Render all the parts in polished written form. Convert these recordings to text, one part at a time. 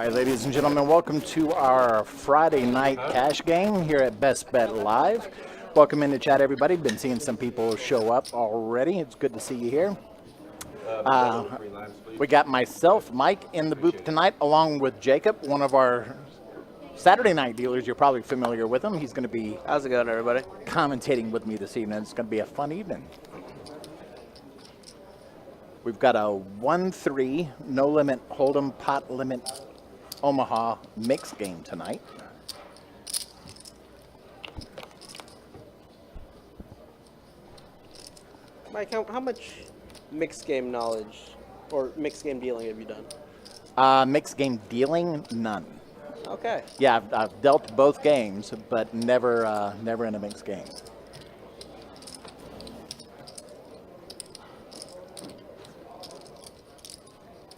right, ladies and gentlemen, welcome to our Friday night cash game here at Best Bet Live. Welcome in the chat, everybody. Been seeing some people show up already. It's good to see you here. We got myself, Mike, in the booth tonight, along with Jacob, one of our Saturday night dealers. You're probably familiar with him. He's going to be how's it going, everybody? Commentating with me this evening. It's going to be a fun evening. We've got a 1-3 no limit holdem pot limit Omaha mix game tonight. Mike, how much mixed game knowledge or mixed game dealing have you done? Mixed game dealing, none. Okay. Yeah, I've dealt both games, but never in a mixed game.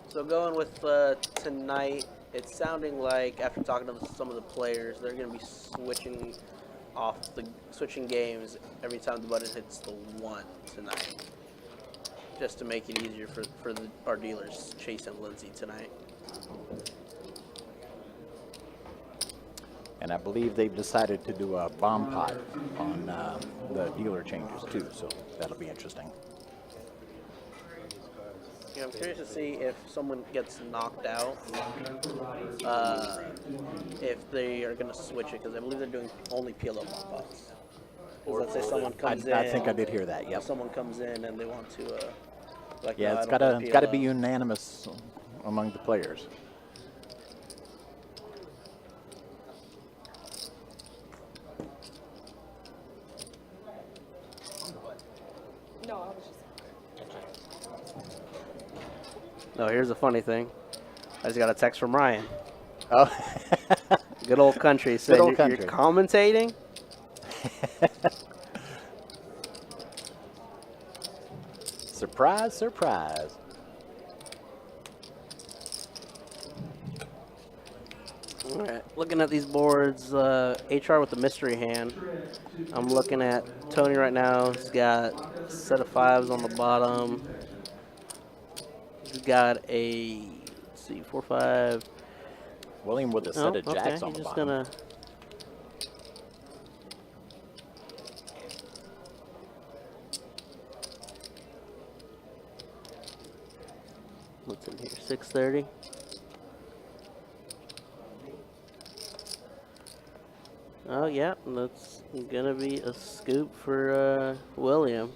So going with tonight, it's sounding like after talking to some of the players, they're going to be switching games every time the button hits the 1 tonight, just to make it easier for our dealers, Chase and Lindsay, tonight. And I believe they've decided to do a bomb pot on the dealer changes too, so that'll be interesting. Yeah, I'm curious to see if someone gets knocked out, if they are going to switch it, because I believe they're doing only PLO bomb pots. Let's say someone comes in. I think I did hear that. Yep. Someone comes in and they want to, yeah, it's got to be unanimous among the players. No, here's the funny thing. I just got a text from Ryan. Oh. Good old country. Said, old country. You're commentating? Surprise, surprise. All right. Looking at these boards, HR with the mystery hand. I'm looking at Tony right now. He's got a set of 5s on the bottom. He's got a, let's see, 4, 5. William with a set of jacks on the bottom. Gonna, what's in here? 630. Oh yeah, that's gonna be a scoop for William.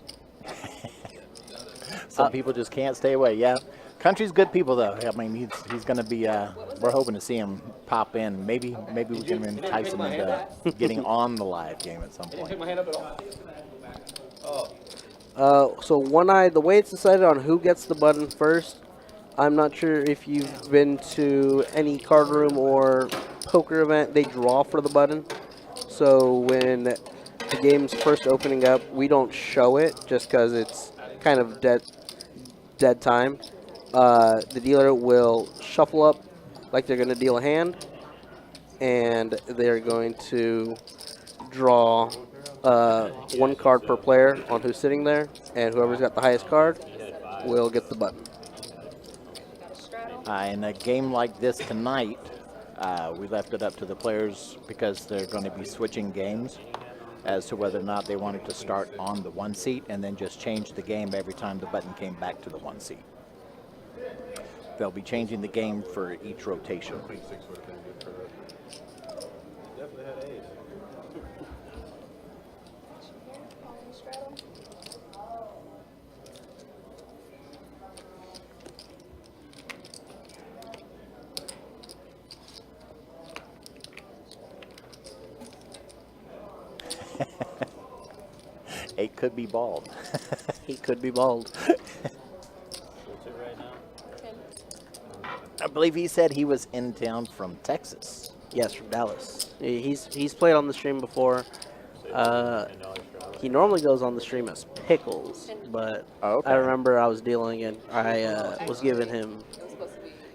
Some people just can't stay away. Yeah. Country's good people, though. I mean, he's going to be. We're hoping to see him pop in. Maybe we can entice him into getting on the live game at some point. So one eye. The way it's decided on who gets the button first, I'm not sure if you've been to any card room or poker event. They draw for the button. So when the game's first opening up, we don't show it just because it's kind of dead time. The dealer will shuffle up like they're going to deal a hand, and they're going to draw 1 card per player on who's sitting there, and whoever's got the highest card will get the button. In a game like this tonight, we left it up to the players because they're going to be switching games as to whether or not they wanted to start on the 1 seat and then just change the game every time the button came back to the 1 seat. They'll be changing the game for each rotation. Eight could be bald. He could be bald. I believe he said he was in town from Texas. Yes, from Dallas. He's played on the stream before. He normally goes on the stream as Pickles, but I remember I was dealing and I was giving him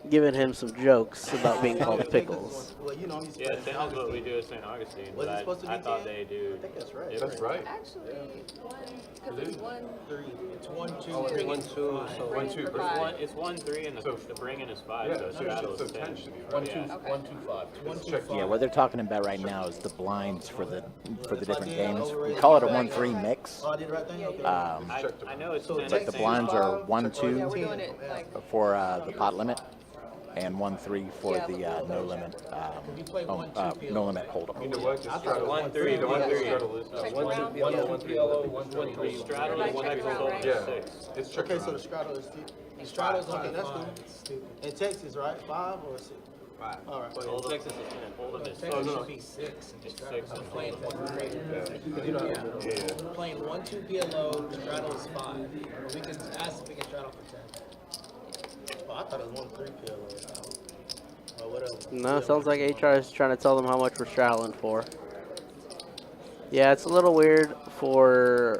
giving him some jokes about being called pickles. Well, you know, he's Yeah, 10 is what we do at St. Augustine, Was but it supposed to be I thought 10? they do. I think that's right. different. That's right. Actually, because it's 1, 3. It's 1, 2, Oh, 3. 1, 2, so 1, 2, for three. five. It's 1, 3, and the bringing is 5, Yeah, so so straddle it's is 10. 10 should be right. 1, 2, Yeah. 1, 2, 5. 1, 2, 5. Yeah, what they're talking about right now is the blinds for the different games. We call it a 1-3 mix, Oh, I did the right thing? Okay. I know it's 10 but the at St. blinds are yeah, 1-2 we're doing it like for the pot limit, and 1-3 for the no limit no limit hold'em. You know what? Just straddle. 1, 3, Either 1, 3. straddle is- check one, around. two, one, Yeah. 1, PLO, 1, 3. Straddle is 1 Check X around, hold'em right? is Yeah, 6. it's check Okay, so the around. straddle is the straddle's okay, that's cool. In Texas, right? 5 or 6? 5. All right. Hold'em Texas is 10, hold'em is 6. Texas should be 6. It's 6. I'm playing and for great. Yeah. You know, yeah. Playing 1-2 PLO, straddle is 5. We can ask if we can straddle for 10. Oh, I thought it was 1-3 PLO. Or whatever. No, sounds like HR is trying to tell them how much we're straddling for. Yeah, it's a little weird for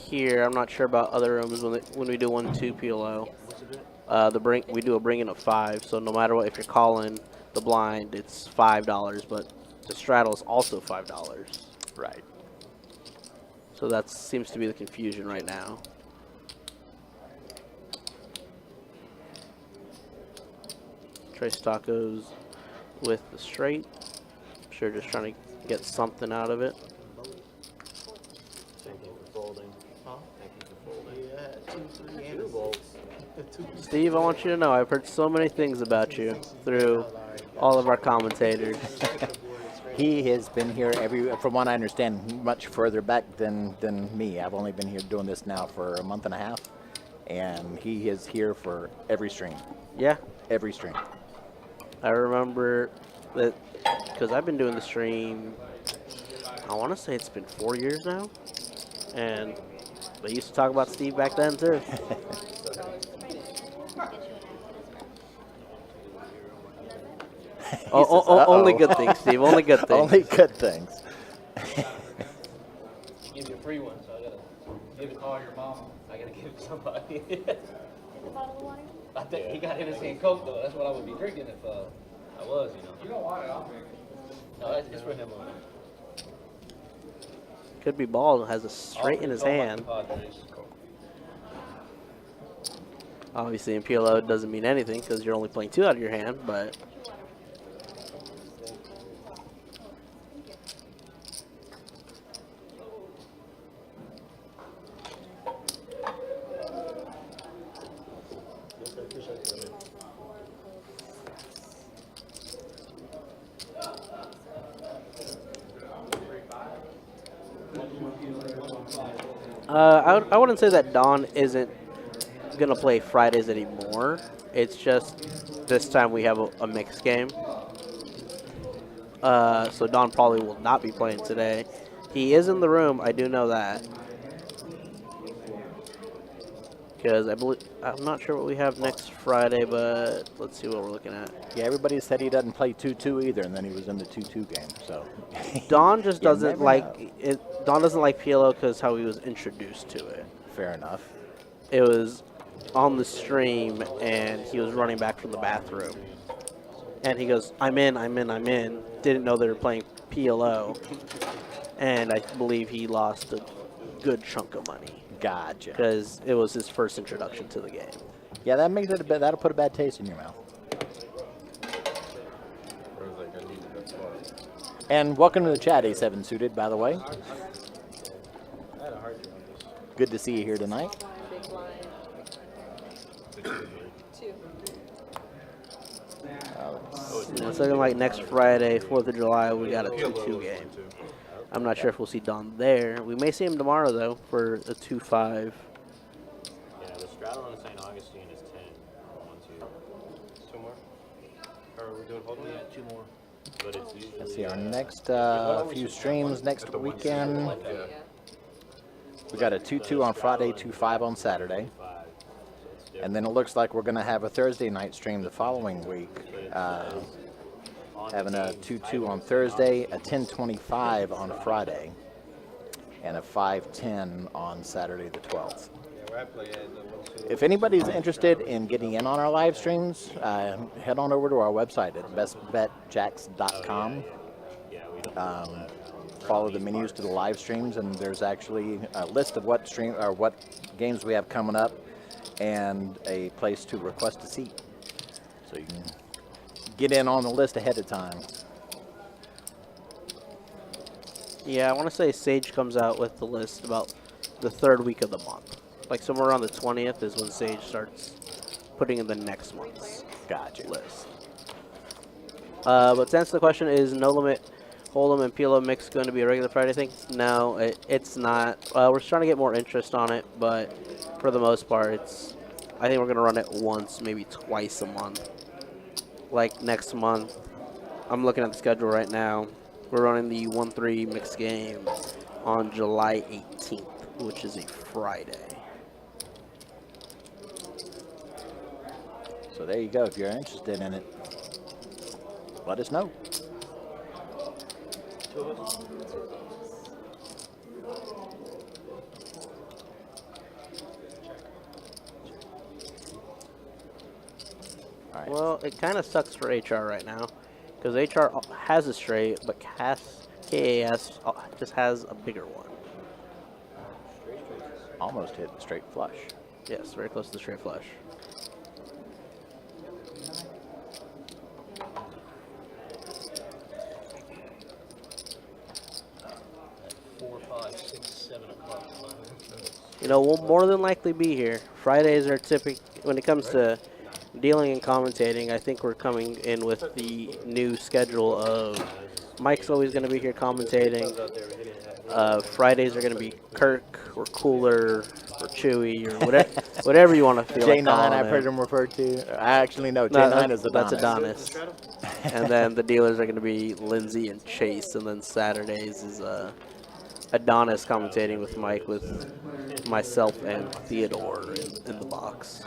here. I'm not sure about other rooms when we do 1-2 PLO. We do a bring in of 5, so no matter what, if you're calling the blind, it's $5, but the straddle is also $5. Right. So that seems to be the confusion right now. Trace tacos with the straight. I'm sure just trying to get something out of it. Thank you for folding. Huh? Thank you for folding. Yeah, I had 2, 3, and 2 a bolts. 2. Steve, I want you to know I've heard so many things about you through all of our commentators. He has been here from what I understand, much further back than me. I've only been here doing this now for a month and a half, and he is here for every stream. Yeah, Every stream. I remember that because I've been doing the stream, I want to say it's been 4 years now, and they used to talk about Steve back then too. Only good things, Steve. Only good things. Only good things. Give you a free one, so I gotta give it to all your mom. I gotta give it to somebody. I think he got Hennessy and Coke though. That's what I would be drinking if I was, you know. You don't want it, I'll drink it. No, it's for him. Could be bald. Has a straight in his hand. Obviously, in PLO it doesn't mean anything because you're only playing 2 out of your hand, but I wouldn't say that Don isn't gonna play Fridays anymore. It's just this time we have a mixed game. So Don probably will not be playing today. He is in the room. I do know that. Because I'm not sure what we have next Friday, but let's see what we're looking at. Yeah, everybody said he doesn't play 2-2 either, and then he was in the 2-2 game. So Don just You doesn't never like know. it. Don doesn't like PLO because how he was introduced to it. Fair enough. It was on the stream, and he was running back from the bathroom. And he goes, I'm in. Didn't know they were playing PLO. And I believe he lost a good chunk of money Gotcha. because it was his first introduction to the game. Yeah, that makes it that'll put a bad taste in your mouth. Or was like, I needed that spot. And welcome to the chat, A7 Suited, by the way. Good to see you here tonight. Big blind. 2. It's looking like next Friday, 4th of July, we got a 2-2 game. I'm not sure if we'll see Don there. We may see him tomorrow, though, for a 2-5. Yeah, the straddle on St. Augustine is 10. 1, 2. 2 more? Or are we doing holdem? Yeah, 2 more. But it's usually. Let's see our next few streams next weekend. Yeah. We got a 2-2 on Friday, 2-5 on Saturday. 5. So it's different. And then it looks like we're going to have a Thursday night stream the following week. Having a 2-2 on Thursday, a 10:25 on Friday, and a 5:10 on Saturday the 12th. where I play at. The 1-2. If anybody's interested in getting in on our live streams, head on over to our website at bestbetjacks.com. Yeah, we don't. Follow the menus to the live streams, and there's actually a list of what games we have coming up, and a place to request a seat, so you can get in on the list ahead of time. Yeah, I want to say Sage comes out with the list about the third week of the month. Like somewhere around the 20th is when Sage starts putting in the next month's Gotcha. list. But to answer the question, is No Limit Hold'em and PLO mix going to be a regular Friday thing? No, it's not. We're trying to get more interest on it, but for the most part, I think we're going to run it once, maybe twice a month. Like next month, I'm looking at the schedule right now. We're running the 1-3 mixed game on July 18th, which is a Friday. So there you go. If you're interested in it, let us know. All right. Well, it kind of sucks for HR right now, because HR has a straight, but KAS just has a bigger one. Almost hit the straight flush. Yes, very close to the straight flush. You know, we'll more than likely be here. Fridays are typical when it comes to dealing and commentating. I think we're coming in with the new schedule of Mike's always going to be here commentating. Fridays are going to be Kirk or Cooler or Chewy or whatever you want to feel like J9, calling I've it. heard him referred to. I actually know No, J9 is that's Adonis. Adonis. And then the dealers are going to be Lindsay and Chase. And then Saturdays is Adonis commentating with Mike, with myself and Theodore in the box.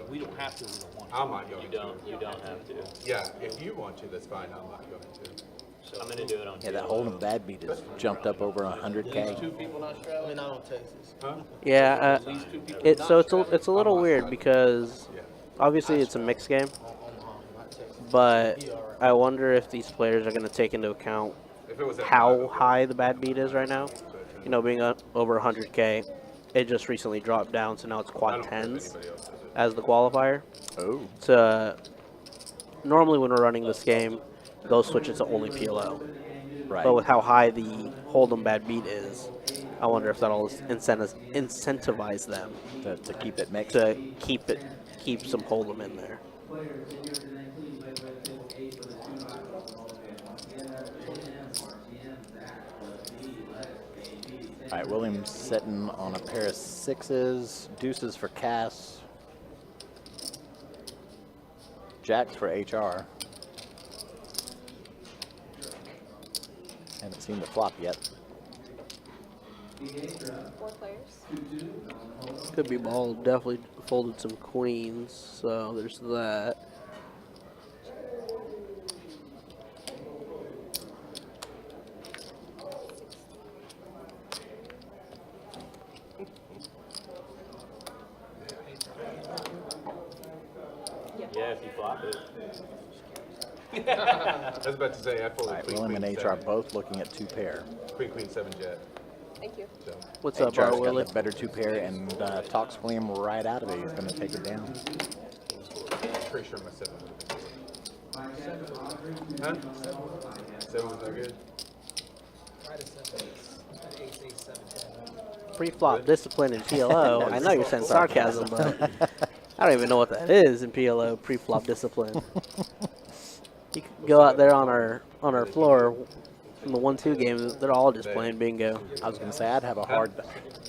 We don't have to. We don't want to. I'm not going to. You don't have to. Yeah, if you want to, that's fine. I'm not going to. So I'm gonna do it on. Yeah, that Hold'em bad beat has jumped up over 100K. Two people not I straddling. mean, I don't Texas. Huh? Yeah, These two people. it's a little weird because Yeah. obviously it's a mixed game, Omaha, not Texas. but I wonder if these players are going to take into account If it was at how 5, high the bad beat is right now. You know, being over 100K, it just recently dropped down, so now it's I quad don't care if 10s anybody else does it. as the qualifier. Oh, So normally when we're running this game, they'll switch it to only PLO. right. But with how high the Hold'em bad beat is, I wonder if that'll incentivize them To keep it mixed. to keep some Hold'em in there. All right, William's sitting on a pair of sixes, deuces for KAS, jacks for HR. Haven't seen the flop yet. 4 players. Could be ball. Definitely folded some queens, so there's that. Yeah, if you flop it. I was about to say, I All folded right, queen, William queen, and HR 7. both looking at two pair. Queen, 7 jack. Thank you. So, What's up, HR's Bar got Willie? the better two pair and talks William right out of it. He's going to take it down. pretty sure my 7 would have been good. Huh? 7 was that good? Pre-flop discipline in PLO. I know you're saying sarcasm, but I don't even know what that is in PLO. Pre-flop discipline. You could go out there on our floor in the 1-2 games. They're all just playing bingo. I was going to say, I'd have a hard...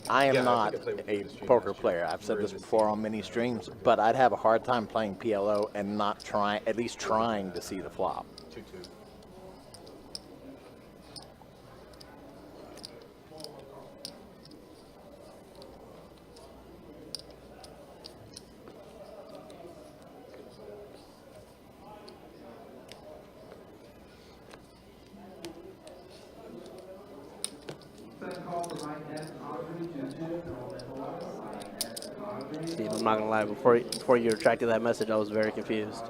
I am Yeah, I not think I played with a you this stream poker last year. player. I've said this before on many streams, but I'd have a hard time playing PLO and not trying, at least trying to see the flop. 2-2. Steve, I'm not gonna lie. Before you retracted that message, I was very confused.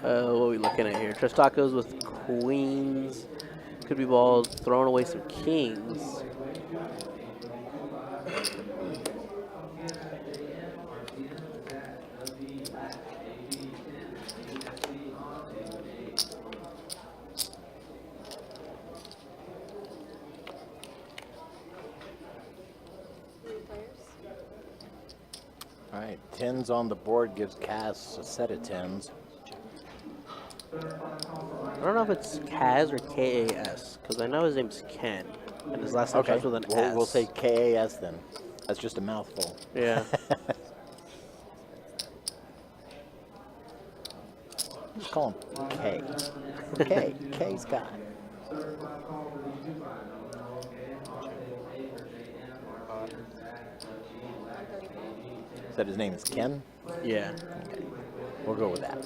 What are we looking at here? Tres tacos with queens. Could be balled. Throwing away some kings. All right, 10s on the board gives Cass a set of 10s. I don't know if it's Kaz or K-A-S, because I know his name's Ken, and his last name Okay, starts with an we'll S. say KAS then. That's just a mouthful. Yeah. Just call him K. K. K's guy. Said his name is Ken? Yeah. We'll go with that.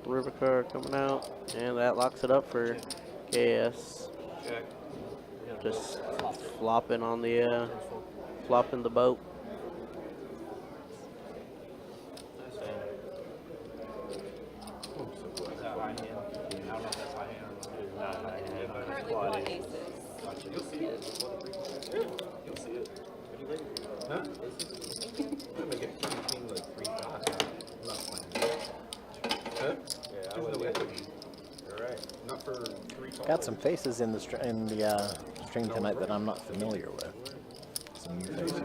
River card coming out, and that locks it up for KS. Check. Just flopping on the flopping the boat. Currently one aces. You'll see it. You'll see it. Huh? I'm gonna get king like 3-5. I'm not playing. Huh? Yeah, there's no way. You're right. Not for 3 calls. Got some faces in the stream tonight that I'm not familiar with. Some new faces.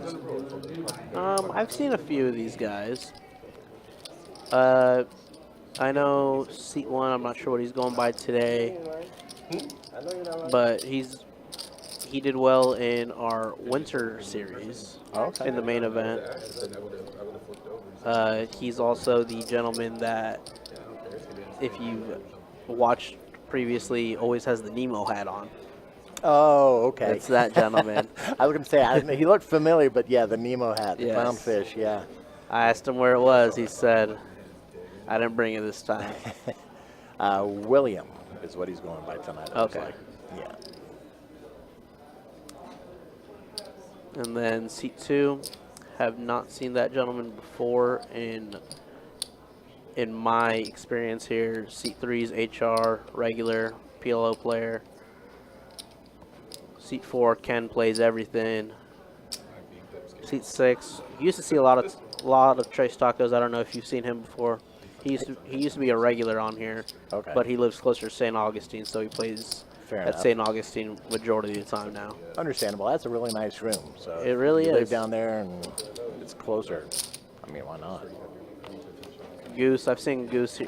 I've seen a few of these guys. I know seat 1. I'm not sure what he's going by today, but he did well in our winter series Okay. in the main event. He's also the gentleman that, if you've watched previously, always has the Nemo hat on. Oh, okay. It's that gentleman. I was going to say, he looked familiar, but yeah, the Nemo hat, the Yes. clownfish, yeah. I asked him where it was. He said, I didn't bring it this time. William is what he's going by tonight. it looks Okay. like. Yeah. And then seat 2, have not seen that gentleman before in my experience here. Seat 3 is HR, regular, PLO player. Seat 4, Ken plays everything. Seat 6, you used to see a lot of Trace Tacos. I don't know if you've seen him before. He used to be a regular on here, Okay. but he lives closer to St. Augustine, so he plays Fair at enough. St. Augustine majority of the time now. Understandable. That's a really nice room. So It really you live is. down there and it's closer. I mean, why not? Goose, I've seen Goose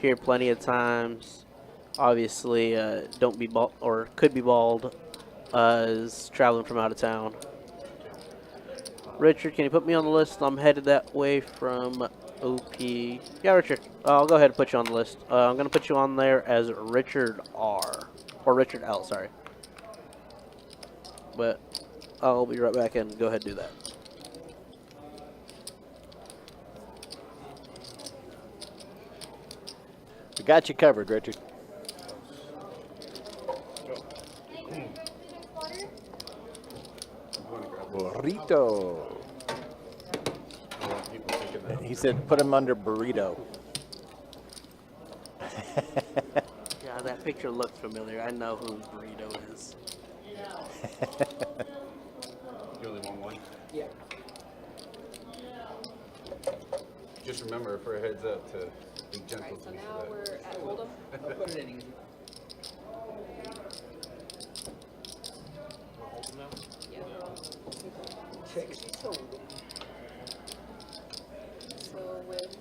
here plenty of times. Obviously, don't be bald or could be bald. Is traveling from out of town. Richard, can you put me on the list? I'm headed that way from OP. Yeah, Richard. I'll go ahead and put you on the list. I'm going to put you on there as Richard R. Or Richard L, sorry. But I'll be right back and go ahead and do that. We got you covered, Richard. Burrito. He said put him under burrito. Yeah, that picture looked familiar. I know who Burrito is. You only want one? Yeah. Just remember for a heads up to be gentle Alright, so to me now for we're that. at holdem. I'll put it in easy. Yeah. Check it. So with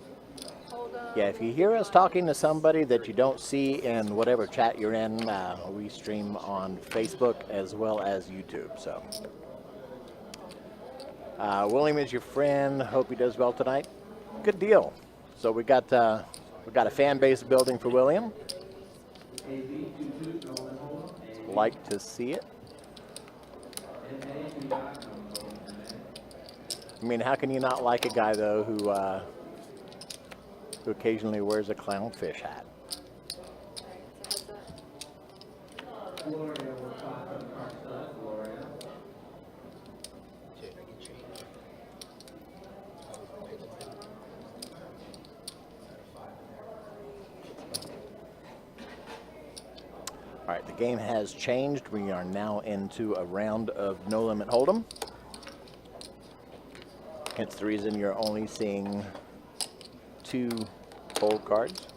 holdem. Yeah, if you hear us talking to somebody that you don't see in whatever chat you're in, we stream on Facebook as well as YouTube. So, William is your friend. Hope he does well tonight. Good deal. So we got a fan base building for William. Like to see it. I mean, how can you not like a guy though who occasionally wears a clownfish hat? All right, the game has changed. We are now into a round of no limit hold'em. Hence the reason you're only seeing 2 fold cards.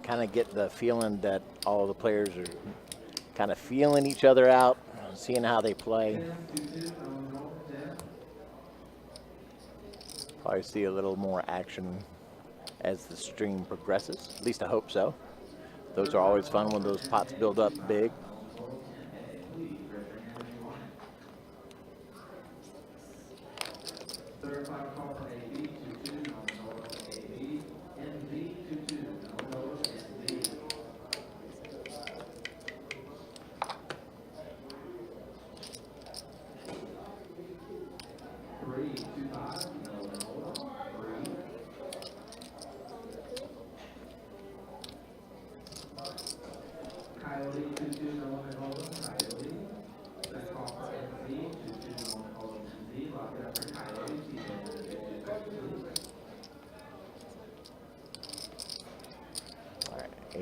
Kind of get the feeling that all the players are kind of feeling each other out, seeing how they play. Probably see a little more action as the stream progresses. At least I hope so. Those are always fun when those pots build up big.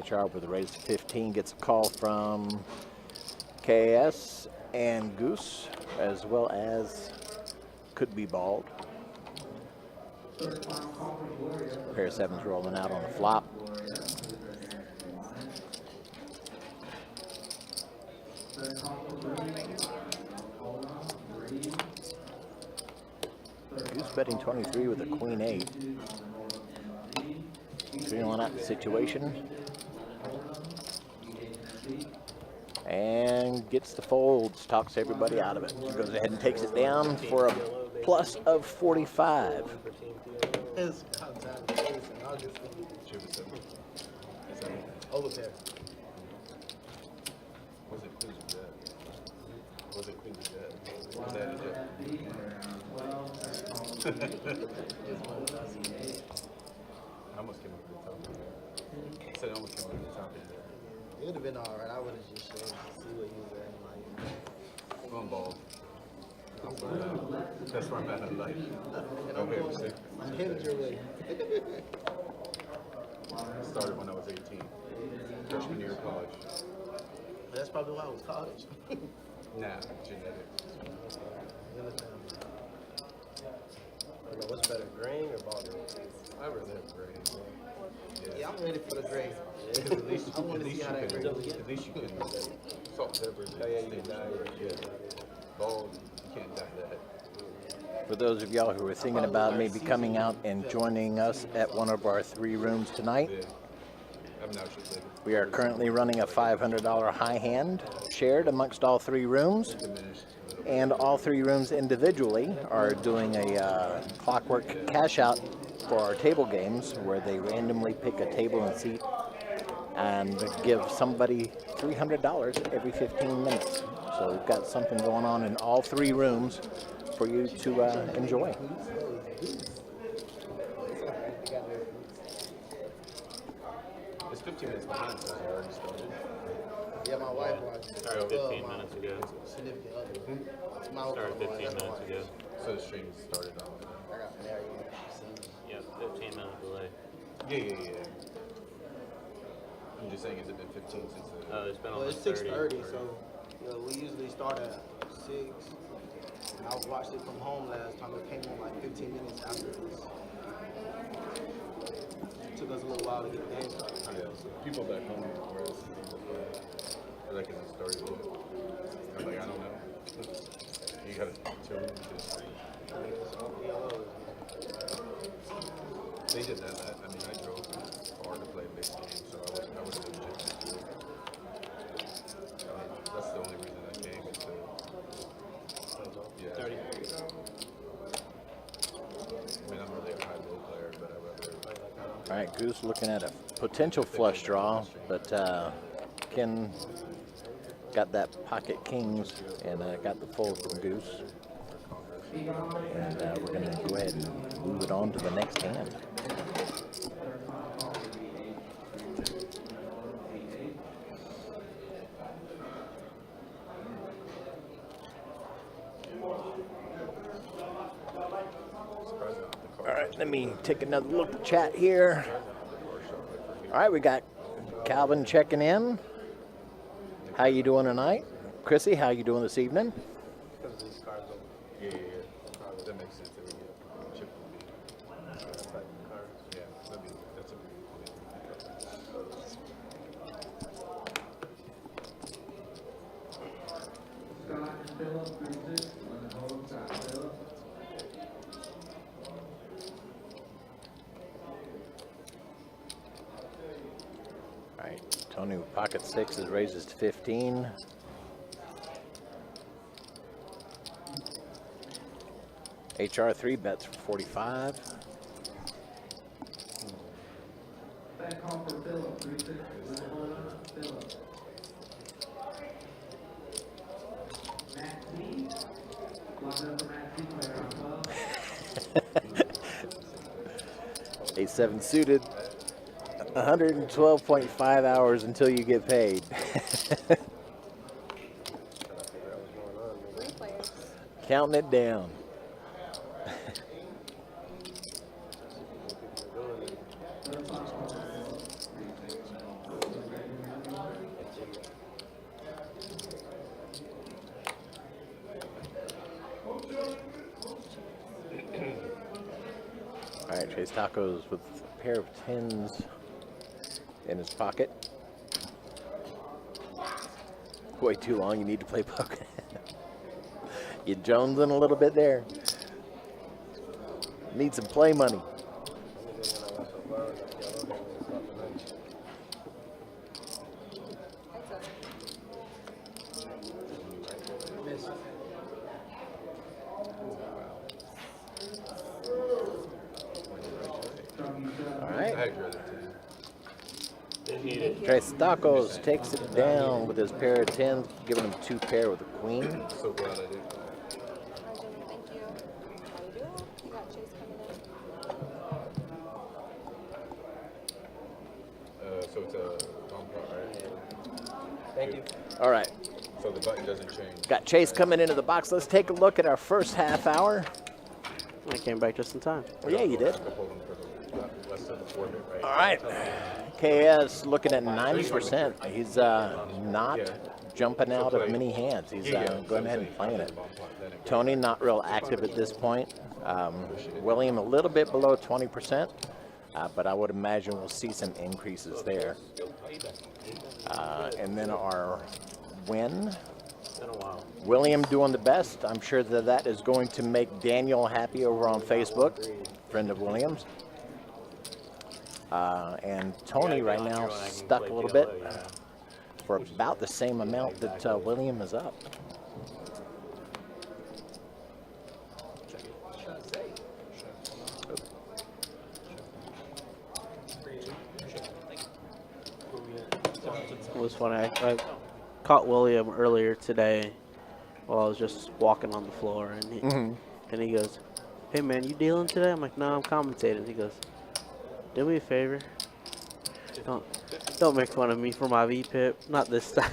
HR with a raise to 15 gets a call from KS and Goose, as well as Could Be Bald. Pair of 7s rolling out on the flop. Goose betting 23 with a Queen 8. Feeling out the situation. And gets the folds, talks everybody out of it. Goes ahead and takes it down for a plus of 45. His contact is in August. Overpair. Was it Queen of Jet? Was it Queen of Jet? Was that a Jet? I almost came up with the top of there. I said I almost came up with the top of there. It would have been alright. I would have just showed to see what he was at. Like, One ball. That's where I'm at in life. and I'm headed your way. I started when I was 18. Freshman year of college. That's probably why it was college. Nah, genetics. You understand? What's better, green or ball green? I really have grades. Yeah, I'm ready for the grade. At least, I want to see how that grade goes. at least you can salt, pepper, and Oh, yeah, you stay can dye sugar. it. Yeah. Bald, you can't dye that. For those of y'all who are thinking about maybe coming out and joining us at one of our 3 rooms tonight, Yeah. I'm now just like we are currently running a $500 high hand shared amongst all 3 rooms. diminished a little. And all 3 rooms individually are doing a clockwork cash out for our table games, where they randomly pick a table and seat and give somebody $300 every 15 minutes. So we've got something going on in all 3 rooms for you to enjoy. It's 15 minutes behind, so I already started. Yeah, my wife watched. Started 15 minutes ago. Significant other. My Started wife 15 watched. minutes ago. So the stream started off. I got married. Yep, 15 minute delay. Yeah. I'm just saying, has it been 15 since the... It's been Well, it's almost 6:30, so we usually start at 6. I watched it from home last time. It came on like 15 minutes after this. It took us a little while to get the game started. Yeah, so people back home, whereas like in the story, I'm like, I don't know. You gotta tune in. They did that. I mean, I drove hard to play a big game, so I would have been All right, Goose looking at a potential flush draw, but Ken got that pocket kings and got the fold from Goose. And we're going to go ahead and move it on to the next hand. All right, let me take another look at the chat here. All right, we got Calvin checking in. How you doing tonight? Chrissy, how you doing this evening? Yeah. That makes sense. That we get chip and B. Yeah, that's a All right, Tony with pocket sixes raises to 15. HR3 bets for 45. A7 suited. 112.5 hours until you get paid. 3 players. Counting it down. All right, Chase Tacos with a pair of tens in his pocket. Way too long, you need to play poker. You jonesing a little bit there. Need some play money. All right. Tres Tacos takes it down with his pair of tens, giving him 2 pair with a queen. So glad I did. Thank you. How you doing? You got Chase coming in. So it's a bumper, right? Thank you. All right. So the button doesn't change. Got Chase coming into the box. Let's take a look at our first half hour. I came back just in time. Well, yeah, you did. Less than the 4 bit, right? All right. KS looking at 90%. He's not jumping out of many hands. He's going ahead and playing it. Tony not real active at this point. William a little bit below 20%, but I would imagine we'll see some increases there. And then our win. William doing the best. I'm sure that is going to make Daniel happy over on Facebook, friend of William's. And Tony right now stuck a little bit for about the same amount that William is up. It was funny. I caught William earlier today while I was just walking on the floor, and he goes, "Hey man, you dealing today?" I'm like, "No, I'm commentating." He goes, "Do me a favor. Don't make fun of me for my VPIP. Not this time."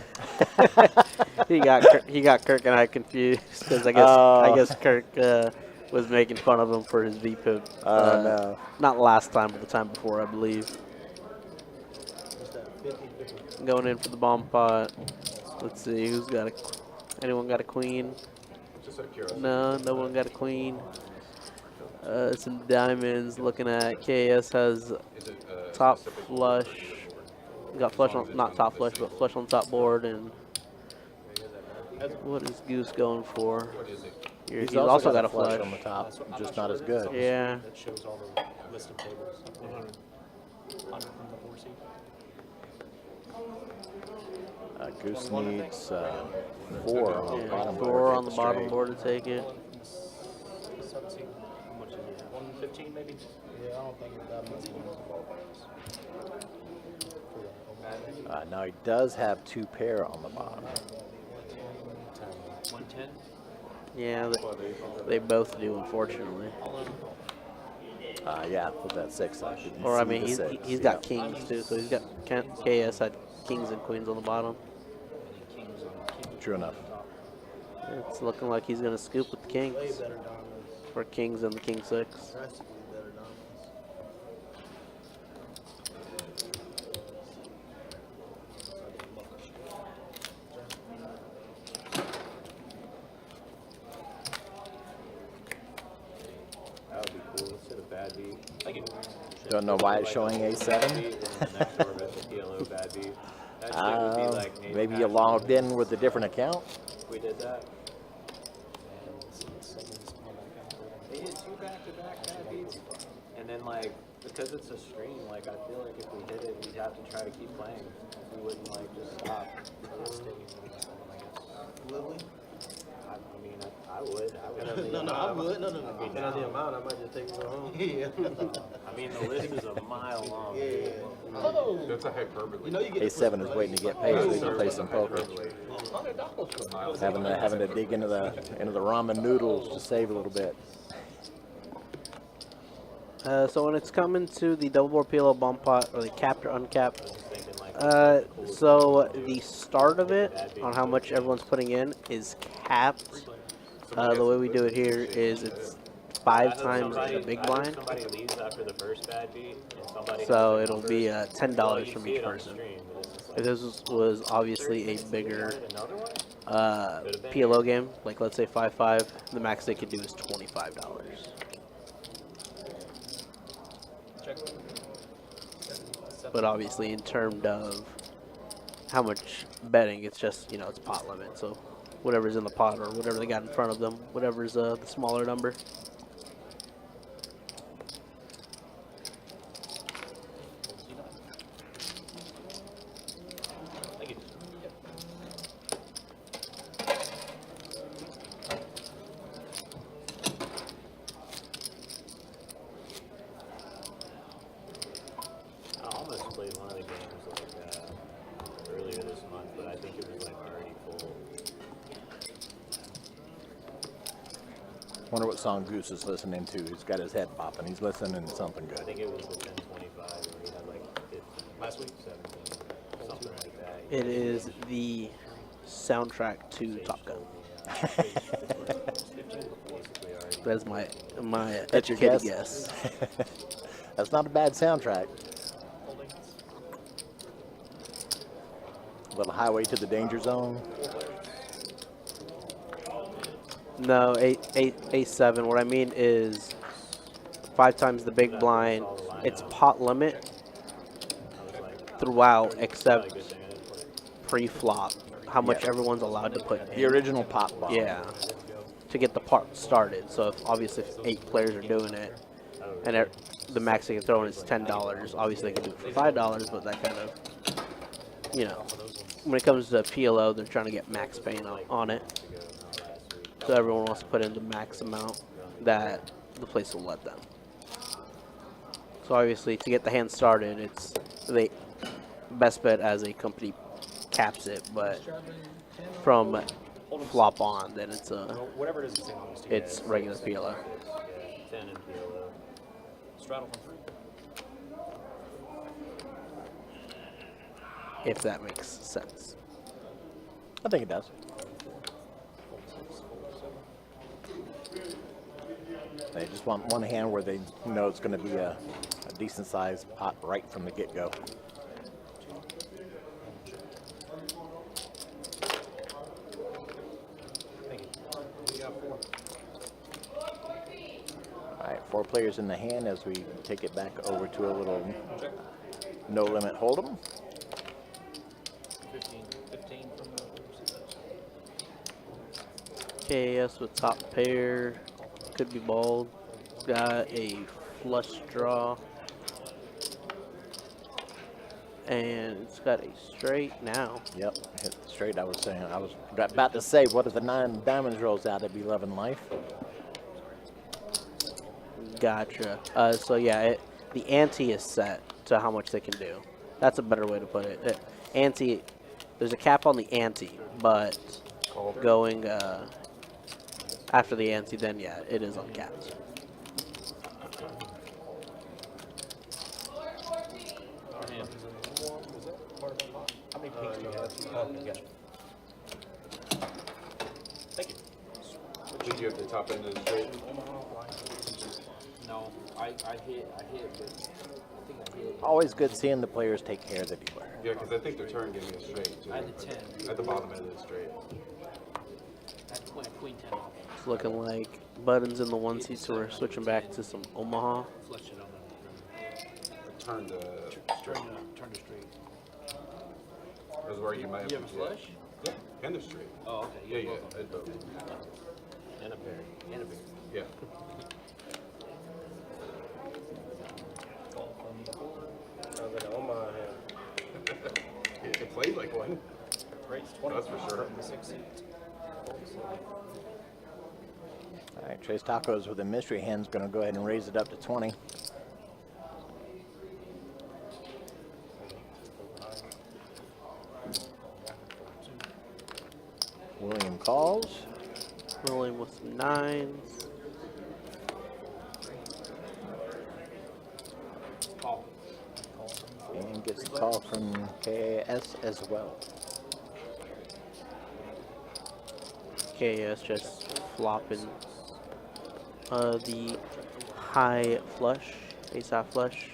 he got Kirk and I confused because I guess Kirk was making fun of him for his VPIP. No. Not last time, but the time before, I believe. Going in for the bomb pot. Let's see who's got anyone got a queen? Just out of curiosity. No one got a queen. Some diamonds. Looking at KS has Is it top specific flush. Got flush on, not top flush, but flush on top board. And what is Goose going for? What is it? He's also got a flush. on the top, just not as good. Yeah. That shows all the listed tables. 100 from the 4 seat. Goose needs 4 on the bottom board. 4 on to the get bottom straight. board to take it. 7 seat. How much is it? 15 maybe? Yeah, I don't think it's that much. Now he does have 2 pair on the bottom. 110? Yeah, they both do, unfortunately. Yeah, put that 6 up. Didn't Or I see mean, the he's 6. he's got kings too, so he's got KS had kings and queens on the bottom. True enough. It's looking like he's gonna scoop with the kings Way better dominance. for kings and the king 6. Drastically better dominance. That would be cool. Let's hit a bad beat. Thank you. Don't know why it's showing Bad A7. beat, and then the next orbit, the PLO bad beat. That shit would be like Maybe you logged in with a different account. If we did that. They hit 2 back-to-back bad beats. And then, like, because it's a stream, like, I feel like if we did it, we'd have to try to keep playing. We wouldn't, like, just stop. Would we? I mean, I would. No, I would. No. Depending on the amount, I might just take it to home. Yeah. I mean, the list is a mile long. Yeah. Oh, that's a hyperbole. You know you get A7 is waiting to get paid so he can play some poker. Having to dig into the ramen noodles to save a little bit. So when it's coming to the double board PLO bomb pot, or the capped or uncapped, Thinking, like, so the start of it on how much everyone's putting in is capped. The way we do it here is it's 5 times the big blind. Somebody leaves after the first bad beat, and somebody So has it'll the be numbers. $10 You from see each it on the person. stream, but it's just like If this was obviously a bigger another one? PLO game, like let's say 5-5, the max they could do is $25. But obviously, in terms of how much betting, it's just, you know, it's pot limit. So whatever's in the pot or whatever they got in front of them, whatever's the smaller number. Thank you. I almost played one of the games like earlier this month, but I think it was like already full. Wonder what song Goose is listening to. He's got his head popping. He's listening to something I good. think it was the 1025 where we had like 15, last week 17, something like that. It is the soundtrack to Top Gun. That's my That's your educated guess? guess. That's not a bad soundtrack. Little Highway to the Danger Zone. No, 8-7. What I mean is 5 times the big blind. It's pot limit throughout except pre-flop. How much Yeah. everyone's allowed to put The in. original pop bomb. Yeah, to get the part started. So if obviously if 8 players are doing it, and the max they can throw in is $10, obviously they can do it for $5. But that kind of, you know, when it comes to PLO, they're trying to get max paying on it. So everyone wants to put in the max amount that the place will let them. So obviously, to get the hand started, it's the best bet as a company caps it, but from flop on, then it's Whatever it is, St. Augustine. it's regular PLO. 10 and PLO. Straddle from 3. If that makes sense. I think it does. They just want one hand where they know it's going to be a decent sized pot right from the get-go. All right, 4 players in the hand as we take it back over to a little no-limit hold'em. 15 from KS with top pair. Could be bold. Got a flush draw. And it's got a straight now. Yep, hit straight. I was about to say, what if the 9 diamonds rolls out? I'd be loving life. Gotcha. So yeah, the ante is set to how much they can do. That's a better way to put it. Ante, there's a cap on the ante, but going after the ante, then yeah, it is uncapped. How many pinks do you have? Oh, okay, gotcha. Thank you. Did you have the top end of the straight? No, I hit, but I think I hit. Always good seeing the players take care of the dealer. Yeah, because I think the turn gave me a straight, too. I had the 10. At the bottom end of the straight. I had queen 10 off. It's looking like Buttons in the one seat, so we're switching back to some Omaha. Flush it on the Turn to straight. turn to straight. That's where you might have You have a to flush? Yeah, and a straight. Oh, okay. Yeah, You yeah. have both of them. At both. And a pair. And a pair. Yeah. Sounds like an Omaha hand. It played like one. That's for sure. All right, Trace Tacos with a mystery hand's going to go ahead and raise it up to 20. William calls. Rolling with some nines. Call. And gets a call from KS as well. KS just flopping the high flush, ace high flush.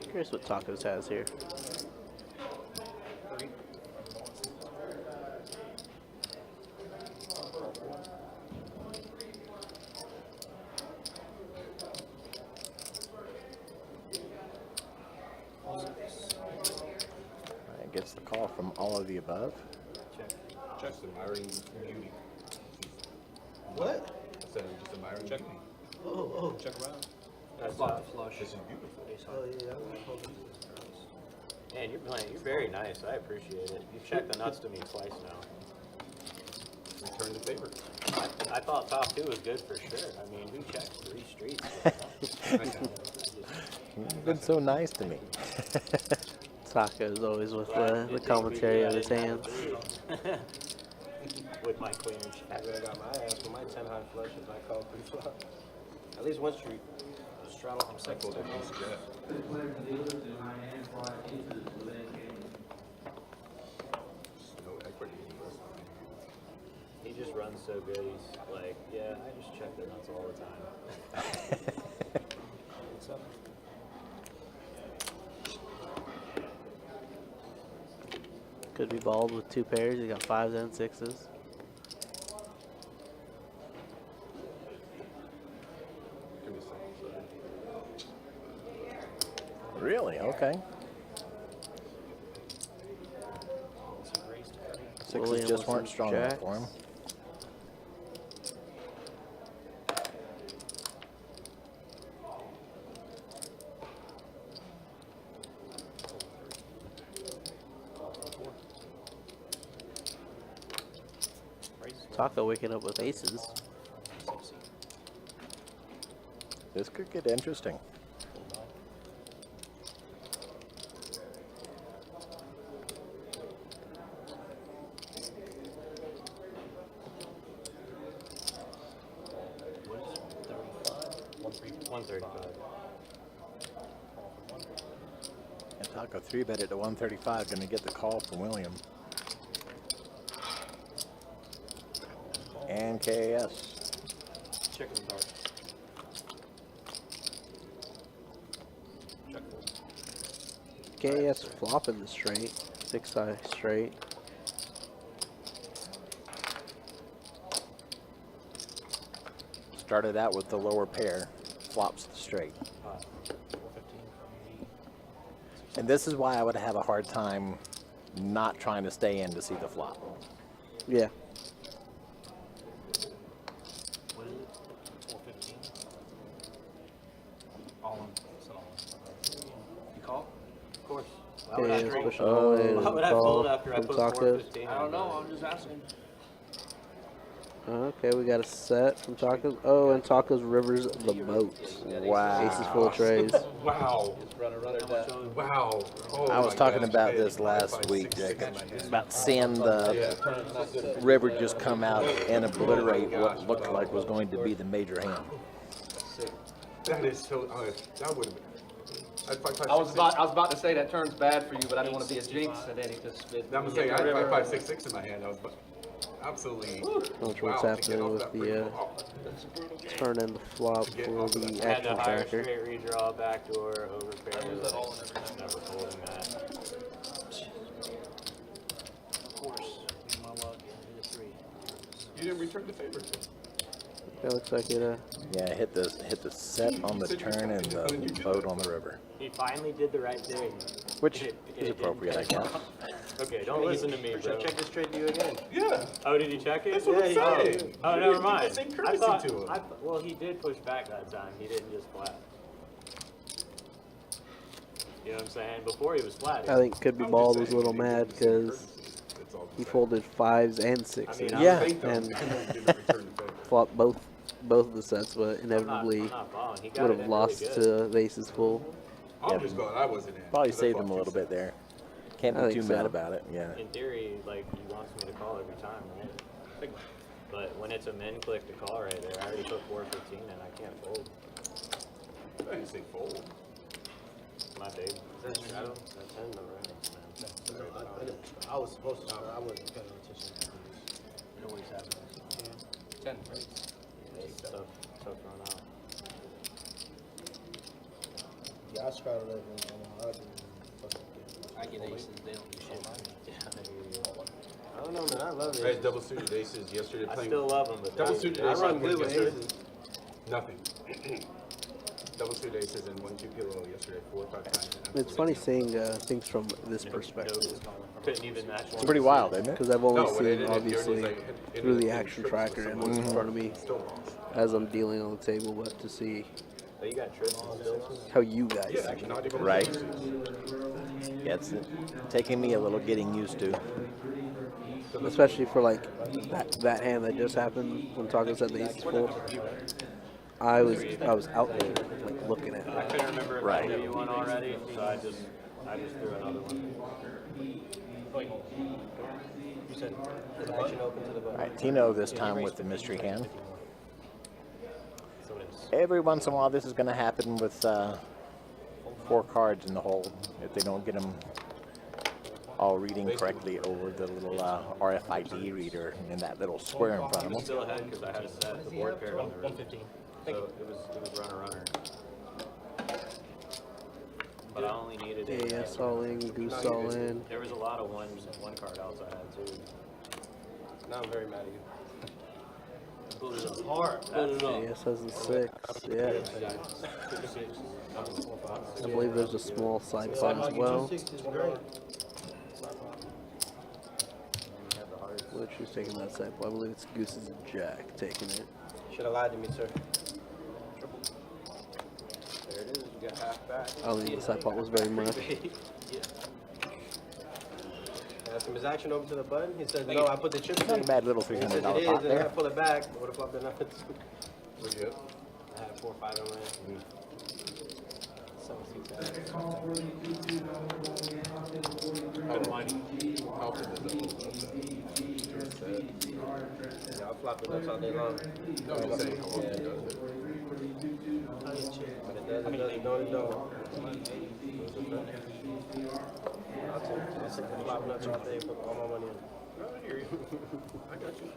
Curious what Tacos has here. Gets the call from all of the above. Just admiring beauty. What? I said I'm just admiring beauty. Oh. Check around. That's flush. This is beautiful. Oh, yeah. I'm holding. Man, you're playing. You're very nice. I appreciate it. You've checked the nuts to me twice now. Return the favor. I thought top two was good for sure. I mean, who checks 3 streets? You've been so nice to me. Tacos always with the commentary of his hands. With my queen and I jack. got my ass with my 10 high flushes. I called 3 flop. At least one street. Straddle from second. Cycle that piece jet. No equity in the rest of He just runs so good. He's like, yeah, I just check the nuts all the time. What's up? Could be bald with 2 pairs. He got 5s and 6s. Give me some. Really? Okay. Sixes William just with weren't some strong enough jacks. for him. Taco waking up with aces. This could get interesting. What is it? 35? 135. And Taco 3-bet it to 135, going to get the call from William. And KS. Check the dark. KS flopping the straight. 6 high straight. Started out with the lower pair, flops the straight. 415. And this is why I would have a hard time not trying to stay in to see the flop. Yeah. What is it? 415. All in. It's all in. You call? Of course. Why would I KS drink? pushing all the way to Why the would I fold call after I from put Tacos. 415? I don't know. I'm just asking. Okay, we got a set from Tacos. Oh, and Tacos Rivers the boat. Wow. Aces full of trays. Wow. Runner down. Wow. Oh I was my talking gosh, about I this had last 5, 5, week, 6, 6 Jack, in my hand. about seeing the river just come out and obliterate what looked like was going to be the major hand. That is so. That would have been. I was about to say that turn's bad for you, but I didn't want to be a jinx, and then he just spit. I'm gonna say I had 5, 5, 6, 6 in my hand. I was absolutely. Not sure wow, what's to get happening off with that the freaking- turn and the flop for the Had action to hire tracker. straight redraw, backdoor, overpair. Never folding that. You didn't return the favor. That looks like it. Yeah, hit the set on the turn and the boat on the river, He finally did the right thing. which It is didn't appropriate, I pay guess. off. Okay, don't listen to me, bro. Check this trade to you again. Yeah. Oh, did he check it? That's what I'm Oh, saying. oh, You never didn't mind. give the same I courtesy thought, to him. well, he did push back that time. He didn't just flat. You know what I'm saying? Before he was flat. I think Could Be I'm Bald just was a saying, little you didn't mad give the same because courtesy. That's all I'm he saying. folded 5s and 6s. I Yeah. Thank them. And- Didn't return the favor. Flopped both of the sets, but I'm inevitably not following. He got would it have in lost really good. to the aces full. I'm just glad I wasn't in. Probably 'cause I saved fought him a you little bit sets. there. Can't I be too think mad so. about it. Yeah. In theory, like, he wants me to call every time, right? But when it's a min click to call right there, I already put 415 and I can't fold. I didn't say fold. My baby. Is that shadow? That's 10 though, right? I was supposed to. I wasn't paying attention. You know what he's having? 10. It's tough run out. Yeah, I straddled over on my other fucking game. I get aces, they don't do shit. I don't know, man. I love I had it. double suited aces yesterday I playing. still love him, but Double they- suited they- aces. I run playing good with yesterday. aces. Nothing. Double suited aces and 1-2 PLO yesterday, 4 or 5 times. It's funny seeing things from this perspective couldn't even match one. It's pretty wild, isn't it? because I've only No, what I seen did, obviously it through the ended up action being trips tracker with and someone what's in front of me Still lost. as I'm dealing on the table, but to see Oh, you got trips still? how you guys Yeah, not even Right. aces. Yeah, it's taking me a little getting used to. especially for like that hand that just happened when Taco said the aces full. I was out there like looking at I it. couldn't remember if Right. I knew you one already, so I just threw another one. You said the action open to the All button. right, Tino this time with the mystery hand. So it's Every once in a while, this is going to happen with 4 cards in the hold if they don't get them all reading correctly over the little RFID reader in that little square in front of them. still ahead because I had a set the board paired on the river. So it was runner. But I only needed it. AS all in, goose all in. There was a lot of one card outs I had too. Now I'm very mad at you. AS has a 6. Yeah. I believe there's a small side pot as well, 6 is great. which is taking that side pot. I believe it's Goose's Jack taking it. Should have lied to me, sir. There it is. You got half back. I don't think the side pot was very much. Asked him, is action open to the button? He said, no, I put the chips Not in. a bad little He said, $300 it is, pot and I there. pull it back. What if I've been up? What'd you get? I had 4 or 5 on my How could the double set? Yeah, I'll flop it nuts all day long. No, I'm just saying how often does it? When it does, it does. It don't, it don't. I'll sit and flop nuts all day, put all my money in. No, I hear you. I got you.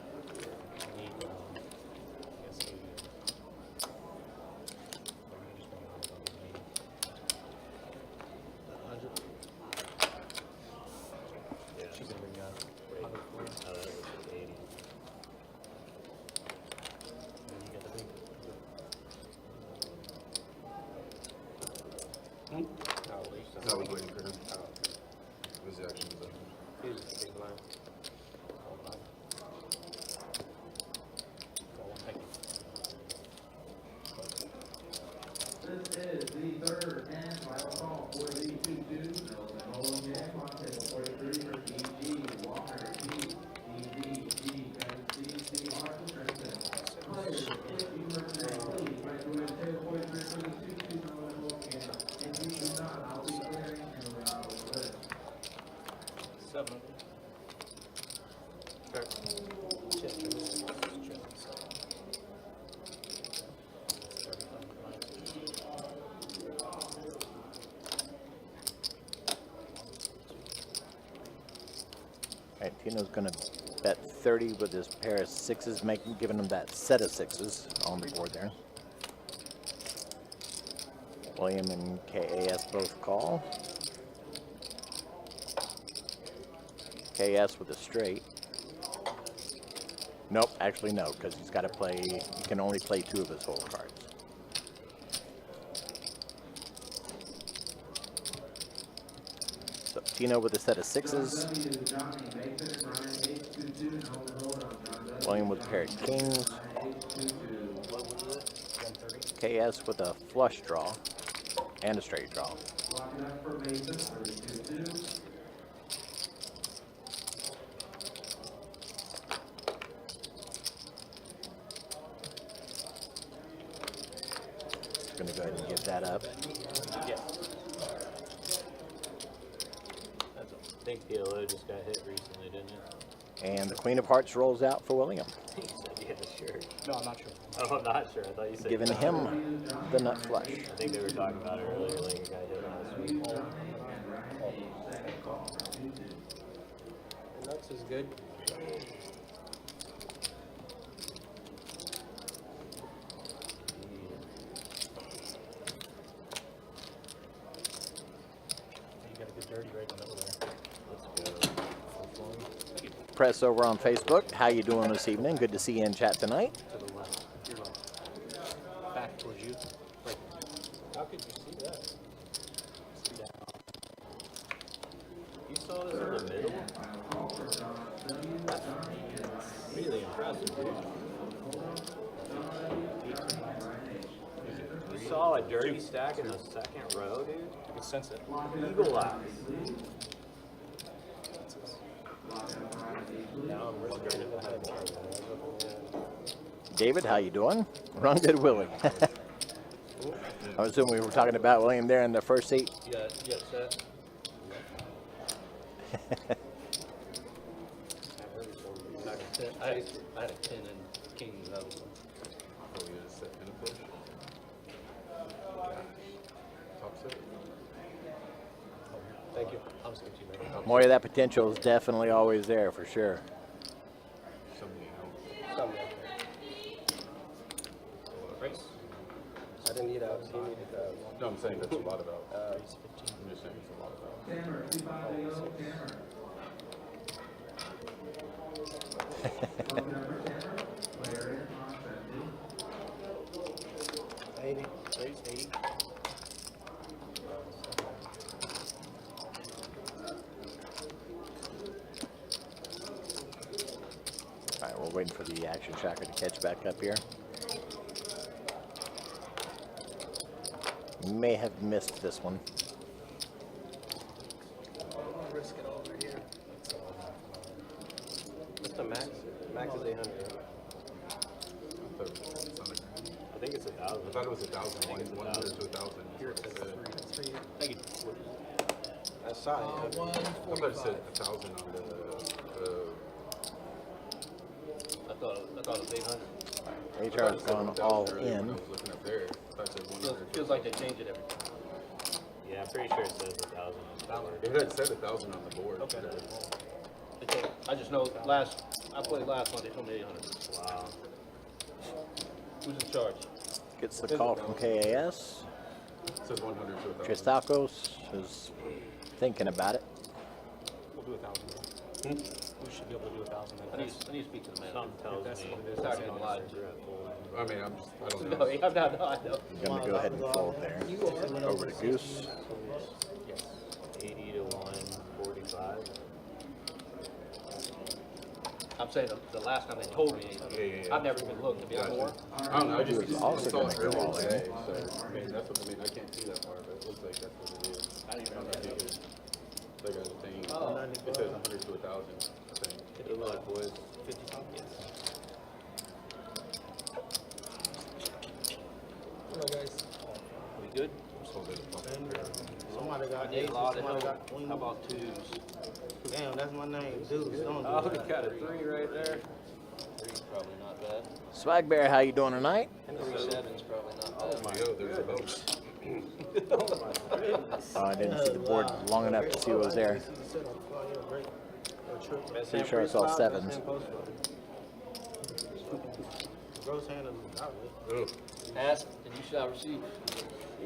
I was waiting for him. His action was up. He's just big blind. Tino's going to bet 30 with his pair of sixes, giving him that set of sixes on the board there. William and KAS both call. KS with a straight. Nope, actually no, because he's got to play, he can only play 2 of his whole cards. So Tino with a set of sixes. William with a pair of kings. KS with a flush draw and a straight draw. Going to go ahead and give that up. Yeah. I think PLO just got hit recently, didn't it? And the Queen of Hearts rolls out for William, He said he had a shirt. No, I'm not sure. Oh, I'm not sure. I thought you said giving him the nut flush. I think they were talking about it earlier, like a guy hit last week. Nuts is good. You got a good dirty right over there. Let's go. Press over on Facebook. How you doing this evening? Good to see you in chat tonight. To the left. Your left. Back towards you. Right. How could you see that? See that? You saw this in the middle? That's really impressive, dude. You saw a dirty stack in the second row, dude? You can sense it. Eagle eyes. Now I'm really David, how you doing? Run good, Willie. I assume we were talking about William there in the first seat. You got set? I had a 10 and king in the other one. Oh, you got a set and a push? Top set? Thank you. I'll just get you later. Moya, that potential is definitely always there for sure. Something else. Something like that. Race? I didn't need outs. He needed outs. No, I'm saying that's a lot of outs. He's 15. I'm just saying it's a lot of outs. Race 80. All right, we're waiting for the action tracker to catch back up here. May have missed this one. Risk it over here. What's the max? Max is 800. I think it's 1,000. I thought it was 1,000. 100 to 1,000. Here it said. Thank you. That's solid. I thought it said 1,000 on the. I thought it was 800. HR has gone all in. When I was looking up there, I thought it said 100. Feels like they change it every time. Yeah, I'm pretty sure it says 1,000 on the board. It had said 1,000 on the board. Okay. I just know I played last one, they told me 800. Wow. Who's in charge? Gets the call from KAS. It says 100 to 1,000. Tristakos is thinking about it. We'll do 1,000. We should be able to do 1,000. I need to speak to the man. Something tells That's me what it is. it's Start gonna getting lied be to. at full end. I mean, I don't No, know. I know. I'm going to go ahead and fold there. Over to Goose. 80 to 145. I'm saying the last time they told me, Yeah. I've never even looked to be Gotcha. more. I don't know. I just also saw gonna it go earlier all in. today, so I mean, that's what I mean. I can't see that part, but it looks like that's what it is. I didn't even know that. They got a thing. Oh. It says 100 to 1,000. I think. Good luck, boys. 55. Yes. Hello, guys. We good? So there's a pump up there. Somebody I got need aces, a lot of somebody help. got queens. How about twos? Damn, that's my name. Dudes, don't do Oh, that. we got a 3 right there. Three's probably not bad. Swag Bear, how you doing tonight? 7's probably not bad. My God, there's a boat. I didn't see the board long enough to see what was there. Pretty sure it's all sevens. Gross hand is out Ooh. Ask and you shall receive.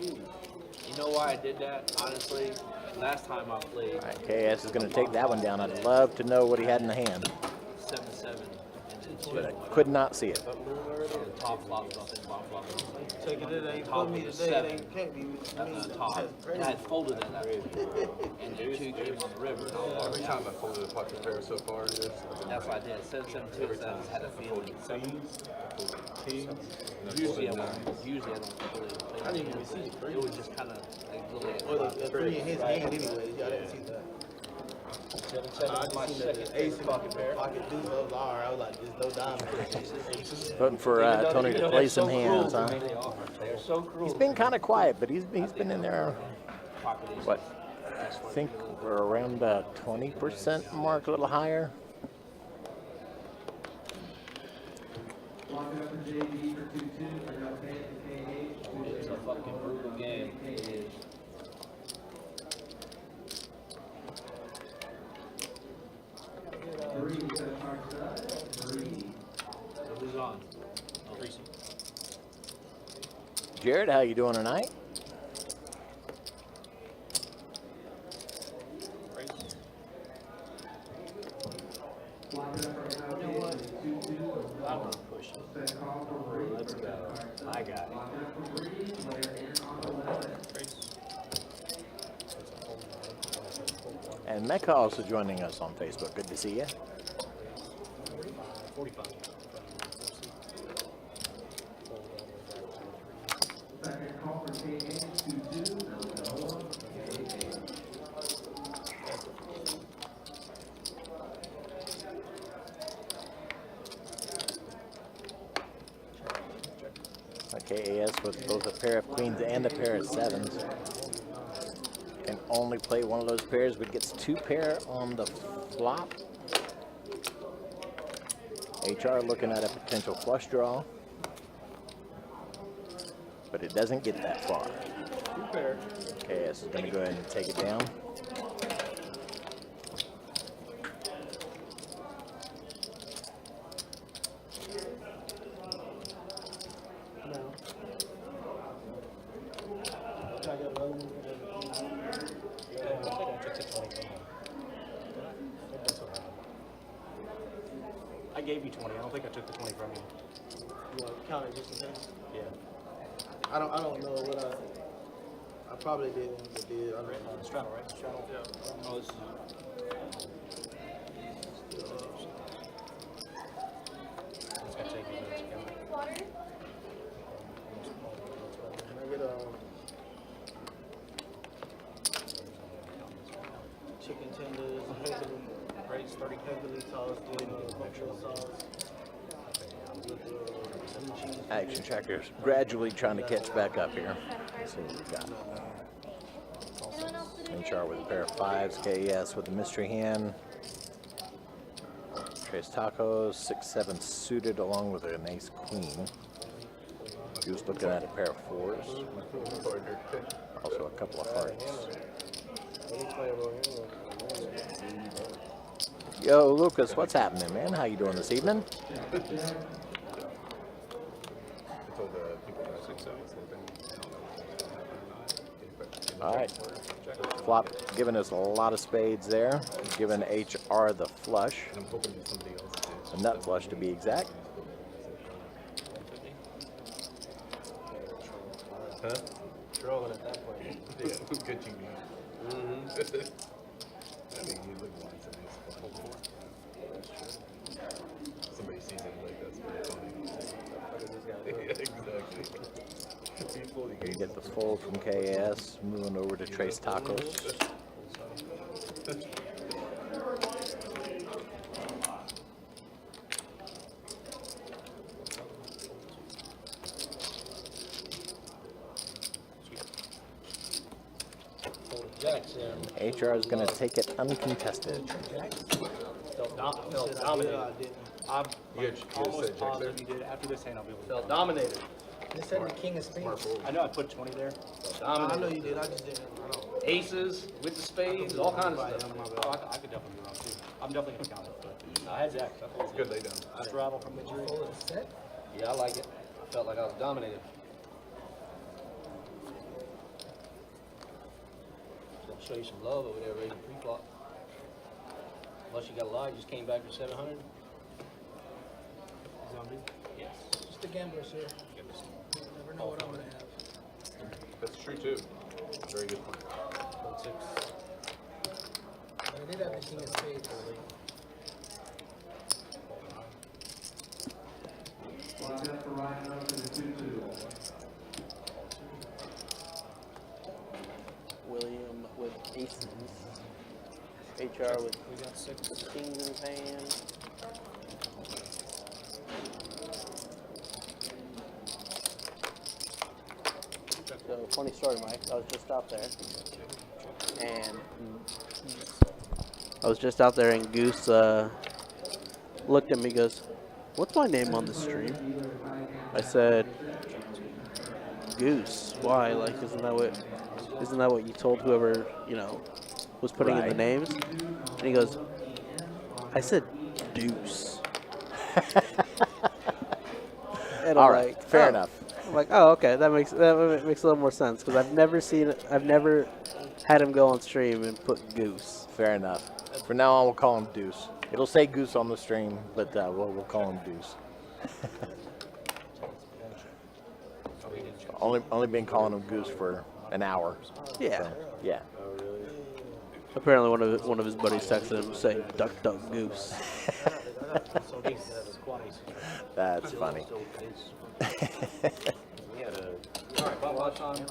You know why I did that? Honestly, last time I played All right, KS is going to take that one down. I'd love to know what he had in the hand, 7-7 and then but I could not see it. the top flops off and bottom flops. Check it, it ain't Top for me was today. It 7. ain't, can't be. That's the top. And I had folded in that and the 2 came on the river. And I was Every like, time I folded a pocket pair so far, it is. that's what I did. 7-7-2 I just had a feeling. Kings. Usually I don't fully play. I didn't even see it. It was just kind of like Well, the three in his hand anyway. Yeah, I didn't see that. 7-7 was my Seen that second ace favorite in pocket pair. pocket deuce of R. I was like, there's no diamond. Voting for Tony to play some hands, huh? They're so cruel. He's been kind of quiet, but he's been in there. What? I think we're around 20% mark, a little higher. It's a fucking brutal game. It is. Who's on? Oh, Reese. Jared, how you doing tonight? I'm gonna push it. Let's go. I got it. And Mecca also joining us on Facebook. Good to see you. 45. KAS with both a pair of queens and a pair of sevens. Can only play one of those pairs, but gets 2 pair on the flop. HR looking at a potential flush draw, but it doesn't get that far. 2 pair. KS is going to go ahead and take it down. I gave you 20. I don't think I took the 20 from you. You want to count it just in case? Yeah. I don't know what I probably didn't, but did. I don't know. Straddle, right? Straddle. Yeah. Oh, this is Just gotta take these together. Can I get chicken tenders, heavily, heavily tossed in buffalo sauce. With cheese. Action checkers gradually trying to catch back up here. Let's see what we got. HR with a pair of 5s, KES with a mystery hand. Trace tacos, 6-7 suited along with an ace queen. He was looking at a pair of 4s. Also a couple of hearts. Yo, Lucas, what's happening, man? How you doing this evening? I told people that 6 7 All right. Flop giving us a lot of spades there. Giving HR the flush. I'm hoping that somebody else A nut flush to be exact. Huh? Trolling at that point. Yeah, good you mean. I mean, you look like somebody sees it like that's pretty funny. Yeah, exactly. People, You get the fold from KS. Moving over to Trace Tacos. HR is going to take it uncontested. Felt dominated. I'm You almost said positive you did. After this hand, I'll be able to. Felt dominated. They said the king of spades. I know I put 20 there. I know you did. I just didn't. I don't. Aces with the spades, all kinds of stuff. My bad. Oh, I could definitely be wrong too. I'm definitely gonna count it. But I had Jacks. It's good lay down. after travel from the jury. Yeah, I like it. I felt like I was dominated. I'll show you some love over there raising pre-flop. Unless you got a lot, you just came back with 700. Yes. Just a gambler, sir. Never know what I'm gonna have. That's true too. Very good point. Code 6. But I did have the king of spades. William with aces. HR with We got 6. kings in his hand. So, funny story, Mike. I was just out there. And Goose looked at me and goes, "What's my name on the stream?" I said, "Goose. Why? Like, isn't that what you told whoever, was putting in the Right. names?" And he goes, "I said Deuce." And All I'm right, like, fair "Oh." enough. I'm like, "Oh, okay, that makes a little more sense because I've never had him go on stream and put Goose." Fair enough. From now on, we'll call him Deuce. It'll say Goose on the stream, but we'll call him Deuce. Only been calling him Goose for an hour. Yeah. So, yeah. Apparently, one of his buddies texted him saying, "Duck, duck, Goose." That's funny.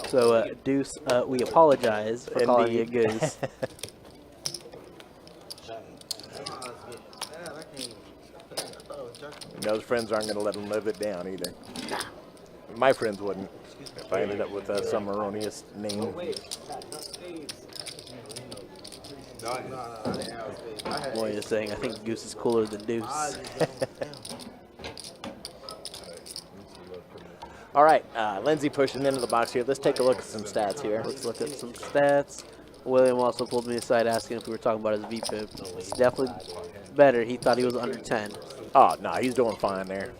So, Deuce, we apologize for calling you Indeed. Goose. Those friends aren't going to let him live it down either. My friends wouldn't. If I ended up with some erroneous name. No, I didn't have spades. I had Boy, you're saying I think Goose is cooler than Deuce. All right, Lindsay pushing into the box here. Let's take a look at some stats here. Let's look at some stats. William also pulled me aside asking if we were talking about his VPIP. It's definitely better. He thought he was under 10. Oh, no, he's doing fine there.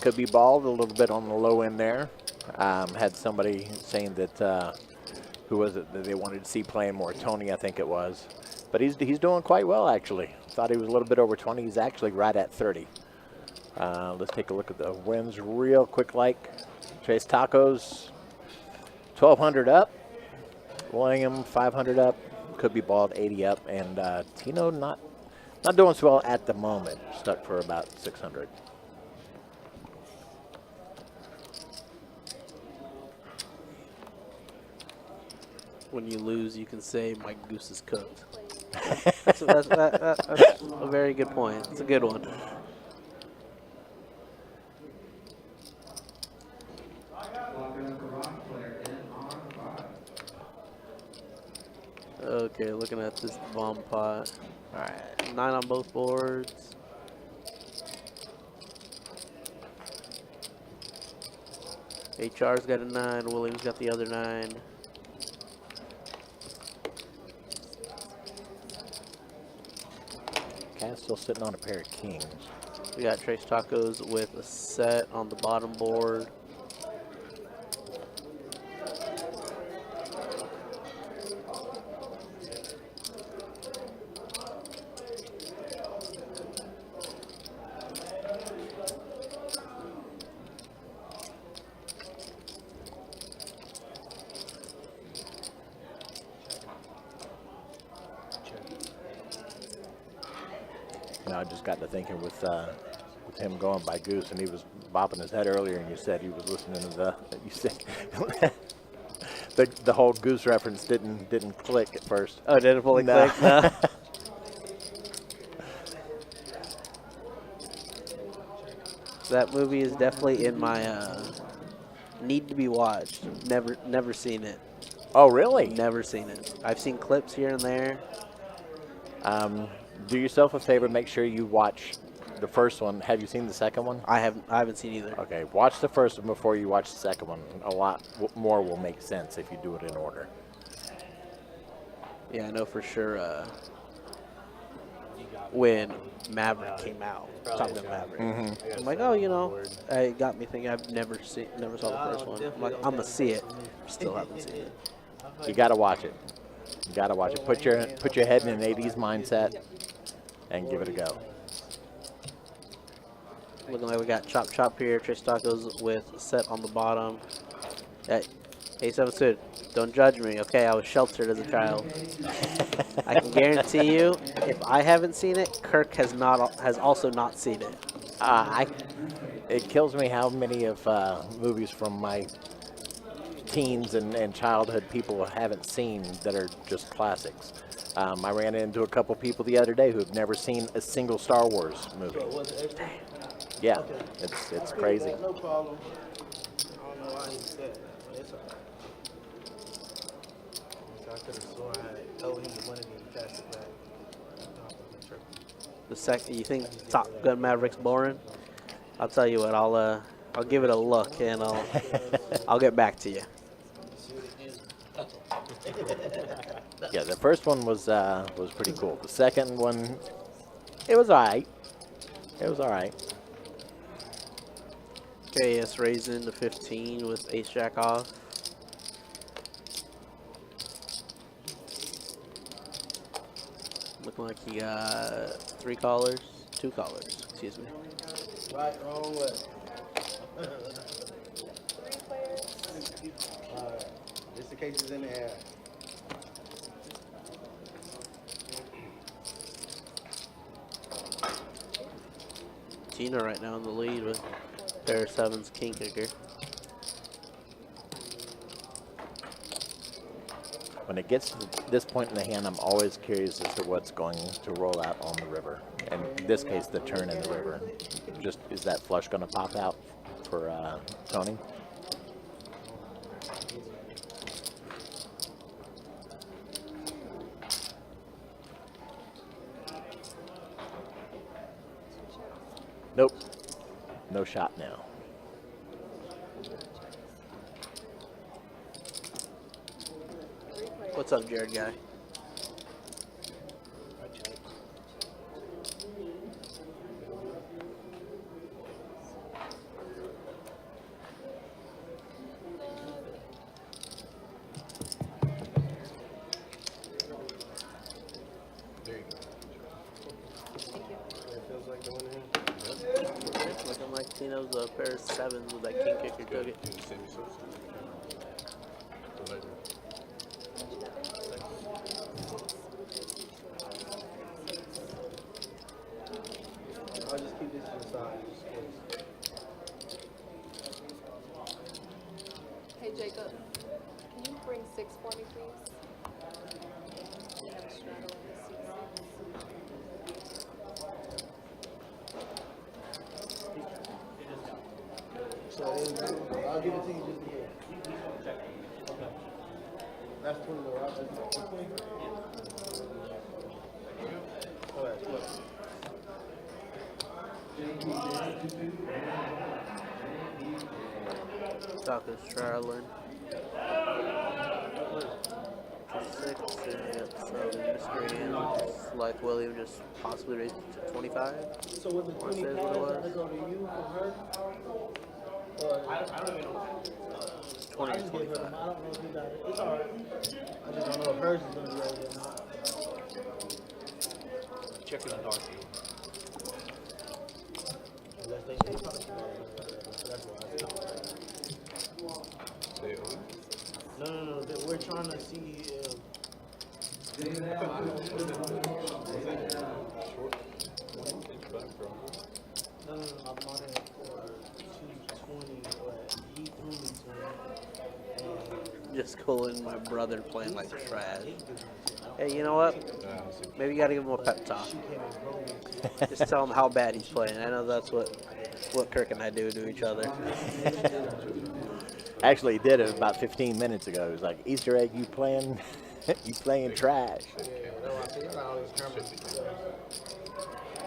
Could be balled a little bit on the low end there. Had somebody saying that, who was it that they wanted to see playing more? Tony, I think it was. But he's doing quite well, actually. Thought he was a little bit over 20. He's actually right at 30. Let's take a look at the wins real quick like. Trace Tacos, 1,200 up. William, 500 up. Could be balled, 80 up. And Tino not doing so well at the moment. Stuck for about 600. When you lose, you can say my goose is cooked. That's a very good point. It's a good one. Okay, looking at this bomb pot. All right, 9 on both boards. HR's got a 9. William's got the other 9. Cat's still sitting on a pair of kings. We got Trace Tacos with a set on the bottom board. I just got to thinking with him going by Goose, and he was bopping his head earlier, and you said he was listening to you said the whole Goose reference didn't click at first. Oh, didn't fully No. click? No. That movie is definitely in my need to be watched. Never seen it. Oh, really? Never seen it. I've seen clips here and there. Do yourself a favor. Make sure you watch the first one. Have you seen the second one? I haven't seen either. Okay, watch the first one before you watch the second one. A lot more will make sense if you do it in order. Yeah, I know for sure. when Maverick came out. Top Gun Maverick. I'm like, oh, you know, it got me thinking. I've never saw the first one. I'm like, I'm gonna see it. Still haven't seen it. You got to watch it. You got to watch it. Put your head in an 80s mindset and give it a go. Looking like we got Chop Chop here. Trace Tacos with set on the bottom. Hey, 7 Suit, don't judge me, okay? I was sheltered as a child. I can guarantee you, if I haven't seen it, Kirk has also not seen it. It kills me how many of movies from my teens and childhood people haven't seen that are just classics. I ran into a couple people the other day who have never seen a single Star Wars movie. Yeah, it's crazy. No problem. I don't know why he said that, but it's alright. So I could have sworn I had told him the money and passed it back. The second, you think Top Gun Maverick's boring? I'll tell you what, I'll give it a look and I'll get back to you. Yeah, the first one was pretty cool. The second one, it was alright. It was alright. Okay, yes, raising to 15 with ace jack off. Looking like he got 3 callers, 2 callers, excuse me. Right, wrong way. 3 players. Alright, just in case it's in the air. Gina right now in the lead with pair of 7s king kicker. When it gets to this point in the hand, I'm always curious as to what's going to roll out on the river. And in this case, the turn in the river. Just, is that flush going to pop out for Tony? Nope. No shot now. What's up, Jared guy? There you go. It feels like the one here. Looking like Tino's a pair of 7s with that king kicker took it. Do the same yourself. So later. I'll just keep this to the side. Hey, Jacob, can you bring 6 for me, please? We have a straddle in the 6. So I'll give it to you just in case. That's 20 more, right? That's 20? Oh, that's what? Tacos traveling. 6 and 7 mystery hands. Like William just possibly raised it to 25. So was it 20 Says pounds what it was. that go to you from her? I don't even know. 20 I and just gave her 25. I don't know if you got it. It's alright. I just don't know if hers is going to be right there or not. Check in the dark. Unless they say something. That's why I said. Stay over. No. We're trying to see if. No, I bought it for 220, but he threw me 20. Just calling my brother playing like trash. Hey, you know what? Maybe you gotta give him a pep talk. Just tell him how bad he's playing. I know that's what Kirk and I do to each other. Actually, he did it about 15 minutes ago. He was like, Easter egg, you playing trash. Yeah, that's why I said, you got all these cameras.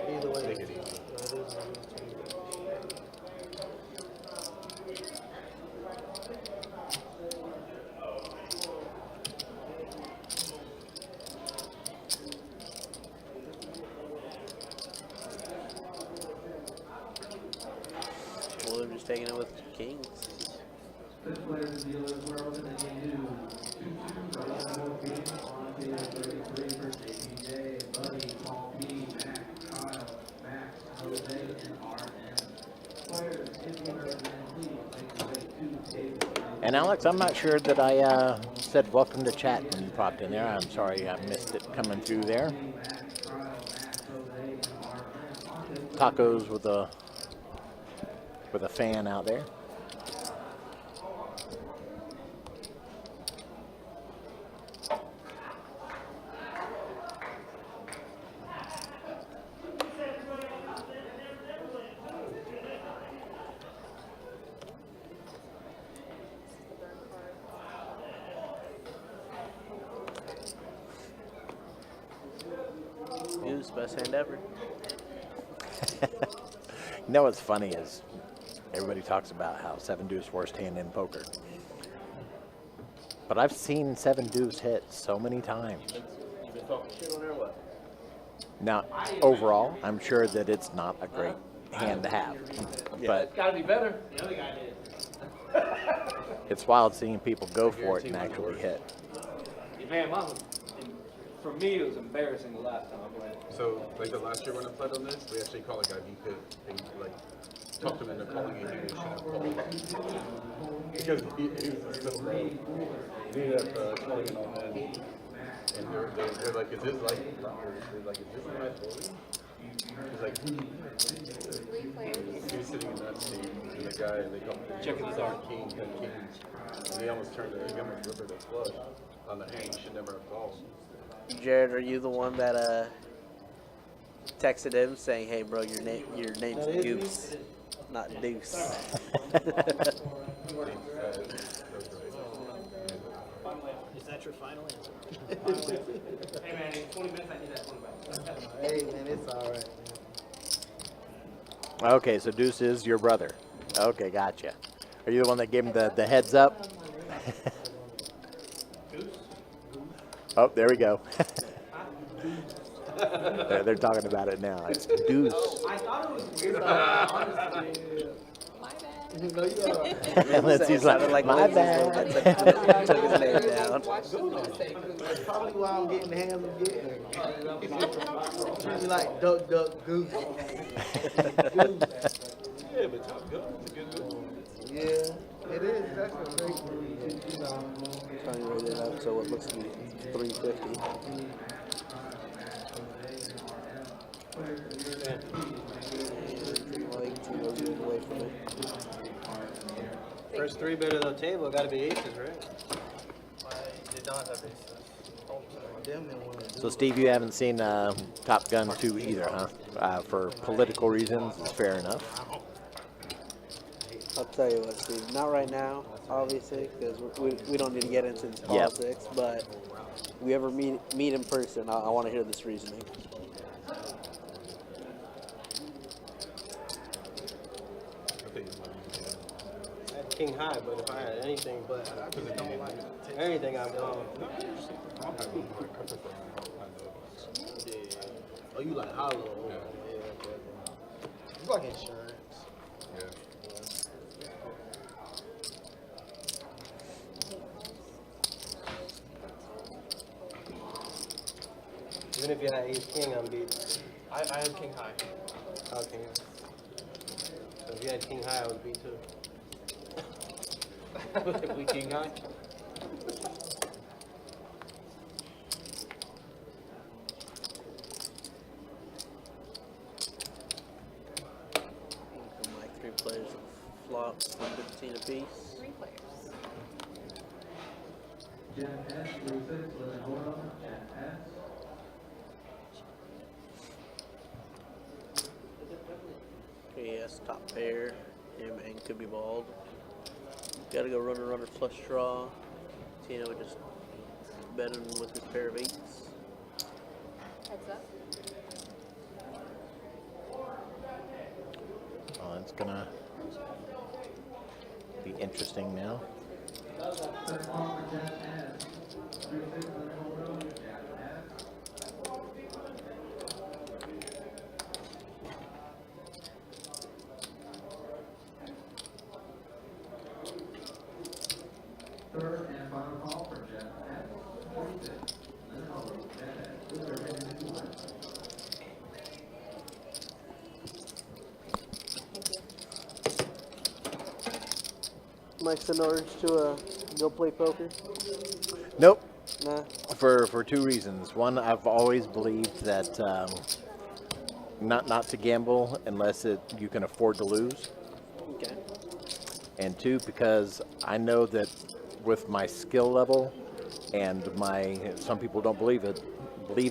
Either way, Take it easy. it is what it is. taking it with kings. And Alex, I'm not sure that I said welcome to chat when you popped in there. I'm sorry I missed it coming through there. Tacos with a fan out there. Deuce, best hand ever. You know what's funny is everybody talks about how 7-deuce worst hand in poker. But I've seen 7-deuce hit so many times. You been talking shit on there or what? Now, overall, I'm sure that it's not a great hand to have. But It's gotta be better. it's wild seeing people go for it and actually hit. Man, for me, it was embarrassing the last time I played. So, like the last year when I played on this, we actually called a guy he could, like, talked him into calling a unit because he was so low. He ended up calling it on that. And they're like, is this like, they're like, is this a nice bowling? He's like, Three players. he was sitting in that seat, and the guy, and they called him Checking his arm. king, gun kings. And he almost turned it, he almost ripped it a flush on the hand. He should never have called. Jared, are you the one that texted him saying, "Hey, bro, your name's Goose, not Deuce"? Is that your final answer? Hey man, in 20 minutes I need that 20 back. Hey, man, it's all right, man. Okay, so Deuce is your brother. Okay, gotcha. Are you the one that gave him the heads up? Oh, there we go. They're talking about it now. It's Deuce. I thought it was weird, honestly. My bad. No, you all right. And he's like, my bad. Took his name down. Watch them gonna say goose. That's probably why I'm getting the hands I'm getting. It's like duck, duck, goose. Goose. Yeah, but top good. It's a good goal. Yeah, it is. That's a great move. Trying to rate it up so it looks to be 350. Like 2 roses away from it. First three bit of the table got to be aces, right? Them and one. So, Steve, you haven't seen Top Gun 2 either, huh? For political reasons, it's fair enough. I'll tell you what, Steve. Not right now, obviously, because we don't need to get into this Yep. politics. But if we ever meet in person, I want to hear this reasoning. I had king high, but if I had anything but anything, I'm gone. Yeah. Oh, you like hollow? Yeah. Okay. It's like insurance. Yeah. Even if you had ace king, I'm beat. I had king high. Okay. So if you had king high, I would beat too. We king high? Like 3 players of flops, 15 apiece. 3 players. Okay, yes, top pair. Him and could be bald. Gotta go runner flush draw. Tino would just bet him with his pair of 8s. Heads up. Well, it's gonna be interesting now. Mike said no urge to go play poker? Nope. Nah. For two reasons. One, I've always believed that not to gamble unless you can afford to lose. Okay. And two, because I know that with my skill level and some people don't believe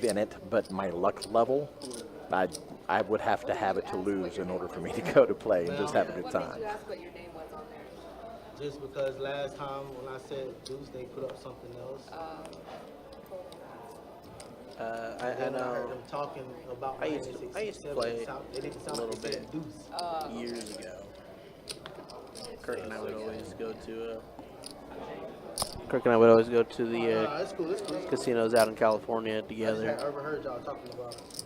in it, but my luck level, I would have to have it to lose in order for me to go to play and just have a good What made time. you ask what your name was on there? Just because last time when I said deuce, they put up something else. I And I heard know them talking about I used to -67. play They didn't sound a like little they said bit. deuce. years ago. Kirk and I would always go to. Kirk and I would always go to the Nah, it's cool. It's cool. casinos out in California I just together. had overheard y'all talking about it.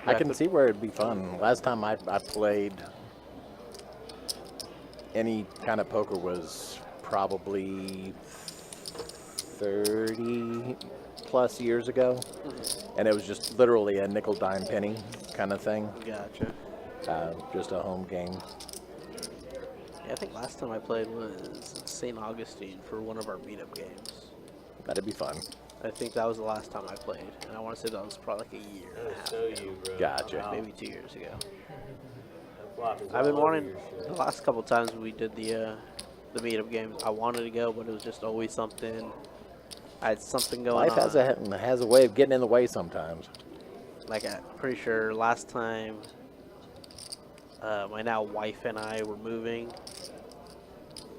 I can see where it'd be fun. Last time I played any kind of poker was probably 30 plus years ago. And it was just literally a nickel, dime, penny kind of thing. Gotcha. Just a home game. Yeah, I think last time I played was St. Augustine for one of our meetup games. That'd be fun. I think that was the last time I played, and I want to say that was probably like a year and a half, So you, bro. Gotcha. maybe 2 years ago. That flop is I've been all over wanting your shit. the last couple times we did the meetup games. I wanted to go, but it was just always something. I had something going Life on. has a way of getting in the way sometimes. Like I'm pretty sure last time, my now wife and I were moving.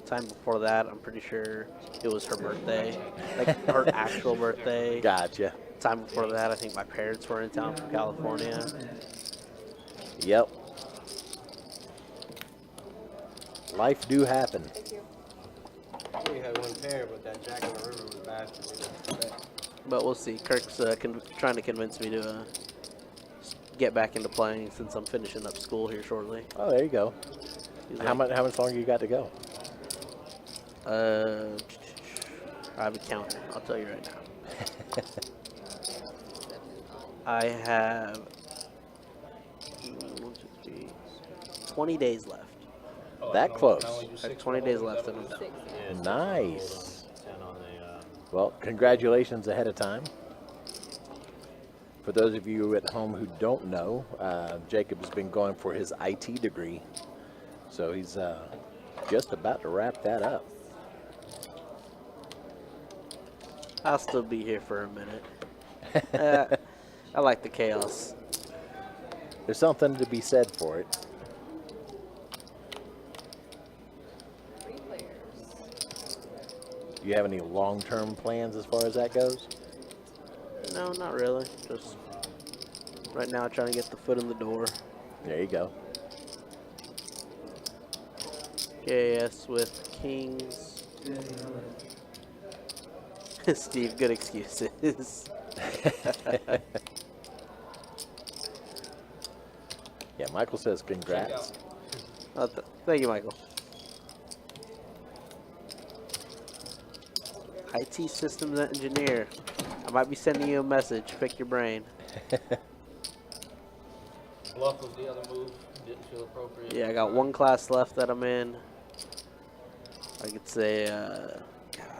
Time before that, I'm pretty sure it was her birthday, like her actual birthday. Gotcha. Time before that, I think my parents were in town from California. Yep. Life do happen. Thank you. We had one pair, but that Jack in the River was bad for me. But we'll see. Kirk's trying to convince me to get back into playing since I'm finishing up school here shortly. Oh, there you go. He's How much longer you got to go? I have a counter. I'll tell you right now. I have 20 days left. That close. I have 20 days left and I'm done. 6. Yeah, Nice. 10 on the, Well, congratulations ahead of time. For those of you at home who don't know, Jacob has been going for his IT degree. So he's just about to wrap that up. I'll still be here for a minute. I like the chaos. There's something to be said for it. 3 players. Do you have any long-term plans as far as that goes? No, not really. Just right now trying to get the foot in the door. There you go. KS with Kings. Steve, good excuses. Yeah, Michael says congrats. Thank you, Michael. IT systems engineer. I might be sending you a message. Pick your brain. Bluff was the other move. Didn't feel appropriate. Yeah, I got one class left that I'm in. I could say,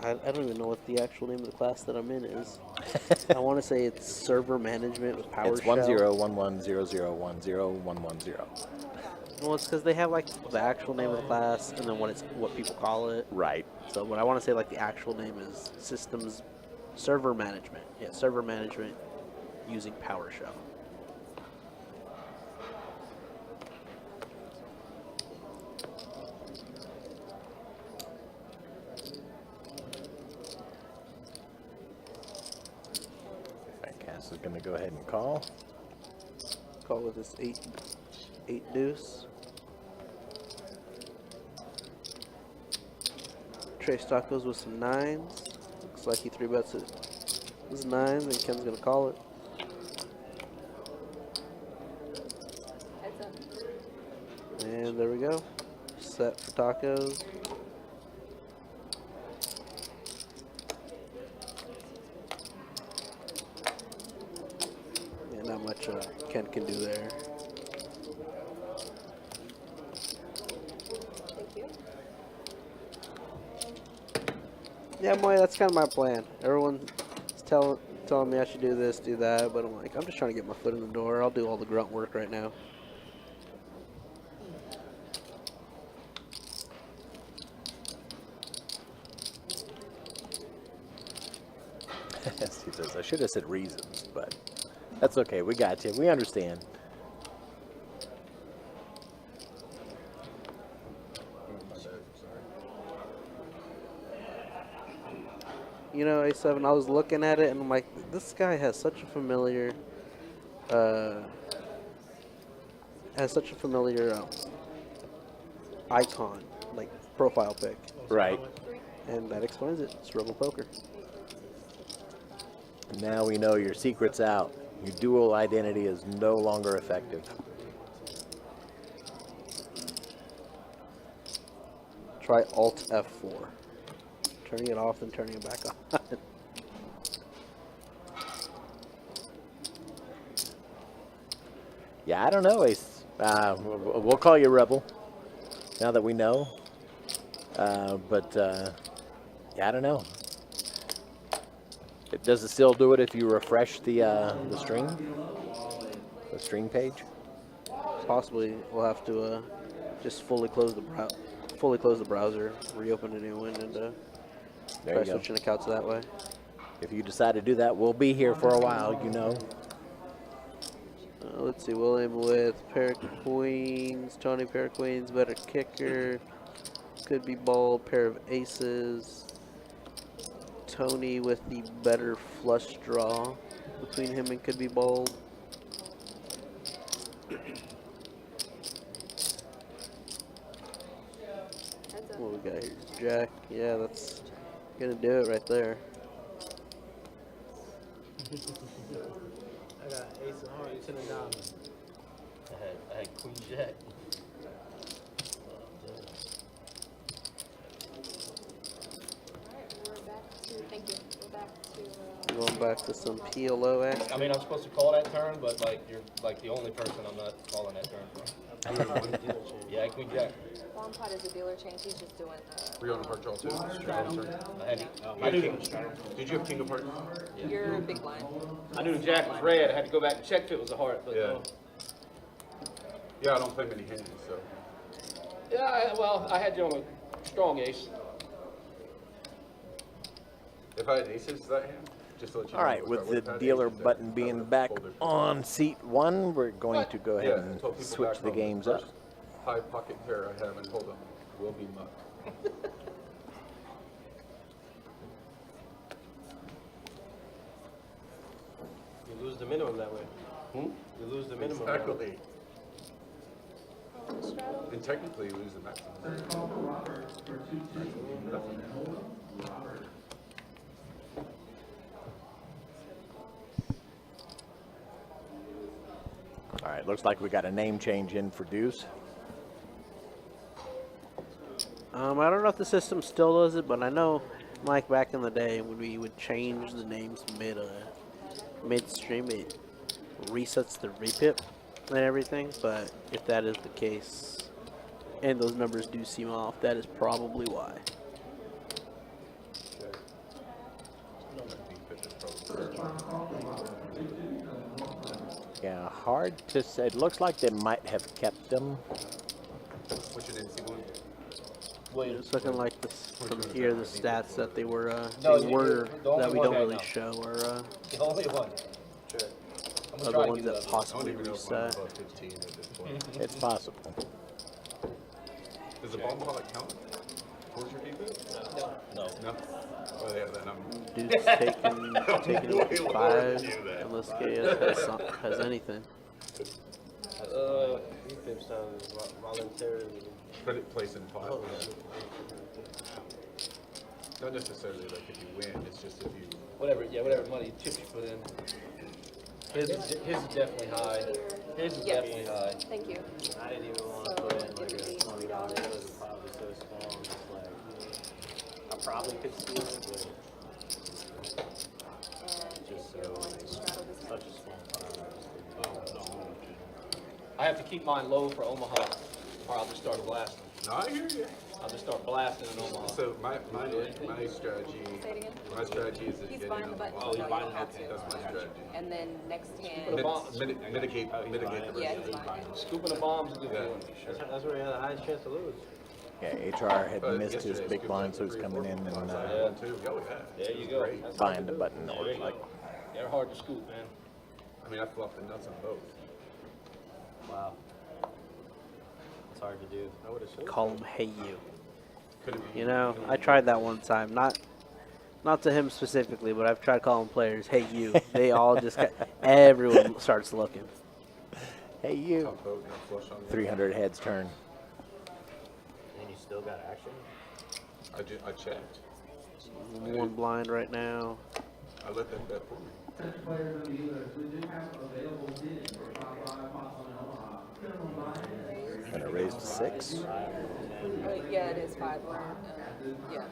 I don't even know what the actual name of the class that I'm in is. I want to say it's server management with PowerShell. It's 101100101110. Well, it's because they have like the actual name of the class and then what people call it. Right. So what I want to say like the actual name is systems server management. Yeah, server management using PowerShell. Cass is going to go ahead and call. Call with this eight deuce. Trace tacos with some 9s. Looks like he 3-bets it. This 9s and Ken's gonna call it. Heads up. And there we go. Set for tacos. Yeah, not much Ken can do there. Thank you. Yeah, boy, that's kind of my plan. Everyone's telling me I should do this, do that, but I'm like, I'm just trying to get my foot in the door. I'll do all the grunt work right now. He says, I should have said reasons, but that's okay. We got you. We understand. You know, A7, I was looking at it and I'm like, this guy has such a familiar, icon, like profile pic, Right. and that explains it. It's Rebel Poker. Now we know your secret's out. Your dual identity is no longer effective. Try Alt F4, turning it off and turning it back on. Yeah, I don't know, Ace. We'll call you Rebel now that we know. Yeah, I don't know. Does it still do it if you refresh the stream page? Possibly, we'll have to just fully close the browser, reopen a new one, and There try you go. switching accounts that way. If you decide to do that, we'll be here for a while, you know. Let's see, William with pair of queens, Tony pair of queens, better kicker, could be bold, pair of aces, Tony with the better flush draw between him and could be bold. What we got here? Jack. Yeah, that's gonna do it right there. I got ace of hearts, 10 of diamonds. I had queen jack. Alright, we're back to, thank you. We're back to, Going back to some PLO action. I mean, I'm supposed to call that turn, but like you're like the only person I'm not calling that turn for. Yeah, queen jack. Long Pot is a dealer change, he's just doing, Were you on a part draw too? I had I knew. Did you have king of hearts? your big blind. I knew jack was red. I had to go back and check if it was a heart. But Yeah. Yeah, I don't play many hands, so. well, I had you on a strong ace. If I had aces that hand, just to let you know. All right, if I with would've the had dealer aces, button that being would've back folded. on seat 1, we're going to go ahead Yeah, and told people switch back the home, games the up. first high pocket pair I have in holdem will be muck. You lose the minimum that way. Hmm? You lose the minimum that way. Exactly. Straddle. And technically, you lose the maximum. All right, looks like we got a name change in for Deuce. I don't know if the system still does it, but I know, like back in the day, when we would change the names midstream, it resets the repip and everything. But if that is the case, and those numbers do seem off, that is probably why. Yeah, hard to say. It looks like they might have kept them. What's your name, C1? It's looking like this from here, the stats that they were, No, they you- were the only that we one don't right really now. show are The only one. Sure. I'm the gonna try to ones get that that. I don't possibly even know if reset. mine's above 15 at this point. It's possible. Does the bomb pilot count towards your defense? No. No? Oh, yeah, then I'm. Dude's taking Way it lower 5 than you then. unless KS has anything. Repips sounds voluntarily. Put it place in pot. Not necessarily like if you win, it's just if you. Whatever money chips you put in. His is definitely high. His is Yes. definitely high. Thank you. I didn't even want So, to put in it like would a be $20. It was $3. probably so small. I'm just like, I probably could steal it, but And Just you're so- going to straddle this such one. a small pile. I have to keep mine low for Omaha, or I'll just start a blast. No, I hear you. I'll just start blasting in Omaha. So my strategy Say it again. is to He's get buying in the on button. the Oh, he's No, you buying don't it? have Okay. to. That's my strategy. And then next hand. Put a bomb. Mitigate the Yeah, risk. he's buying it. Scooping the bombs is a good Yeah. feeling. That's where you have the highest chance to lose. Yeah, HR had But missed his yesterday, big scooped blind, like so he's 3 or coming 4 in blinds and out of Yeah. one, too. Oh yeah. There you It was go. great. That's buying the button. There you Like, go. They're hard to scoop, man. I mean, I flopped the nuts on both. Wow. It's hard to do. I would have Call him Hey You. Could have been. You know, I tried that one time. Not to him specifically, but I've tried calling players Hey You. They all just everyone starts looking. hey, you. Top vote, not flush on the 300 heads turn. And you still got action. I checked. One blind right now. I let them bet for me. Gonna raise to 6. Yeah, it is 5. Yeah.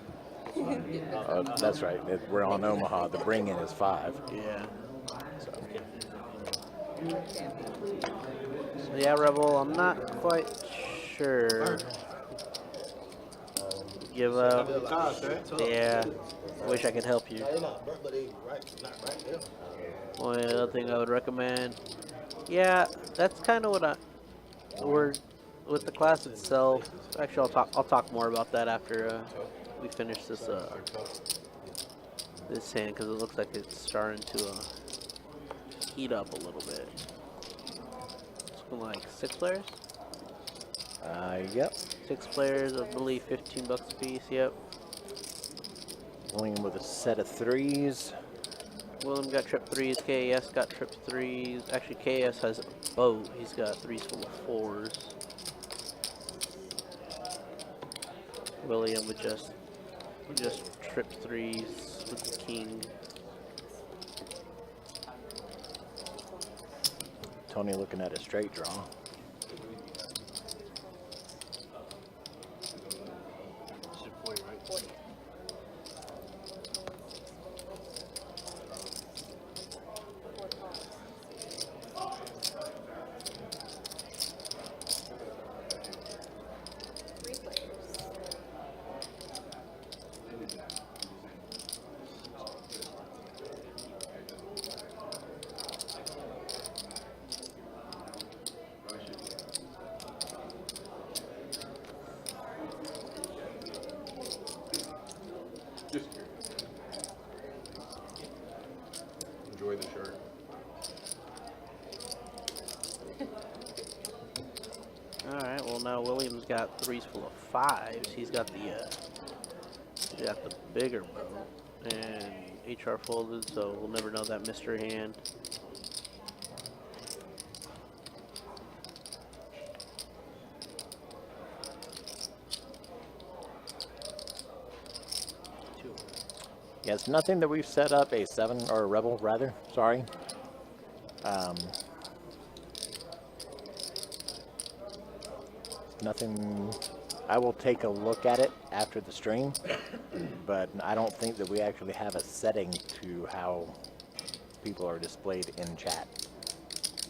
Oh, that's right. We're on Omaha. The bring in is 5. Yeah. So. So yeah, Rebel, I'm not quite sure. Give up. Yeah. Wish I could help you. They're not burnt, but they not right there. One other thing I would recommend. Yeah, that's kind of what we're with the class itself. Actually, I'll talk more about that after we finish this this hand, because it looks like it's starting to heat up a little bit. It's looking like 6 players. Yep. 6 players, I believe, $15 a piece. Yep. William with a set of 3s. William got trip 3s. KAS got trip 3s. Actually, KAS has a boat. He's got 3s full of 4s. William with just trip 3s with the king. Tony looking at a straight draw. Just curious. Enjoy the shirt. Alright, well now William's got 3s full of 5s. He's got the bigger boat. And HR folded, so we'll never know that mystery hand. Yeah, it's nothing that we've set up a 7 or a rebel rather. Sorry. Nothing. I will take a look at it after the stream, but I don't think that we actually have a setting to how people are displayed in chat.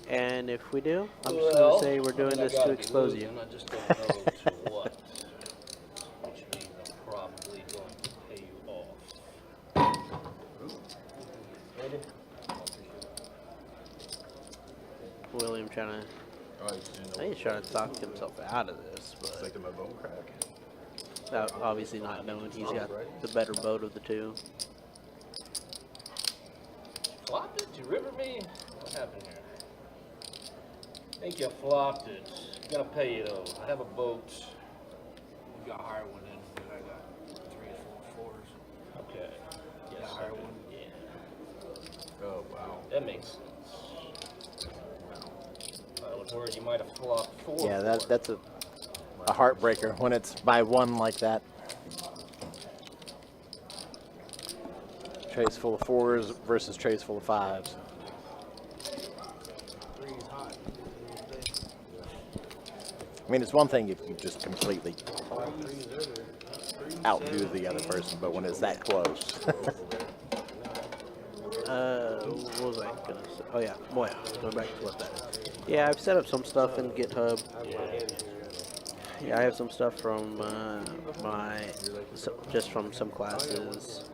And if we do, I'm just going to say we're doing this to expose you. I just don't know to what. Which means I'm probably going to pay you off. William trying to, Oh, I think he's trying to talk himself out of this, but Expecting my bone crack. obviously not knowing he's got the better boat of the two. Flopped it? You river me? What happened here? Think you flopped it. Gonna pay you though. I have a boat. You got a higher one in, but I got 3s full of 4s. Okay. Yes, higher sir. one? Yeah. Oh wow. That makes sense. I was worried you might have flopped 4. Yeah, that's a heartbreaker when it's by 1 like that. Trays full of 4s versus trays full of 5s. 3's hot. I mean, it's one thing if you just completely 3's earlier. outdo the other person, but when it's that close. What was I gonna say? Oh yeah, boy, going back to what that is. Yeah, I've set up some stuff in GitHub. Yeah, I have some stuff from just from some classes.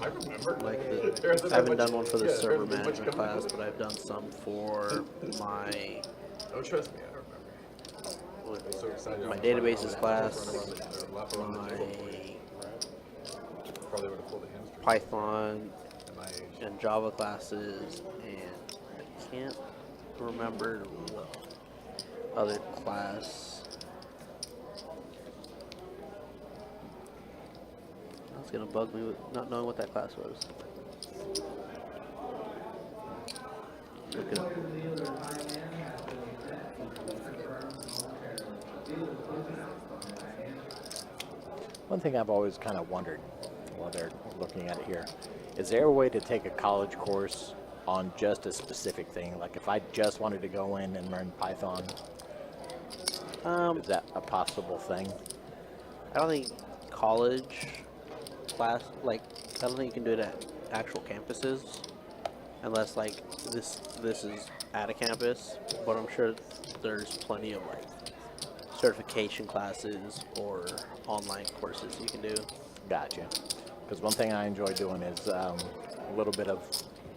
I remember. Like There's I haven't done much- one for the yeah, server there's much management coming class, up. but I've done some for my Oh, trust me, I don't remember. I'm so excited. my I'm databases running class, around lap around the my table for you. Probably would have pulled a hamstring. Python At my age. and Java classes, and I can't remember what other class. It's gonna bug me with not knowing what that class was. Look it up. One thing I've always kind of wondered while they're looking at it here, is there a way to take a college course on just a specific thing? Like if I just wanted to go in and learn Python, is that a possible thing? I don't think college class, like, I don't think you can do it at actual campuses, unless like this is at a campus. But I'm sure there's plenty of like certification classes or online courses you can do. Gotcha. Because one thing I enjoy doing is a little bit of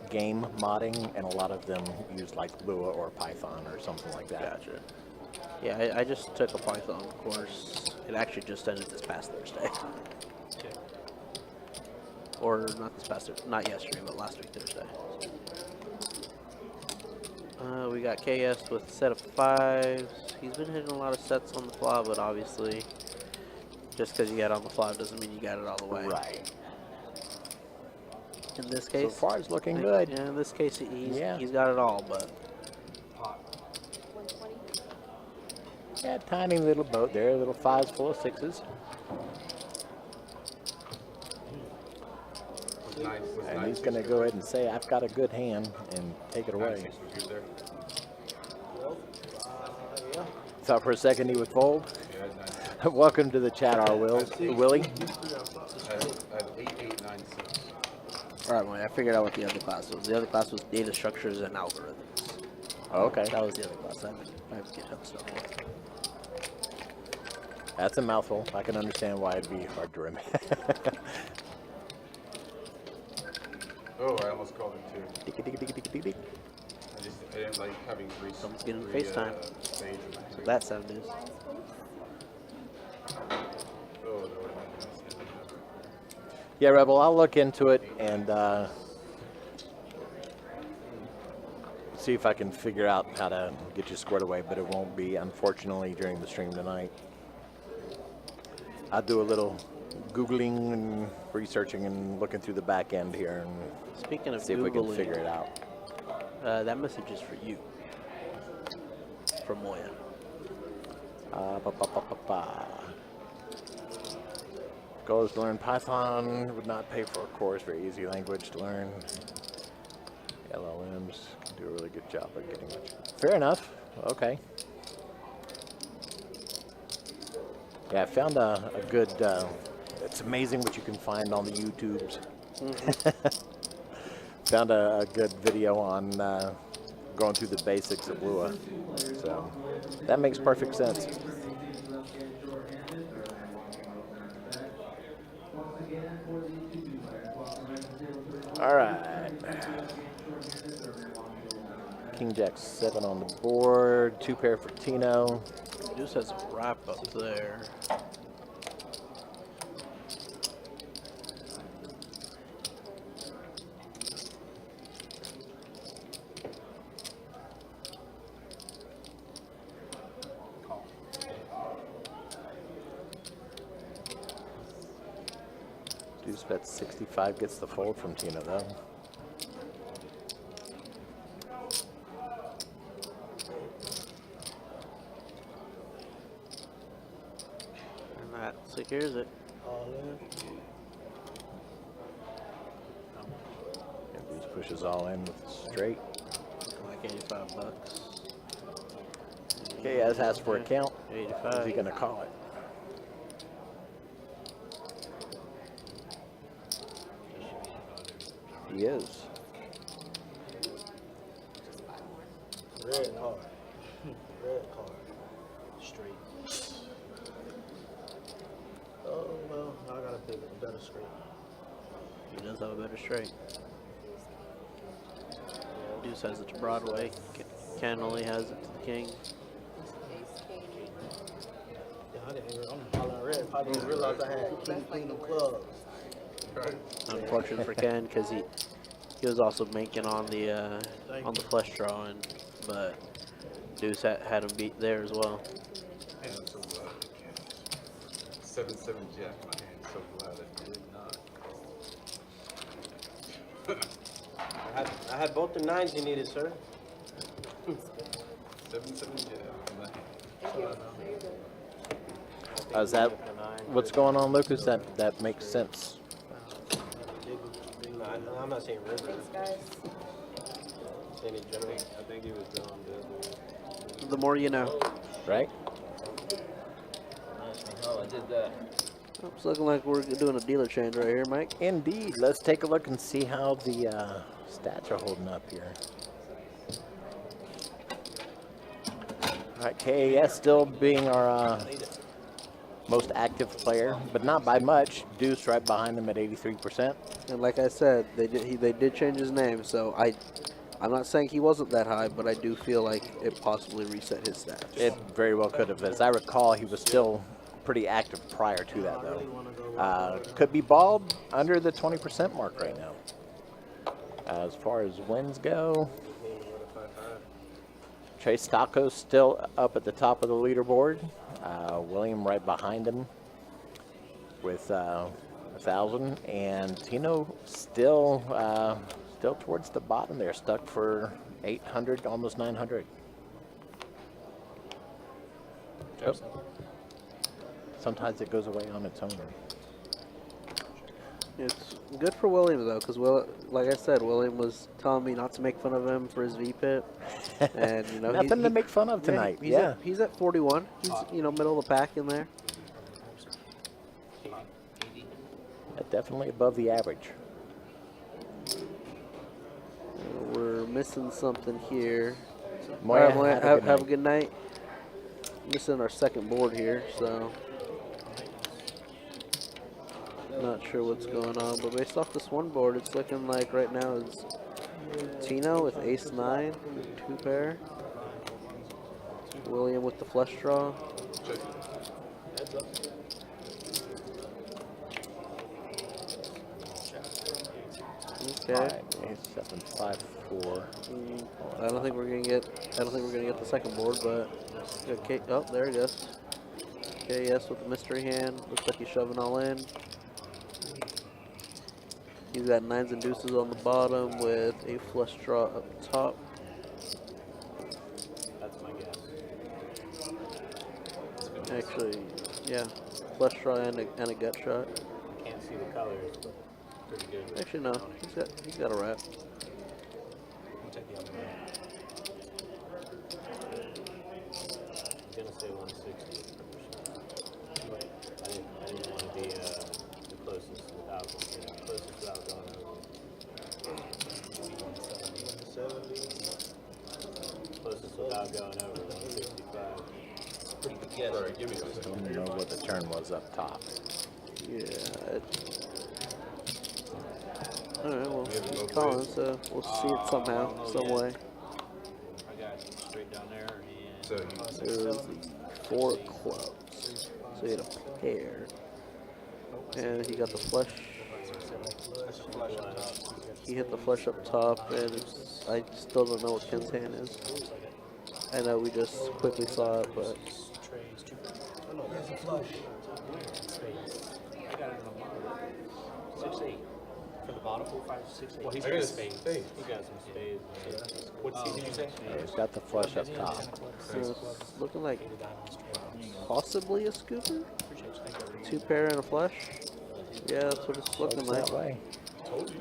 game modding, and a lot of them use like Lua or Python or something like that. Gotcha. Yeah, I just took a Python course. It actually just ended this past Thursday. Or not this past Thursday, not yesterday, but last week Thursday. We got KS with a set of 5s. He's been hitting a lot of sets on the fly, but obviously, just because you got it on the fly doesn't mean you got it all the way. Right. In this So case, far, it's looking good. Yeah, in this case, he's Yeah. he's got it all, but 120. Yeah, tiny little boat there, little 5s full of 6s. Was nine, was And nine he's going to go ahead and say, I've got a good hand, and take it away. 9-6 was good there. Yeah. Thought for a second he would fold. Yeah, I had 9-6. Welcome to the chat, R. Willie. I had 8-8-9-6. alright, well, I figured out what the other class was. The other class was data structures and algorithms. Okay, That was the other class. I have GitHub stuff. that's a mouthful. I can understand why it'd be hard to remember. Oh, I almost called him too. Dick-a-dick-a-dick-a-dick-a-dick. I didn't like having three. Someone's getting three, FaceTime. Stage in my hand. That sound is. Lines, please. Oh, that would have been nice. Yeah, Rebel, I'll look into it and see if I can figure out how to get you squared away, but it won't be, unfortunately, during the stream tonight. I'll do a little Googling and researching and looking through the back end here and Speaking of see if we can Googling, figure it out. that message is for you. From Moya. Goals to learn Python, would not pay for a course, very easy language to learn. LLMs can do a really good job of getting much. Fair enough. Okay. Yeah, I found a good. It's amazing what you can find on the YouTubes. Found a good video on going through the basics of Lua, so that makes perfect sense. All right. King Jack 7 on the board. 2 pair for Tino. Just has a wrap up there. Deuce bet 65 gets the fold from Tino though. And that secures it. All in. And Deuce pushes all in with straight. Like $85. Okay, as asked for a count. Is 85. he gonna call it? He is. Red card. Red card. Straight. straight. He does have a better straight. Deuce has it to Broadway. Ken only has it to the king. Ace king. Yeah, I didn't even, I'm hollering red. I didn't realize I had king, queen, and clubs. Unfortunate for Ken because he was also making on the flush draw, but Deuce had him beat there as well. Man, I'm so glad I can't. 7-7 jack in my hand. So glad I did not. I had both the nines you needed, sir. 7-7 jack in my hand. Thank you. There you go. Is that what's going on, Lucas? That makes sense. No, I'm not saying river. Thanks, guys. Saying in general. I think he was doing good. The more you know. Right? Oh, I did that. It's looking like we're doing a dealer change right here, Mike. Indeed. Let's take a look and see how the stats are holding up here. All right, KAS still being our most active player, but not by much. Deuce right behind him at 83%. And like I said, they did change his name, so I'm not saying he wasn't that high, but I do feel like it possibly reset his stats. It very well could have. As I recall, he was still pretty active prior to that, though. Could be balled under the 20% mark right now. As far as wins go, Chase Taco's still up at the top of the leaderboard. William right behind him with 1,000, and Tino still towards the bottom there, stuck for 800, almost 900. Oh. Sometimes it goes away on its own. It's good for William though, because like I said, William was telling me not to make fun of him for his VPIP, and you know Nothing to make fun of tonight. Yeah, he's at 41. He's middle of the pack in there. definitely above the average. We're missing something here. Moya, All right, have a good have a night. good night. Missing our second board here, so not sure what's going on. But based off this one board, it's looking like right now is Tino with ace-9, 2-pair. William with the flush draw. Okay. Ace 7, 5, 4. I don't think we're gonna get the second board, but okay. Oh, there he goes. Okay, yes, with the mystery hand. Looks like he's shoving all in. He's got 9s and deuces on the bottom with a flush draw up top. That's my guess. Actually, yeah, flush draw and a gut shot. Can't see the colors, but pretty good. Actually, no, he's got a wrap. I'll take the other one. I'm gonna say 160. I didn't want to be the closest without going over. 170. Closest without going over 165. Pretty good guess. Sorry, give me those. Don't even know what the turn was up top. Yeah. All right, well, he's calling, so we'll see it somehow, some way. I got straight down there and So There's the 4 clubs. So he had a pair. And he got the flush. He hit the flush up top, and I still don't know what Ken's hand is. I know we just quickly saw it, but I got it on the bottom. 6-8. For the bottom? 4, 5, 6, 8. Well, he's I got got a a spade. spade. he got some spades. What seed did you say? He's got the flush up top. so it's looking like possibly a scooper. Appreciate you. Thank you. 2-pair and a flush. Yeah, that's what it's looking Looks like. that way. told you.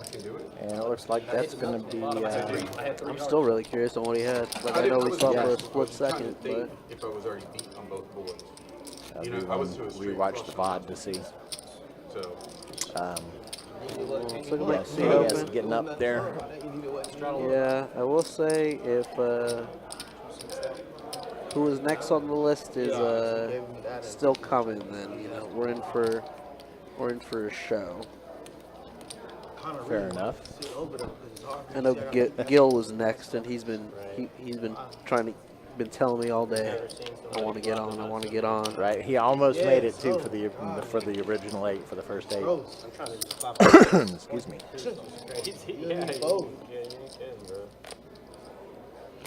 I can do it. And it looks like that's going to be. I had 3 I'm still really curious on what he had. Like I know we saw for a split second, but if I was already beat on both boards. that'll You be know, I was one to a we straight watched the flush. VOD to see. So it's looking like Yes, C yes, open. getting up there. Yeah, I will say if who is next on the list is still coming, then you know we're in for We're in for a show. Kinda Fair really enough. sit over them 'cause it's hard for I me know to say Gil was next, and he's been trying to been telling me all day. Never seen I somebody want to get flop on. I enough want to to get on. Right, he almost made it Yes, too oh, for the original 8 for the first 8. Gross. I'm trying to just flop Excuse me. Crazy. You Yeah, need you- both. Yeah, you ain't kidding, bro.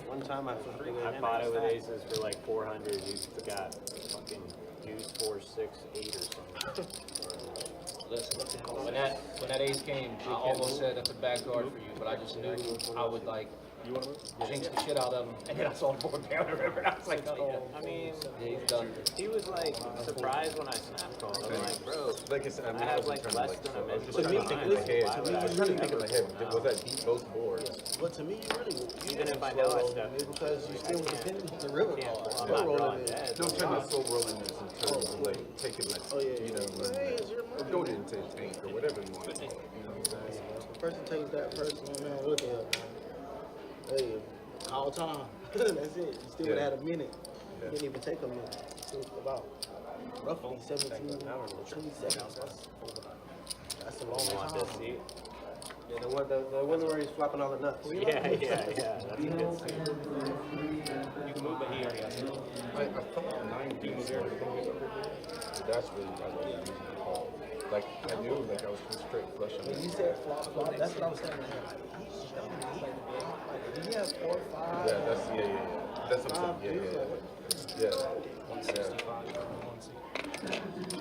One time I flipped I bought it with aces for like 400. You got fucking deuce 4, 6, 8 or something. Listen, when that ace came, I almost said that's a bad card for you, but I just knew I would like jinx the shit out of him, and then I saw the board down the river, and I was like, oh, I mean, yeah, he's done. he was like surprised when I snap called. I'm like, bro, Like I said, I have like less than a I was minute. just trying to think in my head. Why would I was trying to think in my head. Was that deep both boards? But to me, you really Even if I slow know I rolling stepped it because you still depending on the river Yeah, call. well, I'm Slow not rolling drawing it. dead. No, I'm talking about slow rolling this in terms of like taking my, Oh, yeah, you know, Hey, it's your money. or going into a tank or whatever you want to call it. You know what I'm saying? The person takes that person, man, look at him. Hey, all time. That's it. You still would Yeah. have had a minute. Yeah. You didn't even take a minute. It was about roughly 17 or 20 seconds. That's a long want this time. seat? Yeah, the one where he's flopping all the nuts. Yeah. That's a good seat. You can move, but he already has it. I thought 9 beats were going to be over here. But that's really what I was using the call. Like, I knew like I was just straight flush on When you it. said flop, flop, that's what I was saying. He's young. Did he have 4 or 5? Yeah, that's what I'm saying. Yeah.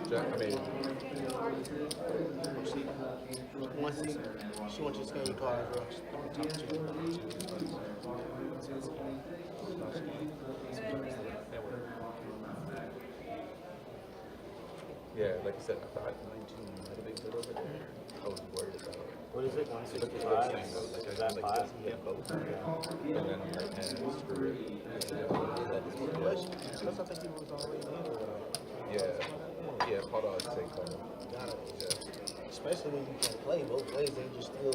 Jack, I mean, One seat. She wants you to scan your card, bro. yeah, like I said, I thought 19 might have been good over there. I was worried about it. What is it? But the 165? thing though, like Is I that like 5? yeah, both. And then I'm like, man, screw it. That's I think he was already in or whatever. Yeah, hold on, say call. Got it. Yeah, Especially when you can play both ways and you still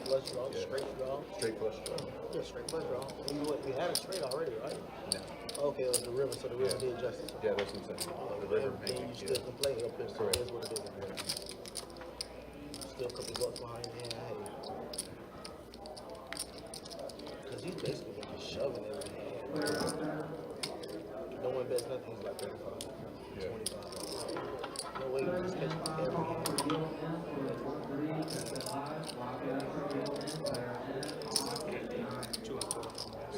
flush draw, Yeah. straight draw. straight flush draw. Yeah, straight flush draw. And you had a straight already, right? Yeah, Okay, it was the river, so the river did justice. yeah, that's what I'm saying. The river Then making you still can play up there, so Correct. it is what it is. Still a couple bucks behind the hand, hey. Because he's basically been just shoving every hand. No one bets nothing, he's like 35, 25. No way you just catch my every hand. They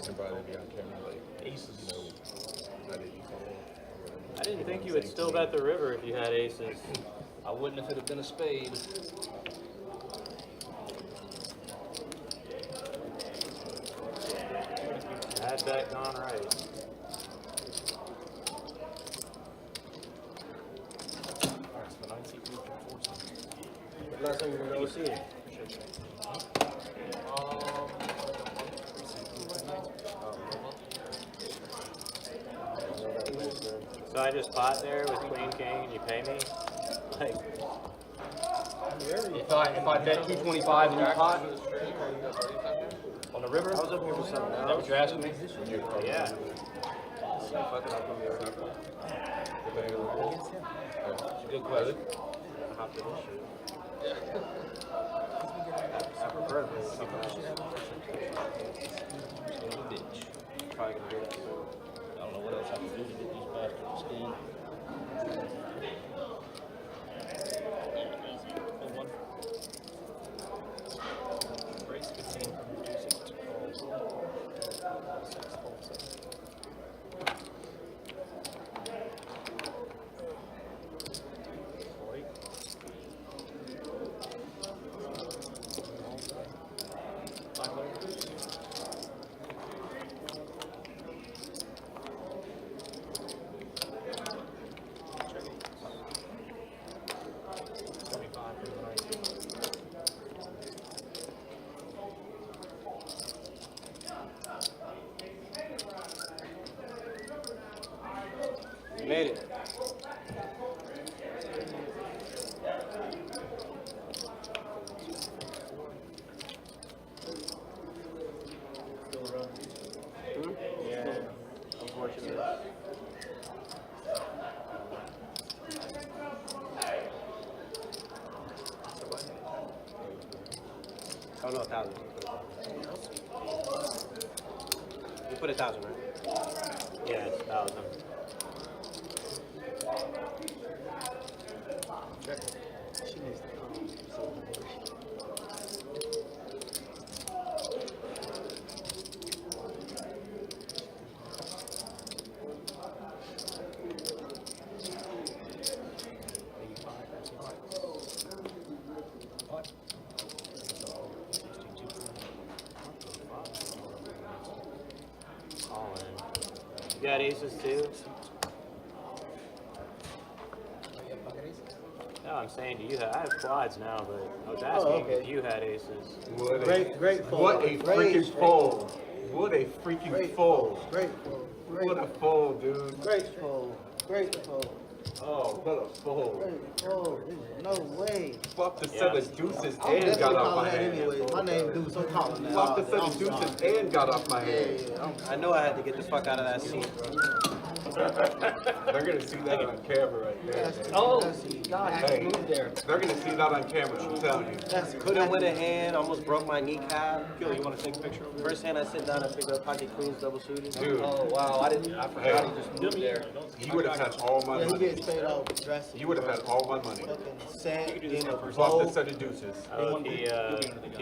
can probably be on camera like, aces, you know, I didn't call. I didn't think you would still bet the river if you had aces. I wouldn't if it had been a spade. Had that gone right. Last time you were going to see it. So I just pot there with queen king and you pay me? Like, If I bet 225 and you pot on the river, I was up here for something is that else. what you're asking me? Yeah. It's a good question. I hopped in this shit. I prefer it, but something else. Probably gonna do that soon. I don't know what else I can do to get these bastards to steam. You made it. Yeah, unfortunately. 1,000. You put 1,000, right? Yeah, it's 1,000. She needs to come. All in. You got aces too? No, I'm saying, do you have? I have quads now, but I was asking if you had aces. What Great fold. What a Great freaking fold. What a freaking Great fold. Great fold. What a fold, dude. Great fold. Great fold. Oh, what a fold. Great fold. There's no way. Flopped the set of deuces I'm and got definitely off calling my that hand. anyways. My name Deuce. I'm calling that. Flopped the set of deuces and got off my hand. I know I had to get the fuck out of that seat. They're gonna see that on camera right there. Oh, God, Hey, moved there. they're gonna see that on camera, I'm telling you. Couldn't win a hand, almost broke my kneecap. Kill, you want to take a picture of it? First hand I sit down, I picked up pocket queens, double suited. Dude, oh wow, I forgot he just moved there. you would have had all my Yeah, he money. gets paid off dressing. You would have had all my money. Fucking sad game of Flopped the bowl. set of deuces. Oh, he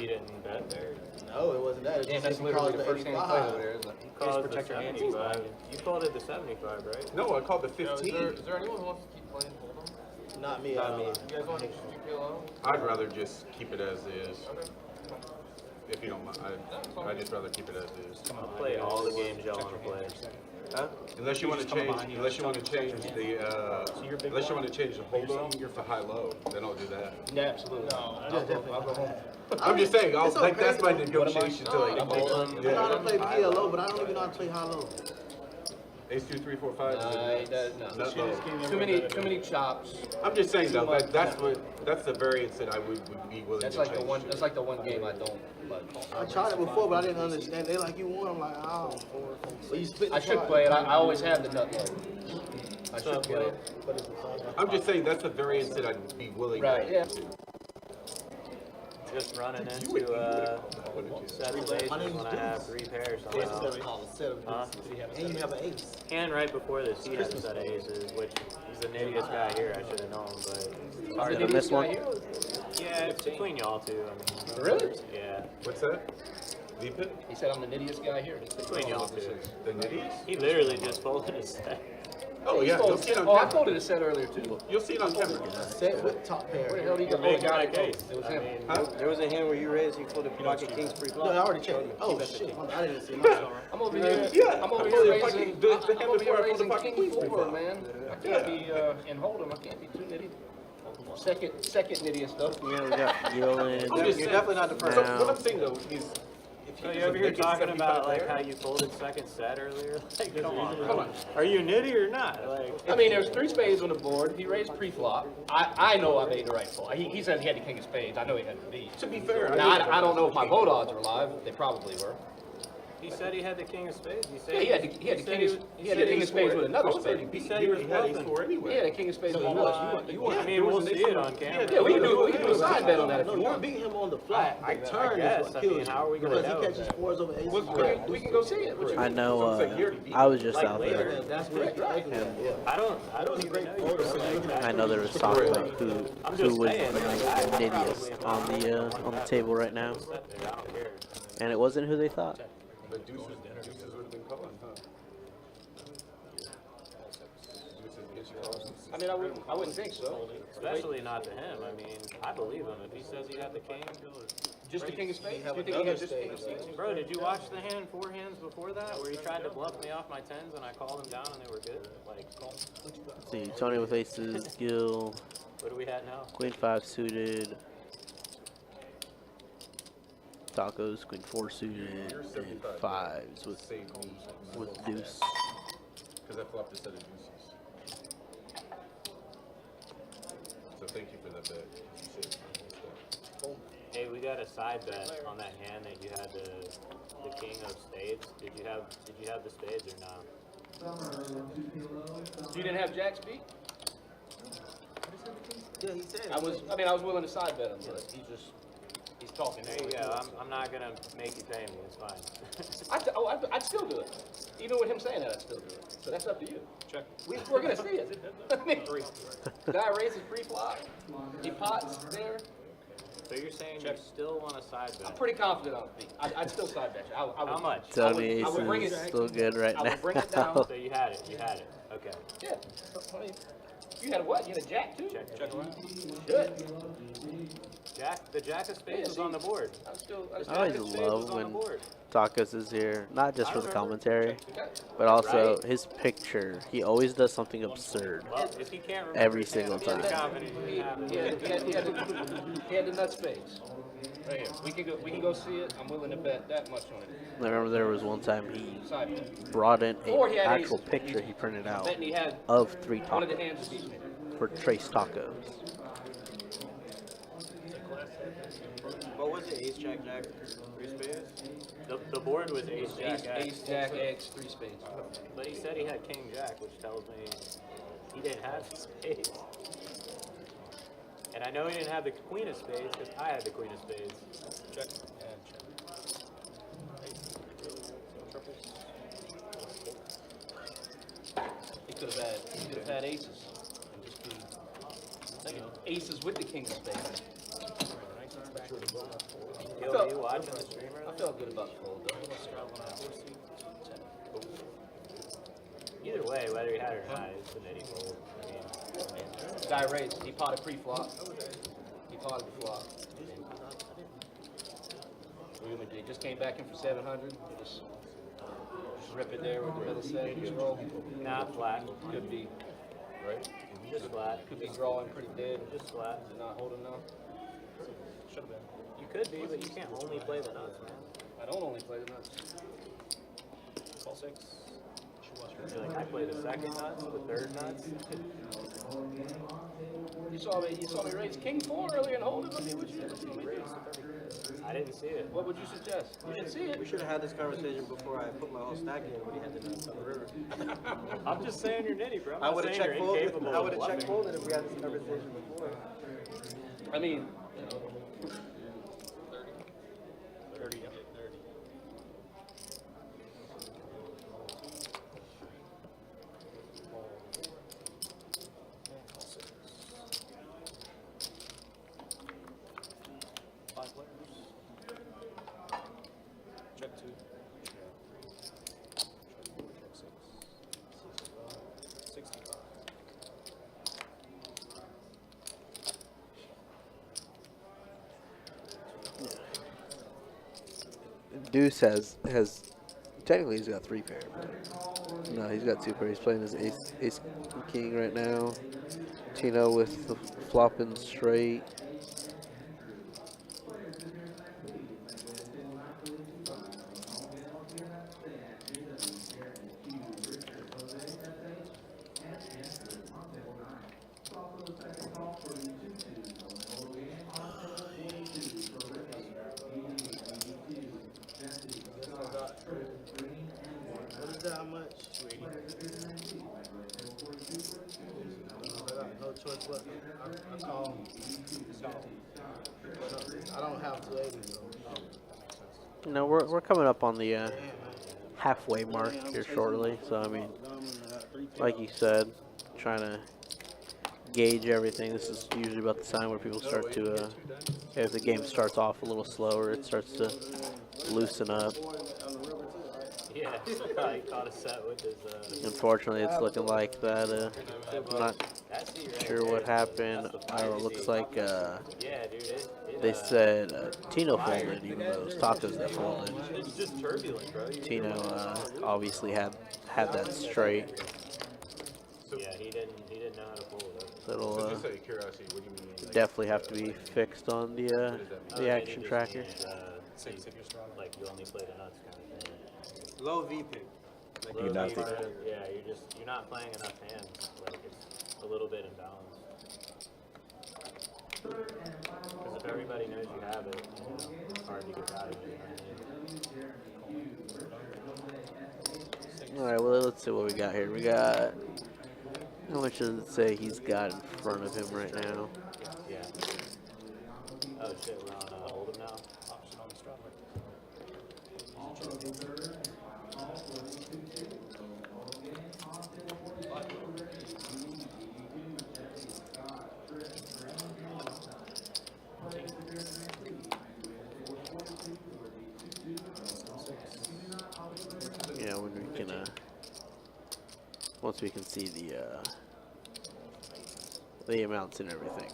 didn't bet there. No, it wasn't that. It Damn, just that's he literally called the first hand he played over there, isn't it? You called the protect your hands. 75. You called it the 75, right? No, I called the Is 15. there anyone who wants to keep playing holdem? Not me. Not me. You guys want to keep PLO? I'd rather just keep it as is. If you don't mind, I'd just rather keep it as is. I'll play all the games y'all want to play. Huh? Unless you want to change, unless you want to change the, unless you want to change the holdem for high-low, then I'll do that. Yeah, absolutely. No, I'll go home. I'm just saying, It's like okay. that's my negotiation to like. I know how to play PLO, but I don't even know how to play high-low. Ace 2, 3, 4, 5. No. Not low. Too many chops. I'm just saying though, that's the variance that I would be willing That's to like change. the one. That's like the one game I don't. But I tried it before, but I didn't understand. They like, you won. I'm like, oh. So you split the I should card. play it. I always have the nut low. I should play it. But it's a five. I'm just saying that's the variance that I'd be willing Right. to. Yeah. Just running into sets of aces when I have 3 pairs somehow. Huh? And you have an ace. And right before this, he had a set of aces, which he's the nittiest guy here. I should have known, but it's hard Did I to miss one? Yeah, it's between y'all two. I mean, Really? yeah, What's that? Deep it? He said I'm the nittiest guy here. between y'all two. The nitties? He literally just folded his set. Oh yeah, you'll see it on Oh, I camera. folded a set earlier too. You'll see it on camera. Set with top Where the pair. hell did he go? Make Oh, got my it. case. It was I him. mean, Huh? There was a hand where you raised, you pulled a pocket kings free No, flop. I already checked it. Oh shit. I didn't see it. I'm sorry. I'm over here. Yeah, I'm over I here told you, raising. fucking- the hand I'm over before I here pulled the raising fucking king queen free 4, flop. man. I can't be in hold'em. I can't be too nitty. Second nittiest though. We only got Yolin. You're definitely not the first. So what I'm saying though is, if So he you was over a here big talking 75 about like player- how you folded second set earlier? Like, come on, Come bro. on. Are you nitty or not? Like, I mean, there's 3 spades on the board. He raised pre-flop. I know I made the right fold. He says he had the king of spades. I know he had the B. To be fair, Now, I don't know if my vote odds are live. They probably were. he said he had the king of spades. He said Yeah, he had the king of spades with another spade. He said he was had bluffing. ace 4 anyway. He had a king of spades with another spade. I mean, we'll see it on camera. Yeah, we can do a side bet on that if No, you you want. beat him on the flop. I The turn guess. is what I kills mean, you. how are we gonna Because he know catches that? fours over aces. We can go see it. What you I mean? know. I was just out there. Yeah, that's what he's making that, yeah. I don't even know you. Like, I know there was talk about who I'm who just was saying, like, nittiest on the table right now, I don't care. and it wasn't who they thought. The deuces would have been calling, huh? I mean, I wouldn't think so. Especially not to him. I mean, I believe him. If he says he got the king, Just the king of spades? have You think he another had just the king of spade, spades? bro, did you watch the hand 4 hands before that where he tried to bluff me off my 10s and I called him down and they were good? Like, Let's see, Tony with aces, Gil, what do we have now? Queen 5 suited, Tacos, Queen 4 suited, and 5s with Save me. deuce. Because I flopped a set of deuces. So thank you for that bet. You saved my whole stuff. Hey, we got a side bet on that hand that you had the king of spades. Did you have the spades or not? You didn't have Jack's beat? Yeah, he said. I was willing to side bet him, but He's talking. There you go. I'm not gonna make you pay me. It's fine. I'd still do it. Even with him saying that, I'd still do it. So that's up to you. Check. We're gonna see it. Guy raises pre-flop. He pots there. So you're saying you still want to side bet? I'm pretty confident on it. I'd still side bet you. I would, How much? Tony I would bring Ace it- is still good right I would bring it now. down. So you had it. You had it. Okay. Yeah. I mean, you had a what? You had a jack too? Check around. Good. The jack of spades was on the board. I'm still. I always Jack of spades love was on the when board. Tacos is here, not just I for the remember. commentary, Okay. but also Right? his picture. He always does something absurd. Well, if he can't remember Every his hand, single I'm pretty time. confident he didn't have it. He had the nut spades. Right here. We can go see it. I'm willing to bet that much on it. I remember there was one time he Side bet. brought in Or he an had actual aces. picture he printed out Betting he had of 3 one of the tacos hands of each hand. for Trace Tacos. What was it? Ace, jack, jack, 3 spades? The board was ace, jack, Ace, jack, X, 3 spades. But he said he had king, jack, which tells me he didn't have the spades. And I know he didn't have the queen of spades because I had the queen of spades. Check and check. He could have had aces. And just be aces with the king of spades. Yo, you watching the stream I right felt good about the fold though. Either way, whether he had it or not, it's an Eddie fold. I mean, Guy raised. He potted pre-flop. He potted the flop. What are you gonna do? Just came back in for 700. Just rip it there with the middle set. Just roll. nah, flat. Could be Right? Just flat. could be drawing pretty dead. Just flat. Is it not holding now? Should have been. You could be, but you can't only play the nuts, man. I don't only play the nuts. Call 6. You're like, I play the second nuts, the third nuts. You saw me raise king 4 earlier and hold it. What you raise? I didn't see it. What would you suggest? You didn't see We it. should have had this conversation before I put my whole stack in when he had the nuts on the river. I'm just saying you're nitty, bro. I'm I not would have saying checked you're folded. incapable I of would have checked bluffing. folded if we had this conversation before. I mean, 30. Yeah. 30. Five players. Check 2. Check 3. Check 4. Check 6. 65. Deuce has technically he's got 3 pair. But no, he's got 2 pair. He's playing his ace king right now. Tino with the flopping straight. What is that? How much? 280. I got no choice but I call. I don't have 280 though. You know, we're coming up on the halfway mark here shortly. So I mean, like you said, trying to gauge everything. This is usually about the time where people start to, if the game starts off a little slower, it starts to loosen up. Yeah, he caught a set with his. Unfortunately, it's looking like that. I'm not That's it right sure there. what happened. That's the It looks like Yeah, dude. they said Tino folded, even though it was Tacos that folded. It's just turbulent, bro. Tino obviously had that straight. Yeah, he didn't know how to fold it. So it'll Just out of curiosity, what do you mean? definitely have to be fixed on the action tracker. Like you only play the nuts kind of thing. Low V pick. You know, Yeah, you're not playing enough hands. Like it's a little bit imbalanced. Because if everybody knows you have it, you know, it's hard to get out of it. All right, well let's see what we got here. We got how much does it say he's got in front of him right now? Yeah. Oh shit, we're on holdem now. Option on the strawberry. Yeah, when we can, once we can see the amounts and everything.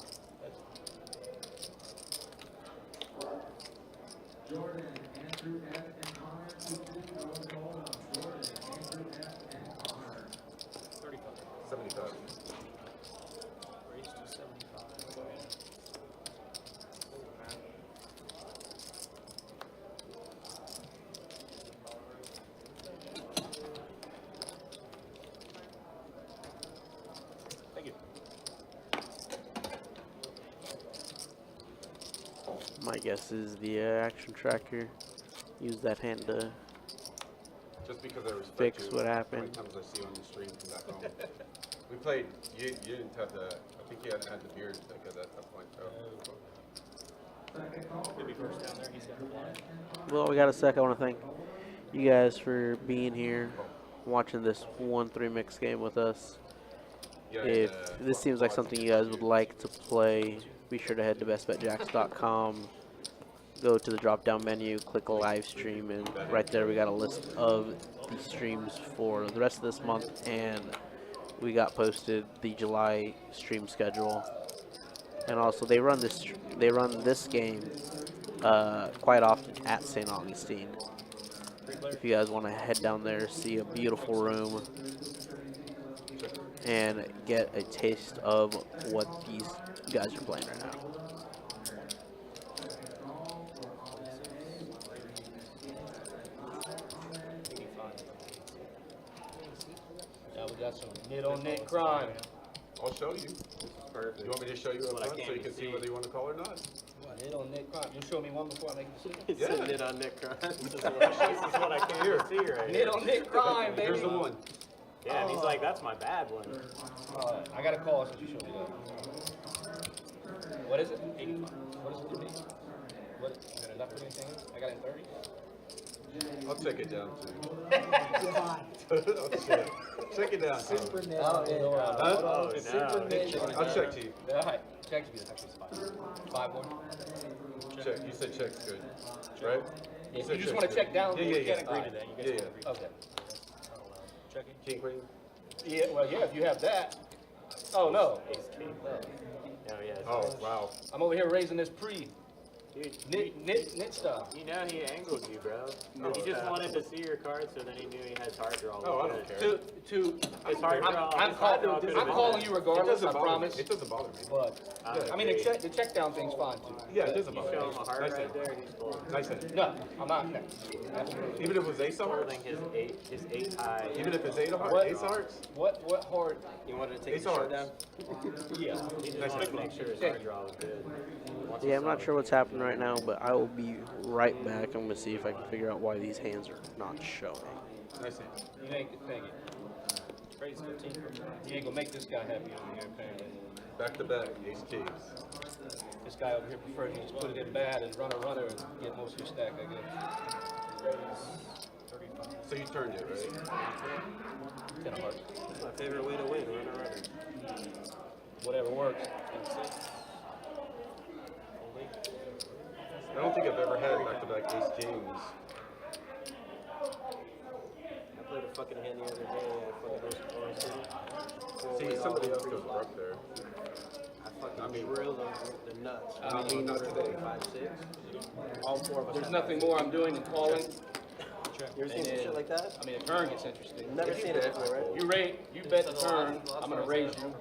Jordan, Andrew F. and Connor, 250 Jordan, Andrew F. and Connor. 35. 75. Raise to 75. Thank you. My guess is the action tracker. Use that hand to Just because I respect fix you, what how happened. many times I see you on the stream from back home. We played, you didn't have the, I think you had the beard like at that point, so. Could be first down there. He's got the blind. Well, we got a sec. I want to thank you guys for being here, watching this 1-3 mix game with us. Yeah, If this seems like something you guys would like to play, be sure to head to bestbetjacks.com. Go to the drop-down menu, click live stream, and right there we got a list of the streams for the rest of this month, and we got posted the July stream schedule. And also, they run this game quite often at St. Augustine. If you guys want to head down there, see a beautiful room, and get a taste of what these guys are playing right now. Now we got some knit-on-knit crime. I'll show you. Perfect. You want me to show you up What I front so can't you can see see. whether you want to call or not? Knit-on-knit crime. You show me one before I make a decision? It's Yeah. sitting it on Nick Crime. This is what I can't even see right here. Knit-on-knit crime, baby. Here's the one. Yeah, and he's like, that's my bad one. I got a call since you showed me that. What is it? 85. What is it to me? What? Did I not put anything in? I got it in 30? I'll check it down too. I'll check it down too. Super net. Oh, yeah. Huh? Oh, Super no. net. I'll check to you. All right. Check to me. Actually, it's 5. 5 more. Check. You said check's good, right? You said just check's want to good. check down? Yeah, We yeah, can't yeah. agree to that. You guys Yeah, can't yeah. agree. Okay. Checking. King, queen. Yeah, well, yeah, if you have that. Oh, no. Ace king. Oh, yeah. Oh, wow. I'm over here raising this pre. Dude, Knit stuff. you know he angled you, bro. He just wanted to see your card, so then he knew he had hard draw. Oh, I don't care. His hard draw. I'm calling you It regardless, doesn't I bother me. promise. It doesn't bother me. But, I mean, the check down thing's fine, too. Yeah, it doesn't You bother show me. him a heart Nice right hand. there, and he's folding. Nice hand. No, I'm not. No. Absolutely. Even if it was ace of hearts? Holding his eight high. Even if it's eight of hearts? What? Ace of hearts? What hard? You wanted to take Ace the of showdown? Yeah. He just Nice wanted to hand. make sure his hard draw was good. Once Yeah, he I'm saw not it. sure what's happening right now, but I will be right back. I'm going to see if I can figure out why these hands are not showing. Nice hand. You ain't thank you. Raise 15. You ain't gonna make this guy happy over here, apparently. Back to back, ace kings. This guy over here prefers to just put it in bad and run a runner and get most of your stack, I guess. Raise 35. So you turned it, right? 10 of hearts. My favorite way to win, run a runner. Whatever works. And 6. I don't think I've ever had back to back ace kings. I played a fucking hand the other day. I fucking most points. See, somebody else goes rough there. I fucking I mean- drilled the nuts. I mean, not today. 5, 6. All 4 of us. There's nothing more I'm doing than calling. You ever seen some shit like that? I mean, the turn gets interesting. Never seen it before, right? You bet the turn, I'm gonna raise you.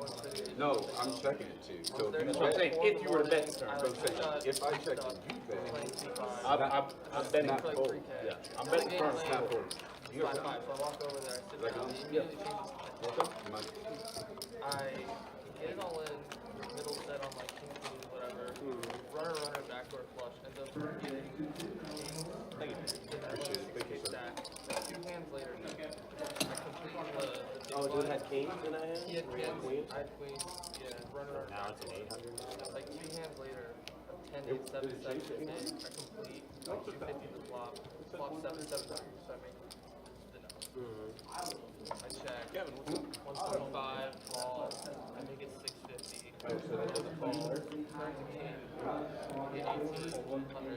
No, I'm checking it too. So if you That's what I'm saying, bet, if you were to bet the turn. so I'm saying, if I check it, you bet. I'm betting. Not fold. Yeah, I'm betting the turn. It's not fold. You have that. So I walk over there, I sit Like, down, yeah. immediately changes my Welcome. Come on. I get it all in, middle set on like king, queen, whatever. Runner, backdoor flush, ends up getting Thank you. Appreciate it. Thank you, sir. stack. 2 hands later, I complete the big Oh, dude blind. had kings in that hand? He had Or he had queens, queen? I had queens, yeah, runner. Now it's an 800 now. Like 2 hands later, 10, 8, 7, 7, 8 are complete. Like 250 the flop. Flop 7, 7, 7. So I make the no. I check. 125, call. I make it 650. Oh, so that doesn't fall. Turn to king. Hit 18, 100.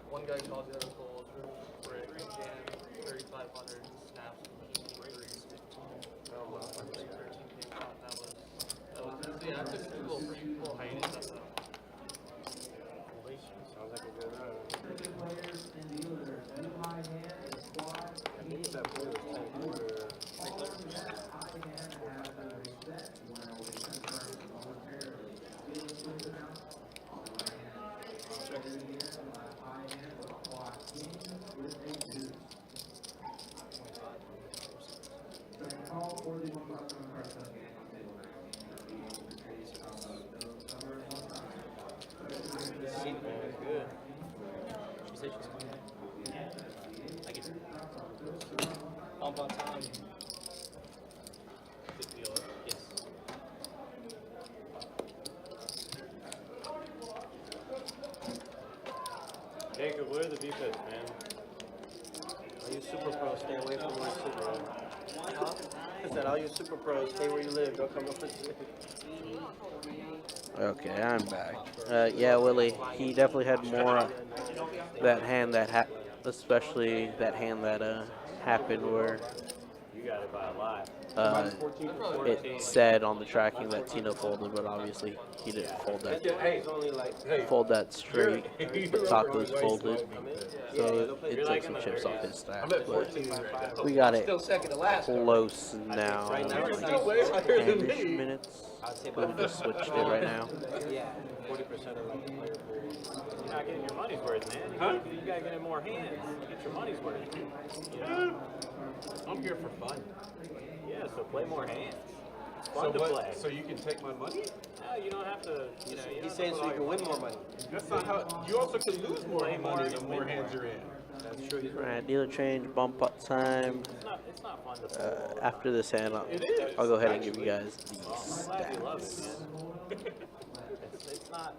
One guy calls, the other calls. Brick, jam, 3,500. Snaps, king, 3. Oh, wow. 13 king pot. That was yeah, I took a little hiatus on that. Sounds like a good run. Players and dealers, new high hand is squad. I think that play was 10 quarter. High hand has been reset. You want to confirm momentarily. Dealer swings it out. On the right hand, high hand is squad king with a deuce. Second call for the 1,000 card sub game on table 19. Good. She said she's coming. I get her. Bump on time. Good deal. Yes. Jacob, what are the defense, man? Are you super pro? Stay away from my super pro. I said, all you super pros, stay where you live. Don't come up with Okay, I'm back. Yeah, Willie, he definitely had more that hand that especially that hand that happened where You got it by a lot. it said on the tracking that Tino folded, but obviously he didn't fold that. Fold that straight, but Tacos folded, so it took some chips off his stack. But we got it close now, like 10-ish minutes. We just switched it right now. Yeah, 40% of like the player pool. You're not getting your money's worth, man. You gotta get in more hands. Get your money's worth. You know? I'm here for fun. Yeah, so play more hands. It's fun to play. So you can take my money? No, you don't have to. You know, He's saying so you can win more money. That's not how. You also can lose more money the more hands you're in. That's true. He's right. Alright, dealer change, bump up time. It's not fun to play. After this hand, I'll go ahead and give you guys the stats. It's not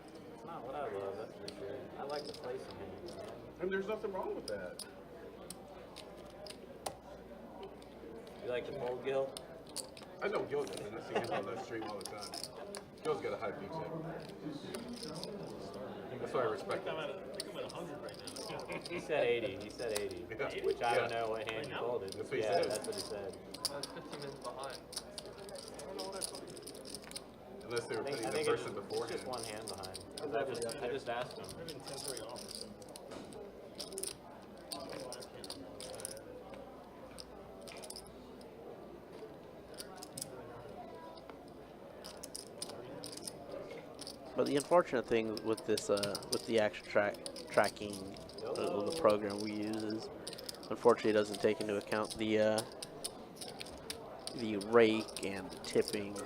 what I love, that's for sure. I like to play some hands, man. And there's nothing wrong with that. You like to fold, Gil? I know Gil does, and I see him on that stream all the time. Gil's got a high beat tip. That's why I respect him. He said 80. He said 80. Yeah. Which I don't know what hand he folded. That's what he Yeah, said. that's what he said. I was 15 minutes behind. Unless they were I putting the think person it's beforehand. just one hand behind. 'Cause I just asked him. But the unfortunate thing with this, with the actual tracking of the program we use is, unfortunately, it doesn't take into account the rake and the tipping.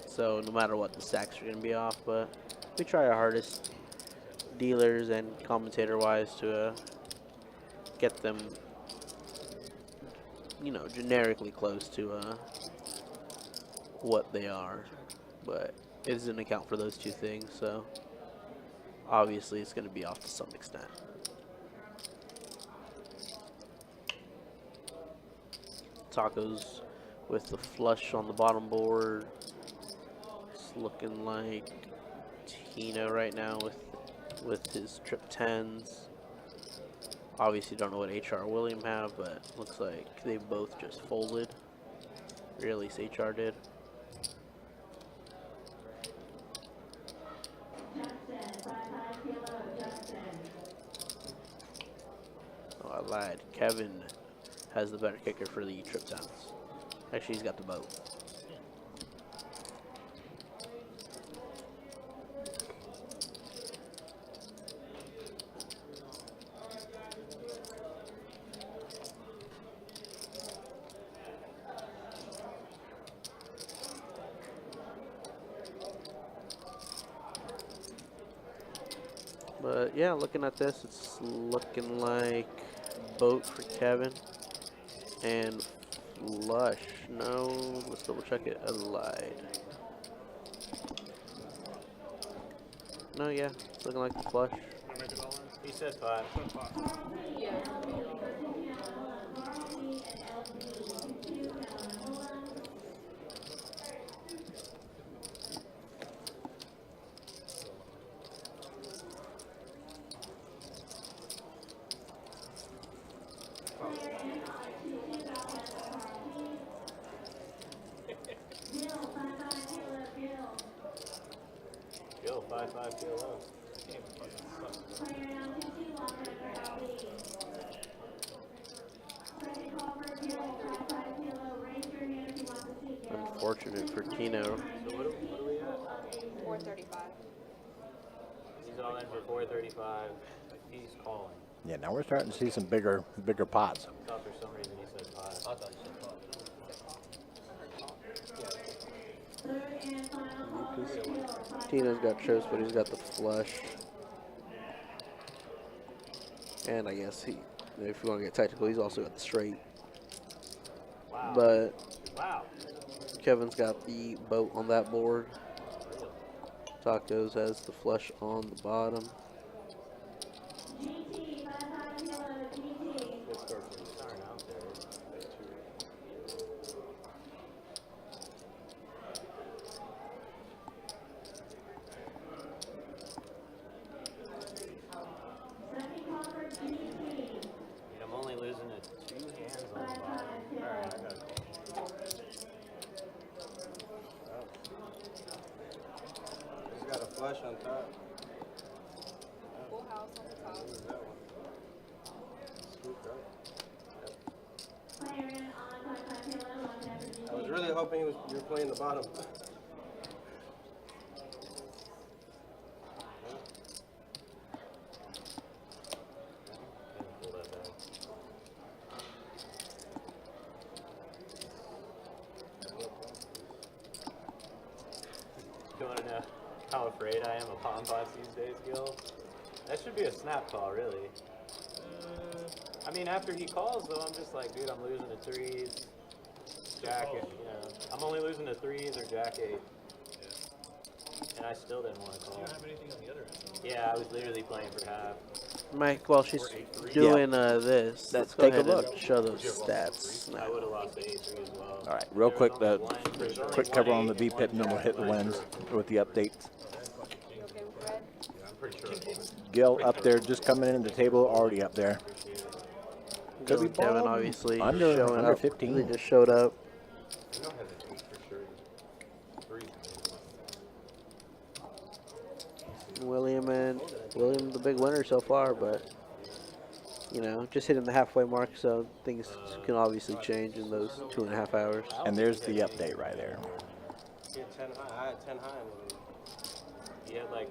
So no matter what, the stacks are gonna be off. But we try our hardest, dealers and commentator-wise, to get them, you know, generically close to what they are. But it doesn't account for those two things, so obviously it's going to be off to some extent. Tacos with the flush on the bottom board. It's looking like Tino right now with his trip 10s. Obviously don't know what HR William have, but looks like they both just folded. Or at least HR did. Oh, I lied. Kevin has the better kicker for the trip towns. Actually, he's got the boat. But yeah, looking at this, it's looking like boat for Kevin and flush. No, let's double check it. I lied. No, yeah, it's looking like the flush. He said 5. Gil, 5-5 PLO. Unfortunate for Tino. So what are we at? 435. He's all in for 435. He's calling. Yeah, now we're starting to see some bigger pots. I thought for some reason he said 5. I thought you said 5. Tino's got trips, but he's got the flush. And I guess if you want to get technical, he's also got the straight. Wow. But Wow. Kevin's got the boat on that board. Tacos has the flush on the bottom. Good start for the starting out there. I'm only losing to 2 hands on the bottom. Alright, I got it. He's got a flush on top. Full house on the top. What was that one? Scooped up. I was really hoping you were playing the bottom. Pull that back. You want to know how afraid I am of palm pots these days, Gil? That should be a snap call, really. I mean, after he calls, though, I'm just like, dude, I'm losing to 3s. Jack, I'm only losing to 3s or Jack 8. And I still didn't want to call. You don't have anything on the other end. Yeah, I was literally playing for half. Mike, while she's doing this, let's go take a ahead and look. show those stats I now. would have lost to 8-3 as well. All right, real quick, the There's only quick cover one on the 8 V and pit, and then we'll hit the wins with the updates. You okay with red? Yeah, I'm pretty sure. Gil up there, just coming in the table, already up there. Joe Could be and Kevin bottom. obviously Under showing up. 15. They just showed up. You know, has an 8 for sure. 3. William the big winner so far, but you know, just hitting the halfway mark, so things can obviously change in those 2.5 hours. And there's the update right there. He had 10 high. I had 10 high. He had like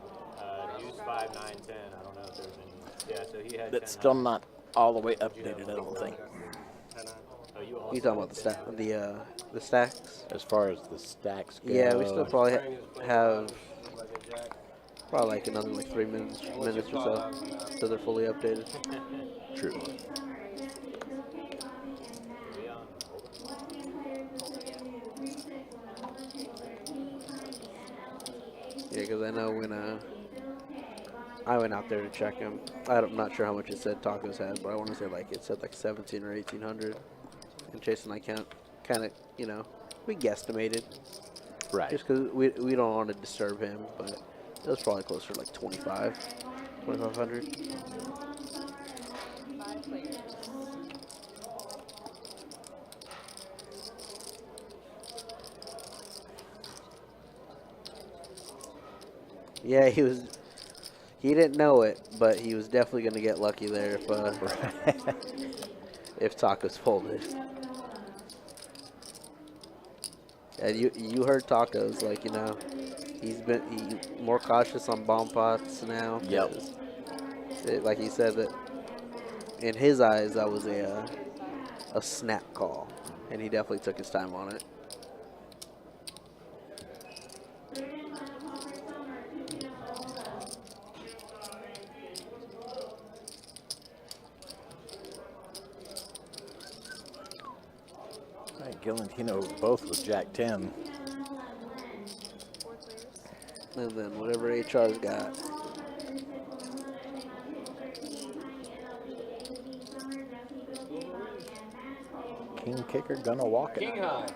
deuce 5, 9, 10. I don't know if there's any. Yeah, so he had 10 That's still high. not all the way updated, I don't think. 10 high. Oh, you also You talking about had 10? the stacks? As far as the stacks go. Yeah, we still probably Frank is playing have like a jack. probably like another like 3 minutes or so till they're fully updated. True. We on holdem? Yeah, because I know when I went out there to check them, I'm not sure how much it said tacos had, but I want to say like it said like 17 or 1800. And Chase and I kind of, you know, we guesstimated Right. just because we don't want to disturb him, but it was probably closer to like 2500. 5 players. Yeah, he didn't know it, but he was definitely going to get lucky there if tacos folded. And you heard tacos, like, you know, he's more cautious on bomb pots now. Yep. 'Cause like he said, that in his eyes that was a snap call, and he definitely took his time on it. Right, Gil and Tino both with Jack 10. 4 players. And then whatever HR's got. king kicker gonna walk it. King high.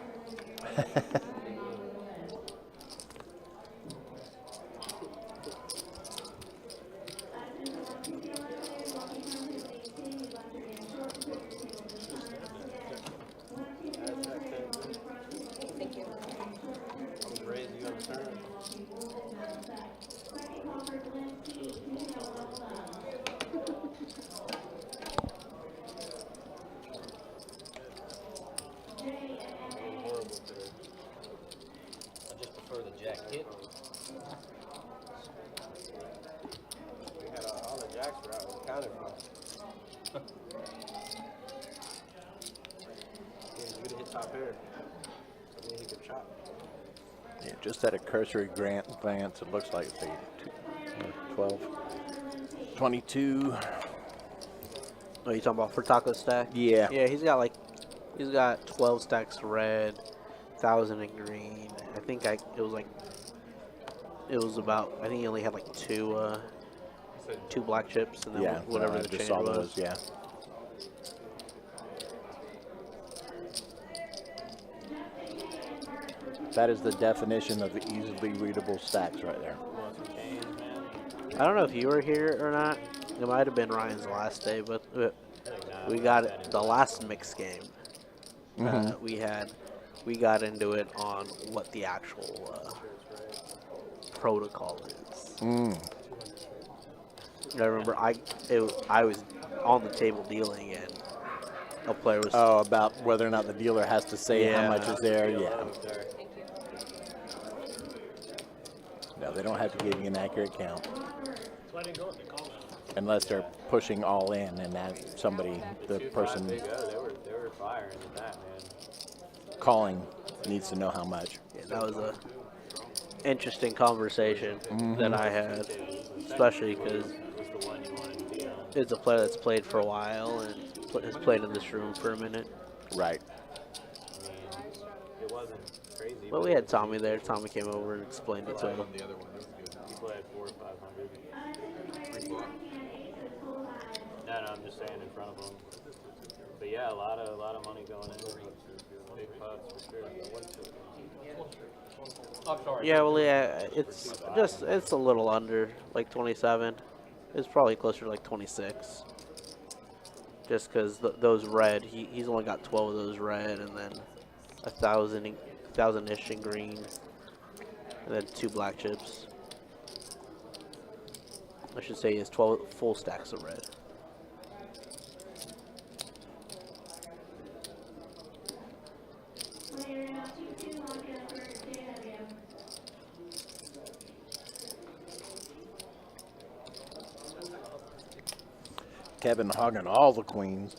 Thank you. I was raised you on the turn. Horrible today. I just prefer the jack hit. We had all the jacks were out accounted for. You would have hit top pair. I mean, he could chop. Yeah, just at a cursory glance, it looks like it's a 12, 22. Oh, you talking about for taco stack? Yeah. Yeah, he's got 12 stacks red, 1,000 in green. I think it was about. I think he only had like two black chips, and then Yeah, whatever I the just change saw was. those, yeah. That is the definition of easily readable stacks right there. I don't know if you were here or not. It might have been Ryan's last day, but we got it the last mix game. We got into it on what the actual protocol is. I remember I was on the table dealing, and a player was. Oh, about whether or not the dealer has to say how much is there, yeah. No, they don't have to give you an accurate count. Unless they're pushing all in, and that somebody, the person They were firing at that, man. calling needs to know how much. Yeah, that was a interesting conversation that I had, especially because it's a player that's played for a while and has played in this room for a minute. Right. I mean, it wasn't crazy. But we had Tommy there. Tommy came over and explained it to him. The other one, that was good. People had 400 or 500. Free flop. No, I'm just saying in front of them. But yeah, a lot of money going in. Big pots for sure. I'm sorry. Yeah, well, yeah, it's a little under like 27. It's probably closer to like 26. Just because those red, he's only got 12 of those red, and then 1,000-ish in green, and then 2 black chips. I should say he has 12 full stacks of red. Kevin hogging all the queens.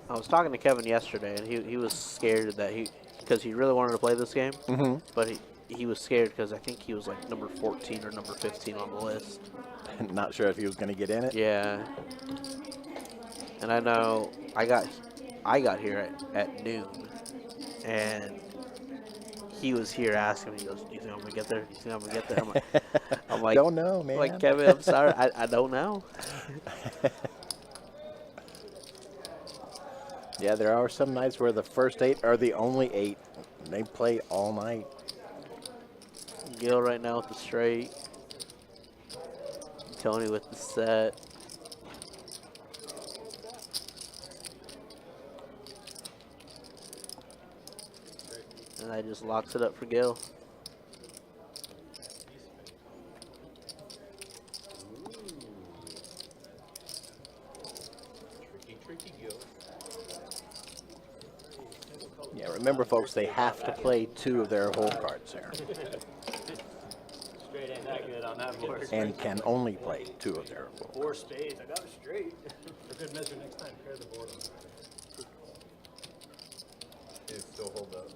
I was talking to Kevin yesterday, and he was scared that because he really wanted to play this game, but he was scared because I think he was like number 14 or number 15 on the list. Not sure if he was going to get in it. Yeah. And I know I got here at noon, and he was here asking me, he goes, "Do you think I'm going to get there? Do you think I'm going to get there?" I'm like, Don't know, man. Like, Kevin, I'm sorry, I don't know. Yeah, there are some nights where the first 8 are the only 8. And they play all night. Gil right now with the straight. Tony with the set. And that just locks it up for Gil. Tricky Gil. Yeah, remember, folks, they have to play 2 of their hole cards there. Straight ain't that good on that board. And can only play 2 of their hole 4 spades. I got it straight. For good measure, next time, pair the board on. It still hold up.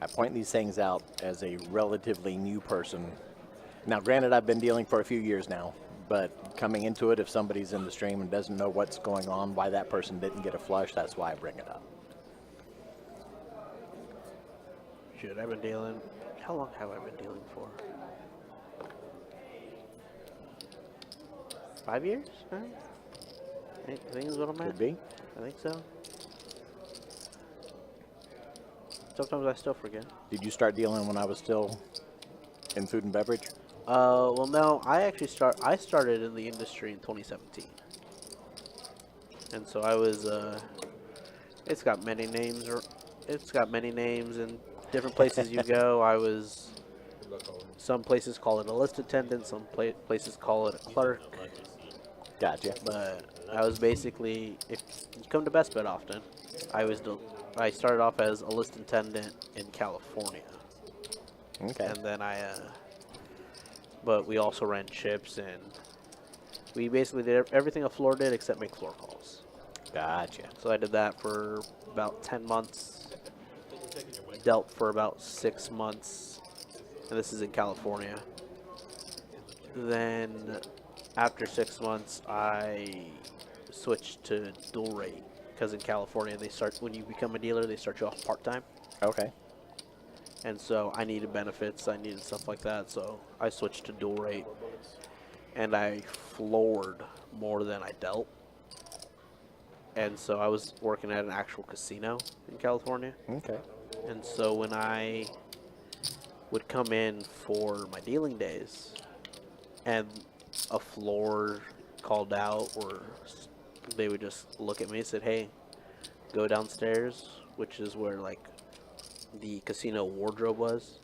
I point these things out as a relatively new person. Now, granted, I've been dealing for a few years now, but coming into it, if somebody's in the stream and doesn't know what's going on, why that person didn't get a flush, that's why I bring it up. Shit, I've been dealing. How long have I been dealing for? 5 years? Huh? I think is what I'm at. Could be. I think so. Sometimes I still forget. Did you start dealing when I was still in food and beverage? Well, no, I started in the industry in 2017. And so I was, it's got many names, and different places you go. I was, some places call it a list attendant, some places call it a clerk. Gotcha. But I was basically, if you come to Best Bet often, I started off as a list attendant in California. Okay. And then but we also ran chips, and we basically did everything a floor did except make floor calls. Gotcha. So I did that for about 10 months, dealt for about 6 months, and this is in California. Then after 6 months, I switched to dual rate, because in California, when you become a dealer, they start you off part-time. Okay. And so I needed benefits, I needed stuff like that, so I switched to dual rate. And I floored more than I dealt. And so I was working at an actual casino in California. Okay. And so when I would come in for my dealing days and a floor called out, or they would just look at me and said, hey, go downstairs, which is where like the casino wardrobe was.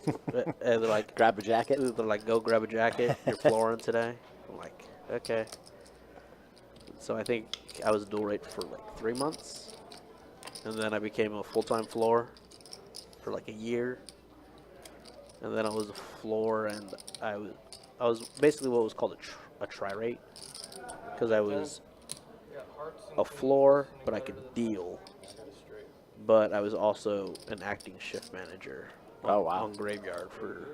And they're like, grab a jacket. They're like, go grab a jacket. You're flooring today. I'm like, okay. So I think I was dual rate for like 3 months, and then I became a full-time floor for like a year, and then I was a floor, and I was basically what was called a tri-rate, because I was a floor, but I could deal. But I was also an acting shift manager on Graveyard for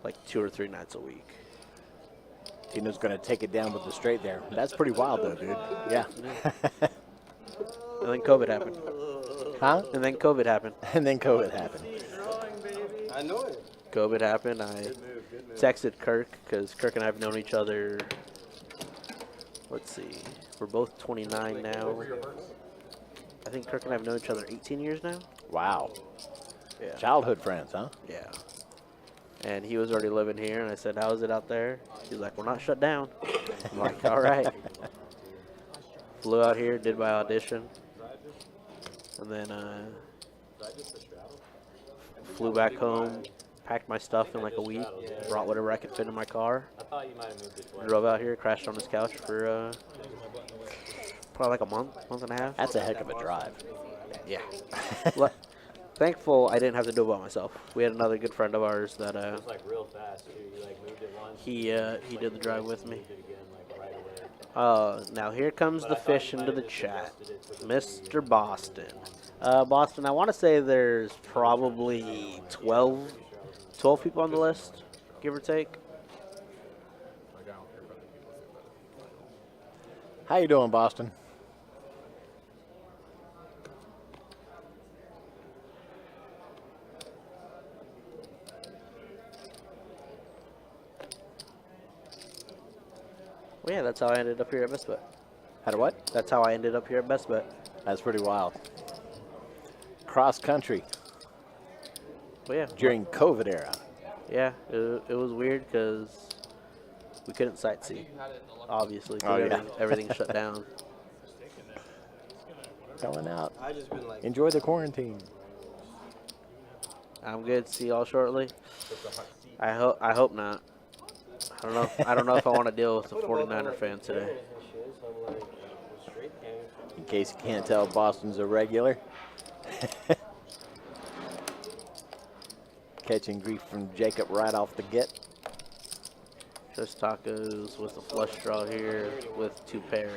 like 2 or 3 nights a week. Tino's going to take it down with the straight there. That's pretty wild, though, dude. Yeah. And then COVID happened. Huh? And then COVID happened. And then COVID happened. I know it. COVID happened. I texted Kirk, because Kirk and I have known each other, let's see, we're both 29 now. I think Kirk and I have known each other 18 years now. Wow. Yeah. Childhood friends, huh? Yeah. And he was already living here, and I said, how's it out there? He's like, we're not shut down. I'm like, all right. Flew out here, did my audition, and then flew back home, packed my stuff in like a week, brought whatever I could fit in my car, drove out here, crashed on his couch for probably like a month and a half. That's a heck of a drive. Yeah. Thankful I didn't have to do it by myself. We had another good friend of ours that It was like real fast too. You like moved it once. he did the drive with me. Moved it again like right away. Now here comes the fish into the chat, Mr. Boston. Boston, I want to say there's probably 12 people on the list, give or take. How you doing, Boston? Well, yeah, that's how I ended up here at Best Bet. How to what? That's how I ended up here at Best Bet. That's pretty wild. Cross country. Well, yeah. During COVID era. Yeah, it was weird because we couldn't sightsee, obviously. Oh, yeah. Everything shut down. Going out. I just been like, Enjoy the quarantine. I'm good. See y'all shortly. I hope not. I don't know if I want to deal with a 49er fan today. In case you can't tell, Boston's a regular. Catching grief from Jacob right off the get. Just tacos with a flush draw here with 2 pair.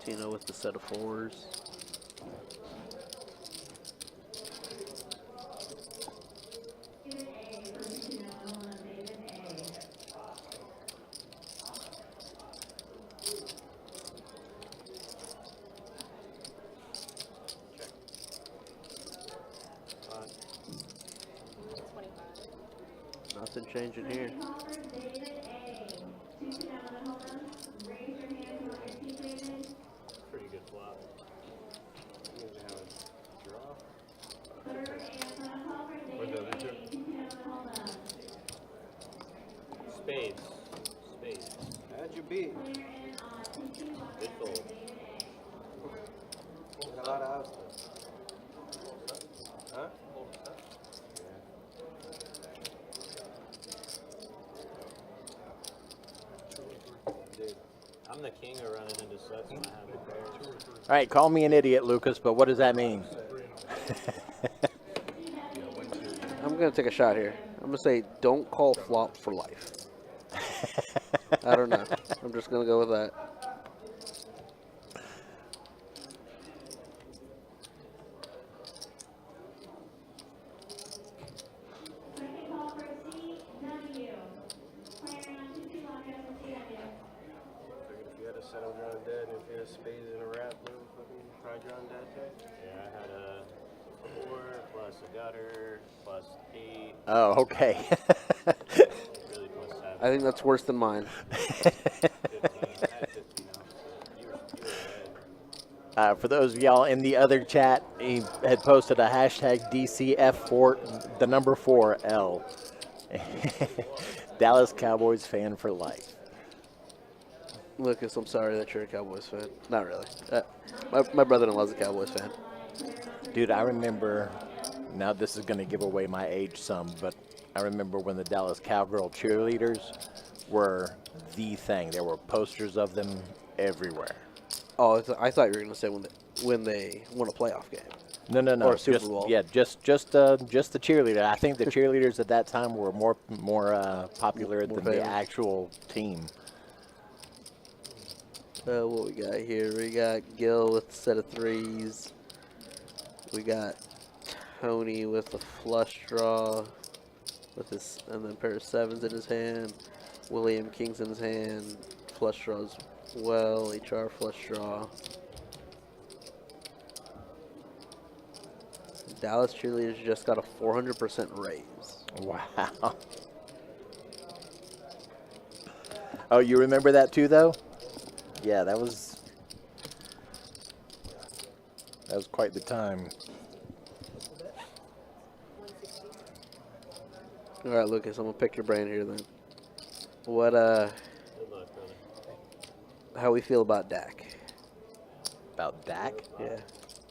Tino with the set of 4s. Nothing changing here. Pretty good flop. Where's the other two? Spades. Spades. How'd you beat? Good fold. Got a lot of outs though. Huh? Dude, I'm the king of running into sets when I have the pairs. All right, call me an idiot, Lucas, but what does that mean? I'm going to take a shot here. I'm going to say don't call flop for life. I don't know. I'm just going to go with that. If you had a settle drawn dead, and if you had spades in a wrap, you would fucking try drawn dead too. Yeah, I had a 4 plus a gutter plus 8. Oh, okay. Really plus 7. I think that's worse than mine. 15. I had 15 off, so you were ahead. For those of y'all in the other chat, he had posted a hashtag DCF4, the number 4L. Dallas Cowboys fan for life. Lucas, I'm sorry that you're a Cowboys fan. Not really. My brother-in-law's a Cowboys fan. Dude, I remember, now this is going to give away my age some, but I remember when the Dallas Cowgirl cheerleaders were the thing. There were posters of them everywhere. Oh, I thought you were going to say when they won a playoff game. No. Or a Super just, Bowl. Yeah, just the cheerleader. I think the cheerleaders at that time were more popular More than the famous. actual team. What we got here? We got Gil with a set of 3s. We got Tony with a flush draw with his, and then a pair of 7s in his hand. William King's in his hand. Flush draws well. HR flush draw. Dallas cheerleaders just got a 400% raise. Wow. Oh, you remember that too, though? Yeah, that was quite the time. All right, Lucas, I'm gonna pick your brain here then. What Good luck, brother. how we feel about Dak? About Dak? Yeah,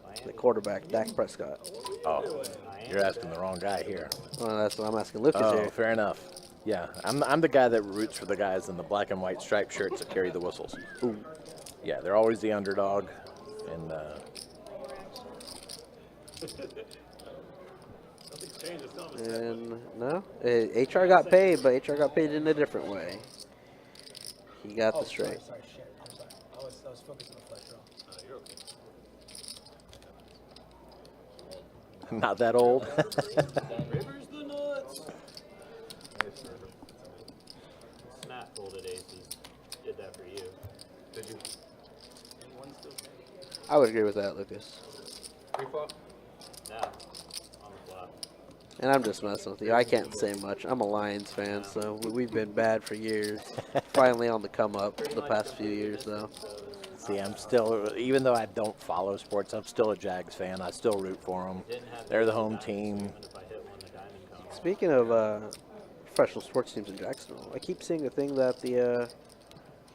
Miami. the quarterback, Dak Prescott. Oh, you're asking the wrong guy here. Well, that's what I'm asking Lucas Oh, here. fair enough. Yeah, I'm the guy that roots for the guys in the black and white striped shirts that carry the whistles. Ooh. Yeah, they're always the underdog, and And no, HR got paid, but HR got paid in a different way. He got the straight. Sorry, shit. I'm sorry. I was focused on the flash draw. You're okay. not that old. Rivers the nuts. Snap folded aces. Did that for you. Did you? I would agree with that, Lucas. Free flop? Now, on the flop. And I'm just messing with you. I can't say much. I'm a Lions fan, so we've been bad for years. Finally on the come up the past few years, though. See, I'm still, even though I don't follow sports, I'm still a Jags fan. I still root for them. They're the home team. Even if I hit one, the diamond comes. Speaking of professional sports teams in Jacksonville, I keep seeing a thing that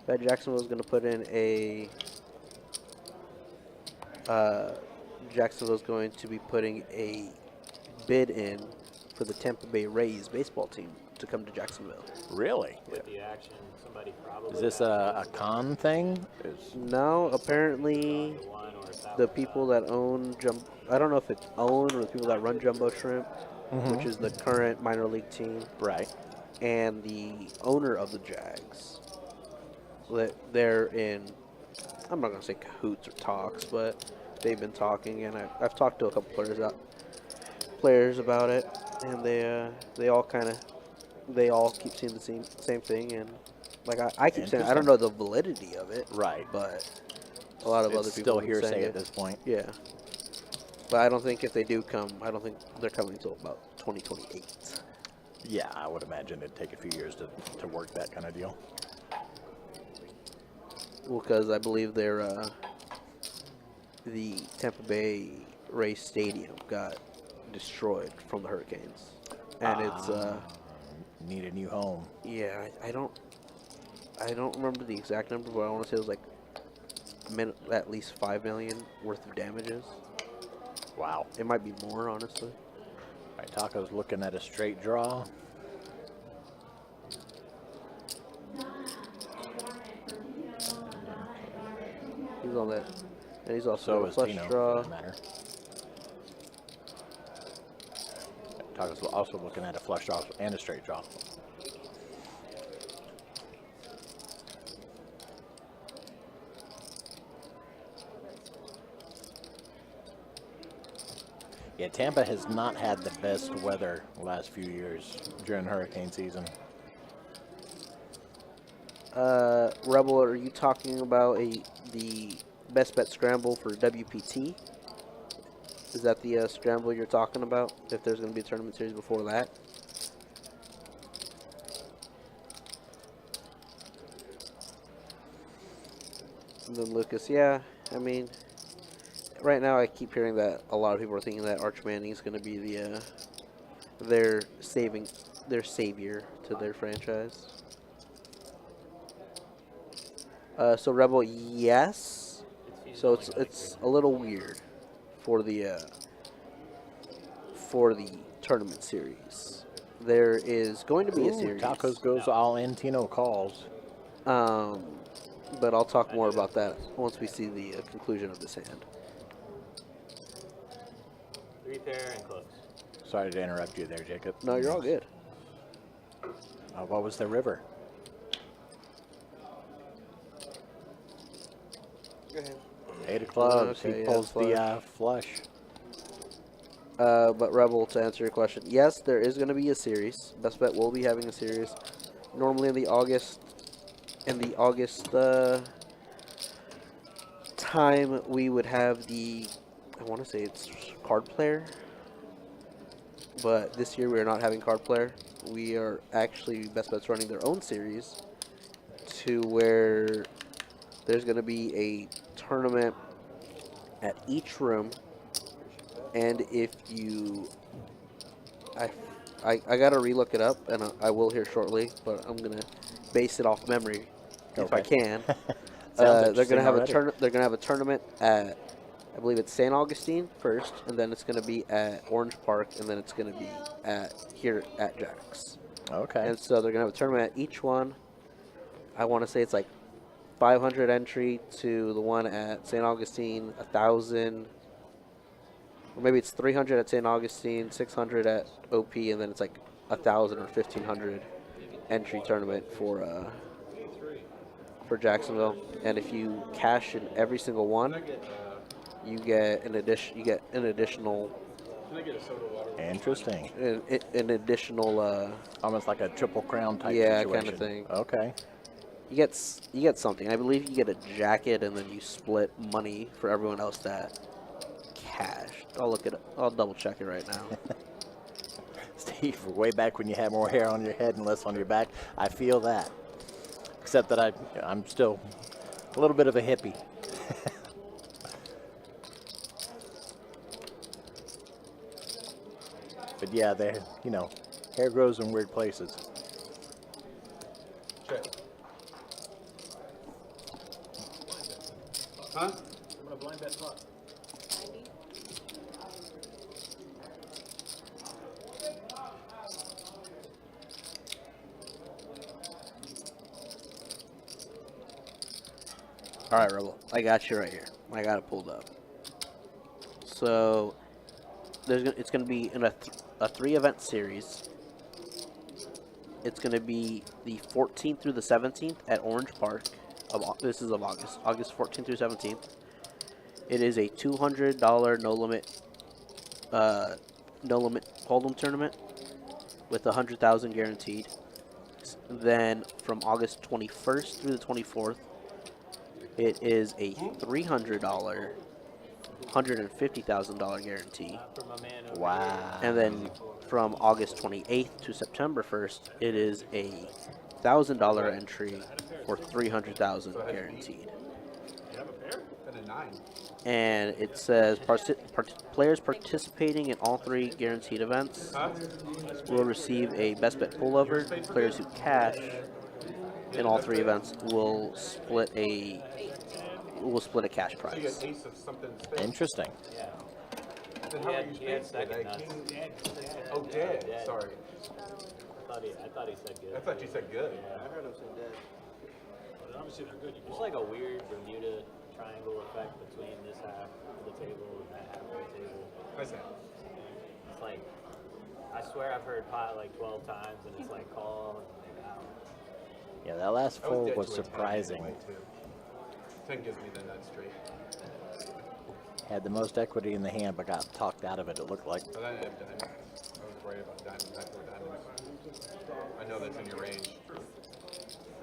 that Jacksonville is going to put in a Jacksonville is going to be putting a bid in for the Tampa Bay Rays baseball team to come to Jacksonville. Really? With the action, somebody probably. Is this a con thing? No, apparently one or a the people that own I don't know if it's owned or the people that run Jumbo Shrimp, which is the current minor league team, Right. and the owner of the Jags, they're in I'm not gonna say cahoots or talks, but they've been talking, and I've talked to a couple players about it, and they all keep saying the same thing, and like I keep saying I don't know the validity of it, Right. but a lot of It's other people still have been saying hearsay it. at this point. Yeah, but I don't think if they do come, I don't think they're coming until about 2028. Yeah, I would imagine it'd take a few years to work that kind of deal. Well, because I believe the Tampa Bay Rays Stadium got destroyed from the hurricanes, and it's Need a new home. yeah, I don't remember the exact number, but I want to say it was like at least $5 million worth of damages. Wow. It might be more, honestly. All right, Taco's looking at a straight draw. He's on that, and he's also So a is flush Tino, draw. for that matter. Taco's also looking at a flush draw and a straight draw. Yeah, Tampa has not had the best weather the last few years during hurricane season. Rebel, are you talking about the best bet scramble for WPT? Is that the scramble you're talking about? If there's going to be a tournament series before that? And then Lucas, yeah, I mean, right now I keep hearing that a lot of people are thinking that Arch Manning is going to be their savior to their franchise. So Rebel, yes. So it's a little weird for the tournament series. There is going to be a series. Tacos goes all in. Tino calls. But I'll talk more about that once we see the conclusion of this hand. 3 pair and close. Sorry to interrupt you there, Jacob. No, you're all good. What was the river? Go ahead. 8 of clubs. Okay, He yeah, pulls flush. the flush. But Rebel, to answer your question, yes, there is going to be a series. Best Bet will be having a series. Normally in the August time, we would have I want to say it's card player. But this year we are not having card player. We are actually Best Bet's running their own series to where there's going to be a tournament at each room. And if you, I gotta relook it up, and I will here shortly, but I'm gonna base it off memory if I can. They're gonna have They're gonna have a tournament at, I believe it's St. Augustine first, and then it's gonna be at Orange Park, and then it's gonna be here at Jack's. Okay. And so they're gonna have a tournament at each one. I want to say it's like 500 entry to the one at St. Augustine, 1,000. Or maybe it's 300 at St. Augustine, 600 at OP, and then it's like 1,000 or 1,500 entry tournament for Jacksonville. And if you cash in every single one, you get an additional. Interesting. An additional. Almost like a triple crown type yeah, situation. kind of thing. Okay. You get something. I believe you get a jacket, and then you split money for everyone else that cashed. I'll look it up. I'll double check it right now. Steve, way back when you had more hair on your head and less on your back, I feel that. Except that I'm still a little bit of a hippie. But yeah, hair grows in weird places. Check. Huh? I'm gonna blind bet pot. All right, Rebel. I got you right here. I got it pulled up. So it's going to be in a 3-event series. It's going to be the 14th through the 17th at Orange Park. this is of August 14th through 17th. It is a $200 no limit hold'em tournament with 100,000 guaranteed. Then from August 21st through the 24th, it is a $300, $150,000 guarantee. Wow. And then from August 28th to September 1st, it is a $1,000 entry for 300,000 guaranteed. And a 9. And it says players participating in all 3 guaranteed events will receive a best bet pullover. Players who cash in all 3 events will split a cash So you prize. got ace of something spade. Interesting. Then how are you spades? Oh, dead. Sorry. I thought he said good. I thought you said good. I heard him say that. Obviously they're good. There's like a weird Bermuda triangle effect between this half of the table and that half of the table. What's that? It's like, I swear I've heard pot like 12 times and it's like call and out. Yeah, that last I fold dead was to a 10 surprising. anyway, too. 10 gives me the nut straight. Had the most equity in the hand, but got talked out of it, it looked like. But I have diamonds. I was worried about diamonds. I throw diamonds. I know that's in your range.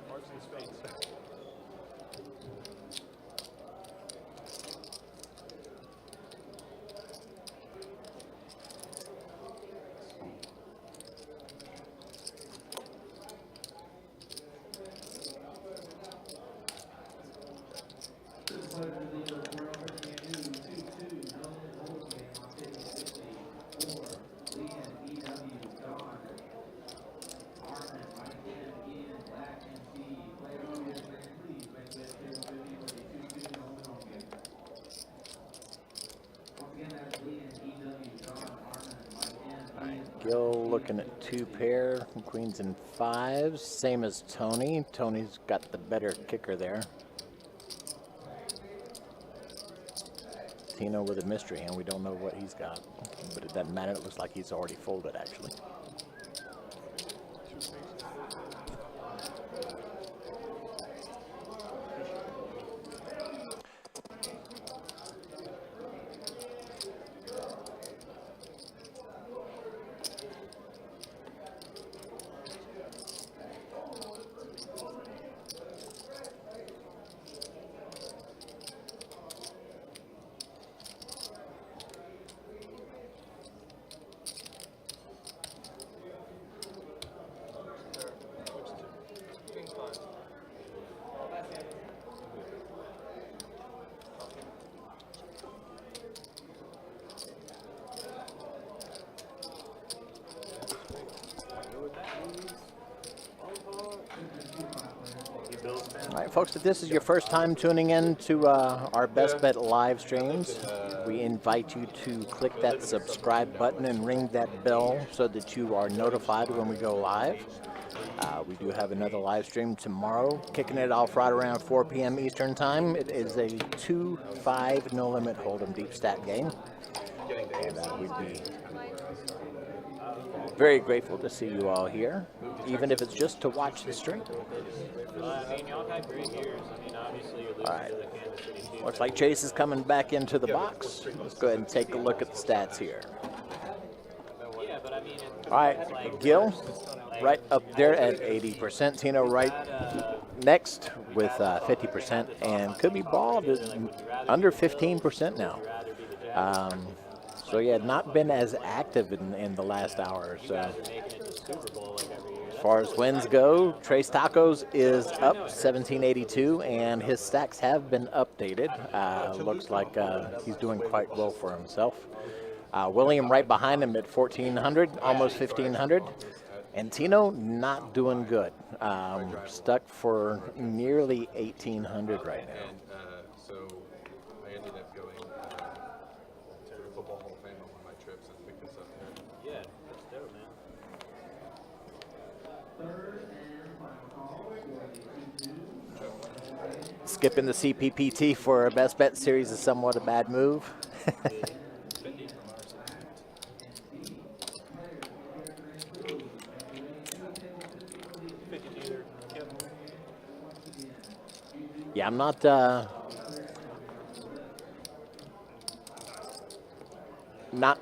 Hearts and spades. Gil looking at 2 pair, queens and 5s, same as Tony. Tony's got the better kicker there. Tino with a mystery hand, we don't know what he's got, but it doesn't matter, it looks like he's already folded actually. All right, folks, if this is your first time tuning in to our Best Bet live streams, we invite you to click that subscribe button and ring that bell so that you are notified when we go live. We do have another live stream tomorrow, kicking it off right around 4 p.m. Eastern Time. It is a 2-5 no limit hold'em deep stack game, and we'd be very grateful to see you all here, even if it's just to watch the stream. I mean, y'all had great years. I mean, obviously you're losing to the Kansas City Chiefs. Looks like Chase is coming back into the box. Let's go ahead and take a look at the stats here. Yeah, but I mean, All right, Gil, right up there at 80%. Tino right next with 50%, and could be balled at under 15% now. So yeah, not been as active in the last hour or so. As far as wins go, Trace Tacos is up 1782, and his stacks have been updated. Looks like he's doing quite well for himself. William right behind him at 1400, almost 1500. And Tino not doing good. Stuck for nearly 1800 right now. And so I ended up going to the Football Hall of Fame on one of my trips and picked this up here. Yeah, that's dope, man. Skipping the CPPT for a best bet series is somewhat a bad move. Yeah, I'm not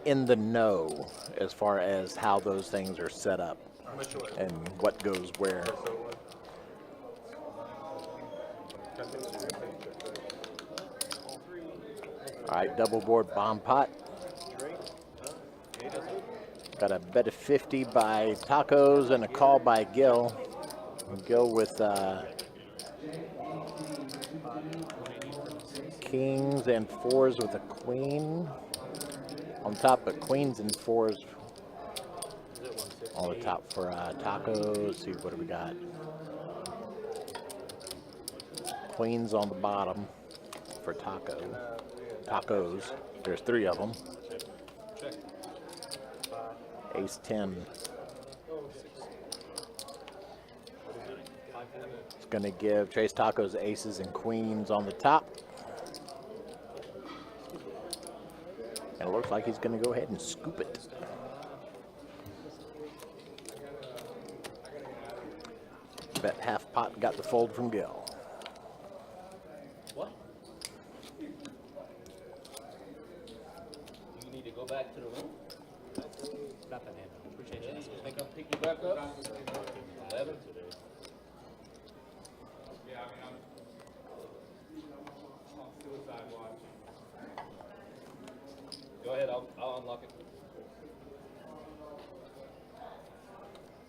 in the know as far as how those things are set up and what goes where. All right, double board bomb pot. Got a bet of 50 by Tacos and a call by Gil. Gil with kings and fours with a queen on top, but queens and fours on the top for Tacos. See, what do we got? Queens on the bottom for Tacos. There's 3 of them. Ace 10. It's going to give Trace Tacos aces and queens on the top. And it looks like he's going to go ahead and scoop it. Bet half pot got the fold from Gil. What? You need to go back to the room? Nothing in. Appreciate you. Think I'll pick you back up? 11? Go ahead, I'll unlock it.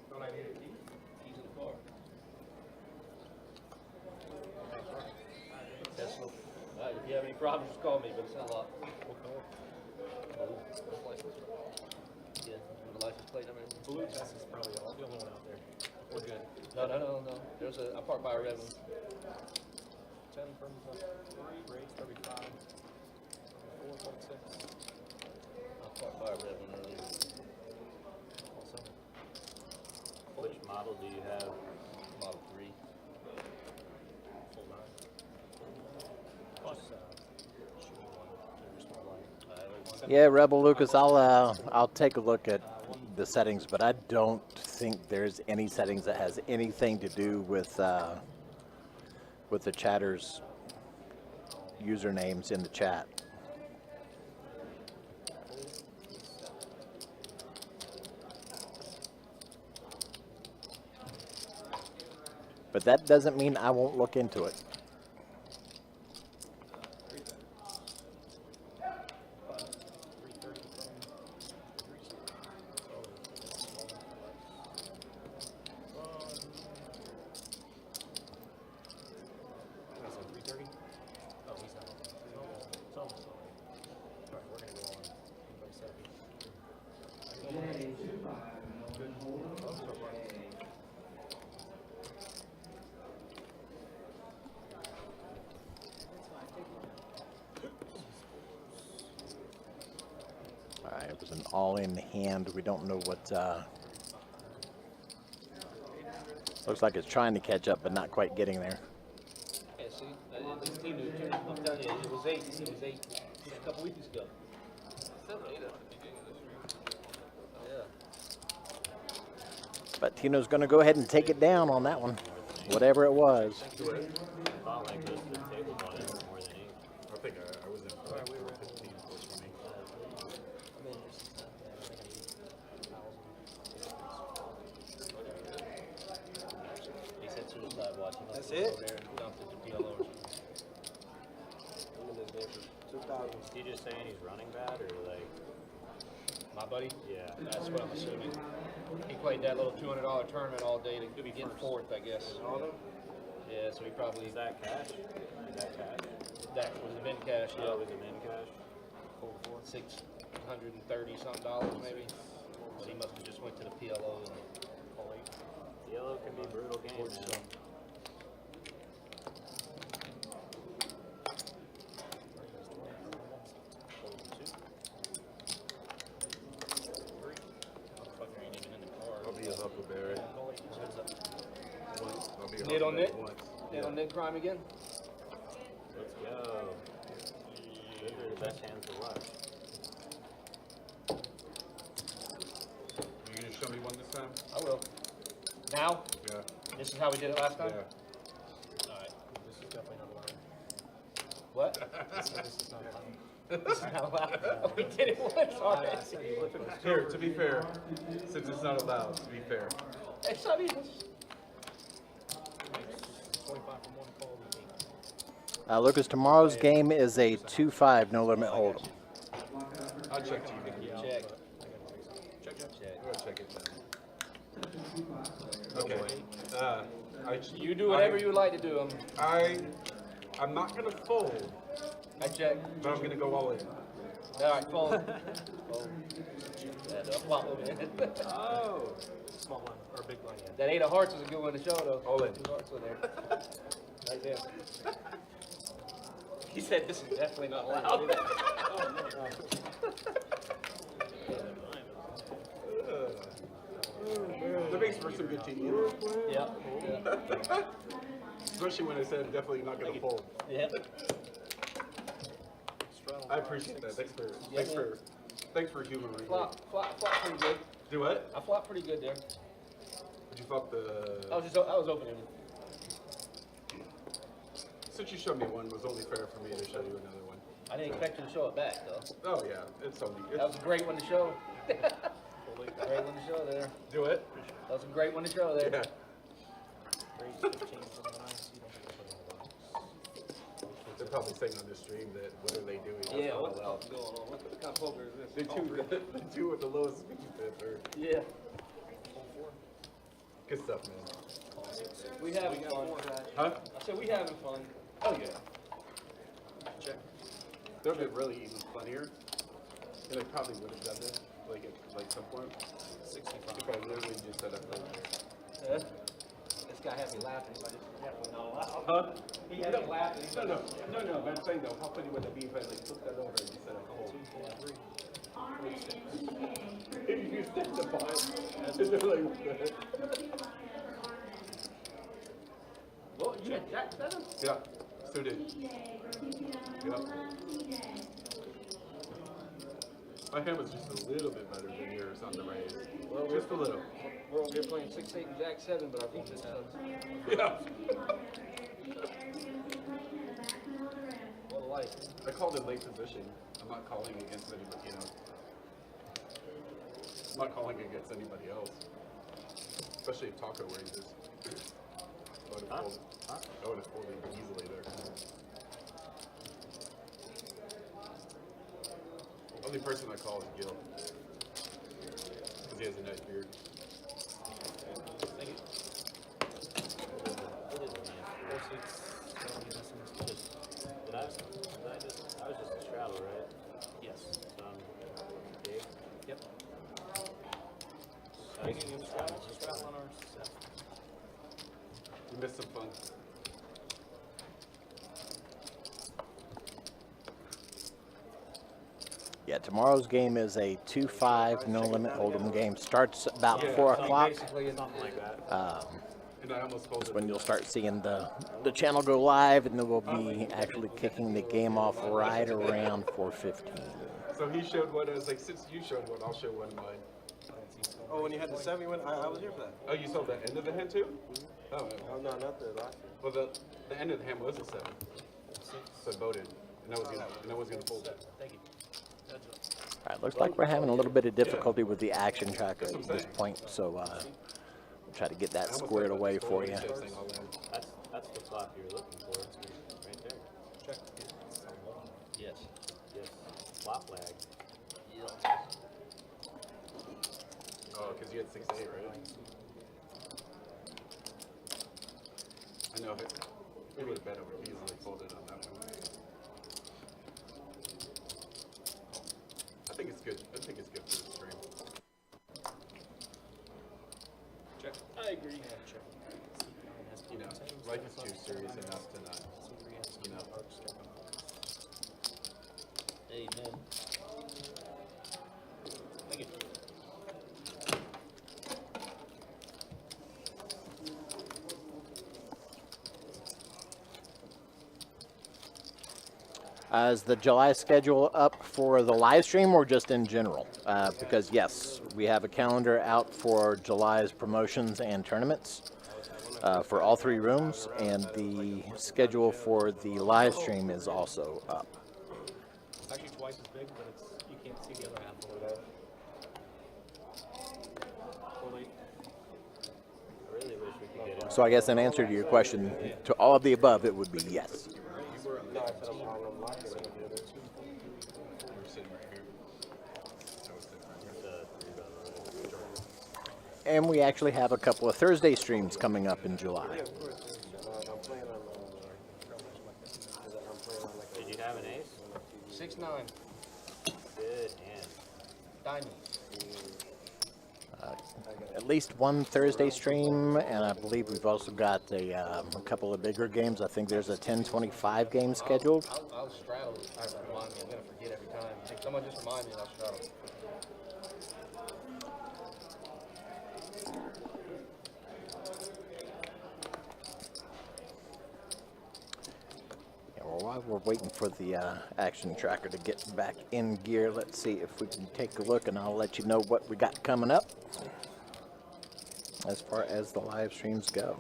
Don't I need a key? Keys in the car. If you have any problems, just call me, but it's not locked. Yeah, the license plate number. Blue test is probably all the only one out there. We're good. No. There's I parked by a red one. 10 from 3, rates 35. 4.6. I parked by a red one earlier. Also. Which model do you have? Model 3. Full 9. Plus, shooting one. Your small light. Yeah, Rebel Lucas, I'll take a look at the settings, but I don't think there's any settings that has anything to do with the chatters' usernames in the chat. But that doesn't mean I won't look into it. Alright, it was an all-in hand. We don't know what... looks like it's trying to catch up, but not quite getting there. Yeah, see, this team, I'm telling you, it was 8. It was 8 a couple weeks ago. Yeah. But Tino's going to go ahead and take it down on that one, whatever it was. Thought like this, the table one is more than 8. I think I was in 15 plus 20. He said suicide watch. He must That's have it? over there and dumped it to PLO or something. I'm in this game for 2,000. Is he just saying he's running bad, or like? My buddy? Yeah. That's what I'm assuming. He played that little $200 tournament all day to be getting fourth, I guess. Yeah, so he probably... Is that cash? Is that cash? That was the min cash, yeah. Oh, it was a min cash? Full four? $630 something maybe. So he must have just went to the PLO and Full 8. Yellow can be brutal game, forged man. some. Motherfucker ain't even in the car. I'll be his Huckleberry. I'll be a Nit on Huckleberry Nit? once. Nit on Nit crime again? Let's go. Those are the best hands to watch. You gonna show me one this time? I will. Now? Yeah. This is how we did it last time? Yeah. Alright. This is definitely number 1. What? This is not allowed. This is not allowed. We did it once already. Here, to be fair, since it's not allowed, to be fair. Hey, Sonny. 25 from one call to me. Lucas, tomorrow's game is a 2-5 no limit hold'em. I'll check to you. Check. Check. We'll check it then. Okay. You do whatever you would like to do. I'm not gonna fold, I check. but I'm gonna go all in. All right, fold. Fold. Yeah, the flop over there. Oh. Small one or big one. Yeah. That 8 of hearts is a good one to show though. All in. 2 hearts in there. Right there. He said this is definitely not allowed. That makes for some good TV. Yeah. Especially when I said definitely not gonna fold. Yeah. I appreciate that. Thanks for humoring me. Flop pretty good. Do what? I flopped pretty good there. Did you flop the? I was opening. Since you showed me one, it was only fair for me to show you another one. I didn't expect you to show it back though. Oh yeah, it's only. That was a great one to show. Great one to show there. Do it. That was a great one to show there. Yeah. They're probably saying on the stream that what are they doing? Yeah, what the fuck's going on? What kind of poker is this? The two with the lowest speed bit are Yeah. good stuff, man. We having fun. Huh? I said we having fun. Oh yeah. Check. That would have been really even funnier, and I probably would have done this like at some point. 65. If I literally just set up right there. Yeah. This guy had me laughing. So I just definitely not allowed. Huh? He had me laughing. No. But I'm saying though, how funny would that be if I like took that over and just set up cold? If you stick the pot, and they're like, what the heck? Well, you had Jack 7? Yeah, suited. Yep. My hand was just a little bit better than yours on the raise. Well, just a little. We're over here playing 6-8 and Jack 7, but our defense sucks. Yeah. What a life. I called in late position. I'm not calling against anybody, I'm not calling against anybody else. Especially if Taco raises. I would have folded easily there. Only person I call is Gil. Because he has a nice beard. Thank you. I was just a straddle, right? Yes. Big. Yep. Straddle on our set. You missed some fun. Yeah, tomorrow's game is a 2-5 no limit hold'em game. Starts about 4 o'clock. Basically, something like that. And I almost folded. When you'll start seeing the channel go live, and then we'll be actually kicking the game off right around 4:15. So he showed one. I was like, since you showed one, I'll show one of mine. Oh, when you had the 7, I was here for that. Oh, you saw the end of the hand too? Oh, Oh, no, not the last one. well, the end of the hand was a 7. So I voted, and I was gonna fold it. Thank you. All right, looks like we're having a little bit of difficulty with the action tracker at this point, so we'll try to get that squared away for you. That's the flop you're looking for. Right there. Check. Yes. Yes. Flop lag. Oh, because you had 6-8, right? I know if it would have been, I would have easily folded on that one. I think it's good. I think it's good for the stream. Check. I agree. Yeah, check. You know, life is too serious enough to not, you know. Amen. Thank you. Is the July schedule up for the live stream or just in general? Because yes, we have a calendar out for July's promotions and tournaments. for all 3 rooms, and the schedule for the live stream is also up. It's actually twice as big, but you can't see the other half of it. I really wish we could get it. So I guess in answer to your question, to all of the above, it would be yes. No, I said I'm on the market on the other. We're sitting right here. I was sitting right here. And we actually have a couple of Thursday streams coming up in July. Yeah, of course. I'm playing on. I'm playing on like. Did you have an ace? 6-9. Good hand. Diamond. At least one Thursday stream, and I believe we've also got a couple of bigger games. I think there's a 10-25 game scheduled. I'll straddle. Remind me. I'm going to forget every time. If someone just remind me, and I'll straddle. Yeah, well, while we're waiting for the action tracker to get back in gear, let's see if we can take a look, and I'll let you know what we got coming up as far as the live streams go.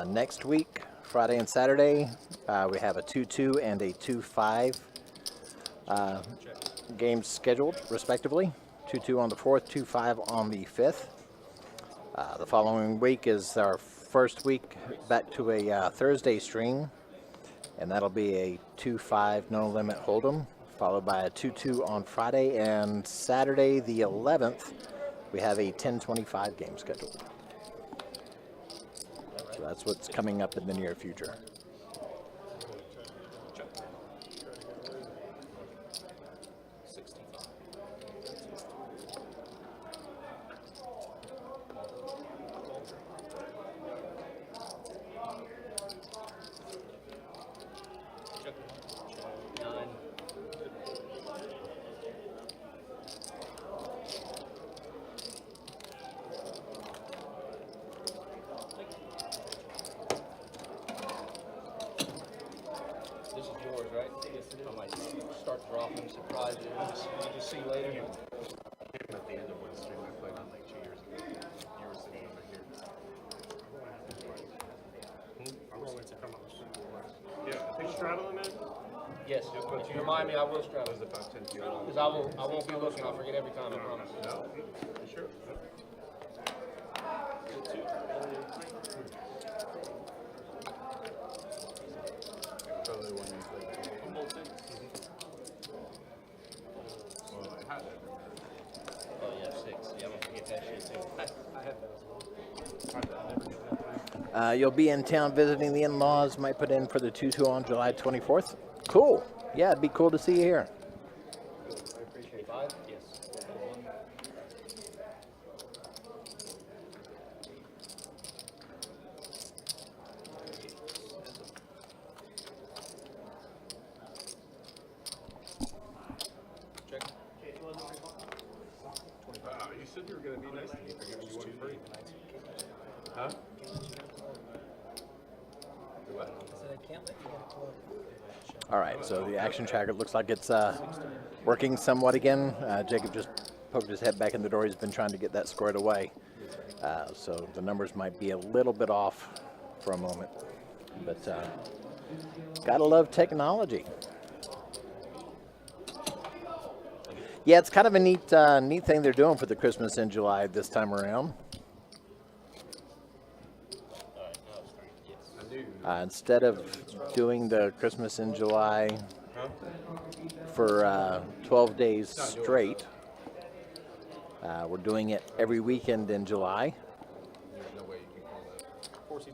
Next week, Friday and Saturday, we have a 2-2 and a 2-5 games scheduled, respectively. 2-2 on the 4th, 2-5 on the 5th. The following week is our first week back to a Thursday stream, and that'll be a 2-5 no limit holdem, followed by a 2-2 on Friday, and Saturday the 11th we have a 10-25 game scheduled. So that's what's coming up in the near future. This is yours, right? I might start dropping, surprise you. We'll just see you later. At the end of one stream I played on like 2 years ago. You were sitting over here. Yeah, I think straddle him in. Yes. If you remind me, I will straddle. Was it 5-10 kilo? Because I won't be looking. I'll forget every time, I promise. No? You sure? Probably one you played. Well, I had it. Oh, yeah, 6. Yeah, I'm going to forget that shit, too. I had that as well. You'll be in town visiting the in-laws. Might put in for the 2-2 on July 24th. Cool. Yeah, it'd be cool to see you here. I appreciate 5? Yes. Check. You said you were going to be nice to me for giving you one free. Huh? All right, so the action tracker looks like it's working somewhat again. Jacob just poked his head back in the door. He's been trying to get that squared away. So the numbers might be a little bit off for a moment. But gotta love technology. Yeah, it's kind of a neat thing they're doing for the Christmas in July this time around. Instead of doing the Christmas in July for 12 days straight, we're doing it every weekend in July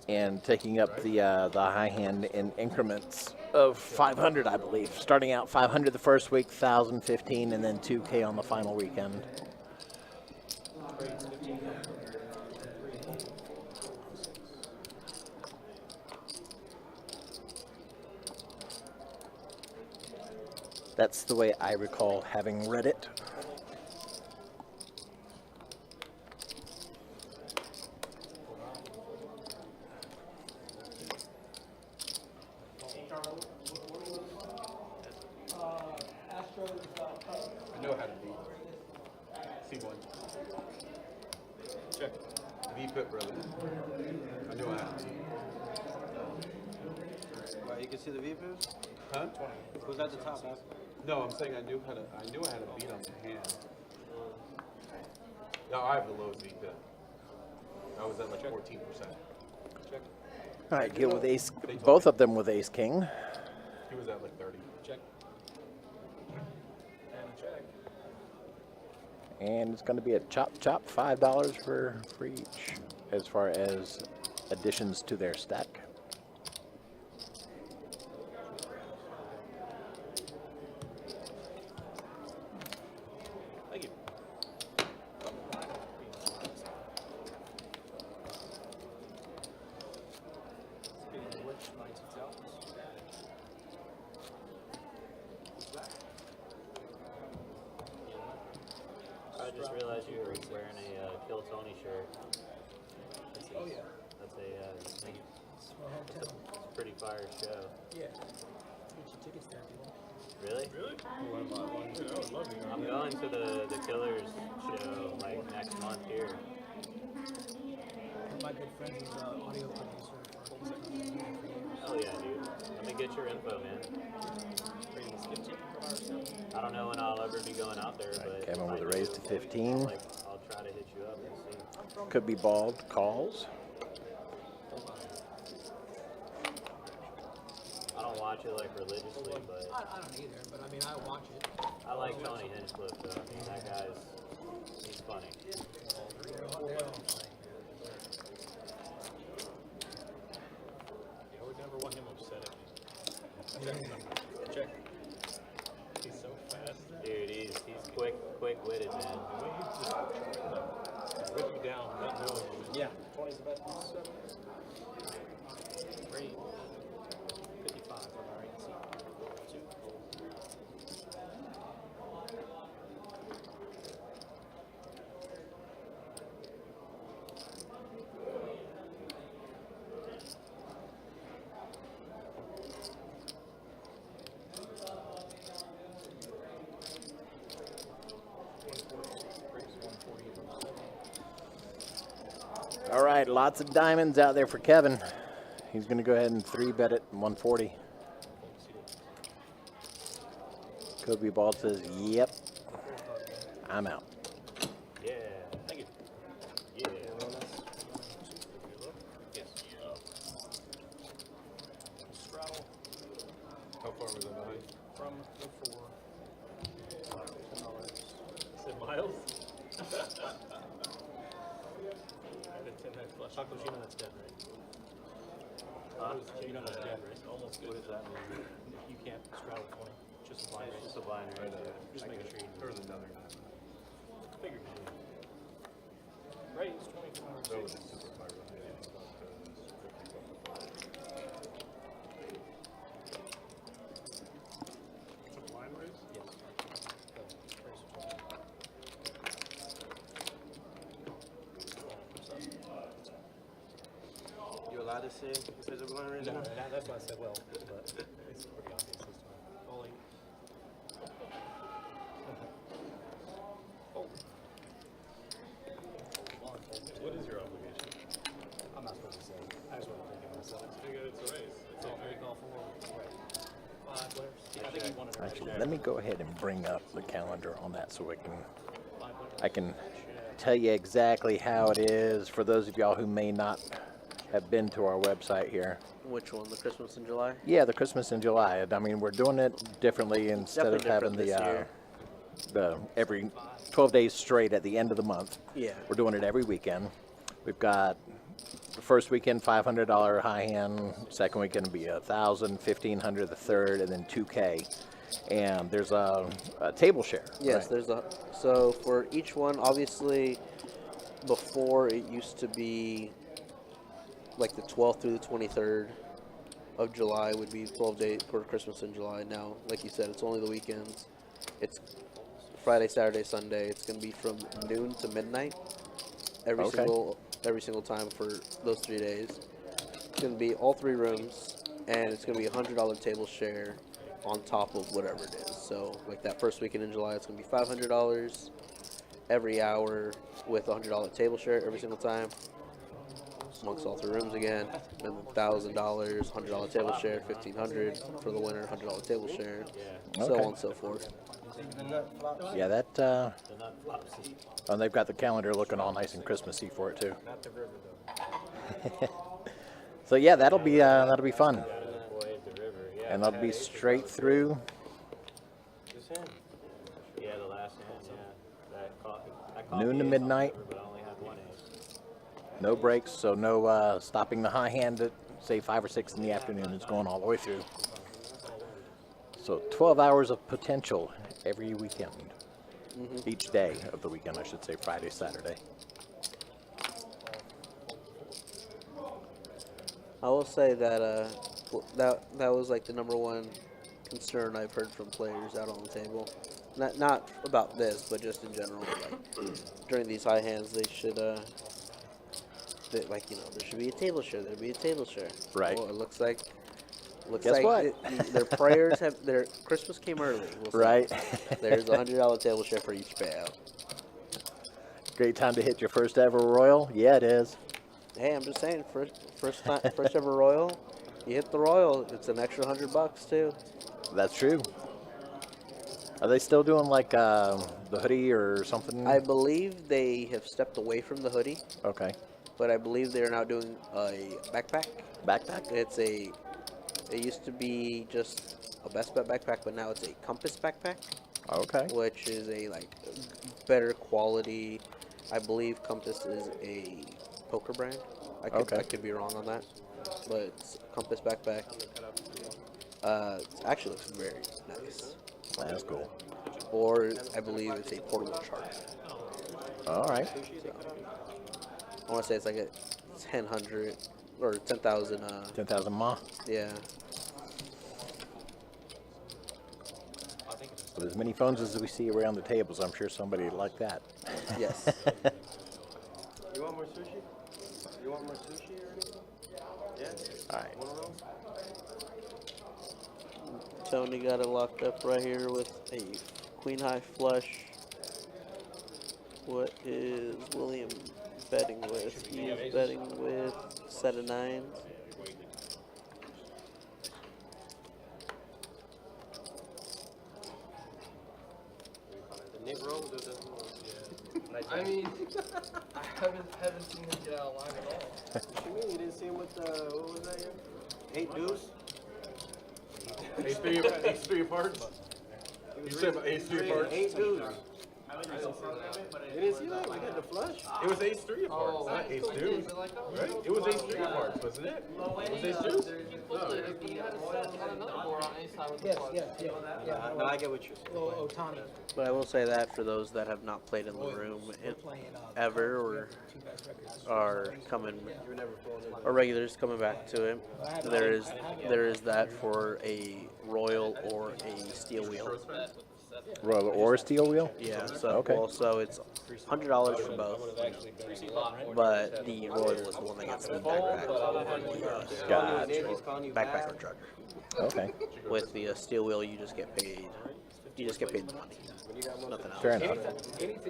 and taking up the high hand in increments of 500, I believe. Starting out 500 the first week, 1,015, and then 2K on the final weekend. That's the way I recall having read it. I know how to beat. C1. Check. V-put, brother. I know how to beat. Wow, you can see the V-boost? Huh? Who's at the top, man? No, I'm saying I knew I had to beat on the hand. No, I have the lowest V-put. I was at like 14%. Check. All right, get with ace. Both of them with ace king. He was at like 30. Check. And a check. And it's going to be a chop $5 for each as far as additions to their stack. Thank you. I just realized you were wearing a Kill Tony shirt. That's Oh, yeah. That's a pretty fire show. Yeah. Get your tickets there, people. Really? Really? I would love to go. I'm going to the Killers show like next month here. One of my good friends is an audio producer for music company for years. Oh yeah, dude. Let me get your info, man. Are you skip ticket from our stuff? I don't know when I'll ever be going out there, but Kevin if I with a raise do, to 15. Like, I'll try to hit you up and see. Could be bald calls. I don't watch it like religiously, but I don't either, but I mean, I watch it. I like Tony Hinchcliffe though. I mean, that he's funny. Yeah, I would never want him upset at me. Check. He's so fast. Dude, he's quick-witted, man. The way he just whip you down, not knowing you. Yeah. 20's the best. Great. 55 on our right seat. 2. All right, lots of diamonds out there for Kevin. He's going to go ahead and 3-bet it 140. Kobe Bald says, "Yep, I'm out." Yeah. Thank you. Yeah. Yes. Straddle How far was I behind? from the 4. $10. Is it Miles? Taco, you know that's dead, right? You know that's dead, right? Almost good. What does that mean? You can't straddle 20. Just a blind It's race. just a blind race. Just making sure you There was another guy. figured. Raise 24. That was super far behind. It's a blind race? Yes. You allowed to say if there's a blind range? No, that's why I said well, but it's pretty obvious this time. Only. What is your obligation? I'm not supposed to say. I just want to think of myself. It's a race. It's all Very call forward. Right. 5 players. I think he wanted to Actually, let me go ahead and bring up the calendar on that so I can tell you exactly how it is for those of y'all who may not have been to our website here. Which one? The Christmas in July? Yeah, the Christmas in July. I mean, we're doing it differently instead of having Definitely different the every 12 days straight at the end of the month. Yeah. We're doing it every weekend. We've got the first weekend $500 high hand, second weekend will be $1,000, $1,500 the third, and then $2K. And there's a table share. Yes, right? there's a. So for each one, obviously, before it used to be like the 12th through the 23rd of July would be 12 days for Christmas in July. Now, like you said, it's only the weekends. It's Friday, Saturday, Sunday. It's going to be from noon to midnight every single time for those 3 days. It's going to be all 3 rooms, and it's going to be $100 table share. on top of whatever it is. So like that first weekend in July, it's gonna be $500 every hour with a $100 table share every single time amongst all 3 rooms again. Then $1,000, $100 table share, $1,500 for the winner, $100 table share, so Okay. on and so forth. The nut flops. Yeah, that. The nut flops. And they've got the calendar looking all nice and Christmassy for it too. Not the river though. So yeah, that'll be fun, Gotta avoid the river. Yeah. and that'll be straight through. This hand. Yeah, the last hand. Yeah. That caught Noon the to ace on midnight. the river, but I only had 1 ace. No breaks, so no stopping the high hand at say 5 or 6 in the afternoon. It's going all the way through. So 12 hours of potential every weekend. Each day of the weekend, I should say, Friday, Saturday. I will say that that was like the #1 concern I've heard from players out on the table. Not about this, but just in general. Like during these high hands, they should like there should be a table share. There'd be a table share. Right. Well, it looks like Guess what? Their prayers have their Christmas came early. We'll say. Right. There's a $100 table share for each payout. Great time to hit your first ever royal. Yeah, it is. Hey, I'm just saying, first ever royal. You hit the royal, it's an extra $100 too. That's true. Are they still doing like the hoodie or something? I believe they have stepped away from the hoodie, Okay. but I believe they are now doing a backpack. Backpack? It used to be just a Best Bet backpack, but now it's a Compass backpack, Okay. which is a better quality. I believe Compass is a poker brand. I could be wrong on that, but it's a Compass backpack. It actually looks very nice. That's cool. Or I believe it's a portable charger. All right. I want to say it's like a 10,000 or 10,000. 10,000 ma. Yeah. With as many phones as we see around the tables, I'm sure somebody would like that. Yes. You want more sushi? You want more sushi or anything? Yeah? All right. One of those? Tony got it locked up right here with a queen high flush. What is William betting with? He is betting with set of 9s. The knit rolls or the... I mean, I haven't seen him get out of line at all. What you mean? You didn't see him with the... What was that here? 8 deuce? Ace three of hearts. You said about ace three of hearts. 8 deuce. You didn't see that? We got the flush. It was ace three of hearts, not ace deuce. Right? It was ace three of hearts, wasn't it? Was it ace deuce? No, I get what you're saying. But I will say that for those that have not played in the room ever or are coming or regulars coming back to it, there is that for a royal or a steel wheel. Royal or steel wheel? Yeah, so Okay. well, so it's $100 for both, but the royal is the one that gets the backpack, Gotcha. backpack or charger. Okay. With the steel wheel, you just get paid. You just get paid the money. Nothing else. Fair enough.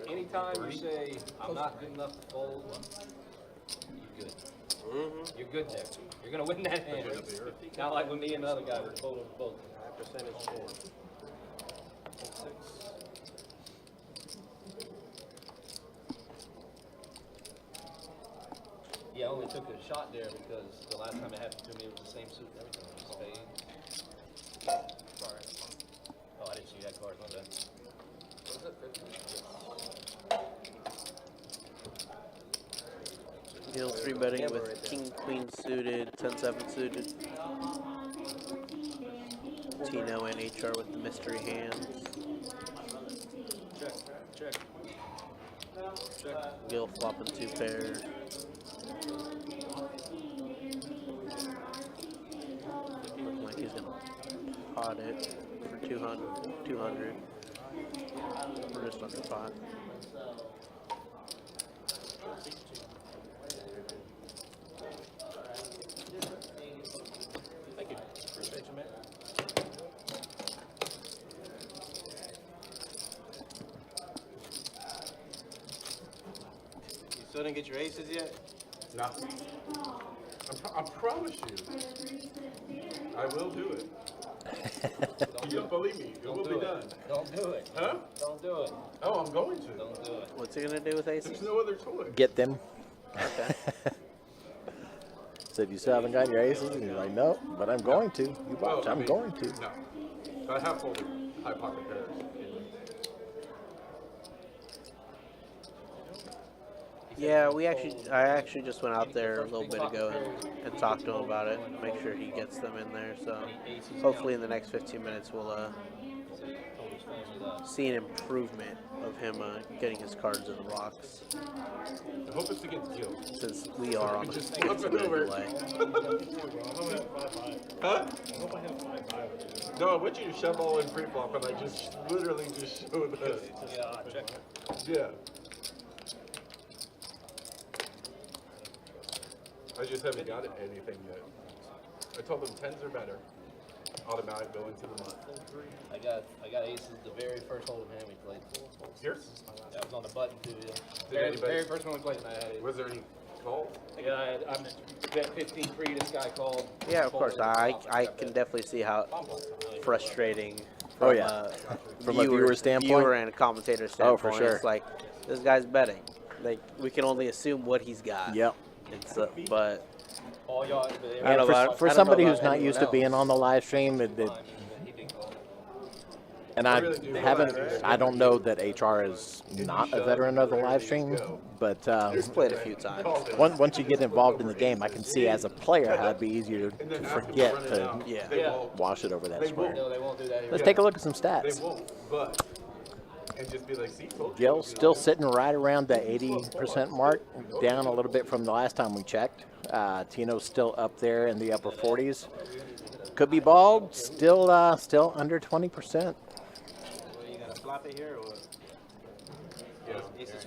Anytime you say, I'm not good enough to fold, you're good. You're good there. You're going to win that hand. Not like with me and the other guy who folded both. Percentage share. Yeah, I only took a shot there because the last time it happened to me, it was the same suit and everything. It was spade. Sorry. Oh, I didn't see that card. My bad. Gil 3-betting with king, queen suited, 10-7 suited. Tino and HR with the mystery hands. Check. Gil flopping 2 pairs. Looking like he's gonna pot it for 200. We're just under pot. Thank you. Appreciate you, man. Still didn't get your aces yet? Nothing. I promise you, I will do it. You don't believe me? It will be done. Don't do it. Huh? Don't do it. Oh, I'm going to. Don't do it. What's he gonna do with aces? There's no other choice. Get them. Okay. Said you still haven't got your aces, and you're like, no, but I'm going to. You Well, watch, I I'm mean, going to. No. I have folded high pocket pairs. Yeah, I actually just went out there a little bit ago and talked to him about it. Make sure he gets them in there. So hopefully in the next 15 minutes we'll see an improvement of him getting his cards in the rocks. I hope it's against Gil. Since we are on the Just 15 flip it minute over. delay. Huh? No, I want you to shove all in pre-flop, and I just literally just showed this. Yeah. I just haven't got anything yet. I told them 10s are better. Automatic go into the month. I got aces the very first hold'em hand we played. Here? Yeah, I was on the button too. Yeah. Did Very anybody? first one we played, and I had it. Was there any calls? Yeah, I bet 15 free. This guy called. Yeah, of course. I can definitely see how frustrating. Oh, From, yeah. From a viewer standpoint? viewer and a commentator standpoint. Oh, for sure. It's like this guy's betting. Like we can only assume what he's got. Yep. It's but All y'all. And for somebody who's not used to being on the live stream, and I don't know that HR is not a veteran of the live stream, but he's played a few times. once you get involved in the game, I can see as a player how it'd be easier to forget to wash it over that square. No, they won't do that here. Let's take a look at some They stats. won't, but. And just be like, see, folks. Gil's still sitting right around the 80% mark, down a little bit from the last time we checked. Tino's still up there in the upper 40s. Could be bald, still under 20%. You gonna flop it here or what?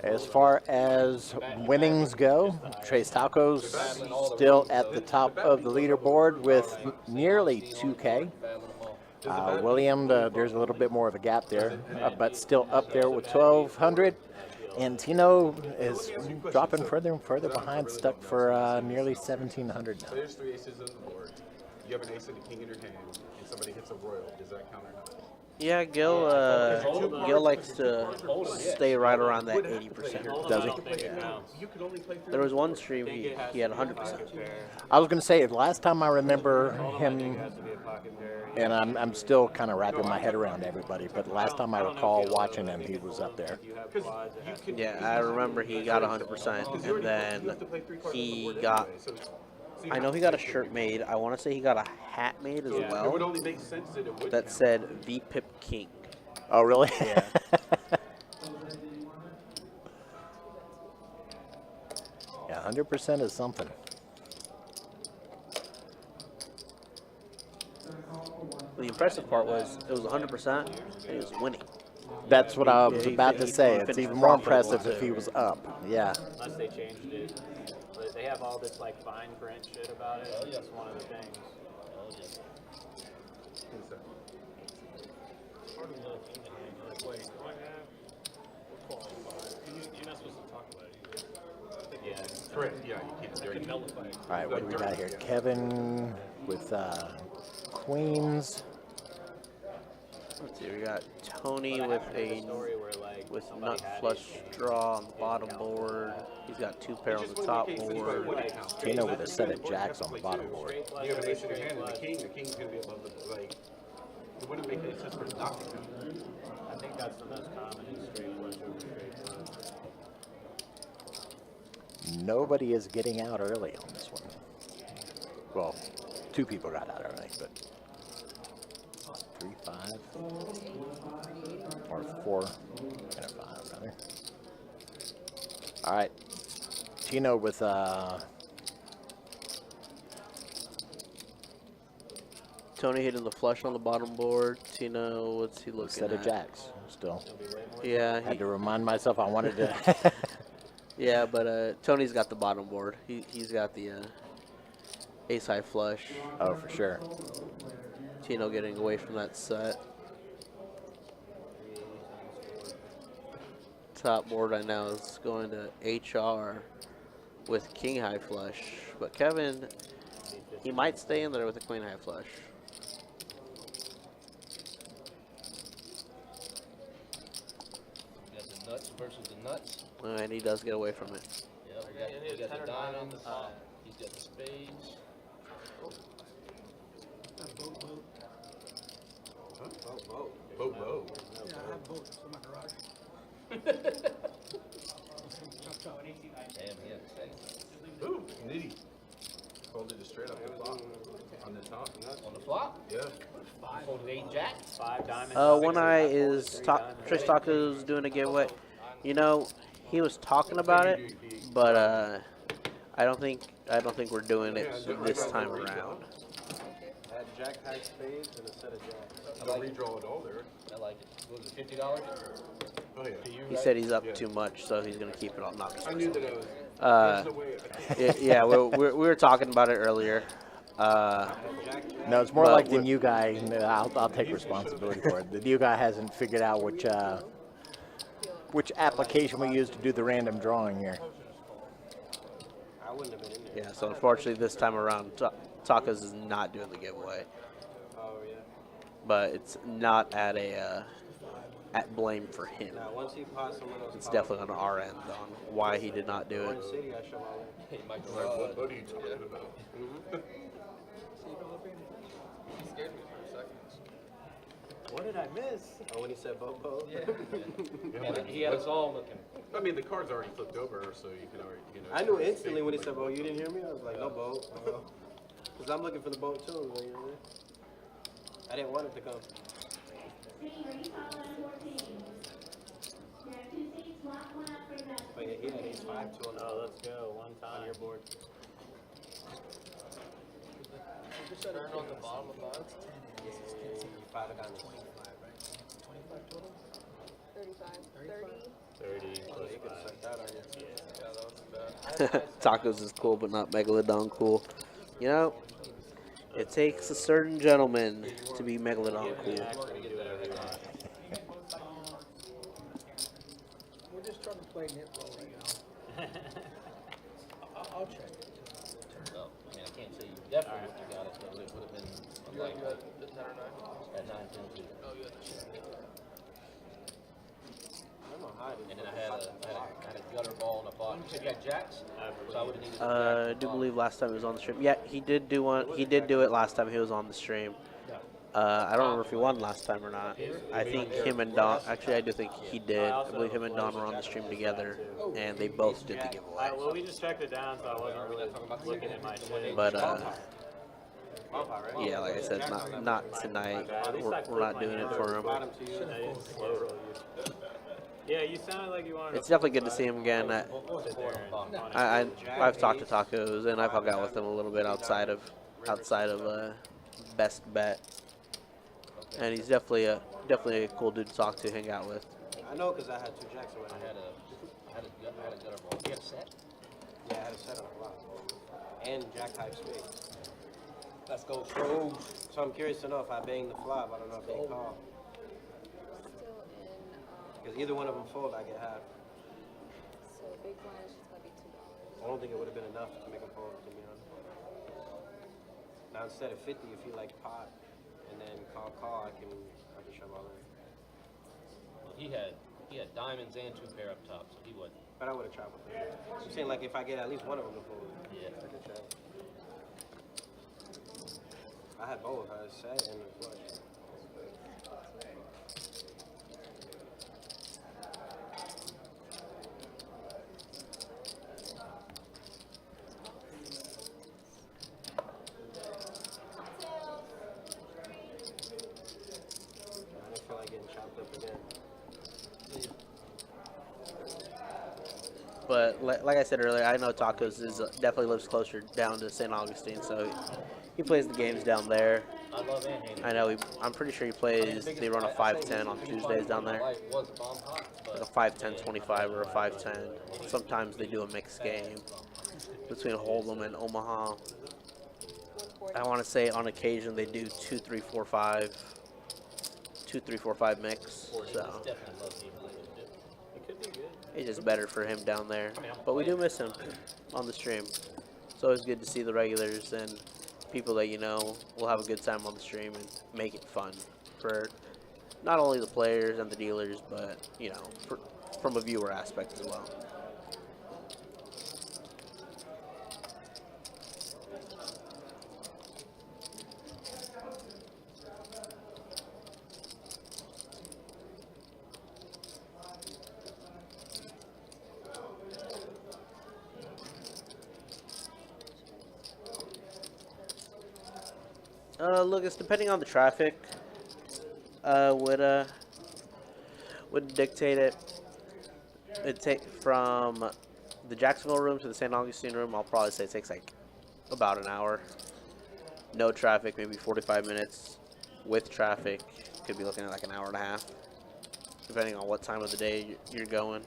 As far as winnings go, Trace Talco's still at the top of the leaderboard with nearly 2K. William, there's a little bit more of a gap there, but still up there with 1,200. And Tino is dropping further and further behind, stuck for nearly 1,700 now. So there's 3 aces on the board. You have an ace and a king in your hand, and somebody hits a royal. Does that count or not? Yeah, Gil likes to stay right around that 80%. Does he? You could only play 3. There was one stream he had 100%. I was going to say, last time I remember him, and I'm still kind of wrapping my head around everybody, but the last time I recall watching him, he was up there. Yeah, I remember he got 100%, and then he got, I know he got a shirt made. I want to say he got a hat made as It would well only make sense that it would that count. said VPIP King. Oh, really? Yeah. Yeah, 100% is something. The impressive part was it was 100% and he was winning. That's what I was about to say. It's finished even more profitable, impressive if too. he was up. Yeah. Unless they changed it. But they have all this like fine print shit about it. That's one of the things. Hard to look in the hand. You're like, wait, do I have? We're qualified. You're not supposed to talk about it either. Yeah. Correct. Yeah, you can't. You can nullify it. All right, what do we got here? Kevin with queens. Let's see, we got Tony But I with haven't heard a story where, like, with somebody nut had flush it draw on the bottom board. He's got 2 pair on the top board. Tino with a set of jacks on the bottom board. straight flush, You have an ace in your straight hand, and flush. the king's going to be above the, like, it wouldn't make any sense for it not to count. I think that's the most common is straight flush over straight flush. Nobody is getting out early on this one. Well, 2 people got out early, but 3, 5, or 4 and a 5, rather. All right, Tino with Tony hitting the flush on the bottom board. Tino, what's he a looking set of at? jacks. Still, Yeah, had to remind myself I wanted to. yeah, but Tony's got the bottom board. He's got the ace high flush. Oh, for sure. Tino getting away from that set. top board right now is going to HR with king high flush, but Kevin, he might stay in there with a queen high flush. You got the nuts versus the nuts. And he does get away from it. Yep, we got the diamonds. He's got the spades. Boat, boat. Yeah, I have boats in my garage. Damn, he had the spades. Ooh, nitty. Folded it straight up the flop. On the top. On the flop? Yeah. Folded 8 jacks. 5 diamonds. One eye is Trish Taco's doing a giveaway. You know, he was talking about it, but I don't think we're doing it this time around. Had jack high spades and a set of jacks. Don't redraw it all there. I like it. What was it, $50? Oh, yeah. He said he's up too much, so he's gonna keep it all knocked. I knew that I was. There's no way I can't. Yeah, we were talking about it earlier. No, it's more But like the we're- new guy. I'll take responsibility for it. The new guy hasn't figured out which application we use to do the random drawing here. I wouldn't have been in there. Yeah, so unfortunately this time around, Tacos is not doing the giveaway, Oh, yeah. but it's not at blame for him. Now, once he pots someone else. It's definitely on our end on why he did not do Orange it. City, I show all in. Hey, Michael, What are you talking about? He scared me for a second. What did I miss? Oh, when he said Bopo? Yeah, he had us all looking. I mean, the card's already flipped over, so you can already, you know. I knew instantly when he said boat. You didn't hear me? I was like, no boat. Because I'm looking for the boat too. I was like, you know, I didn't want it to come. But yeah, he had ace 5 2 on Oh, let's go. One time. your board. Turn on the bottom of mine. 5 of diamonds. 35. 30. 30 Oh, plus you could 5. suck that on you. Yeah, that wasn't bad. Tacos is cool, but not Megalodon cool. You know, it takes a certain gentleman to be Megalodon cool. Actually, do whatever you want. We're just trying to play netball right now. I'll check it. No, I mean, I can't say you definitely wouldn't have got it, but it would have been You like had the 10 or 9? at 9, 10, 2. Oh, you had the shit. I'm not hiding. And then I had a gutter ball and a bottom. You said you had jacks? So I would have needed I do believe last time he was on the stream. Yeah, he did do one. He did do it last time he was on the stream. I don't remember if he won last time or not. I think him and Don. Actually, I do think he did. I believe him and Don were on the stream together, and they both did the giveaway. Well, we just checked it down, so I wasn't really looking at my shit. But Right? yeah, like I said, not tonight. We're not doing it for him. Bottom to you. I didn't slow roll you. Yeah, you sounded like you wanted It's definitely good to see him again. sit there and I've talked to Tacos and I've hung out with him a little bit outside of Best Bet, and he's definitely a cool dude to talk to, hang out with. I know because I had 2 jacks I already. had a gutter ball. You had a set? Yeah, I had a set on the block. And jack type spade. Let's go, Stros. So I'm curious to know if I bang the flop. I don't know if they call. Still in, Because either one of them fold, I get half. so big blind is just going to be $2. I don't think it would have been enough to make a fold, to be honest. Now instead of 50, if you like pot and then call, I can shove all in. Well, he had diamonds and 2 pair up top, so he wasn't. But I would have tried with it. I'm saying like if I get at least one of them to fold, Yeah. I could check. I had both. I had a set and a flush. I don't feel like getting chopped up again. But like I said earlier, I know Tacos is definitely lives closer down to St. Augustine, so he plays the games down there. I love and hate it. I know I'm pretty sure he plays. They run a 5-10 on Tuesdays down there, Life was a bomb pot, like a but 5-10-25 or a 5-10. Sometimes they do a mixed game between Holdem and Omaha. I want to say on occasion they do 2-3-4-5 mix. So definitely love the ability to do. It could It's just better for him down there. But we do miss him on the stream. It's always good to see the regulars and people that you know will have a good time on the stream and make it fun for not only the players and the dealers, but, you know, from a viewer aspect as well. Look, it's depending on the traffic. Would dictate it. It'd take from the Jacksonville room to the St. Augustine room. I'll probably say it takes like about an hour. No traffic, maybe 45 minutes. With traffic, could be looking at like an hour and a half, depending on what time of the day you're going.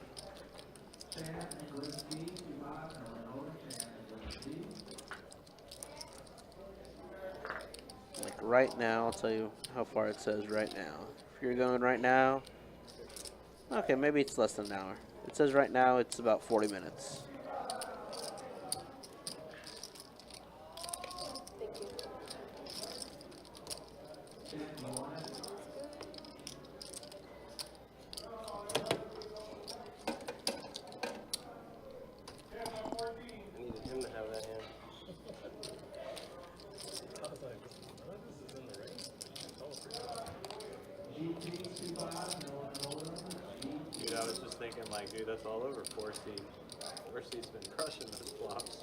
Like right now, I'll tell you how far it says right now. If you're going right now, okay, maybe it's less than an hour. It says right now it's about 40 minutes. I needed him to have that hand. I was like, none of this is in the range. Dude, I was just thinking, like, dude, that's all over 4C. 4C's been crushing those flops.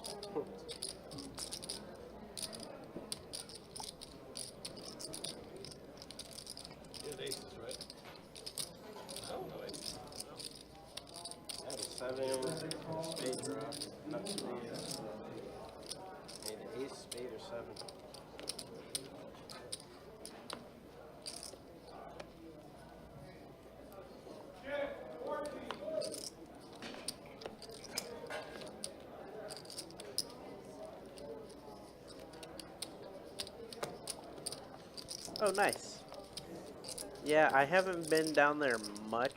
You had aces, right? No, no aces. I had a 7, spade drop, not spade. Made an ace, spade, or 7. Oh, nice. Yeah, I haven't been down there much.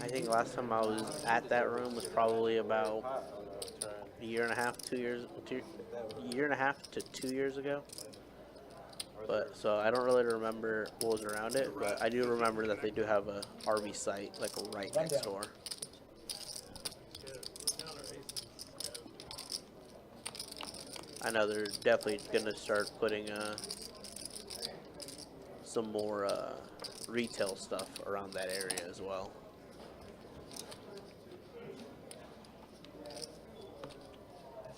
I think last time I was at that room was probably about a year and a half, 2 years, year and a half to 2 years ago. But so I don't really remember what was around it, but I do remember that they do have a RV site like right next door. I know they're definitely gonna start putting some more retail stuff around that area as well.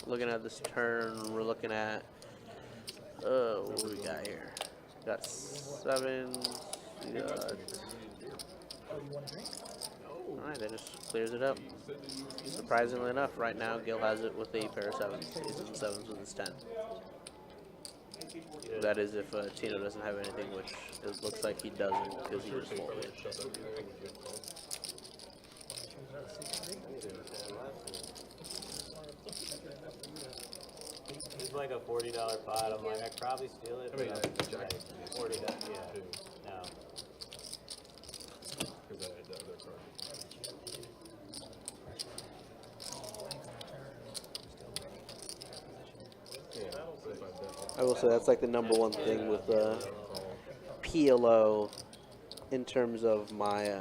Looking at this turn, we're looking at what do we got here? Got 7. We got. Alright, that just clears it up. Surprisingly enough, right now Gil has it with a pair of 7s. He's in 7s with his 10. That is if Tino doesn't have anything, which it looks like he doesn't because he just folded. It's like a $40 pot. I'm like, I'd probably steal it. I mean, but I'm Jack, like, $40. Yeah. No. because I had the other card. Yeah, so if I bet, I will say that's like the number one thing with PLO in terms of my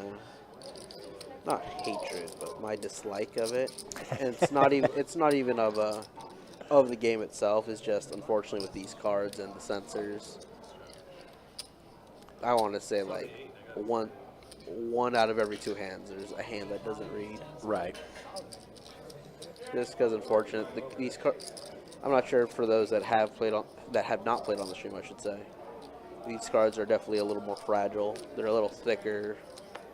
not hatred, but my dislike of it. And it's not even of the game itself. It's just unfortunately with these cards and the sensors. I want to say like one out of every 2 hands there's a hand that doesn't read. Right. Just because unfortunately these cards. I'm not sure for those that have not played on the stream, I should say. These cards are definitely a little more fragile. They're a little thicker,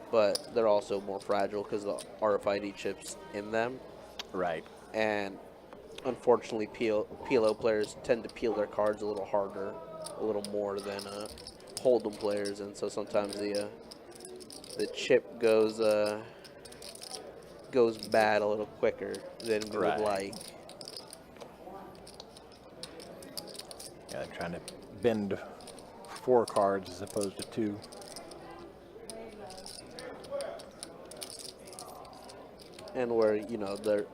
but they're also more fragile because of the RFID chips in them. Right. And unfortunately, PLO players tend to peel their cards a little harder, a little more than holdem players, and so sometimes the chip goes bad a little quicker than we would like. Yeah, trying to bend 4 cards as opposed to 2. And where, you know, there,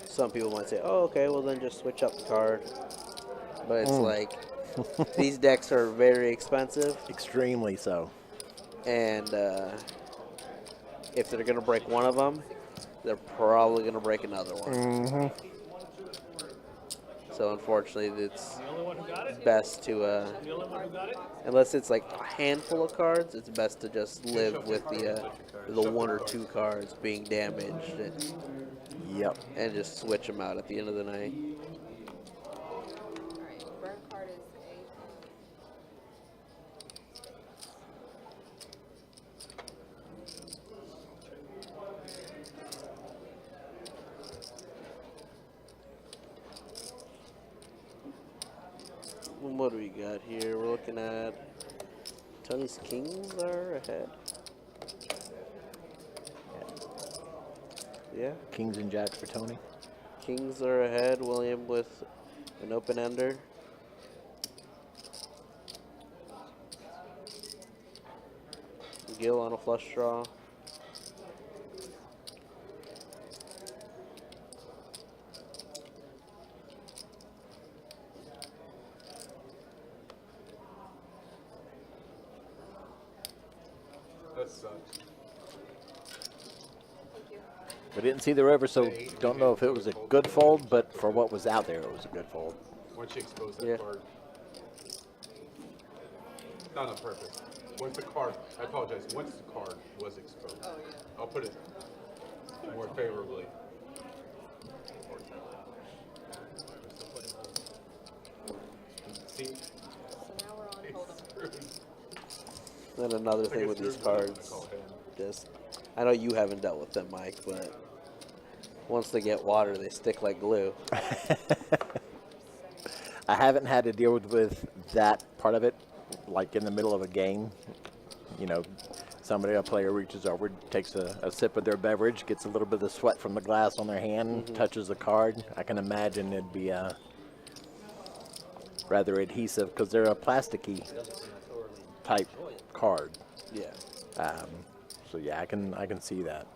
some people might say, oh, okay, well then just switch up the card. But it's like, these decks are very expensive. Extremely so. And if they're going to break one of them, they're probably going to break another one. Mm-hmm. So unfortunately, it's The only one who got it? best to, The only one who got it? unless it's like a handful of cards, it's best to just live with the one or two cards being damaged Yep. and just switch them out at the end of the night. Alright, burn card is a What do we got here? We're looking at Tony's Kings are ahead. Yeah, Kings and jacks for Tony. Kings are ahead. William with an open ender. Gil on a flush draw. That sucks. We didn't see the river, so don't know if it was a good fold, but for what was out there, it was a good fold. Once you expose that Yeah. card. Not on purpose. Once the card, I apologize, once the card was exposed, I'll put it more favorably. See? so now we're on holdem. Then another thing with these cards, Call him. just I know you haven't dealt with them, Mike, but once they get water, they stick like glue. I haven't had to deal with that part of it, like in the middle of a game. You know, a player reaches over, takes a sip of their beverage, gets a little bit of sweat from the glass on their hand, touches the card. I can imagine it'd be rather adhesive because they're a plasticky type card. Yeah. So yeah, I can see that.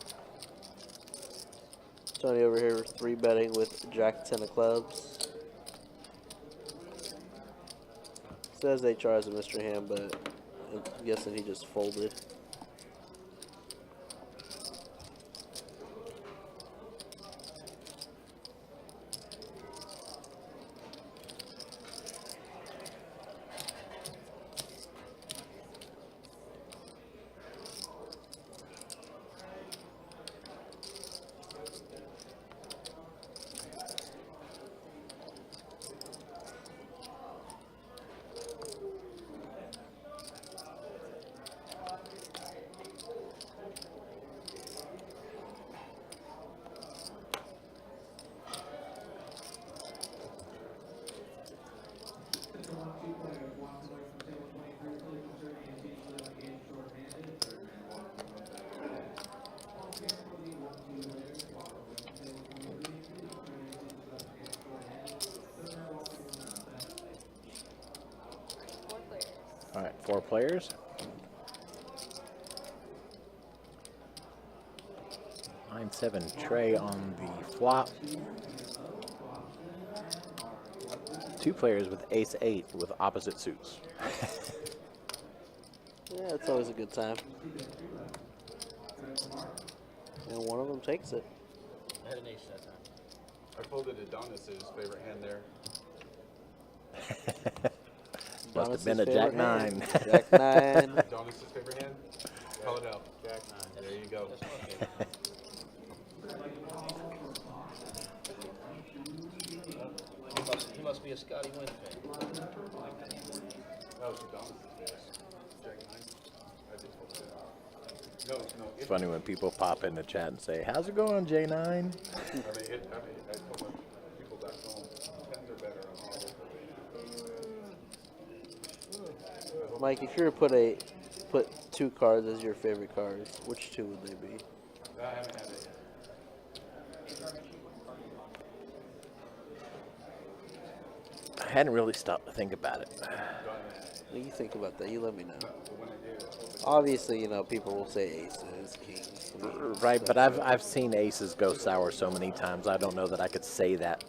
Tony over here 3-betting with Jack 10 of clubs. Says HR as a Mr. Ham, but I'm guessing he just folded. All right, 4 players. 9-7 Trey on the flop. 2 players with ace-8 with opposite suits. Yeah, it's always a good time. And one of them takes it. I had an ace that time. I folded Adonis's favorite hand there. Must have been a Adonis's jack favorite 9. hand. Jack 9. Adonis's favorite hand? Call it out. Jack 9. There you go. That's my favorite. He must be a Scotty Wynn fan. That was Adonis's favorite. Jack 9. I just folded it. No, It's funny when people pop in the chat and say, "How's it going, J9?" I told people back home, 10s are better on all of them. Mike, if you were to put 2 cards as your favorite cards, which 2 would they be? I haven't had it yet. I hadn't really stopped to think about it. You think about that. You let me know. But when I do, I hope it's Obviously, you know, people will say aces, kings. I mean, Right, but I've seen aces go sour so many times. I don't know that I could say that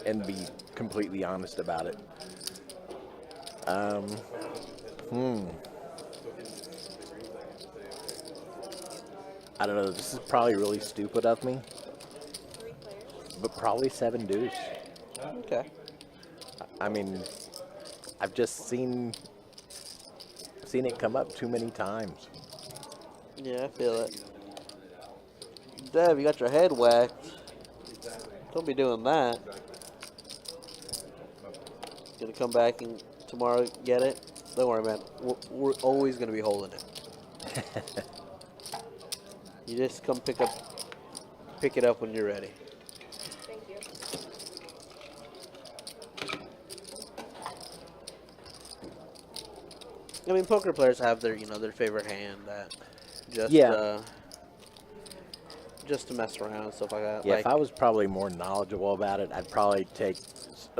and be completely honest about it. I don't know. This is probably really stupid of me, but probably 7 deuce. okay. I mean, I've just seen it come up too many times. Yeah, I feel it. Dev, you got your head whacked. Don't be doing that. Gonna come back and tomorrow get it? Don't worry, man. We're always gonna be holding it. You just come pick it up when you're ready. Thank you. I mean, poker players have their, you know, their favorite hand that just just to mess around and stuff like that. Yeah, like, if I was probably more knowledgeable about it, I'd probably take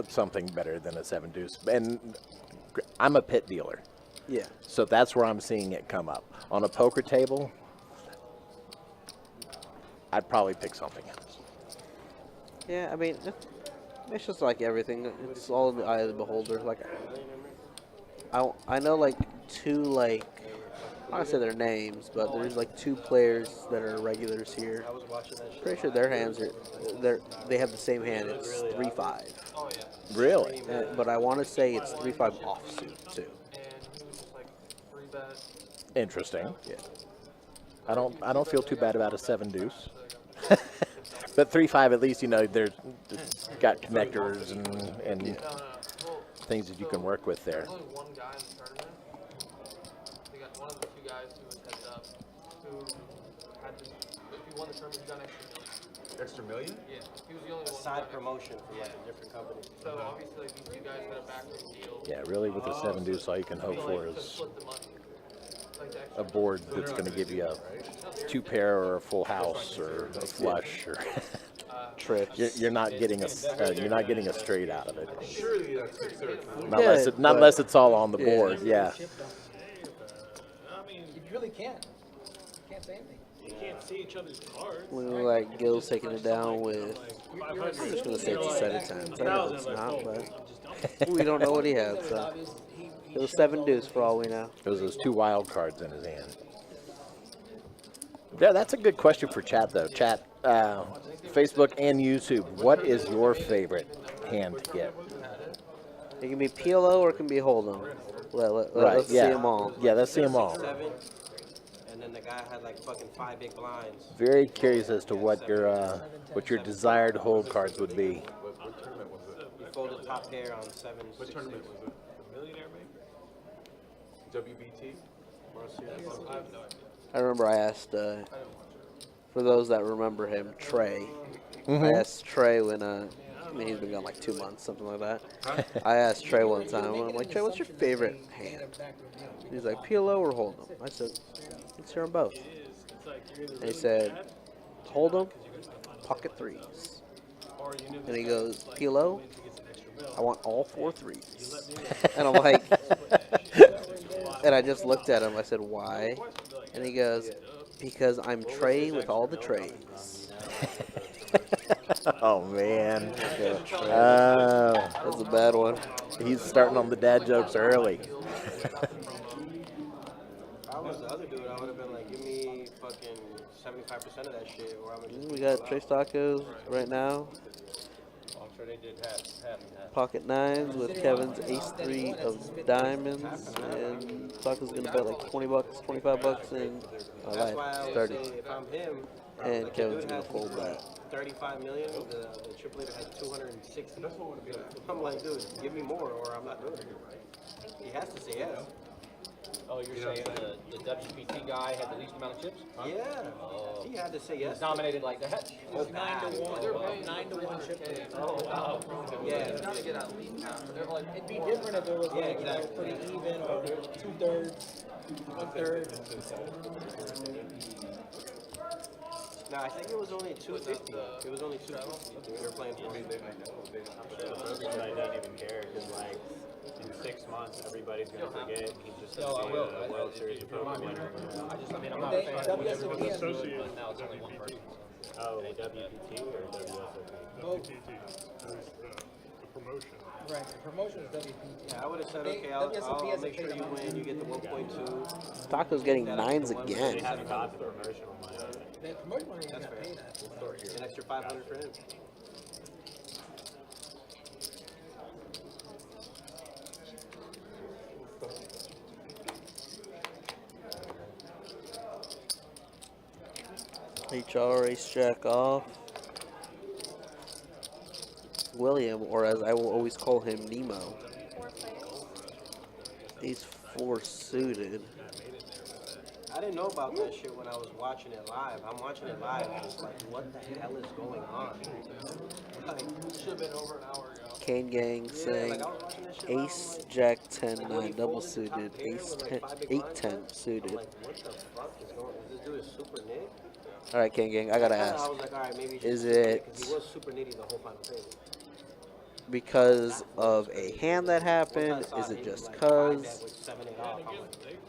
something better than a 7 deuce. And I'm a pit dealer, yeah, so that's where I'm seeing it come up. On a poker table, I'd probably pick something else. yeah. I mean, it's just like everything. It's all in the eye of the beholder. Like, I know like two like. I don't say their names, but there's like 2 players that are regulars here. Pretty sure their hands are, they have the same hand. It's 3-5. Really? But I want to say it's 3-5 offsuit too. And he was just like 3-bet. Interesting. Yeah. I don't feel too bad about a 7 deuce. But 3-5, at least, you know, there's got connectors and Well, things that you can work with there. there's only one guy in the tournament. They got one of the 2 guys who was heads up, who had to, if he won the tournament, he got an extra $1 million. Extra million? Yeah, he was the only one. Side promotion from like a different company. So obviously, like, these 2 guys had a backroom deal. Yeah, really, with the 7 deuce, all you can hope for To is split the money. Like the extra a board that's going to give you a 2 pair or a full house or a flush or Trips. you're not getting a straight out of it. Surely that's absurd. Not unless it's all on the Yeah. board. Yeah. I mean, You really can't. You can't say anything. you can't see each other's cards. Looking like Gil's taking it down with. I'm just gonna say it's decided times. I know it's not, but we don't know what he had. So it was 7 deuce for all we know. Those 2 wild cards in his hand. Yeah, that's a good question for chat though. Chat, Facebook and YouTube. What is your favorite hand to get? It can be PLO or it can be holdem. Right. Let's Yeah. see them all. Yeah, let's see them all. 7, and then the guy had like fucking 5 big blinds. Very curious as to what your desired hold cards would be. What tournament was it? He folded top pair on 7. What tournament was it? The Millionaire, maybe? WBT? I remember I asked, for those that remember him, Trey. I asked Trey when, I mean, he's been gone like 2 months, something like that. I asked Trey one time, I'm like, Trey, what's your favorite hand? He's like, PLO or Hold'em? I said, let's hear them both. And he said, Hold'em, pocket 3s. And he goes, PLO, I want all 4 3s. And I'm like, and I just looked at him. I said, why? And he goes, because I'm Trey with all the trays. Oh man, That's a bad one. he's starting on the dad jokes early. If I was the other dude, I would have been like, give me fucking 75% of that shit, or I'm gonna just We got Trace Tacos right now. I'm sure they did half and half. Pocket 9s with Kevin's ace-3 of diamonds. And Tacos gonna bet like 20 bucks, 25 bucks, and That's why I would 30. say if I'm him, And like, Kevin's the dude gonna had fold that. 35 million, the triple leader had 260. I'm like, dude, give me more, or I'm not doing it. He has to say yes. Oh, you're saying the WPT guy had the least amount of chips? Yeah, he had to say He yes. was nominated like that? Oh, bad. 9-1 chip lead. Oh, wow. Yeah, It'd be different if it was yeah, exactly. pretty even, or 2/3, 1/3. No, I think it was only 250. It was only 250. They were playing for me. I don't even care because like 6 months, everybody's gonna forget. He's just No, I gonna be will. a World Series If you remind me, winner. I mean, I'm not a fan of doing everyone It's else do it, associated but now it's with only one person. Oh, WPT or WSOP? WPT. The promotion. Right, the promotion is WPT. Yeah, I would have said, okay, I'll make sure you win. You get the 1.2. Taco's getting That nines extra one, They again. haven't got the promotional money. The promotion money That's got fair. paid at. An extra 500 for him. HR racetrack off. William, or as I will always call him, Nemo. He's 4 suited. I didn't know about that shit when I was watching it live. I'm watching it live, and it's like, what the hell is going on? Like, Should have been over an hour ago. Cane Gang saying like I was watching that shit live, Ace, I'm like, Jack 10, when he 9 double folded the top suited, pair Ace with, 10, like, 5 big 8 blinds 10 left, suited. I'm like, what the fuck is going on? This dude is super Nick. Alright, Cane Gang, I gotta I ask. was like, all right, maybe Is super Nick, it 'cause he was super nitty the whole final table. because of a hand that happened? Is it just cause?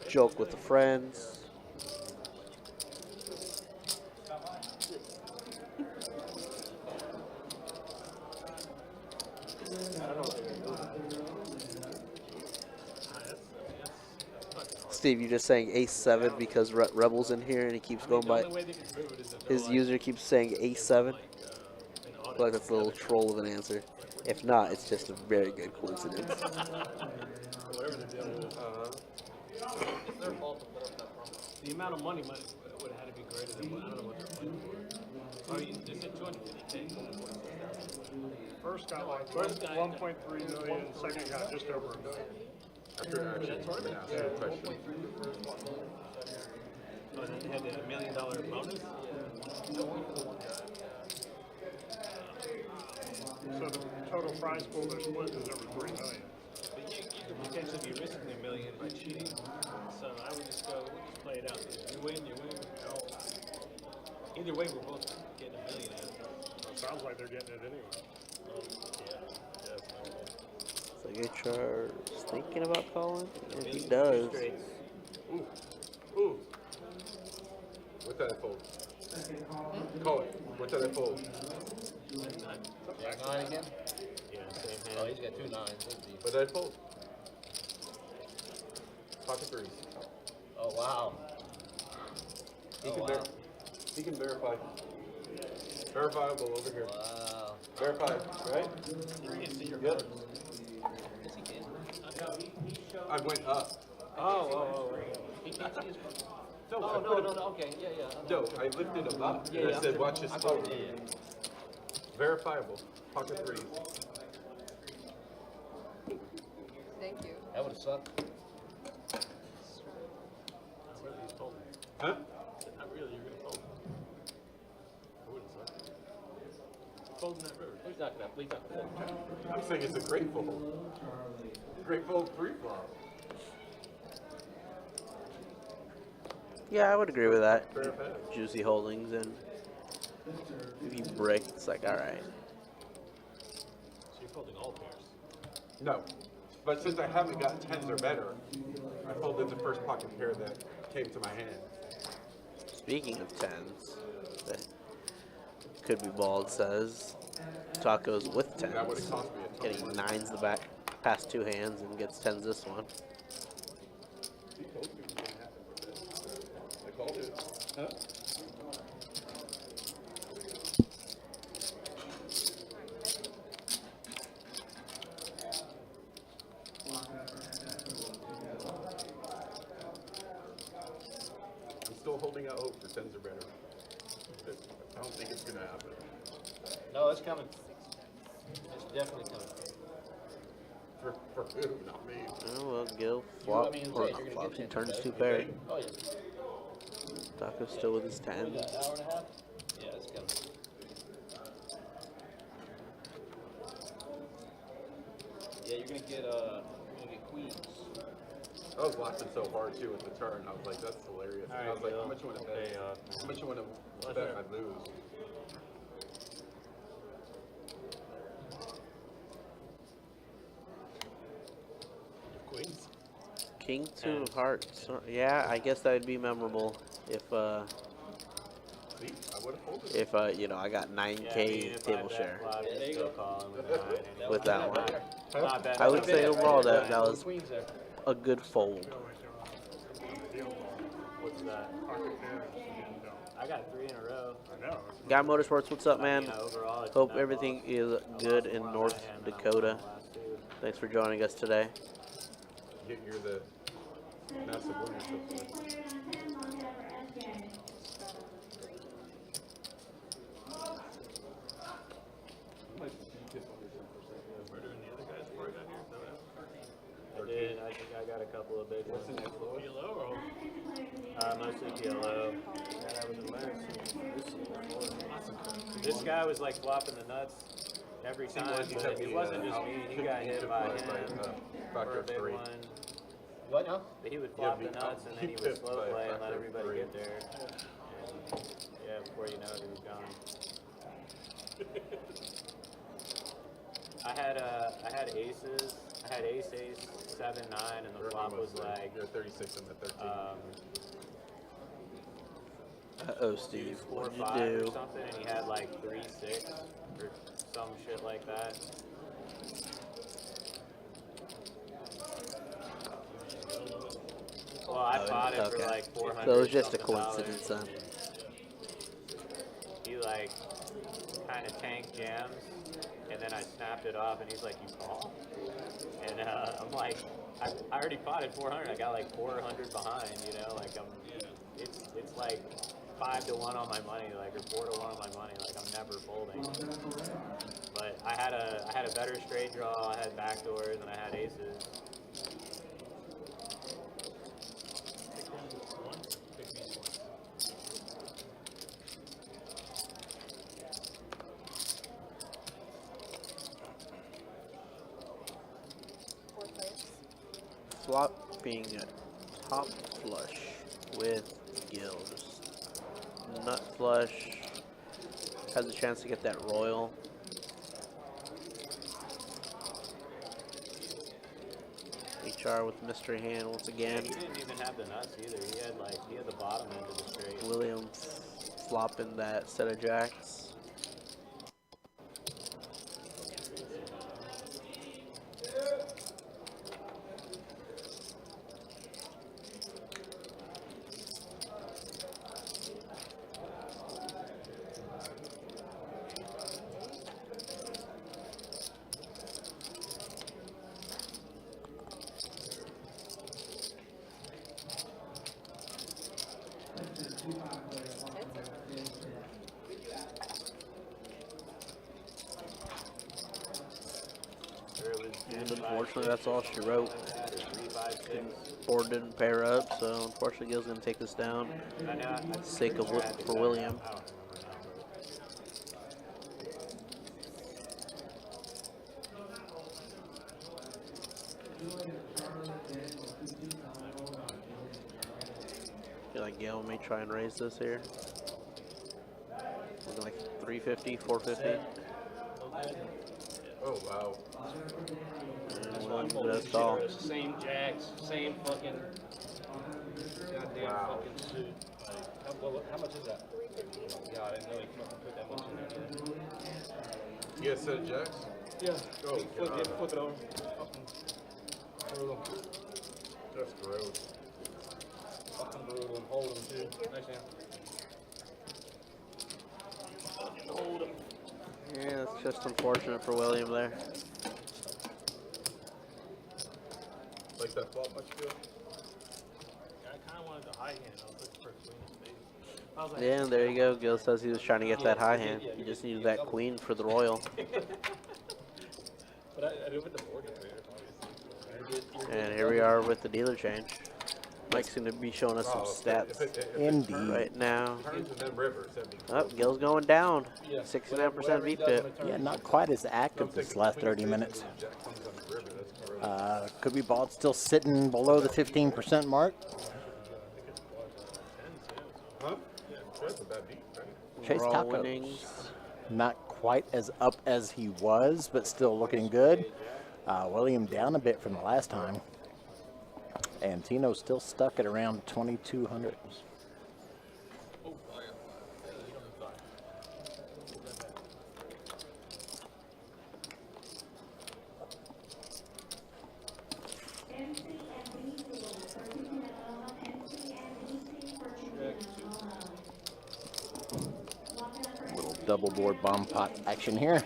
Joke with the friends? Steve, you just saying Ace 7 because Rebel's in here and he keeps going by. His user keeps saying Ace 7. I feel like that's a little troll of an answer. If not, it's just a very good coincidence. Whatever the deal is. It's their fault to put up that promo. The amount of money would have had to be greater than what I don't know what they're playing for. Oh, they said 250K. First got like 1.3 million, second got just over $1 million. After tournament, asked you a question. Oh, and then they had the $1 million bonus? So the total prize pool they're split is over $3 million. But you could potentially be risking $1 million by cheating. So I would just go, we'll just play it out. You win, you win. Either way, we're both getting $1 million out of it. Well, it sounds like they're getting it anyway. So HR is thinking about calling? If he does. Ooh. Ooh. What did I fold? Call it. What did I fold? Jack 9 again? Yeah, same hand. Oh, he's got 2 9s. What did I fold? Pocket threes. Oh, wow. He can verify. Verifiable over here. Wow. Verified, right? Yep. I went up. Oh. He can't see his No, I Oh, put him- no, okay, yeah. No, I lifted him up. Yeah, and yeah. I said, watch his I fold. got it, yeah. Verifiable. Pocket threes. Thank you. That would have sucked. Huh? Not really, you're going to fold. I wouldn't say. Folding that river. He's not going to fold. I'm saying it's a great fold. Great fold three flop. Yeah, I would agree with that. Verified. Juicy holdings, and if you break, it's like, alright. So you're folding all pairs. No. But since I haven't got tens or better, I folded the first pocket pair that came to my hand. Speaking of tens, that could be bald says tacos with tens. That would have cost me a ton of Getting money. nines the back past 2 hands and gets tens this one. He told me it was gonna happen for this. I called it. Huh? I'm still holding out hope for tens or better. I don't think it's gonna happen. No, it's coming. It's definitely coming. For who? Not me. Oh well, Gil flop, I mean, or you're not gonna flops, get he tens, turns right? 2 pair. Oh, yeah. Taco's still with his We 10. got an hour and a half? Yeah, it's coming. Yeah, you're gonna get queens. I was laughing so hard too at the turn. I was like, that's hilarious. And I was like, how much you want to bet? How much you want to bet I'd lose? King two of hearts. Yeah, I guess that would be memorable if See, I would have folded. if you know, I got 9K table share with With that one. Not bad. I would say overall that Four was queens there. a good fold. What's that? I got 3 in a row. I know. Guy Motorsports, what's up, man? You know, overall, it's Hope not everything lost. is I good lost in one on North my hand, and I won Dakota. on the last 2. Thanks for joining us today. You're the massive winner so far. I did. I think I got a couple of big ones. PLO or Mostly PLO. This guy was like flopping the nuts every time, but it wasn't just me. He got hit by him for a big one. What now? But he would flop the nuts and then he would slow play and let everybody get there. And yeah, before you know it, he was gone. I had aces. I had ace, 7, 9, and the flop was like. You're 36 and the 13. Uh-oh, Steve. 4, What did you 5 or do? something, and he had like 3, 6 or some shit like that. Well, I bought it for like 400. So it was just a something dollars. coincidence, huh? He like kind of tanked jams, and then I snapped it off, and he's like, "You call?" And I'm like, I already potted 400. I got like 400 behind, you know, like it's like 5 to 1 on my money, like, or 4 to 1 on my money, like I'm never folding. But I had a better straight draw. I had backdoors, and I had aces. Flopping top flush with gills. Nut flush has a chance to get that royal. HR with mystery hand once again. He didn't even have the nuts either. He had the bottom end of the straight. Williams flopping that set of jacks. And unfortunately, that's all she wrote. Board didn't pair up, so unfortunately, Gil's going to take this down. Sake of for William. I feel like Gil may try and raise this here. Looking like 350, 450. Oh, wow. That's all. Same jacks, same fucking goddamn fucking suit. Like, how much is that? Oh, God, I didn't know you fucking put that much in there. You got a set of jacks? Yeah. Oh, Flip it, God. flip it over. Brutal. That's gross. Fucking brutal and hold them too. Nice hand. Hold them. Yeah, it's just unfortunate for William there. Like that flop much, Gil? I kind of wanted the high hand. I was looking for a queen of spades. I was like, Yeah, and there you go. Gil says he was trying to get that high hand. He just needed that queen for the royal. But I do it with the mortgage obviously. And here we are with the dealer change. Mike's going to be showing us some stats Indeed. right now. Turns and then river, 70. Oh, Gil's going down. 69% VPIP. Yeah, not quite as active this last 30 minutes. Jack comes on the river, that's gross. Could be bald still sitting below the 15% mark. Huh? Yeah, that's a bad beat, right? Chase Overall Tacos. winnings. Not quite as up as he was, but still looking good. William down a bit from the last time. And Tino's still stuck at around 2,200. Little double board bomb pot action here.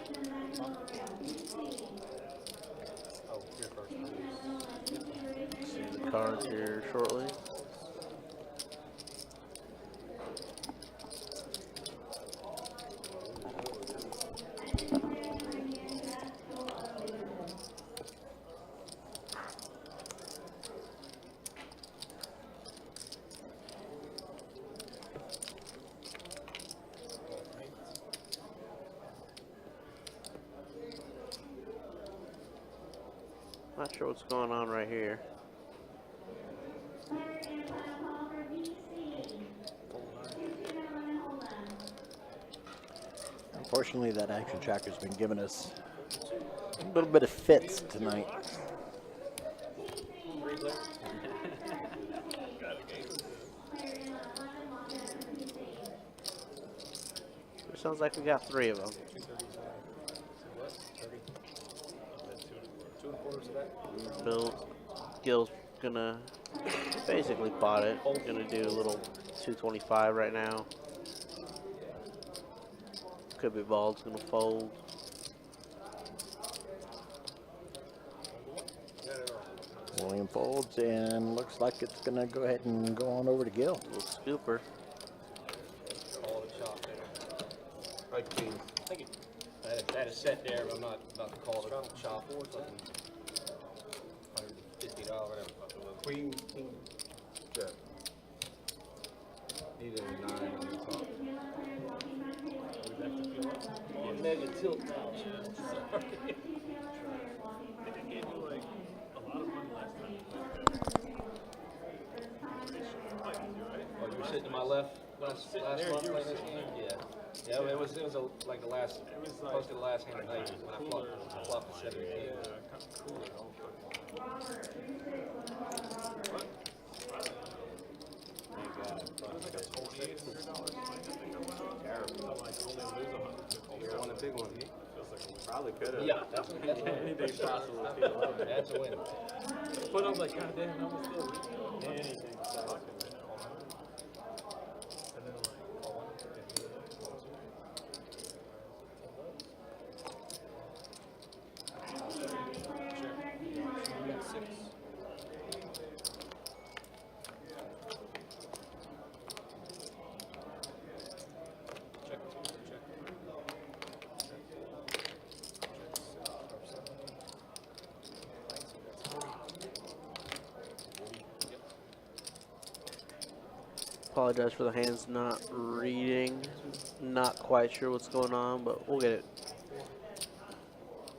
See the cards here shortly. Not sure what's going on right here. Unfortunately, that action tracker's been giving us a little bit of fits tonight. It sounds like we got 3 of them. Bill Gil's gonna basically pot it. Gonna do a little 225 right now. Could be bald's gonna fold. William folds and looks like it's gonna go ahead and go on over to Gil. Little scooper. All the chop there. Right, Queen. Thank you. I had a set there, but I'm not about to call it a chop or something. $150, whatever. Queen, Jack. Needed a 9 on the top. Mega tilt now. They gave you like a lot of money last time. Oh, you were sitting to my left last Sitting month there, you were playing this sitting game? there. Yeah. Yeah, it was like the last, It was like close to the last hand of the night when I cooler. flopped the 17. Kind of cooler. Won a big one. Probably could have. Yeah, that's Anything possible. That's a win. But I was like, God damn, that was still anything possible. And then Apologize for the hands not reading. Not quite sure what's going on, but we'll get it.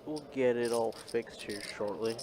We'll get it all fixed here shortly.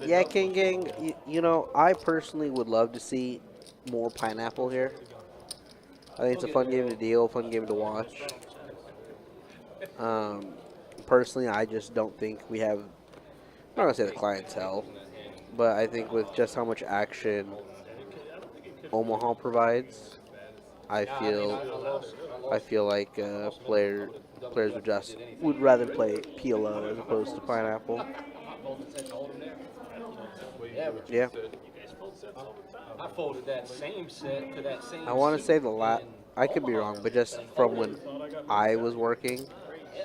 Yeah, King Gang, you know, I personally would love to see more pineapple here. I think it's a fun game to deal, fun game to watch. Personally, I just don't think we have, I'm not going to say the clientele, but I think with just how much action Omaha provides, I feel like players would rather play PLO as opposed to pineapple. Yeah. I folded that same set to that same I want to suit say in I could be wrong, but just from when I was working,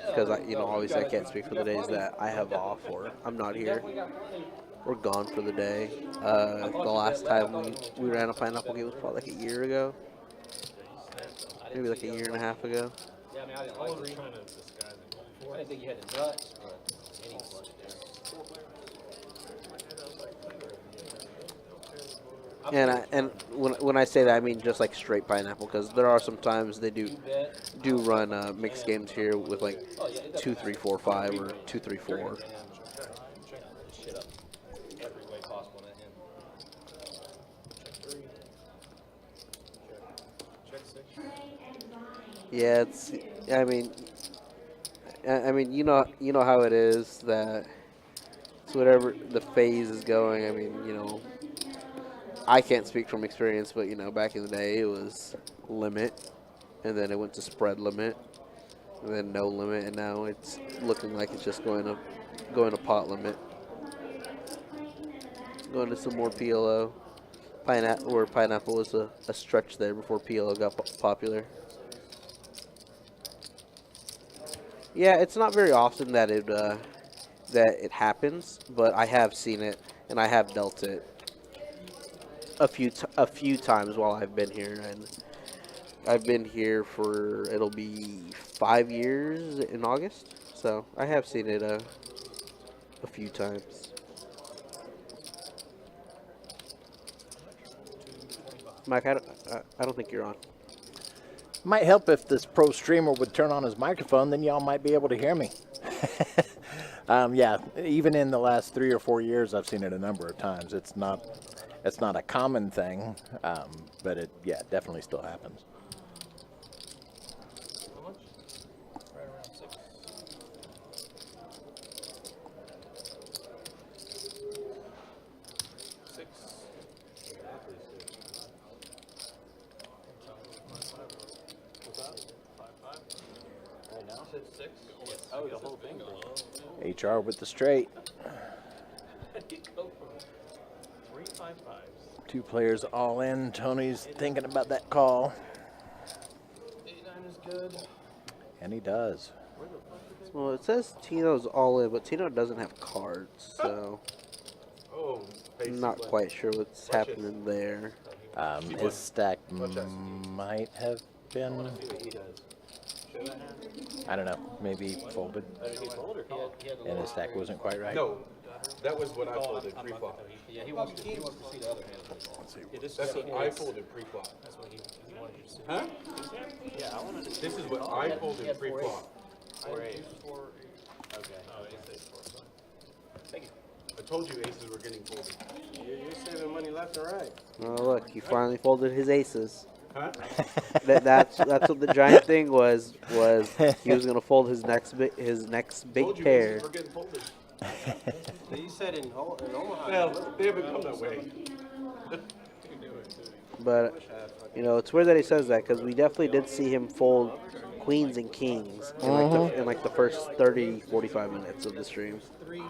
because obviously I can't speak for the days that I have off or I'm not here. We're gone for the day. The last time we ran a pineapple game was probably like a year ago, maybe like a year and a half ago. Yeah, I mean, I didn't like it. I didn't think you had the nuts, but any flush there. And when I say that, I mean just like straight pineapple, because there are some times they do run mixed games here with like 2, 3, 4, 5 or 2, 3, 4. Shit up every way possible in that hand. Yeah, I mean you know how it is that it's whatever the phase is going. I mean I can't speak from experience, but back in the day it was limit, and then it went to spread limit, and then no limit, and now it's looking like it's just going to pot limit. Going to some more PLO. Pineapple was a stretch there before PLO got popular. Yeah, it's not very often that it happens, but I have seen it and I have dealt it a few times while I've been here, and I've been here for it'll be 5 years in August, so I have seen it a few times. Mike, I don't think you're on. Might help if this pro streamer would turn on his microphone, then y'all might be able to hear me. Yeah, even in the last 3 or 4 years, I've seen it a number of times. It's not a common thing, but it definitely still happens. Oh, the whole thing. HR with the straight. 3-5-5s. 2 players all in. Tony's thinking about that call. 8-9 is good. And he does. Well, it says Tino's all in, but Tino doesn't have cards, so Oh, I'm not quite sure what's happening there. His stack might have been, I don't know, maybe folded. And his stack wasn't quite right. No, that was what I folded pre-flop. Yeah, he wants to see the other hand. That's what I folded pre-flop. That's what he wanted you to see. Huh? Yeah, I wanted to. This is what I folded pre-flop. 4-8. Okay. Oh, it's 8-4, sorry. Thank you. I told you aces were getting folded. You're saving money left and right. Oh, look, he finally folded his aces. Huh? That's what the giant thing was he was gonna fold his next big Told you pair. aces were getting folded. You said in Omaha. Well, they haven't come that way. But it's weird that he says that, because we definitely did see him fold queens and kings in like the first 30-45 minutes of the stream. 3-5-10,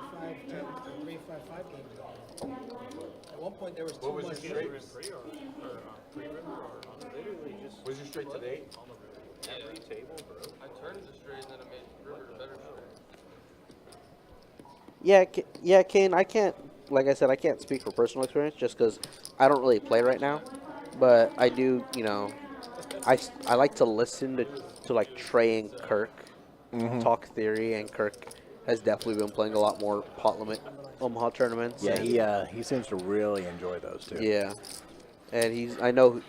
3-5-5 games. At one point there was What was your straight? Literally just Was your straight to the 8? every table, bro. I turned the straight and then I made River a better straight. Yeah, Kane, I can't, like I said, I can't speak for personal experience just because I don't really play right now. But I do, I like to listen to like Trey and Kirk talk theory, and Kirk has definitely been playing a lot more pot limit Omaha tournaments. Yeah, he seems to really enjoy those too. Yeah, and I know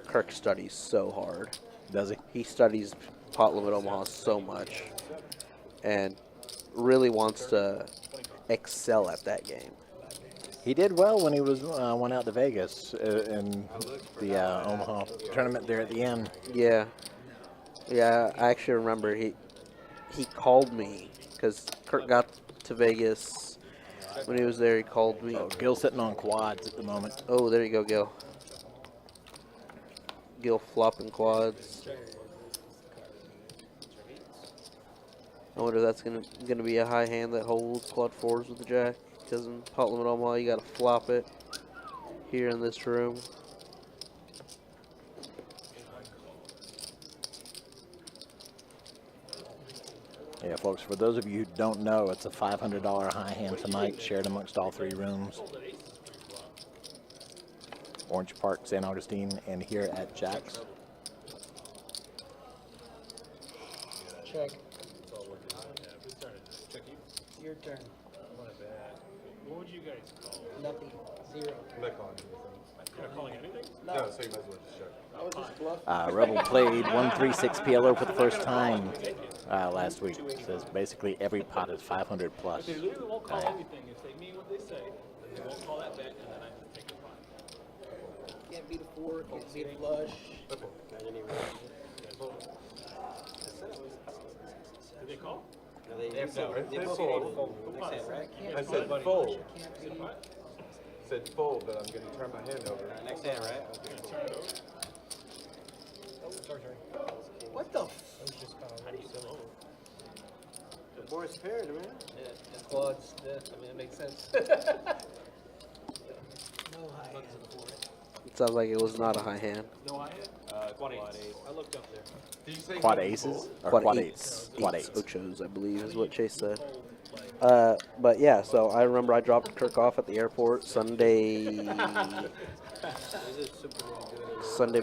Kirk studies so hard. Does he? He studies pot limit Omaha so much, and really wants to excel at that game. He did well when he went out to Vegas in the Omaha tournament there at the end. Yeah, I actually remember he called me because Kirk got to Vegas when he was there. He called me. Oh, Gil's sitting on quads at the moment. Oh, there you go, Gil. Gil flopping quads. I wonder if that's gonna be a high hand that holds quad fours with the jack. Because in pot limit Omaha, you gotta flop it here in this room. Yeah, folks, for those of you who don't know, it's a $500 high hand tonight, shared amongst all 3 rooms. Orange Park, San Augustine, and here at Jack's. Check. Your turn. What would you guys call? Nothing. 0. I'm not calling anything. You're not calling anything? No, so you might as well just check. I was just bluffing. Rebel played 136 PLO for the first time last week. Says basically every pot is 500 plus. They literally won't call anything. If they mean what they say, they won't call that bet, and then I just take the pot. Can't beat a 4, can't beat a flush. Did they call? They both fold. Next hand, right? I said fold. Said fold, but I'm going to turn my hand over. Next hand, right? What the The board's paired, man. Yeah, and quads. Yeah, I mean, it makes sense. No high. It sounds like it was not a high hand. No, I had. Quad eight. I looked up there. Did you say Quad aces? Or Quad quad eights. eights? Quad Eights, eights. ochos, I believe, is what Chase said. But yeah, so I remember I dropped Kirk off at the airport Sunday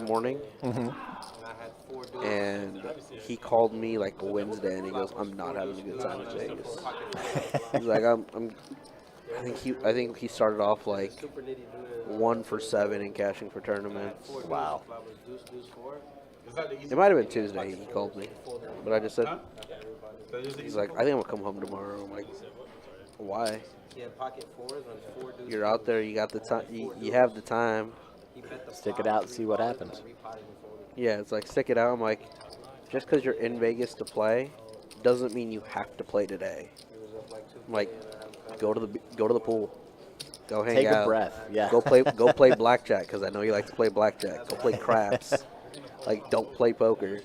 morning, and he called me like Wednesday, and he goes, "I'm not having a good time in Vegas." He's like, I think he started off like 1 for 7 in cashing for tournaments. Wow. It might have been Tuesday he called me, but I just said, he's like, "I think I'm gonna come home tomorrow." I'm like, "Why? You're out there. You got the time. You have the time. Stick it out and see what happens. Yeah, it's like stick it out." I'm like, just because you're in Vegas to play, doesn't mean you have to play today. I'm like, go to the pool, go hang Take out, a breath. Yeah. go play blackjack because I know you like to play blackjack. Go play craps. Like, don't play poker.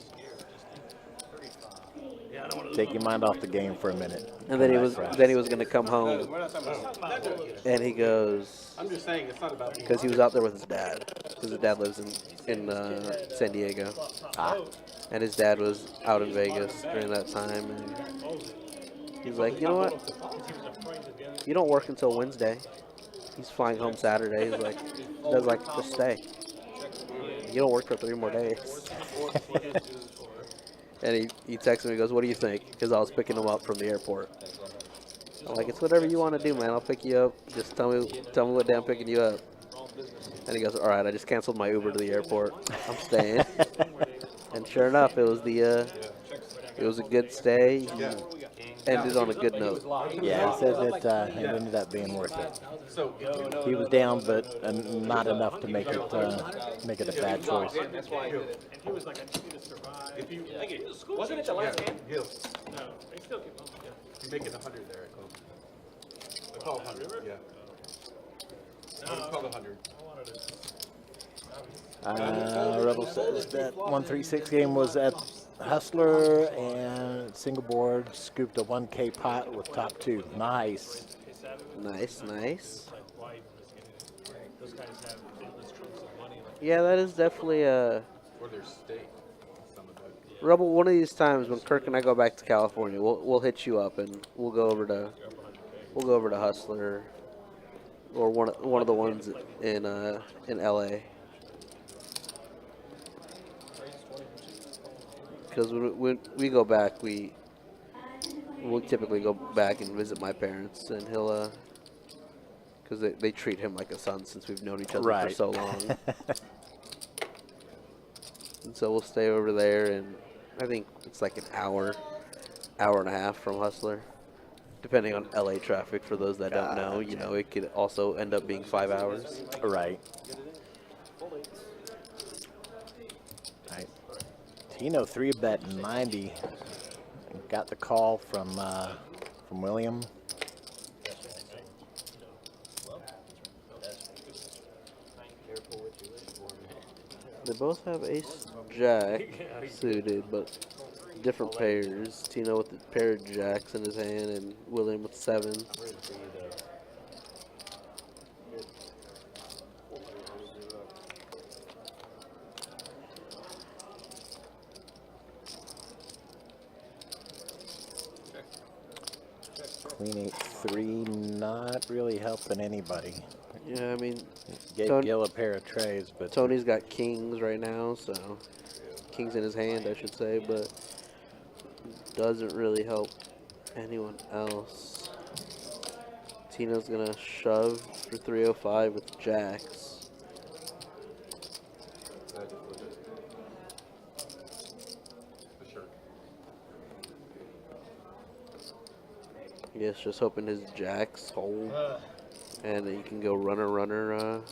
Take your mind off the game for a minute. And then he was gonna come home, and he goes, I'm just saying it's not about because he was out there with his dad, because his dad lives in San Diego, and his dad was out in Vegas during that time, and he's like, "You know what? You don't work until Wednesday." He's flying home Saturday. He's like, "Does like just stay. You don't work for 3 more days." And he texted me, he goes, "What do you think?" Because I was picking him up from the airport. I'm like, "It's whatever you want to do, man. I'll pick you up. Just tell me what day I'm picking you up." And he goes, "All right, I just canceled my Uber to the airport. I'm staying." And sure enough, it was a good stay. He ended on a good note. Yeah, he said that it ended up being worth it. He was down, but not enough to make it a bad choice. That's why I did it. And he was like, I just need to survive. If you, Wasn't it the last hand? Gil, No, they still keep on. Yeah. you're making 100 there. I call 100. Yeah. I call 100. I wanted to. Rebel says that 136 game was at Hustler and single board scooped a 1K pot with top 2. Nice. Nice. Those guys have endless chunks of money. Yeah, that is definitely a Or their steak. Some of it. Rebel. One of these times when Kirk and I go back to California, we'll hit you up and we'll go over to Hustler or one of the ones in LA. Because when we go back, we'll typically go back and visit my parents, and he'll because they treat him like a son since we've known each other for so long. And so we'll stay over there, and I think it's like an hour and a half from Hustler, depending on LA traffic. For those that don't know, you know, it could also end up being 5 hours. Right. Tino 3-bet 90. Got the call from William. They both have ace jack suited, but different pairs. Tino with the pair of jacks in his hand, and William with 7. Queen 8-3, not really helping anybody. Yeah, I mean, Gave Tony- Gil a pair of trays, but Tony's got kings right now, so kings in his hand, I should say, but doesn't really help anyone else. Tino's gonna shove for 305 with jacks. I guess just hoping his jacks hold, and then you can go runner.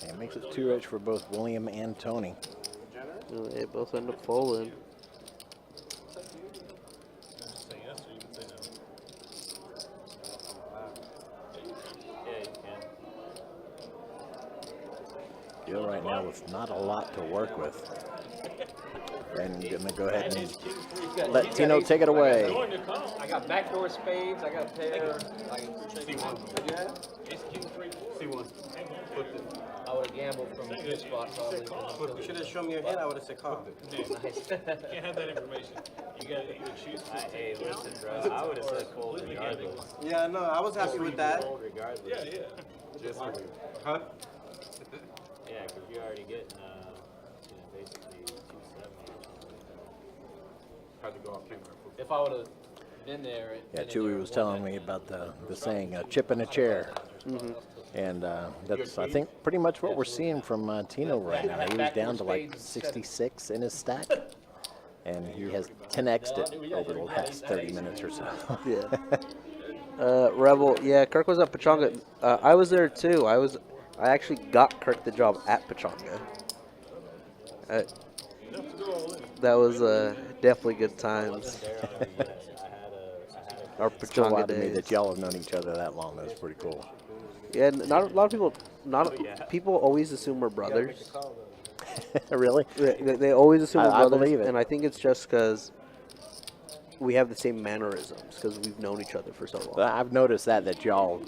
it makes it too rich for both William and Tony. They both end up folding. Say yes or you can say no. Yeah, you can. Gil right now with not a lot to work with. And gonna go ahead and let Tino take it away. I got backdoor spades. I got a pair. C1. What'd you have? Ace, king, 3, 4. C1. Flipped it. I would have gambled from a good spot probably. You should have shown me your hand, I would have said call. Can't have that information. You gotta either choose to Hey, listen, bro. I would have said fold regardless. Yeah, no, I was happy with that. Fold regardless. Yeah, yeah. Just for you. Huh? Yeah, because you're already getting, basically 270 or something. Had to go off camera. If I would have been there. Yeah, Chewy was telling me about the saying, chip in a chair. And that's, I think, pretty much what we're seeing from Tino right now. He was down to like 66 in his stack. And he has 10x'd it over the last 30 minutes or so. Yeah. Rebel, yeah, Kirk was at Pachanga. I was there too. I actually got Kirk the job at Pachanga. That was definitely good times. Our Still Pachanga wild to me days. that y'all have known each other that long. That's pretty cool. Yeah, not a lot of people. People always assume we're brothers. Really? They always assume we're I brothers, believe it. and I think it's just because we have the same mannerisms because we've known each other for so long. I've noticed that y'all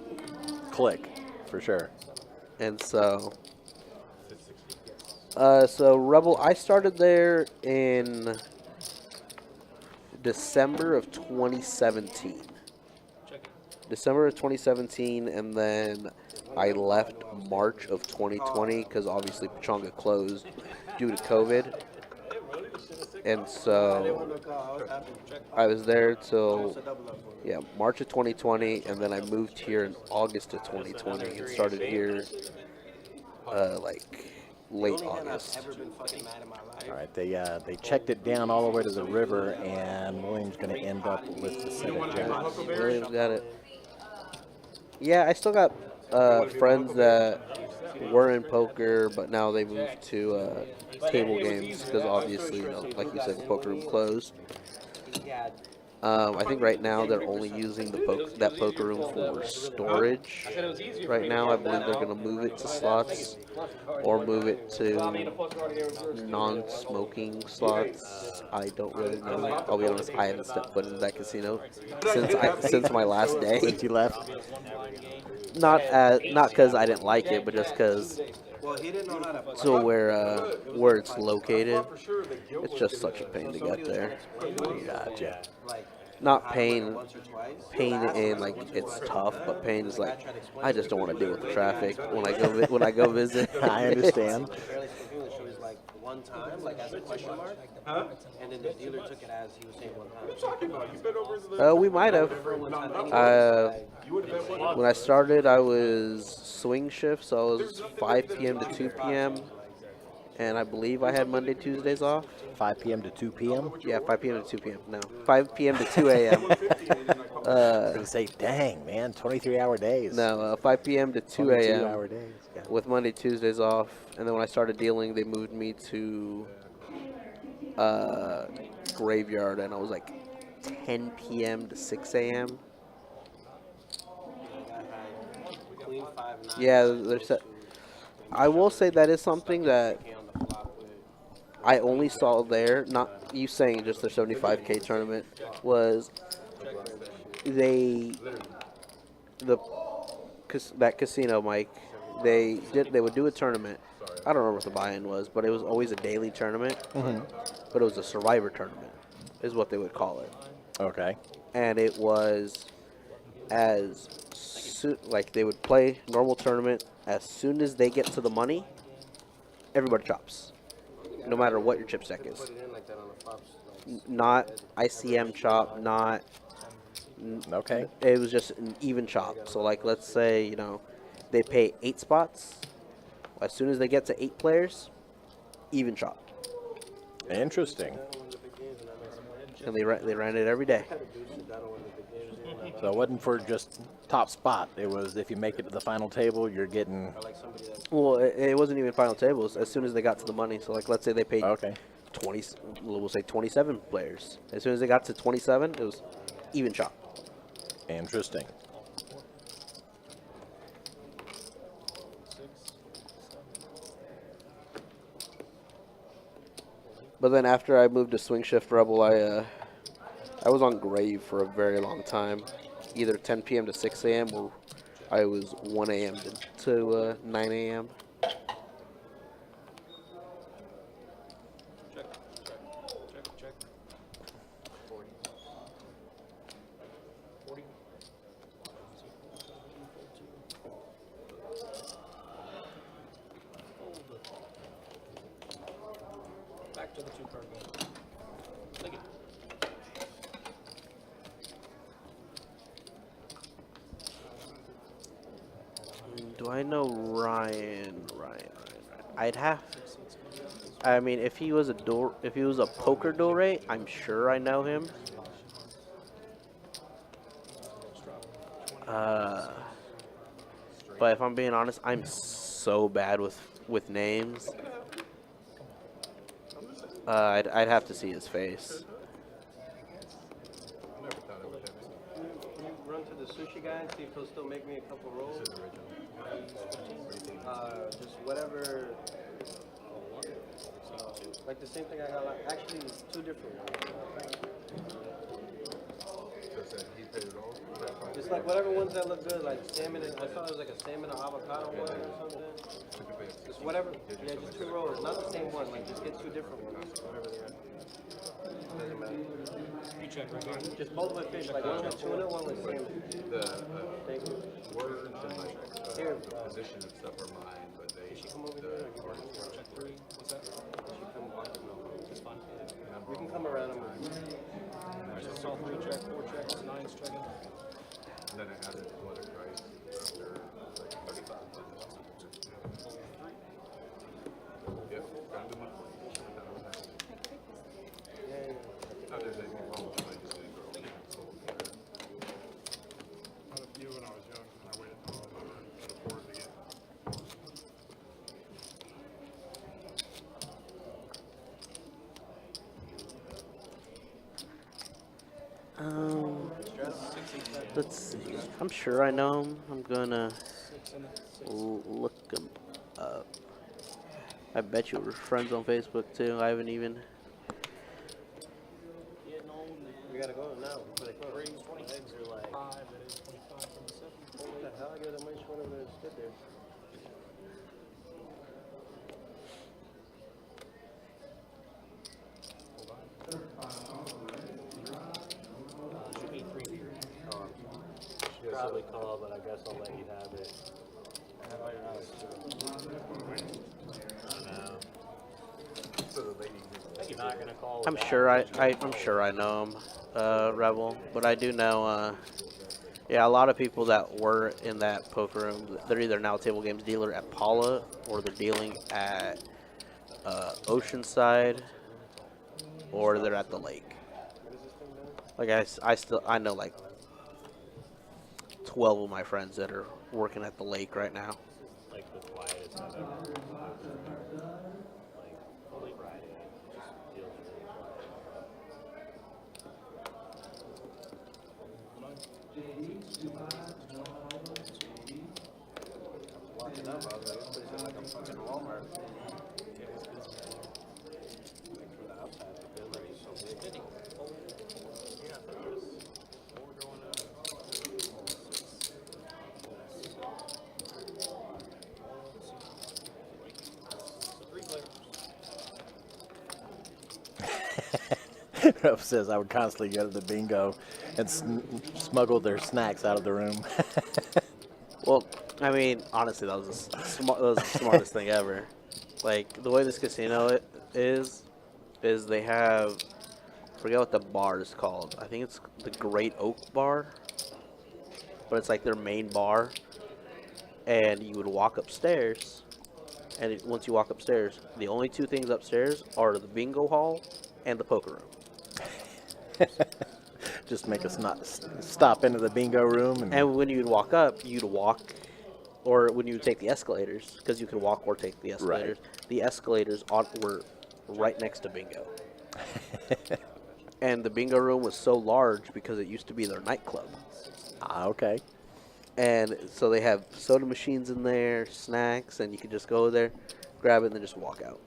click, for sure. And so, so Rebel, I started there in December of 2017. December of 2017, and then I left March of 2020 because obviously Pachanga closed due to COVID. And so I was there till March of 2020, and then I moved here in August of 2020 and started here like late August. All right, they checked it down all the way to the river, and William's going to end up with the set of jacks. Williams got it. Yeah, I still got friends that were in poker, but now they moved to table games because obviously, you know, like you said, the poker room closed. I think right now they're only using that poker room for storage. Right now, I believe they're going to move it to slots or move it to non-smoking slots. I don't really know. I'll be honest, I haven't stepped foot into that casino since my last day. Since you left? Not because I didn't like it, but just because so where it's located, it's just such a pain to get there. Gotcha. Not pain in like it's tough, but pain is like I just don't want to deal with the traffic when I go visit. I understand. One time, like as a question mark, and then the dealer took it as he was saying one time. We might have. When I started, I was swing shift, so it was 5 p.m. to 2 p.m. And I believe I had Monday, Tuesdays off. 5 p.m. to 2 p.m.? Yeah, 5 p.m. to 2 p.m. No, 5 p.m. to 2 a.m. I was going to say, dang, man, 23-hour days. No, 5 p.m. to 2 a.m. 22-hour days. Yeah. With Monday, Tuesdays off. And then when I started dealing, they moved me to graveyard, and I was like 10 p.m. to 6 a.m. Yeah, there's that. I will say that is something that I only saw there, not you saying just their 75K tournament, was they that casino, Mike. They would do a tournament. I don't remember what the buy-in was, but it was always a daily tournament. But it was a survivor tournament, is what they would call it. Okay. And it was like they would play normal tournament. As soon as they get to the money, everybody chops, no matter what your chip stack is. Put it in like that on the flops. Not ICM chop, not. Okay. It was just an even chop. So like, let's say they pay 8 spots. As soon as they get to 8 players, even chop. Interesting. And they ran it every day. So it wasn't for just top spot. It was if you make it to the final table, you're getting. Well, it wasn't even final tables. As soon as they got to the money. So like, let's say they paid 20. We'll say 27 players. As soon as they got to 27, it was even chop. Interesting. But then after I moved to Swing Shift Rebel, I was on Grave for a very long time, either 10 p.m. to 6 a.m. or I was 1 a.m. to 9 a.m. Check. 40. 40. Back to the 2-card game. Take it. Do I know Ryan? I'd have. I mean, if he was a poker dual rate, I'm sure I know him. But if I'm being honest, I'm so bad with names. I'd have to see his face. Can you run to the sushi guy and see if he'll still make me a couple rolls? Just whatever. Like the same thing I got. Actually, 2 different ones. Just like whatever ones that look good, like salmon. I saw it was like a salmon or avocado one or something. Just whatever. Yeah, just 2 rolls, not the same one. Like just get 2 different ones, whatever they are. Doesn't matter. You check right here. Just both with fish, like one with tuna, one with salmon. Thank you. Words and like Here. the position and stuff are mine, but they. She come over here. Or you want Check 3. What's that? she come on? No. It's fine. We can come around them. It's all 3 check, 4 checks, 9's checking. And then I added what a price after like 35. Yep, gotta do my point. Not there's anything wrong with it, I just didn't grow up. I had a few when I was young, and I waited until I could afford to get. Let's see. I'm sure I know him. I'm gonna look him up. I bet you we're friends on Facebook too. I haven't even. We gotta go now. Before they close. 3 eggs are like 5, that is 25 from the 7. What the hell? I got that much one of them stood there. should be 3 beers. Should probably call, but I guess I'll let you have it. I know. So the lady You're not gonna call. I'm without sure it. I'm sure I know him, Rebel. But I do know, yeah, a lot of people that were in that poker room, they're either now a table games dealer at Paula or they're dealing at Oceanside or they're at the lake. Like I know like 12 of my friends that are working at the lake right now. Like the quietest I've ever heard. Like fully Friday. Just feels really Walking up, I was like, this place is like a fucking Walmart. Ralph says I would constantly go to the bingo and smuggle their snacks out of the room. Well, I mean, honestly, that was that was the smartest thing ever. Like the way this casino is they have, I forget what the bar is called. I think it's the Great Oak Bar, but it's like their main bar. And you would walk upstairs, and once you walk upstairs, the only two things upstairs are the bingo hall and the poker room. Just make us not stop into the bingo room. And when you'd walk up, you'd walk, or when you would take the escalators, because you could walk or take the escalators. Right. The escalators were right next to bingo. And the bingo room was so large because it used to be their nightclub. Ah, okay. And so they have soda machines in there, snacks, and you could just go there, grab it, and then just walk out.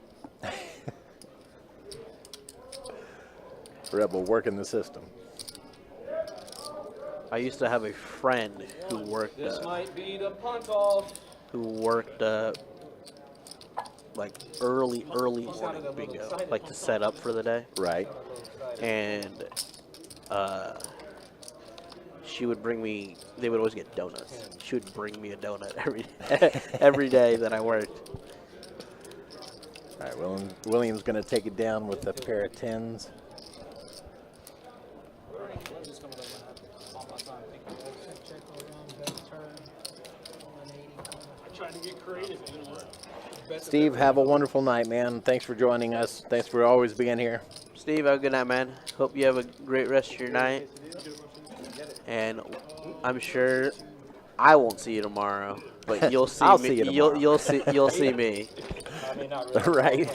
Rebel working the system. I used to have a friend who worked. This might be the punt off. Who worked like early morning bingo, like to set up for the day. Right. And she would bring me. They would always get donuts. She would bring me a donut every day that I worked. All right, William's going to take it down with a pair of tens. Trying to get creative, it didn't work. Steve, have a wonderful night, man. Thanks for joining us. Thanks for always being here. Steve, have a good night, man. Hope you have a great rest of your night. And I'm sure I won't see you tomorrow, but you'll see I'll me. see you tomorrow. You'll see me. I mean, not really. Right.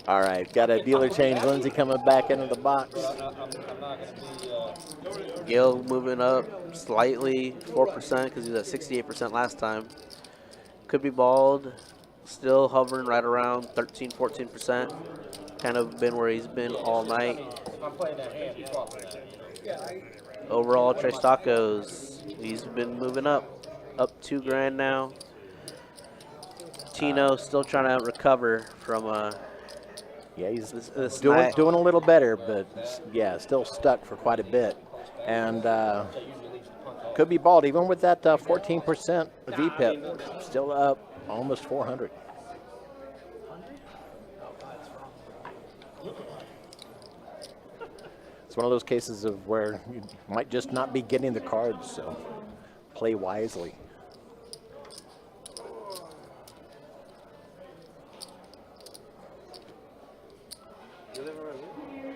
All right, got a dealer change. Lindsay coming back into the box. I'm not going to be. Gil moving up slightly, 4%, because he was at 68% last time. Could be bald, still hovering right around 13, 14%. Kind of been where he's been all night. If I'm playing that hand, he's off that. Overall, Tres Tacos, he's been moving up $2,000 now. Tino still trying to recover from Yeah, he's this doing night. a little better, but yeah, still stuck for quite a bit. And could be bald, even with that 14% VPIP, still up almost 400. It's one of those cases of where you might just not be getting the cards, so play wisely. You live around here?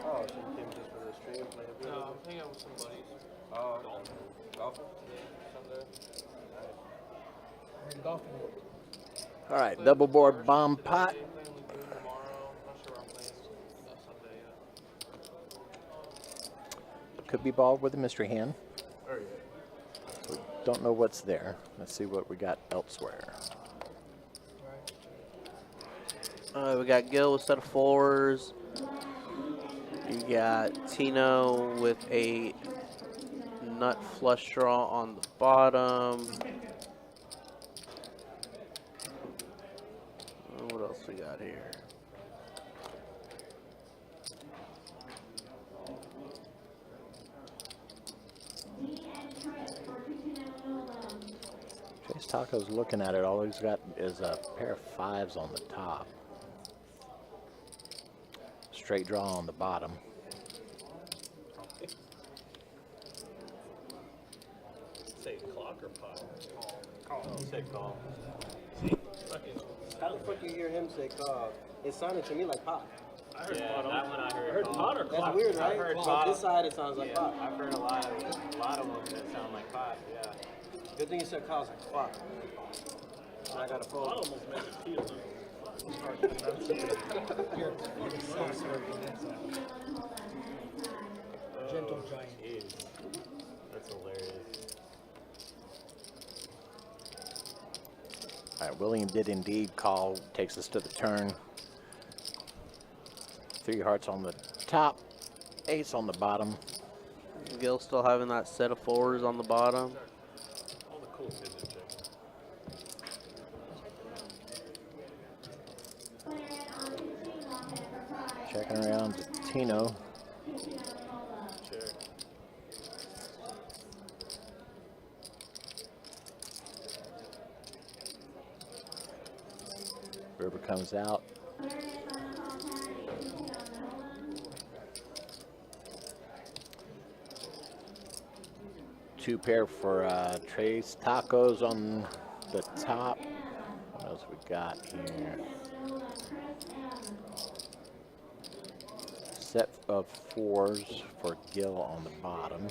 Oh, so you came just for the stream? No, I'm hanging out with some buddies. Oh, okay. Golfing? All right, double board bomb pot. Playing Lagoon tomorrow. I'm not sure where I'm playing Sunday yet. Could be bald with a mystery hand. We don't know what's there. Let's see what we got elsewhere. We got Gil with set of fours. You got Tino with a nut flush draw on the bottom. What else we got here? Chase Taco's looking at it. All he's got is a pair of fives on the top. Straight draw on the bottom. Say clock or pot? Call. Say call. How the fuck you hear him say call? It sounded to me like pop. I heard Yeah, pot. that one I heard. I heard call. pot or That's clock. weird, I've right? heard So pot. this side it sounds like Yeah, pop. I've heard a lot of them that sound like pot. Yeah. Good thing you said call. I was like, fuck. I got a Pot phone. almost makes it feel like it's hard to enunciate. Gentle giant. Jeez. That's hilarious. All right, William did indeed call. Takes us to the turn. 3 hearts on the top, ace on the bottom. Gil still having that set of 4s on the bottom. All the cool kids are checking. Checking around to Tino. Check. River comes out. Two pair for Trace Tacos on the top. What else we got here? Set of 4s for Gil on the bottom.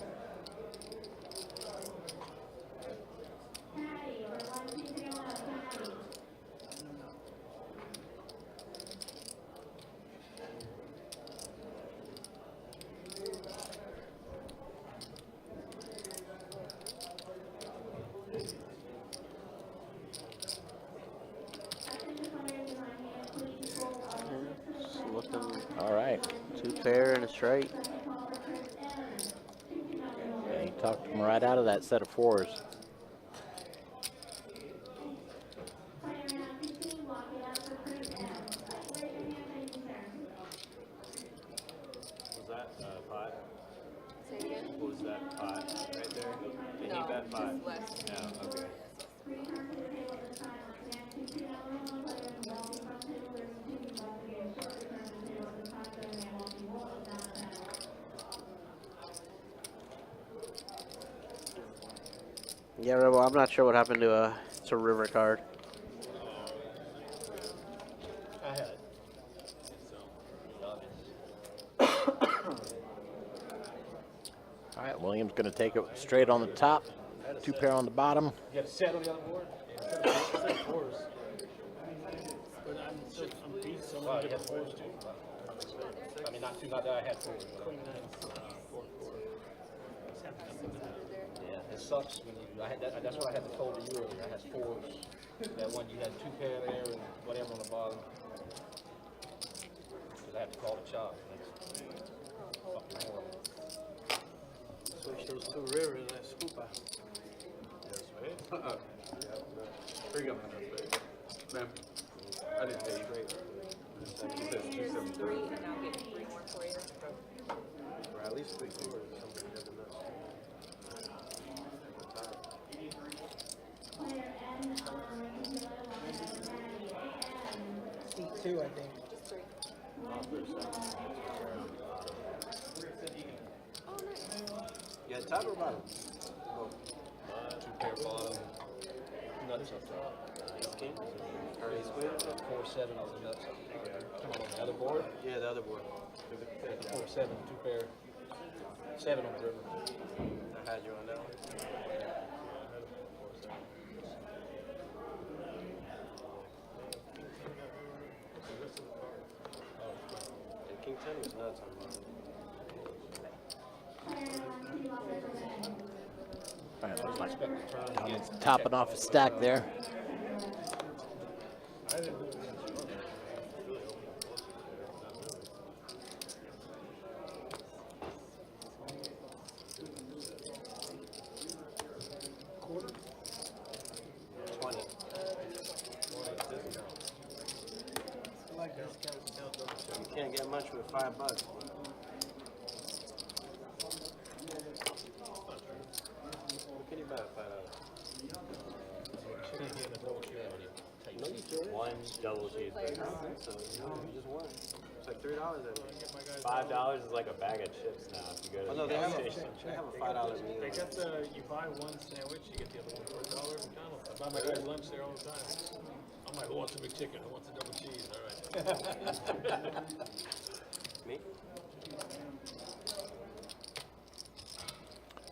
Just looking All right. 2 pair and a straight. And he talked him right out of that set of 4s. Was that 5? Say it again. What was that 5 right there? Did No, he bet 5? just less. No, okay. Yeah, Rebel, I'm not sure what happened to River card. I had it. All right, William's going to take it straight on the top, 2 pair on the bottom. You have a set on the other board? Fours. But I'm beat so Oh, many you had different fours fours. too? I mean, not two, not that I had fours. Queen 9, 4, 4. Yeah, it sucks when you, I had that, that's what I had to told you earlier, I had fours. That one, you had 2 pair there and whatever on the bottom. Cause I had to call the chop. That's fucking horrible. Switch those 2 rivers and scoop out. Yes, right? Bring up my face. Ma'am, I didn't pay you. He says 273. 3, and I'll get 3 more for you. Or at least 3 fours. Something never knows. C2, I think. Just 3. Oh, nice. Yeah, top or bottom? 2 pair bottom. Nuts up top. Ace king? Or ace queen? 4-7 on the nuts. Come on, the other board. Yeah, the other board. 4-7, 2 pair. 7 on the river. I had you on that one. Yeah, king 10 was nuts on mine. All right, looks like Turn Tom's topping off a stack there. You can't get much with $5. What can you buy at $5? No, you can't. 1 double cheeseburger. So you just won. It's like $3 every. $5 is like a bag of chips now if you go to Oh no, the they have gas a station. $5 meal. They got the, you buy one sandwich, you get the other one for $1 at McDonald's. I buy my guys lunch there all the time. I'm like, who wants a McChicken? Who wants a double cheese? All right. Me?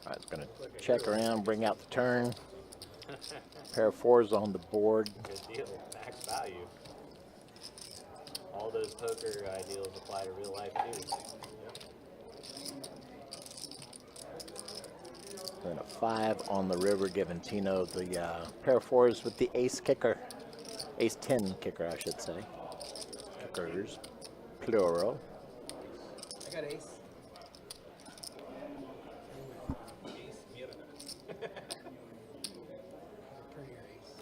All right, it's going to check around, bring out the turn. Pair of 4s on the board. Good deal. Max value. All those poker ideals apply to real life too. Then a 5 on the river, giving Tino the pair of 4s with the ace kicker. Ace 10 kicker, I should say. Kickers, plural. Got ace. Ace mierda. Prettier ace.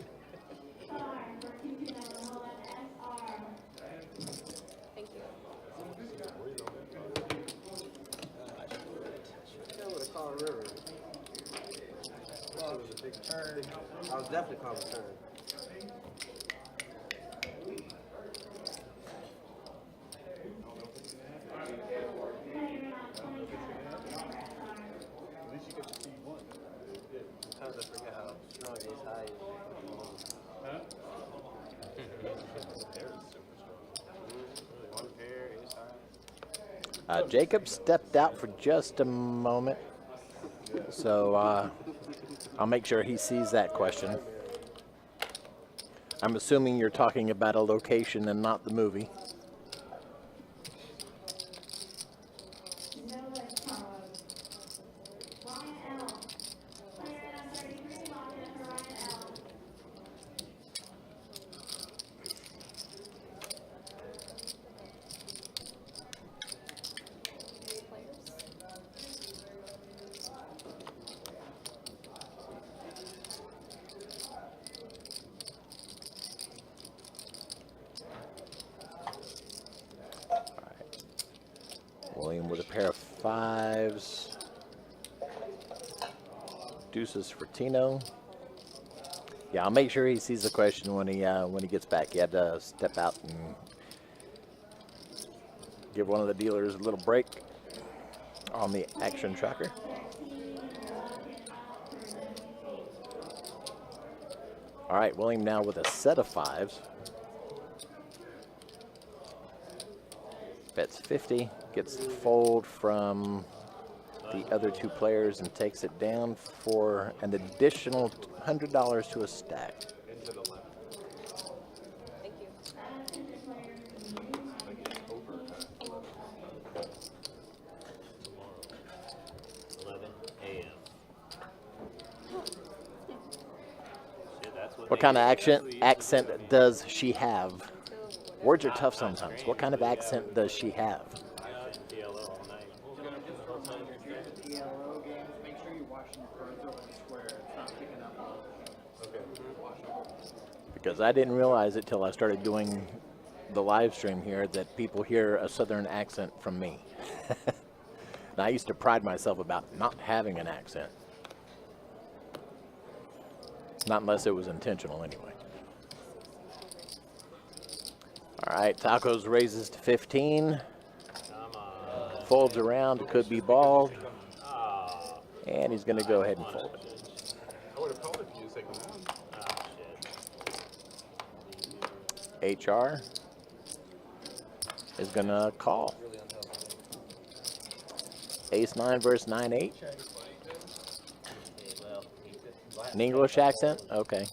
Thank you. I would have called river. Well, it was a big turn. I was definitely calling turn. At least you get to see one. Sometimes I forget how strong ace high is. Huh? They're super strong. One pair, ace high. Jacob stepped out for just a moment, so I'll make sure he sees that question. I'm assuming you're talking about a location and not the movie. William with a pair of fives. Deuces for Tino. Yeah, I'll make sure he sees the question when he gets back. He had to step out and give one of the dealers a little break on the action tracker. All right, William now with a set of fives. Bets 50, gets the fold from the other two players and takes it down for an additional $100 to a stack. Into the left. Thank you. Like it's over. 11 a.m. Shit, that's what What they kind of do. accent does she have? Words are tough sometimes. What kind of accent does she have? PLO all night. PLO games, make sure you're watching the cards over where it's not picking up. Okay. Because I didn't realize it till I started doing the live stream here that people hear a southern accent from me. And I used to pride myself about not having an accent. Not unless it was intentional anyway. All right, Tacos raises to 15. Folds around, it could be bald. And he's going to go ahead and fold it. I would have called it if you just take them out. HR is going to call. Ace-9 versus 9-8. An English accent? Okay.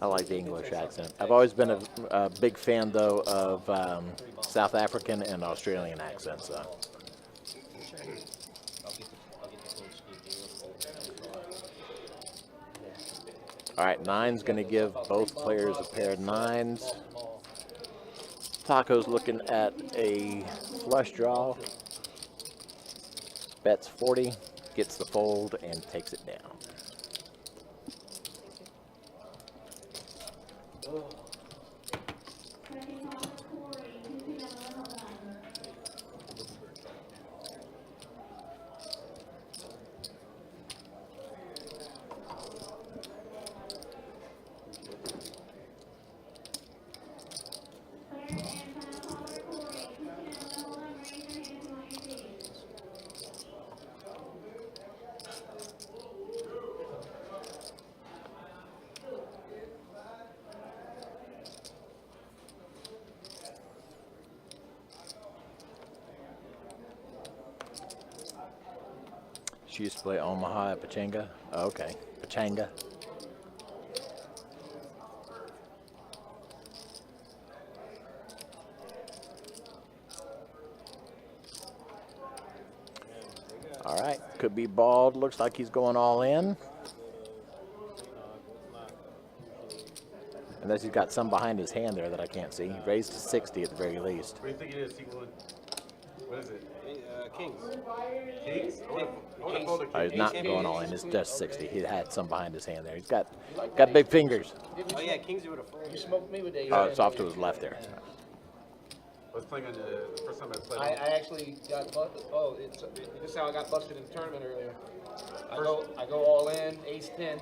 I like the English accent. I've always been a big fan, though, of South African and Australian accents. All right, 9's going to give both players a pair of 9s. Taco's looking at a flush draw. Bets 40, gets the fold, and takes it down. She used to play Omaha at Pachanga. Oh, okay, Pachanga. All right, could be bald. Looks like he's going all in. Unless he's got some behind his hand there that I can't see. He raised to 60 at the very least. What do you think it is? What is it? Kings. Kings? I wanna fold a Oh, he's king. not going all in. It's just 60. He had some behind his hand there. He's got big fingers. Oh yeah, Kings you would have folded. You smoked me with that. Oh, it's off to his left there. I was playing on the first time I played. I actually got busted. Oh, this is how I got busted in the tournament earlier. I go all in, ace 10.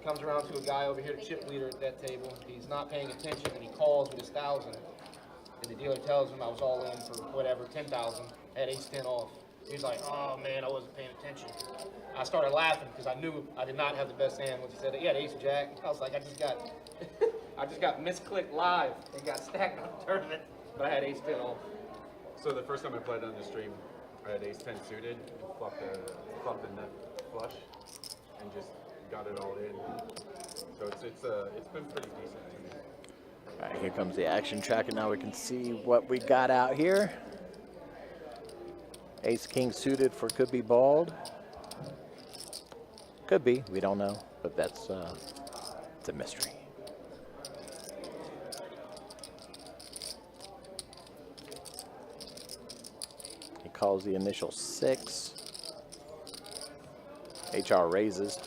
Comes around to a guy over here, chip leader at that table. He's not paying attention and he calls with his 1,000. And the dealer tells him I was all in for whatever, 10,000. Had ace 10 off. He's like, oh man, I wasn't paying attention. I started laughing because I knew I did not have the best hand when he said, he had ace jack. I was like, I just got misclicked live and got stacked on the tournament, but I had ace 10 off. So the first time I played on the stream, I had ace 10 suited and flopped the nut flush and just got it all in. So it's been pretty decent to me. All right, here comes the action tracker. Now we can see what we got out here. Ace king suited for could be bald. Could be, we don't know, but that's it's a mystery. He calls the initial 6. HR raises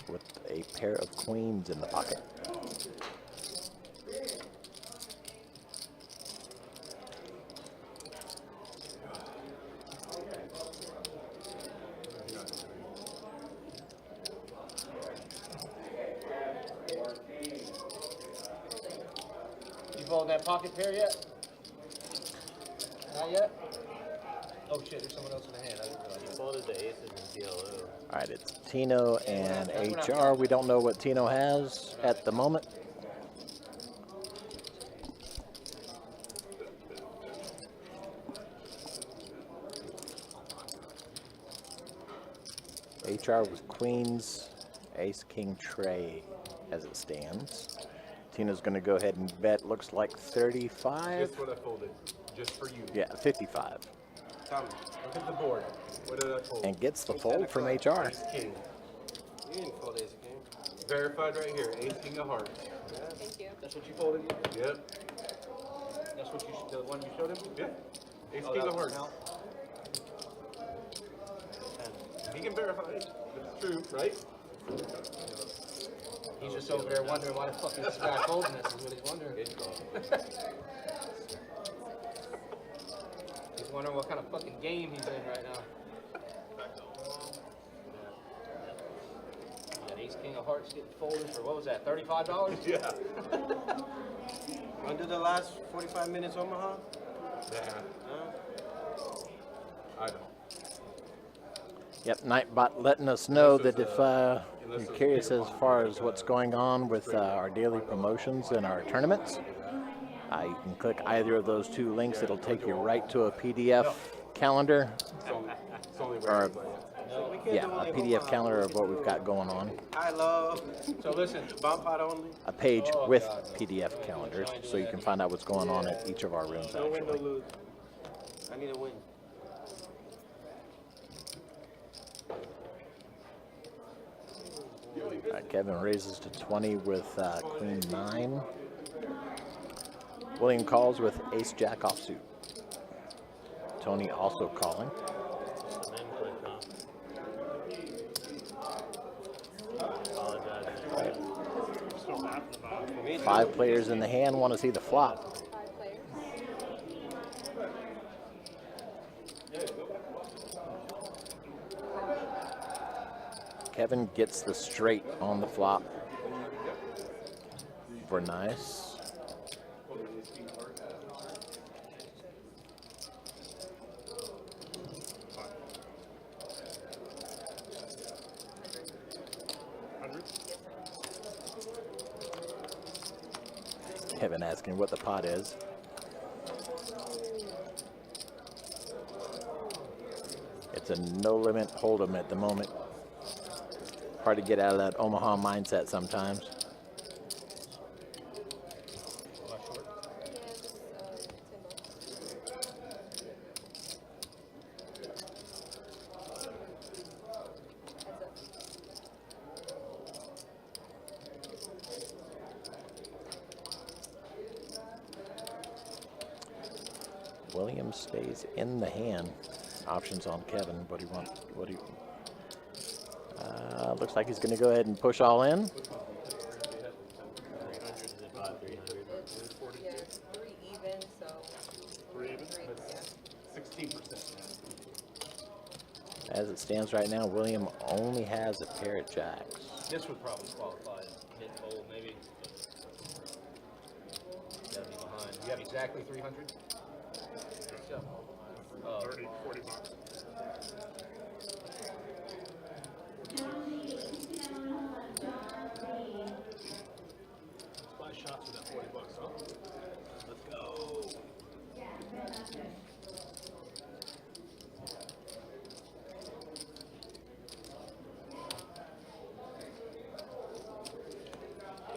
with a pair of queens in the pocket. You fold that pocket pair yet? Not yet? Oh shit, there's someone else in the hand. I didn't realize. You folded the aces in PLO. All right, it's Tino and HR. We don't know what Tino has at the moment. HR with queens, ace, king, tray as it stands. Tino's going to go ahead and bet, looks like 35. Just what I folded, just for you. Yeah, 55. Tommy, look at the board. What did I fold? And gets the fold from HR. Ace king. You didn't fold ace king. Verified right here. Ace king of hearts. Thank you. That's what you folded? Yep. That's what the one you showed him? Yep. Ace Oh, king that of was hearts. He can verify it. It's true, right? He's just over there wondering why the fuck is this guy folding this, is what he's wondering. He's wondering what kind of fucking game he's in right now. That ace king of hearts getting folded for, what was that, $35? Yeah. Under the last 45 minutes, Omaha? Yeah. I don't. Yep, Nightbot letting us know that if you're curious as far as what's going on with our daily promotions and our tournaments, you can click either of those two links. It'll take you right to a PDF calendar, or yeah, a PDF calendar of what we've got going on. I love. So listen, Bomb pot only. A page with PDF calendars, so you can find out what's going on at each of our rooms. No win, no Actually, lose. I need a win. Kevin raises to 20 with Queen 9. William calls with Ace Jack offsuit. Tony also calling. And then click on. Apologize. Still half the bottom. 5 players in the hand want to see the flop. 5 players. Kevin gets the straight on the flop. For nice. Kevin asking what the pot is. It's a no limit hold'em at the moment. Hard to get out of that Omaha mindset sometimes. Williams stays in the hand. Options on Kevin. What do you want? What do you? Looks like he's going to go ahead and push all in. Yeah, it's 3 even, so. 3 even? Yeah. 16%. As it stands right now, William only has a pair of jacks. This would probably qualify as hit fold, maybe. Gotta be behind. You have exactly 300? Oh. 30, 40 bucks. Buy shots with that 40 bucks, huh? Let's go.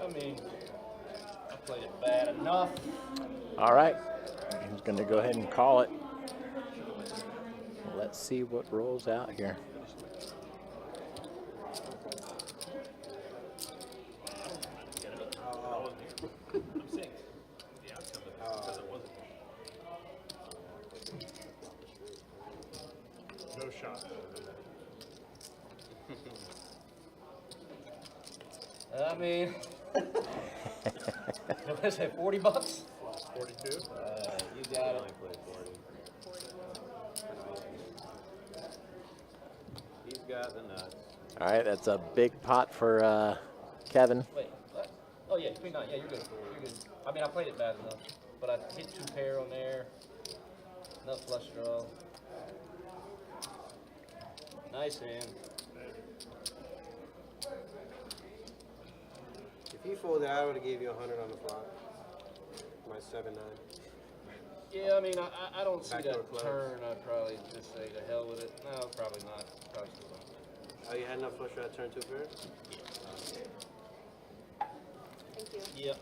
I mean, I played it bad enough. All right. He's going to go ahead and call it. Let's see what rolls out here. I'm saying the outcome of this because it wasn't. No shot. I mean, what is it, 40 bucks? 42. You got it. He's got the nuts. All right, that's a big pot for Kevin. Wait, what? Oh yeah, queen nine. Yeah, you're good. You're good. I mean, I played it bad enough, but I hit 2 pair on there. Nut flush draw. Nice hand. If you folded, I would have gave you 100 on the flop. My 7-9. Yeah, I mean, I don't see Backdoor that close. turn. I'd probably just say to hell with it. No, probably not. Probably still don't. Oh, you had enough flush draw turn 2 pair? Thank you. Yep.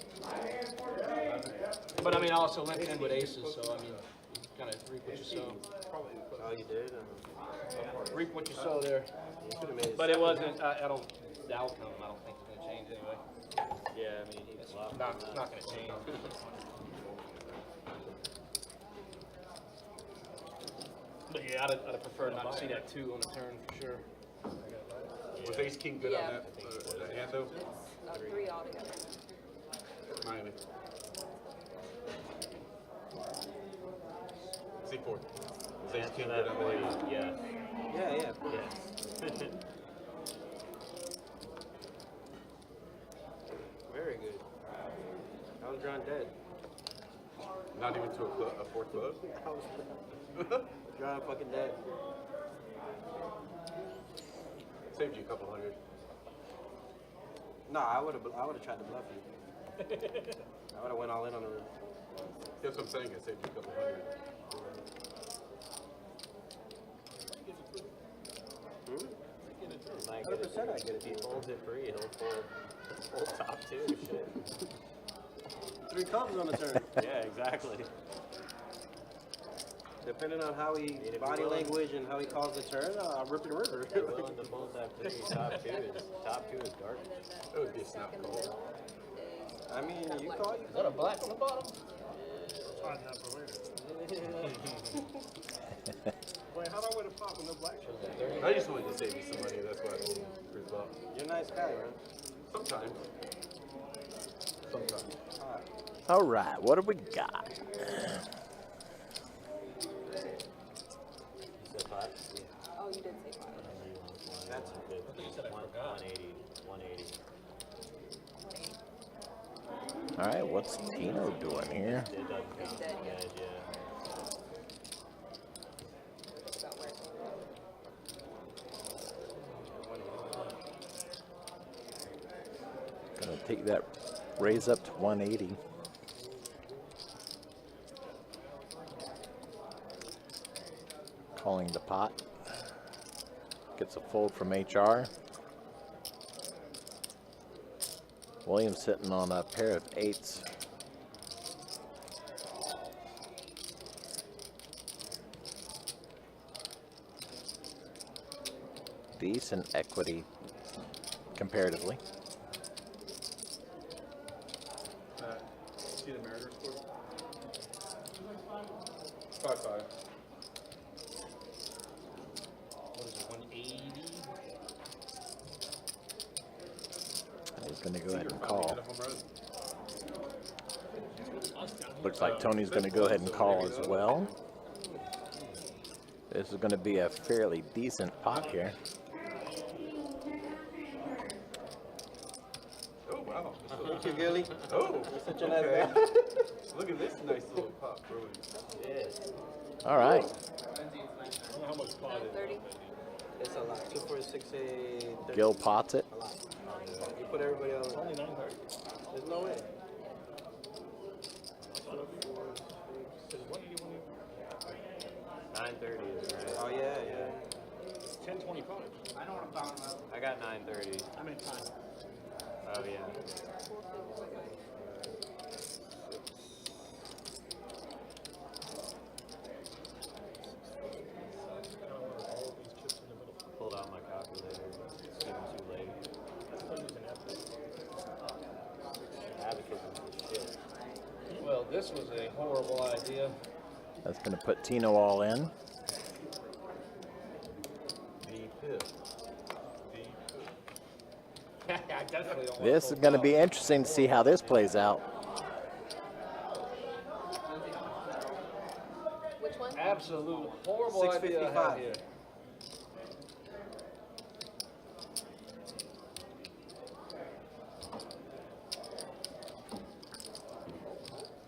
But I mean, I also linked in with aces, so I mean, you kind of reap what you sow. Oh, you did? Reap what you sow there. You should have made it. But it wasn't. I don't. The outcome, I don't think it's gonna change anyway. Yeah, I mean, he's It's not gonna change. But yeah, I'd have preferred not to see that 2 on the turn for sure. Was ace king good Yeah. on that hand though? It's 3 altogether. Miami. C4. Was ace king good on that hand? Yeah. Yeah, of course. Very good. I was drawn dead. Not even to a 4 club? I was drawn fucking dead. Saved you a couple hundred. No, I would have tried to bluff you. I would have went all in on the room. That's what I'm saying. I saved you a couple hundred. Might 100% I get it. If he folds it free, he'll fold top 2. Shit. 3 clubs on the turn. Yeah, exactly. Depending on how he if body you're willing- language and how he calls the turn, I'll rip it river. You're willing to fold that 3. Top 2 is garbage. That would be a snap call. I mean, you call you. Is that a black on the bottom? Find that for later. Wait, how do I win a pot with no black chips? I just wanted to save you some money. That's why I told you. Well, You're a nice guy, man. sometimes. Sometimes. All right, what do we got? You said 5? Oh, you did say 5. That's 180. 180. All right, what's Tino doing here? It doesn't count. dead, yeah. Yeah. About where? Gonna take that raise up to 180. Calling the pot. Gets a fold from HR. Williams sitting on a pair of 8s. Decent equity comparatively. See the Mariners score? 5-6. Going to go ahead and call. Looks like Tony's going to go ahead and call as well. This is going to be a fairly decent pot here. Oh, wow. Thank you, Gilly. Oh, You're such a nice guy. look at this nice little pop brewing. All right. How much pot is 30. It's a lot. 2, 4, 6, 8, Gil pots it. A lot. You put everybody on. only 930? There's no way. 930 is right. Oh, yeah, yeah. 1025. I got 930. I'm in time. Oh yeah. Pulled out my calculator. It's getting too late. Abacus is the shit. Well, this was a horrible idea. That's going to put Tino all in. I definitely don't want This is going to be interesting to see how this plays out. Which one? absolute horrible idea I have 655. here.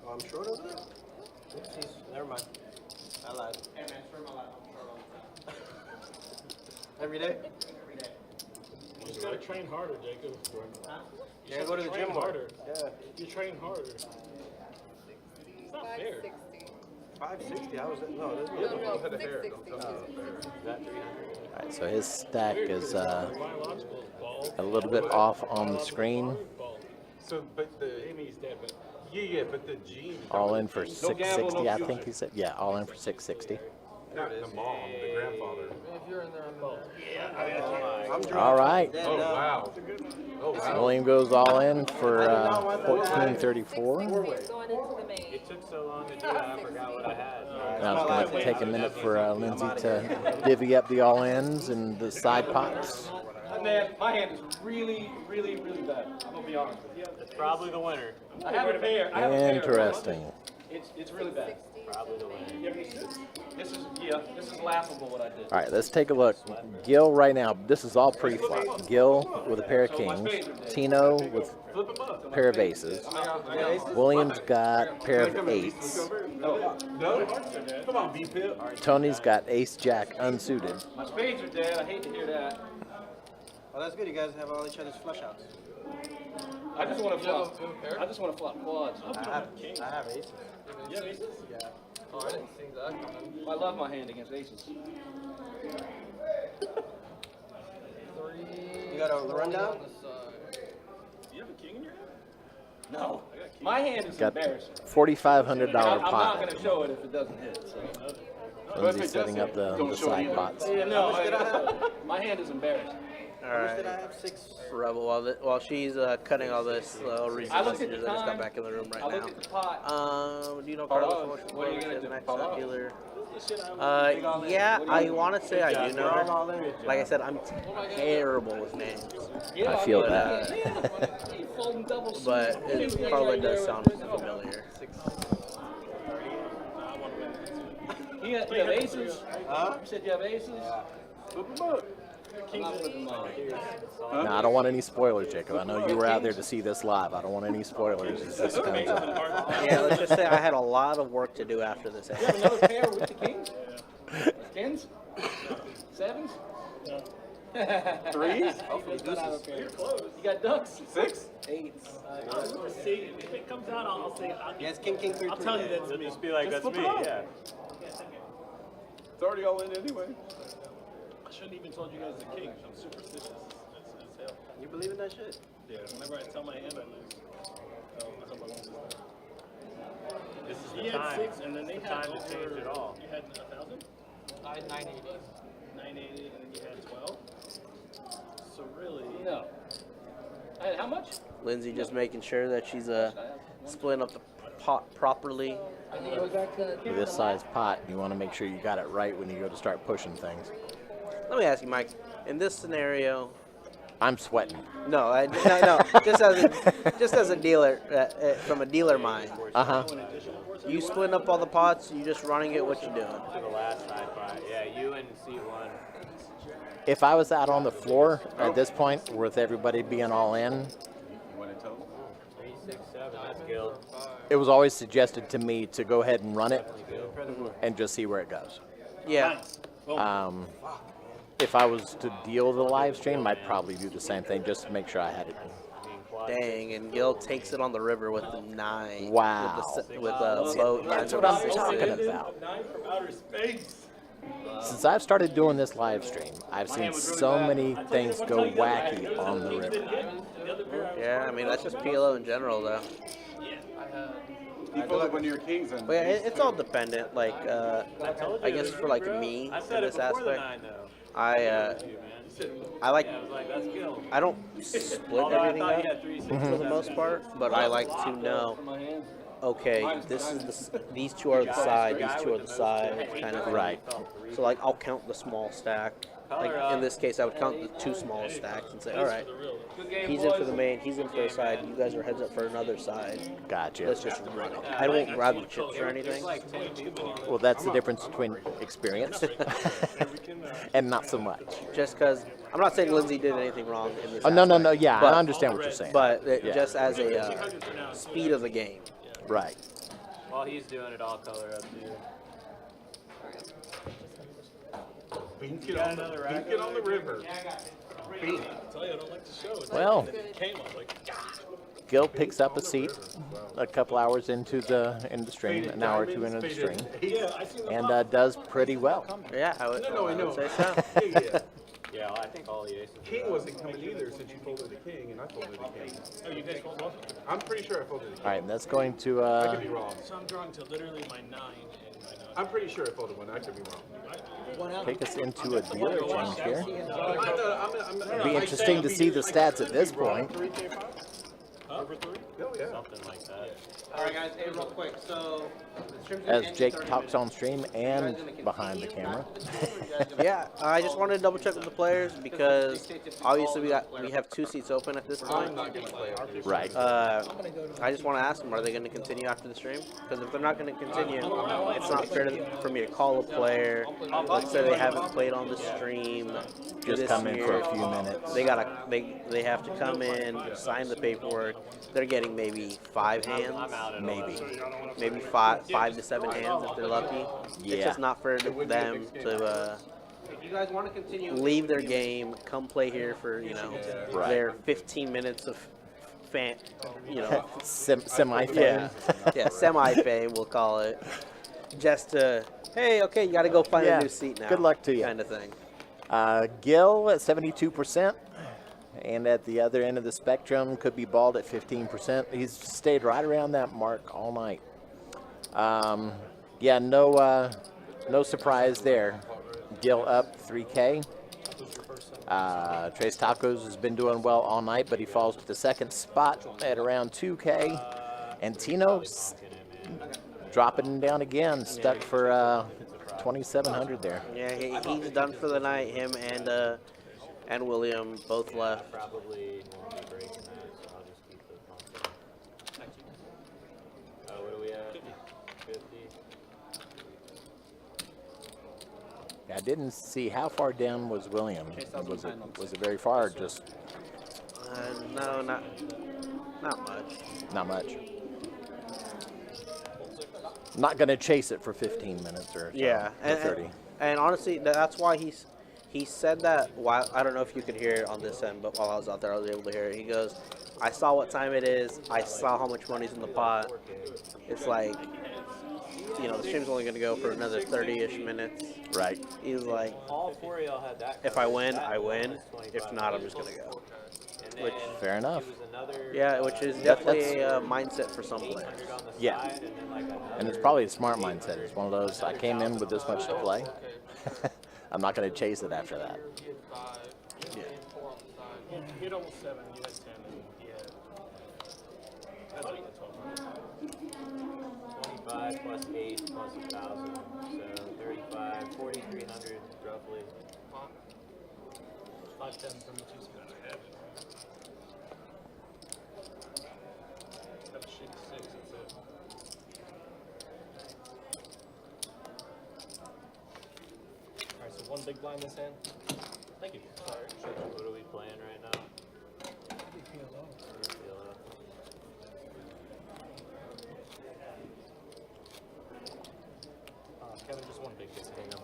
Oh, I'm short over there? Oopsies. Never mind. I lied. Hey, man, short my life. I'm short all the time. Every day? You just gotta train harder, Jacob. Yeah, go to the train gym more. harder. Yeah. You train harder. It's not fair. 560. 560. I was no, there's No, no. no, 660. All right, so his stack is Biological is bald. a little bit off on the screen. Bald. So, but the Amy's dead, but yeah, but the gene. All in for No 660, I think he said. Yeah, all in for 660. Not the mom, the grandfather. If you're in there, I'm bald. I'm drunk. All right. Dead Oh now. wow. Oh wow. William goes all in for 1434. Going into the main. It took so long to do it, I forgot what I had. Now it's going to take a minute for Lindsay to divvy up the all-ins and the side pots. Man, my hand is really, really, really bad. I'm gonna be honest with you. It's probably the winner. I have a pair. I have a pair. Interesting. It's really bad. Probably the winner. This is laughable what I did. All right, let's take a look. Gil right now, this is all pre-flop. Gil with a pair of kings. Tino with a pair of aces. William's got a pair of eights. No. Come on, B-Pip. Tony's got ace-jack unsuited. My spades are dead. I hate to hear that. Well, that's good. You guys have all each other's flush outs. I just want to flop. I just want to flop quads. I have aces. you have aces? Yeah. Oh, I didn't see that coming. I love my hand against aces. You got a rundown? On the side. You have a king in your hand? No. My hand is Got embarrassing. $4,500 I'm not pot. going to show it if it doesn't hit. So. Lindsay's setting up the side pots. Yeah, no, my hand is embarrassing. All How much did I right. have? 6. Rebel, while she's cutting all this, I'll read I some looked at messages. the I just got time. back in the room I right look now. at the pot. Do you know Hold Carlos? on. What are you gonna do? Max Hold on. Dealer. Shit, I Yeah, I want to say I do know We're her. all in. Like I said, I'm terrible with names. Yeah, I feel mean, that. yeah, folding double But suits. it probably does sound familiar. You have aces? Huh? You said you have aces? Flip them up. I'm not flipping mine. No, I don't want any spoilers, Jacob. I know you were out there to see this live. I don't want any spoilers as this comes up. Yeah, let's just say I had a lot of work to do after this. You have another pair with the kings? Kings? Sevens? Threes? Hopefully deuces. You're close. You got ducks? 6? Eights. We'll see. If it comes out, I'll say. Yes, King, 3. I'll tell you that's me. Just be like, Just that's flip me, it up. yeah. It's already all in anyway. I shouldn't even told you guys the king. I'm superstitious as hell. You believe in that shit? Yeah, whenever I tell my hand, I lose. So I hope I won't lose that. This is He the had time. 6, and then they It's the had time to change it all. You had 1,000, I had 980. 980, and then you had 12. So really, No. How much? Lindsay just making sure that she's splitting up the pot properly. I need to go back to For this size pot, you want to make sure you got it right when you go to start pushing things. Let me ask you, Mike. In this scenario, I'm sweating. No, no. Just as a dealer, from a dealer mind, you splitting up all the pots. You just running it. What you doing? To the last high five. Yeah, you and C1. If I was out on the floor at this point, with everybody being all in, 3, 6, 7. That's Gil. it was always suggested to me to go ahead and run it and just see where it goes. Yeah. If I was to deal the live stream, I'd probably do the same thing just to make sure I had it. Dang, and Gil takes it on the river with the 9. Wow. With a boat. That's what I'm talking about. 9 from outer space. Since I've started doing this live stream, I've seen so many things go wacky on the river. Yeah, I mean, that's just PLO in general, though. You folded one of your kings and. But yeah, it's all dependent. Like, I guess for like me I in said it this before the aspect, 9, though. I like. I was like, that's Gil. I don't split Although I everything thought up you had 3, 6, for the most part, but I like to know. Okay, this is these two are the side, these two are the side, kind of thing. Right. So like, I'll count the small stack. Like in this case, I would count the 2 smallest stacks and say, all right, he's in for the main, he's in for a side. You guys are heads up for another side. Gotcha. Let's just run it. I won't grab the chips or anything. Well, that's the difference between experience and not so much. Just because I'm not saying Lindsay did anything wrong in this. Oh, no. aspect, Yeah, but- I understand what you're saying. But Yeah. just as a speed of the game. Right. While he's doing it, all color up too. Bink it on the river. I tell you, I don't like to show it. Well, It came, I was like, Gil picks up a seat a couple hours into the stream, an hour or two into the stream, yeah, I seen the and does pretty well. Yeah, I would, No, I know. say so. Yeah. Yeah, well, I think all the aces. King wasn't coming either since you folded the king and I folded the king. Oh, you guys won't both? I'm pretty sure I folded the king. All right, and that's going to I could be wrong. So I'm drawing to literally my 9 and my 9. I'm pretty sure I folded one. I could be wrong. take us into a dealer change here. I'm Be interesting to see the stats at this point. Over 3? Oh, yeah. Something like that. All right, guys. Hey, real quick. So, the stream's As Jake talks on stream and behind the camera. Yeah, I just wanted to double check with the players because obviously we have 2 seats open at this point. Right. I just want to ask them, are they going to continue after the stream? Because if they're not going to continue, it's not fair for me to call a player. Let's say they haven't played on the stream. Just this come in for a year. few minutes. They have to come in, sign the paperwork. They're getting maybe 5 hands, maybe five to 7 hands if they're lucky. Yeah. It's just not fair to them to. If you guys want to continue, leave their game, come play here for Right. their 15 minutes of fan, Semi-fame. yeah, semi-fame we'll call it. Just to, hey, okay, you got to go find Yeah. a new seat now. Good luck to you. kind of thing. Gil at 72%, and at the other end of the spectrum could be balled at 15%. He's stayed right around that mark all night. Yeah, no surprise there. Gil up 3K. Trace Tacos has been doing well all night, but he falls to the second spot at around 2K. And Tino's dropping down again, stuck for 2,700 there. Yeah, he's done for the night. Him and William both left. Probably won't be breaking that, so I'll just keep the pump. What are we at? 50. I didn't see how far down was William. Was it very far? Just No, not much. not much. Not gonna chase it for 15 minutes or so, Yeah, or 30. and honestly, that's why he said that. While I don't know if you could hear it on this end, but while I was out there, I was able to hear it. He goes, "I saw what time it is. I saw how much money's in the pot. It's like, the stream's only gonna go for another 30-ish minutes." Right. He's like, All 4 of y'all had that. "If I win, I win. If not, I'm just gonna go." Which, Fair enough. yeah, which is definitely a mindset for some players. Yeah. And it's probably a smart mindset. It's one of those, I came in with this much to play. I'm not going to chase it after that. Yeah. Hit almost 7, you had 10, and that's like the 12. 25 plus 8 plus 1,000, so 35, 4,300 roughly. 5-10 from the 2 spots. Have a shitty 6, that's it. Alright, so 1 big blind this hand. Thank you. Sorry. What are we playing right now? PLO. PLO. Kevin, just 1 big this hand.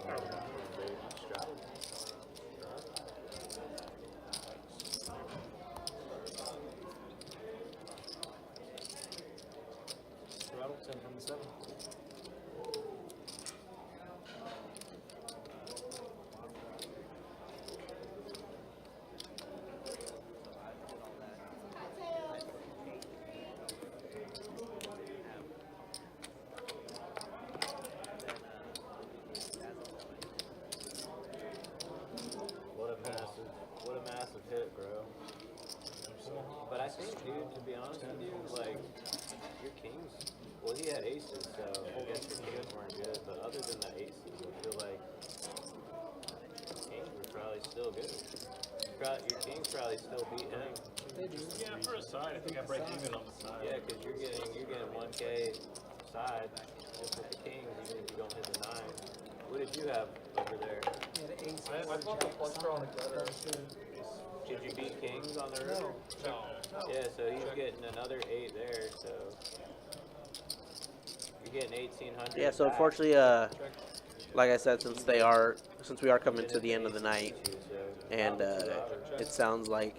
Straddle 10 from the 7. What a massive hit, bro. But I think, dude, to be honest with you, like, your kings, well, he had aces, so I guess your kings weren't good, but other than the aces, I feel like kings were probably still good. Your kings probably still beat him. Yeah, for a side, I think I break even on the side. Yeah, because you're getting 1K side just with the kings, even if you don't hit the 9. What did you have over there? I thought the fluster on the gutter. Did you beat kings on the river? No. Yeah, so he's getting another 8 there, so you're getting 1,800. Yeah, so back. unfortunately, like I said, since we are coming to the end of the night, and it sounds like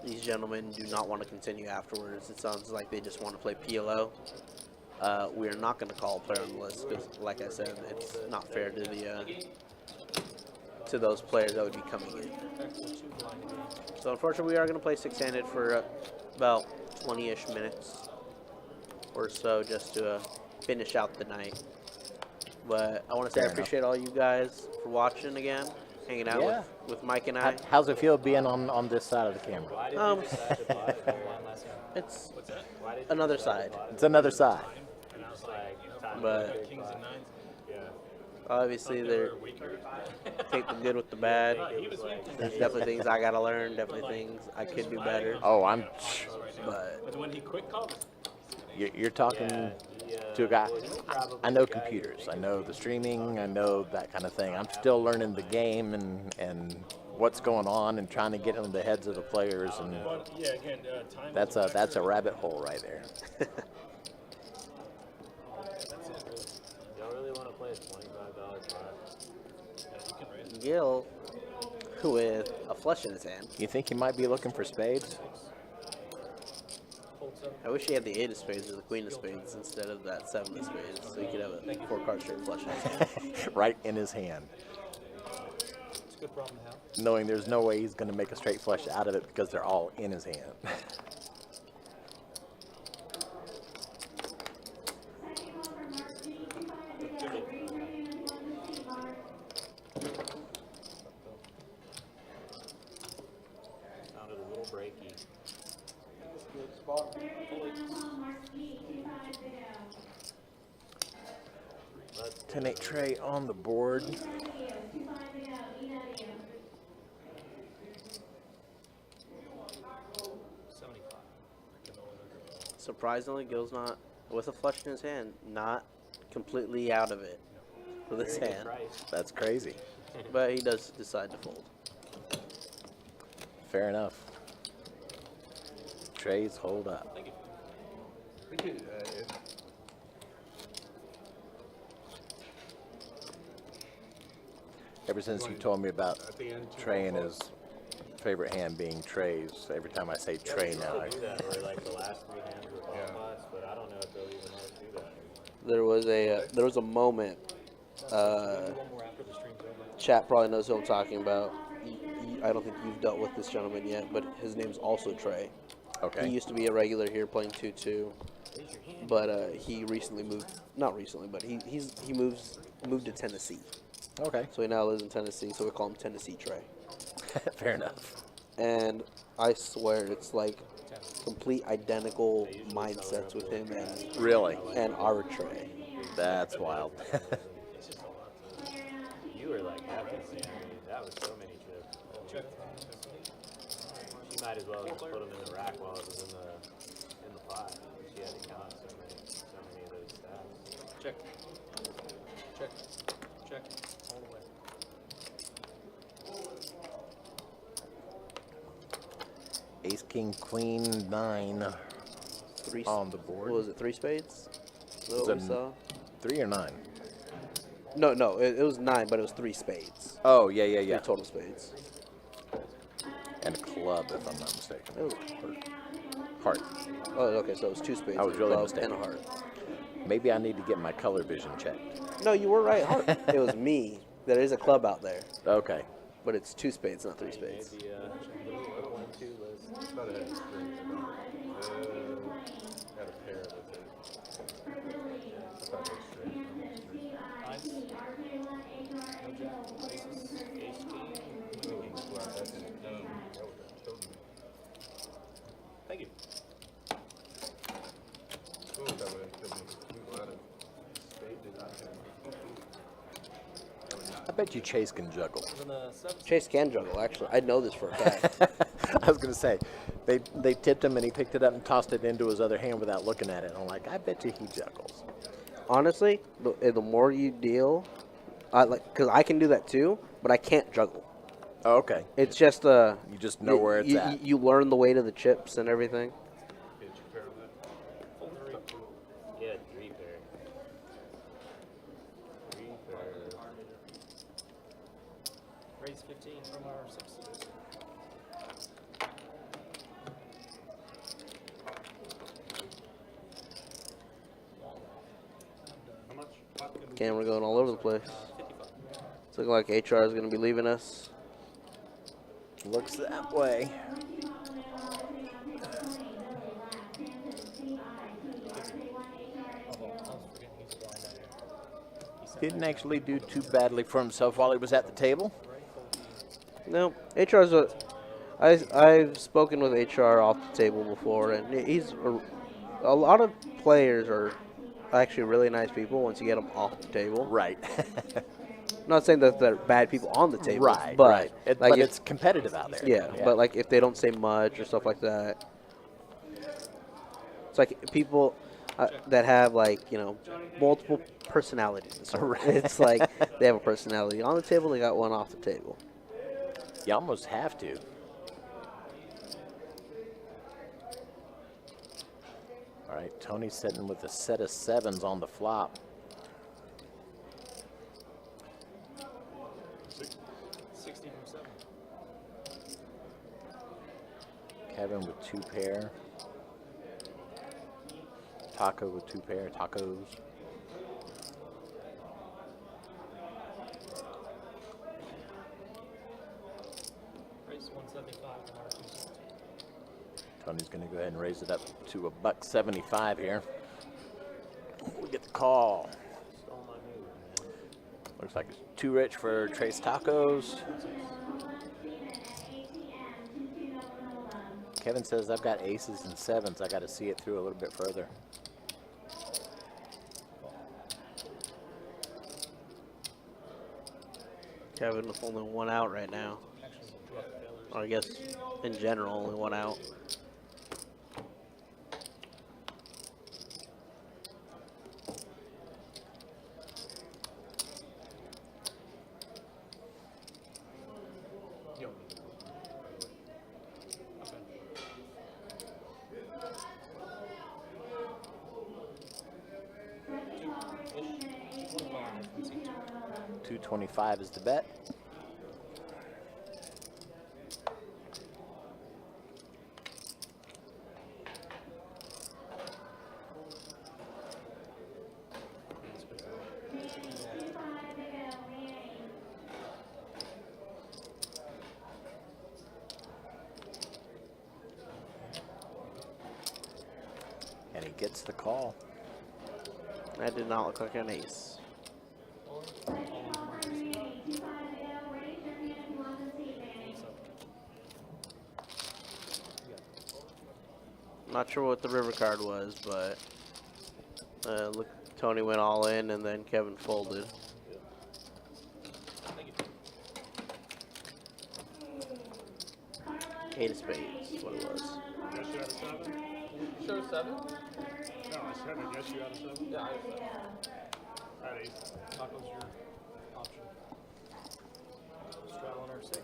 these gentlemen do not want to continue afterwards. It sounds like they just want to play PLO. We are not going to call a player on the list because, like I said, it's not fair to the to those players that would be coming in. So unfortunately, we are going to play 6-handed for about 20-ish minutes or so just to finish out the night. But I want to say I appreciate all you guys for watching again, hanging out with Mike and I. How's it feel being on this side of the camera? It's another side. It's another side. But obviously, they're take the good with the bad. There's definitely things I gotta learn. Definitely things I could do better. Oh, But when he quick called, you're talking to a guy. I know computers. I know the streaming. I know that kind of thing. I'm still learning the game and what's going on and trying to get into the heads of the players. And that's a rabbit hole right there. Y'all really want to play a $25 pot? Gil, with a flush in his hand. You think he might be looking for spades? I wish he had the 8 of spades or the queen of spades instead of that 7 of spades, so he could have a 4-card straight flush in his hand. Right in his hand. it's a good problem to have. Knowing there's no way he's going to make a straight flush out of it because they're all in his hand. Sounded a little breaky. Good spot. 10-8 tray on the board. Surprisingly, Gil's not, with a flush in his hand, not completely out of it with his hand. That's crazy. But he does decide to fold. Fair enough. Trays hold up. Ever since you told me about Trey and his favorite hand being trays, every time I say tray now, I do that where like the last 3 hands were ball pots, but I don't know if they'll even let us do that. There was a moment. Chat probably knows who I'm talking about. I don't think you've dealt with this gentleman yet, but his name's also Trey. Okay. He used to be a regular here playing 2-2, but he recently moved. Not recently, but he moved to Tennessee. Okay. So he now lives in Tennessee. So we call him Tennessee Trey. Fair enough. And I swear it's like complete identical mindsets with him and Really? and our Trey. That's wild. You were like half insane. That was so many trips. might as well just put them in the rack while it was in the pot. She had to count so many of those stats. Check. Check. Check. All the way. Ace, king, queen, 9 Three on the board. What was it? 3 spades? Is that Was what we it saw? 3 or 9? No, it was 9, but it was 3 spades. Oh, yeah. 3 total spades. And a club, if I'm not mistaken. Oh, Heart. oh, okay, so it was 2 spades. I was a really club, mistaken. and a heart. Maybe I need to get my color vision checked. No, you were right. Heart. It was me. There is a club out there, Okay. but it's 2 spades, not 3 spades. Maybe the 1-2 list. I thought it had strings. Had a pair with it. I thought it was strings. Nice. No jack. Aces. Ace, king. Ooh, wow, that didn't. That would have killed me. Thank you. Ooh, that would have killed me. I'm glad it. Spade did not hit me. That would not. I bet you Chase can juggle. Then the 7 Chase can juggle, actually. I know this for a fact. I was going to say, they tipped him and he picked it up and tossed it into his other hand without looking at it. I'm like, I bet you he juggles. Honestly, the more you deal, because I can do that too, but I can't juggle. Oh, okay. It's just You just know where it's at. You learn the weight of the chips and everything. Did you pair on that? Yeah, 3 pair. 3 pair. Raise 15 from our 6s. How much? Camera going all over the place. It's looking like HR is going to be leaving us. Looks that way. Didn't actually do too badly for himself while he was at the table. No, HR's I've spoken with HR off the table before, and a lot of players are actually really nice people once you get them off the table. Right. I'm not saying that they're bad people on the table, Right, but right. like But if- it's competitive out there. yeah, but like if they don't say much or stuff like that, it's like people that have like multiple personalities. Right. It's like they have a personality on the table, they got one off the table. You almost have to. All right, Tony's sitting with a set of 7s on the flop. 60 from 7. Kevin with 2 pair. Taco with 2 pair. Tacos. Raise 175 from our 2s. Tony's going to go ahead and raise it up to $1.75 here. We get the call. Stole my move, man. Looks like it's too rich for Trace Tacos. Kevin says I've got aces and 7s. I got to see it through a little bit further. Kevin with only one out right now. Or I guess in general only one out. $2.25 is the bet. And he gets the call. That did not look like an ace. Not sure what the river card was, but look, Tony went all in and then Kevin folded. 8 of spades is what it was. Guess you out of 7? Show 7? No, I said I guess you out of 7. Yeah, I have 7. At 8. Taco's your option. Straddle or 6.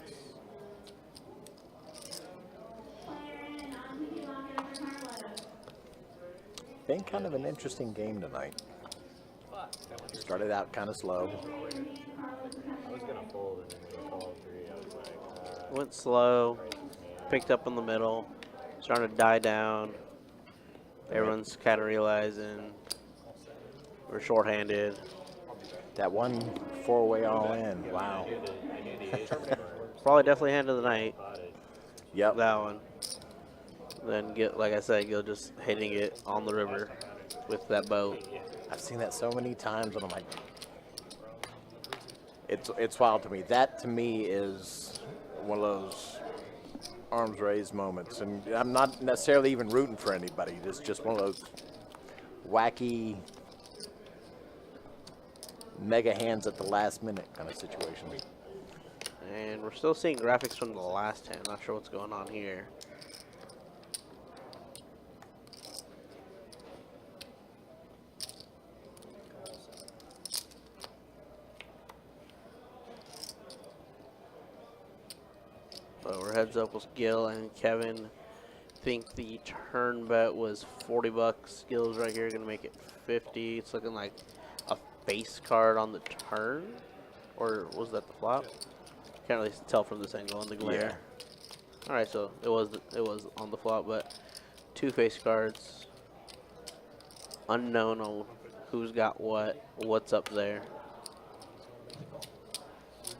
Been kind of an interesting game tonight. Started out kind of slow. I was gonna fold and then when he called 3, I was like, Went slow, picked up in the middle, starting to die down. Everyone's kind of realizing we're shorthanded. That one 4-way all in. Wow. I knew the ace was burnt. Probably definitely hand of the night. Yep. That one. Then like I said, Gil just hitting it on the river with that boat. I've seen that so many times, and I'm like, it's wild to me. That to me is one of those arms raised moments, and I'm not necessarily even rooting for anybody. It's just one of those wacky mega hands at the last minute kind of situation. And we're still seeing graphics from the last hand. Not sure what's going on here. So we're heads up with Gil and Kevin. Think the turn bet was 40 bucks. Gil's right here, gonna make it 50. It's looking like a face card on the turn, or was that the flop? Can't really tell from this angle in the glare. All right, so it was on the flop, but 2 face cards. Unknown on who's got what's up there.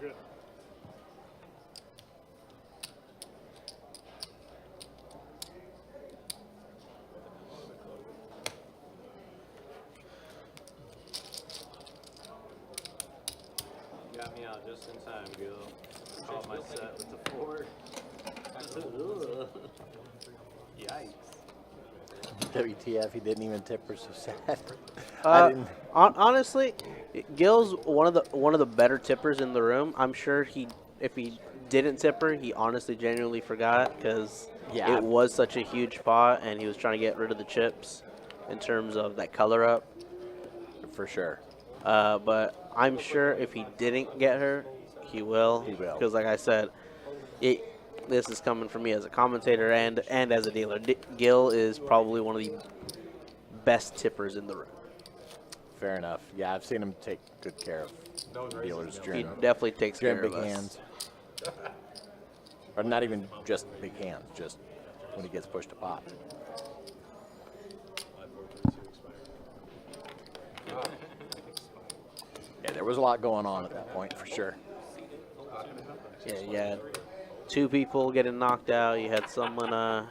We're good. Got me out just in time, Gil. Caught my set with the 4. Yikes. WTF, he didn't even tip her, so sad. Honestly, Gil's one of the better tippers in the room. I'm sure if he didn't tip her, he honestly genuinely forgot, because it was such a huge pot and he was trying to get rid of the chips in terms of that color up. For sure. But I'm sure if he didn't get her, he will. He will. Because like I said, this is coming from me as a commentator and as a dealer. Gil is probably one of the best tippers in the room. Fair enough. Yeah, I've seen him take good care of dealers He during definitely takes care big of us. hands. Or not even just big hands, just when he gets pushed to pot. Yeah, there was a lot going on at that point, for sure. Yeah, you had 2 people getting knocked out. You had someone that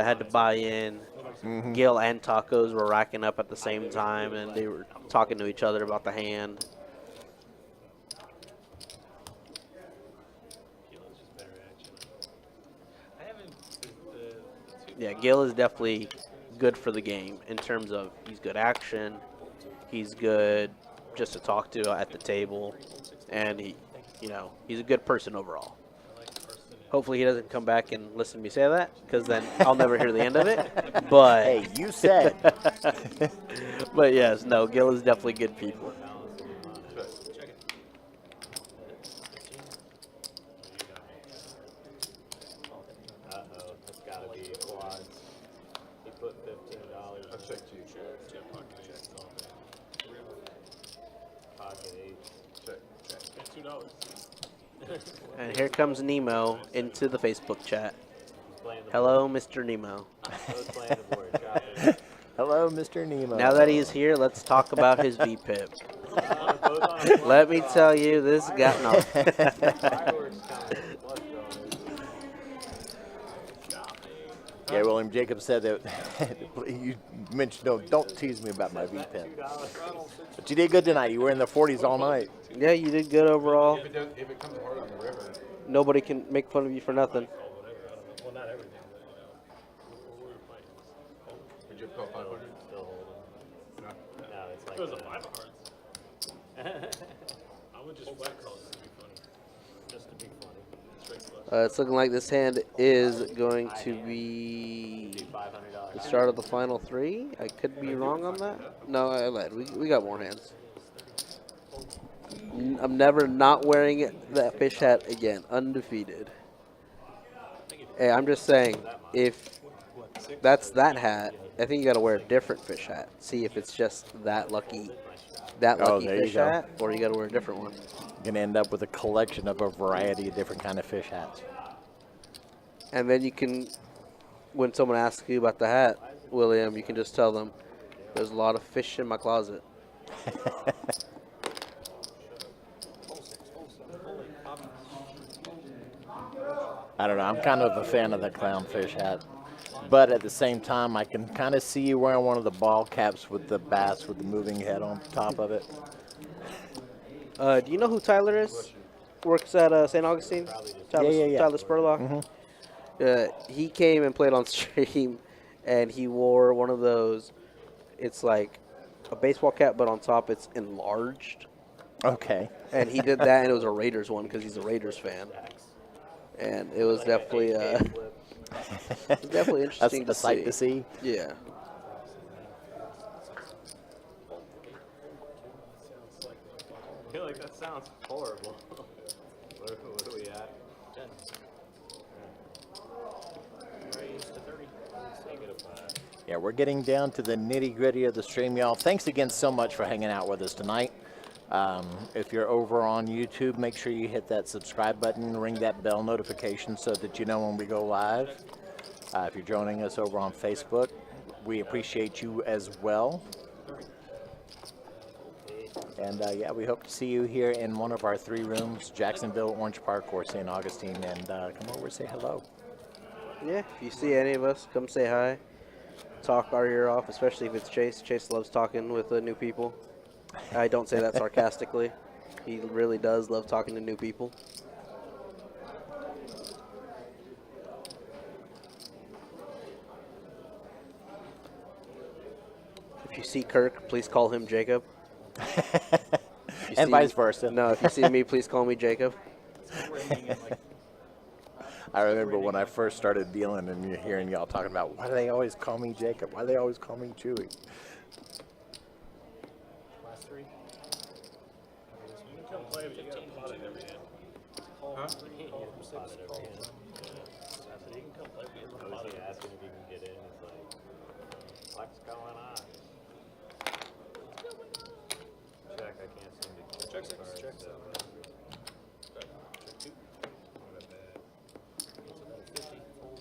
had to buy in. Gil and Tacos were racking up at the same time, and they were talking to each other about the hand. Yeah, Gil is definitely good for the game in terms of he's good action, he's good just to talk to at the table, and he's a good person overall. Hopefully he doesn't come back and listen to me say that, because then I'll never hear the end of it. But hey, you said. But yes, no, Gil is definitely good people. Uh-oh, that's gotta be quads. He put $15. I'll check you. Pocket 8. Check. $2. And here comes Nemo into the Facebook chat. Hello, Mr. Nemo. Hello, Mr. Nemo. Now that he's here, let's talk about his VPIP. Let me tell you, this got Yeah, William Jacobs said that you mentioned, don't tease me about my VPIP. But you did good tonight. You were in the 40s all night. Yeah, you did good overall. If it comes hard on the river. Nobody can make fun of you for nothing. Well, not everything. Would you call 500? No, it's like It was a 5 of hearts. I would just flat call it to be funny. Just to be funny. Straight flush. It's looking like this hand is going to be $500. the start of the final three. I could be wrong on that. No, I lied. We got more hands. I'm never not wearing that fish hat again. Undefeated. Hey, I'm just saying, if that's that hat, I think you got to wear a different fish hat. See if it's just that lucky Oh, there you fish go. hat, or you got to wear a different one. You're gonna end up with a collection of a variety of different kind of fish hats. And then you can, when someone asks you about the hat, William, you can just tell them, there's a lot of fish in my closet. I don't know. I'm kind of a fan of the clownfish hat, but at the same time, I can kind of see you wearing one of the ball caps with the bass with the moving head on top of it. Do you know who Tyler is? Works at St. Augustine? Tyler, Yeah. Tyler Spurlock? He came and played on stream, and he wore one of those. It's like a baseball cap, but on top it's enlarged. Okay. And he did that, and it was a Raiders one because he's a Raiders fan. And it was definitely, definitely interesting That's a sight to see. Yeah. I feel like that sounds horrible. what are we at? 10. Raised to 30. -5. Yeah, we're getting down to the nitty-gritty of the stream, y'all. Thanks again so much for hanging out with us tonight. If you're over on YouTube, make sure you hit that subscribe button, ring that bell notification so that you know when we go live. If you're joining us over on Facebook, we appreciate you as well. And yeah, we hope to see you here in one of our 3 rooms, Jacksonville, Orange Park, or St. Augustine, and come over and say hello. Yeah, if you see any of us, come say hi. Talk our ear off, especially if it's Chase. Chase loves talking with new people. I don't say that sarcastically. He really does love talking to new people. If you see Kirk, please call him Jacob. And vice versa. No, if you see me, please call me Jacob. I remember when I first started dealing and you're hearing y'all talking about, why do they always call me Jacob? Why do they always call me Chewy? Last 3. You can come play, but you gotta pot it every hand. Huh? Call from 6, Pot it every call hand. from. Yeah. So you can come play, but you have to I pot was it. asking if you can get in. It's like, what's going on? Check, I can't seem to get Check the 6, cards, check so. 7. Check 2. It's about 50. Fold.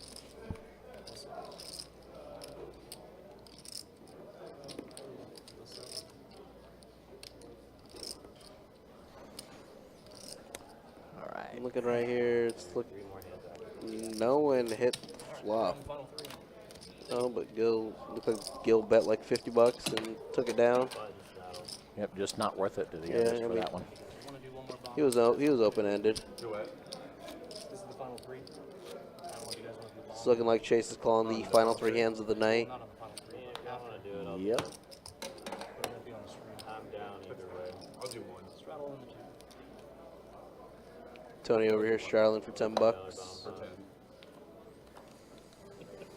All right. I'm looking right here. It's look. 3 more hands out. No one hit flop. Final 3. Oh, but Gil looked like Gil bet like $50 and took it down. Buttons now. Yep, just not worth it to the Yeah, others I for mean- that one. You want to do one more bomb? He was open ended. Do what? This is the final 3. I don't know what you guys want to do. It's looking like Chase is calling the final 3 hands of the night. Not on the final 3. If I want to do it, I'll Yep. do it. But it won't be on the screen. I'm down either way. I'll do one. Straddle in the 2. Tony over here straddling for $10. For 10.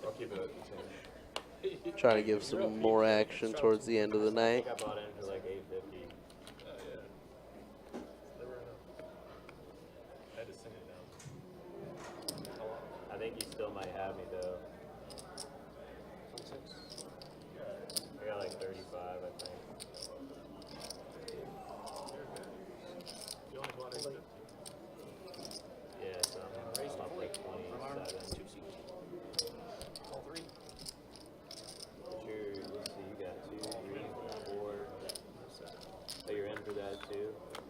I'll keep it at 10. Trying to give some more action towards the end of the I night. think I bought in for like $8.50. I had to send it down. I think you still might have me though. I got like 35, I think. You only bought 850. Yeah, so I'm up like 27. 2 seats. All 3. Sure, let's see, you got 2, 3, 4. Oh, you're in for that too?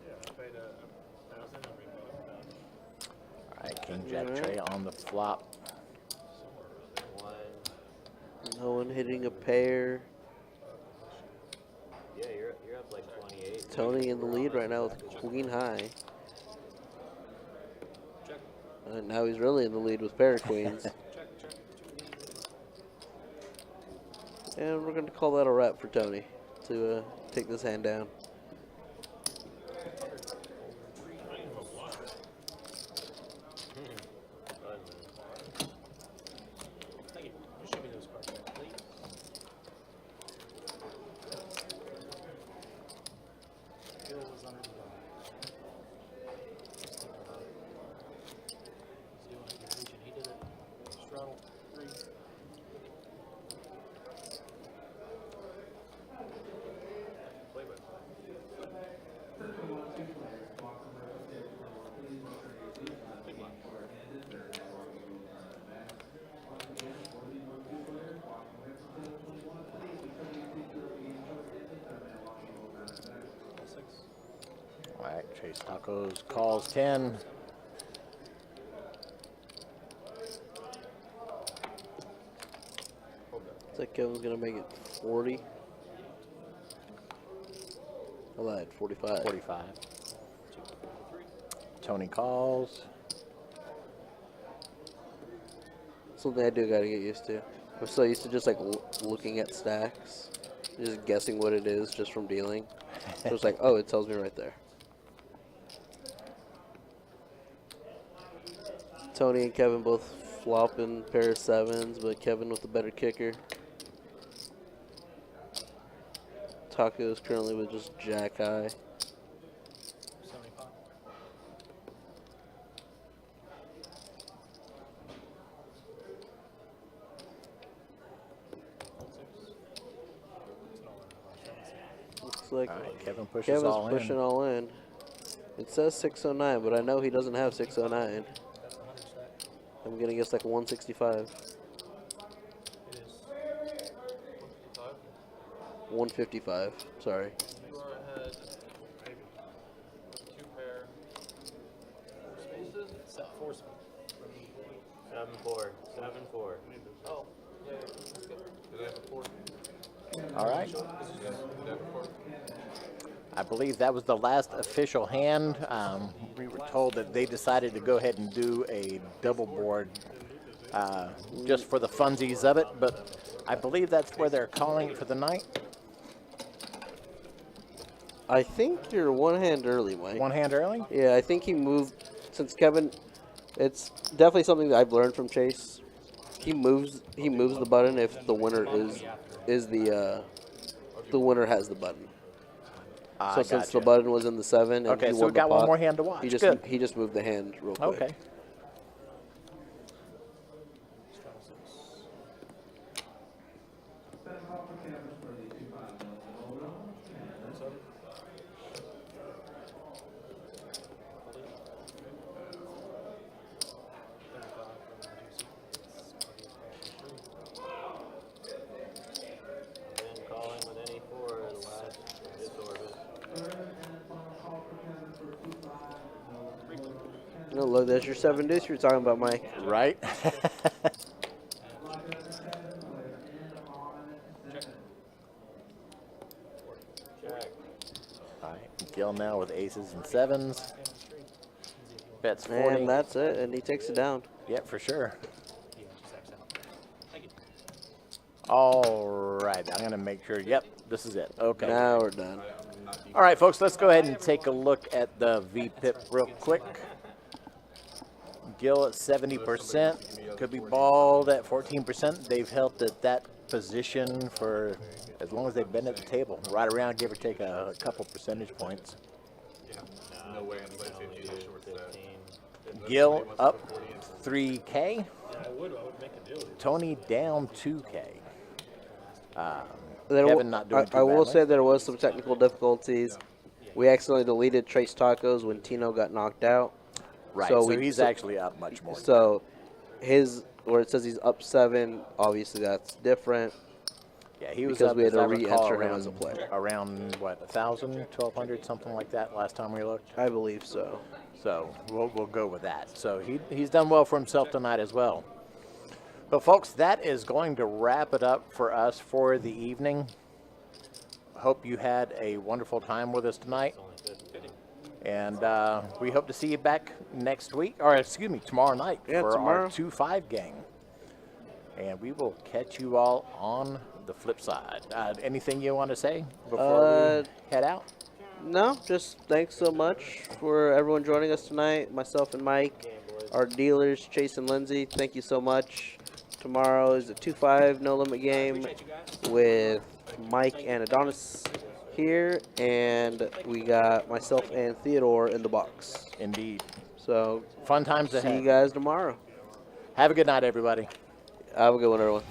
Yeah, I paid $1,000 and rebought All right, King Jack Trey on the flop. 1. No one hitting a pair. Yeah, you're up like 28. Tony in the lead right now with queen high. Check. And now he's really in the lead with pair of queens. Check, check. And we're going to call that a wrap for Tony to take this hand down. Chase Tacos calls 10. Looks like Kevin's gonna make it 40. I lied, 45. 45. Tony calls. Something I do gotta get used to. I'm so used to just like looking at stacks, just guessing what it is just from dealing. So it's like, oh, it tells me right there. Tony and Kevin both flopping pair of sevens, but Kevin with the better kicker. Taco's currently with just jack high. Looks like All right, Kevin pushes Kevin's all pushing in. all in. It says 609, but I know he doesn't have 609. I'm gonna guess like 165. 155. Sorry. You are ahead. Two pair. Spaces? 7-4. 7-4. Oh, yeah, that's good. Did I have a 4? All right. Did I have a 4? I believe that was the last official hand. We were told that they decided to go ahead and do a double board just for the funsies of it, but I believe that's where they're calling it for the night. I think you're one hand early, Mike. One hand early? Yeah, I think he moved. Since Kevin, it's definitely something that I've learned from Chase. He moves the button if the winner is the winner has the button. So since the button was in the 7, and okay, he so won we got the one pot, more hand to watch. He just Good. he just moved the hand real quick. Okay. And calling with any 4 last this orbit. No, look, that's your 7 deuce you're talking about, Mike. Right? Check. All right, Gil now with aces and 7s. Bets 40. And that's it, and he takes it down. Yep, for sure. All right, I'm going to make sure. Yep, this is it. Okay. Now we're done. All right, folks, let's go ahead and take a look at the VPIP real quick. Gil at 70%, could be balled at 14%. They've held at that position for as long as they've been at the table, right around give or take a couple percentage points. No way I'm playing 15 short stack. Gil up 3K, Yeah, I would make a deal with you. Tony down 2K. There Kevin not doing too I will badly. say there was some technical difficulties. We accidentally deleted Trace Tacos when Tino got knocked out. Right, So so, we- he's so- actually up much more. So his, where it says he's up 7, obviously that's different. Yeah, he was because up, we had as I to recall, re-enter him around, as a player. around what, 1,000, 1,200, something like that last time we looked. I believe so. So we'll go with that. So he's done well for himself tonight as well. But folks, that is going to wrap it up for us for the evening. Hope you had a wonderful time with us tonight. And we hope to see you back next week, or excuse me, tomorrow night for tomorrow. our 2-5 game. And we will catch you all on the flip side. Anything you want to say before we head out? No, just thanks so much for everyone joining us tonight. Myself and Mike, our dealers, Chase and Lindsay, thank you so much. Tomorrow is a 2-5 no limit game with Mike and Adonis here, and we got myself and Theodore in the box. Indeed. So Fun times see ahead. you guys tomorrow. Have a good night, everybody. Have a good one, everyone.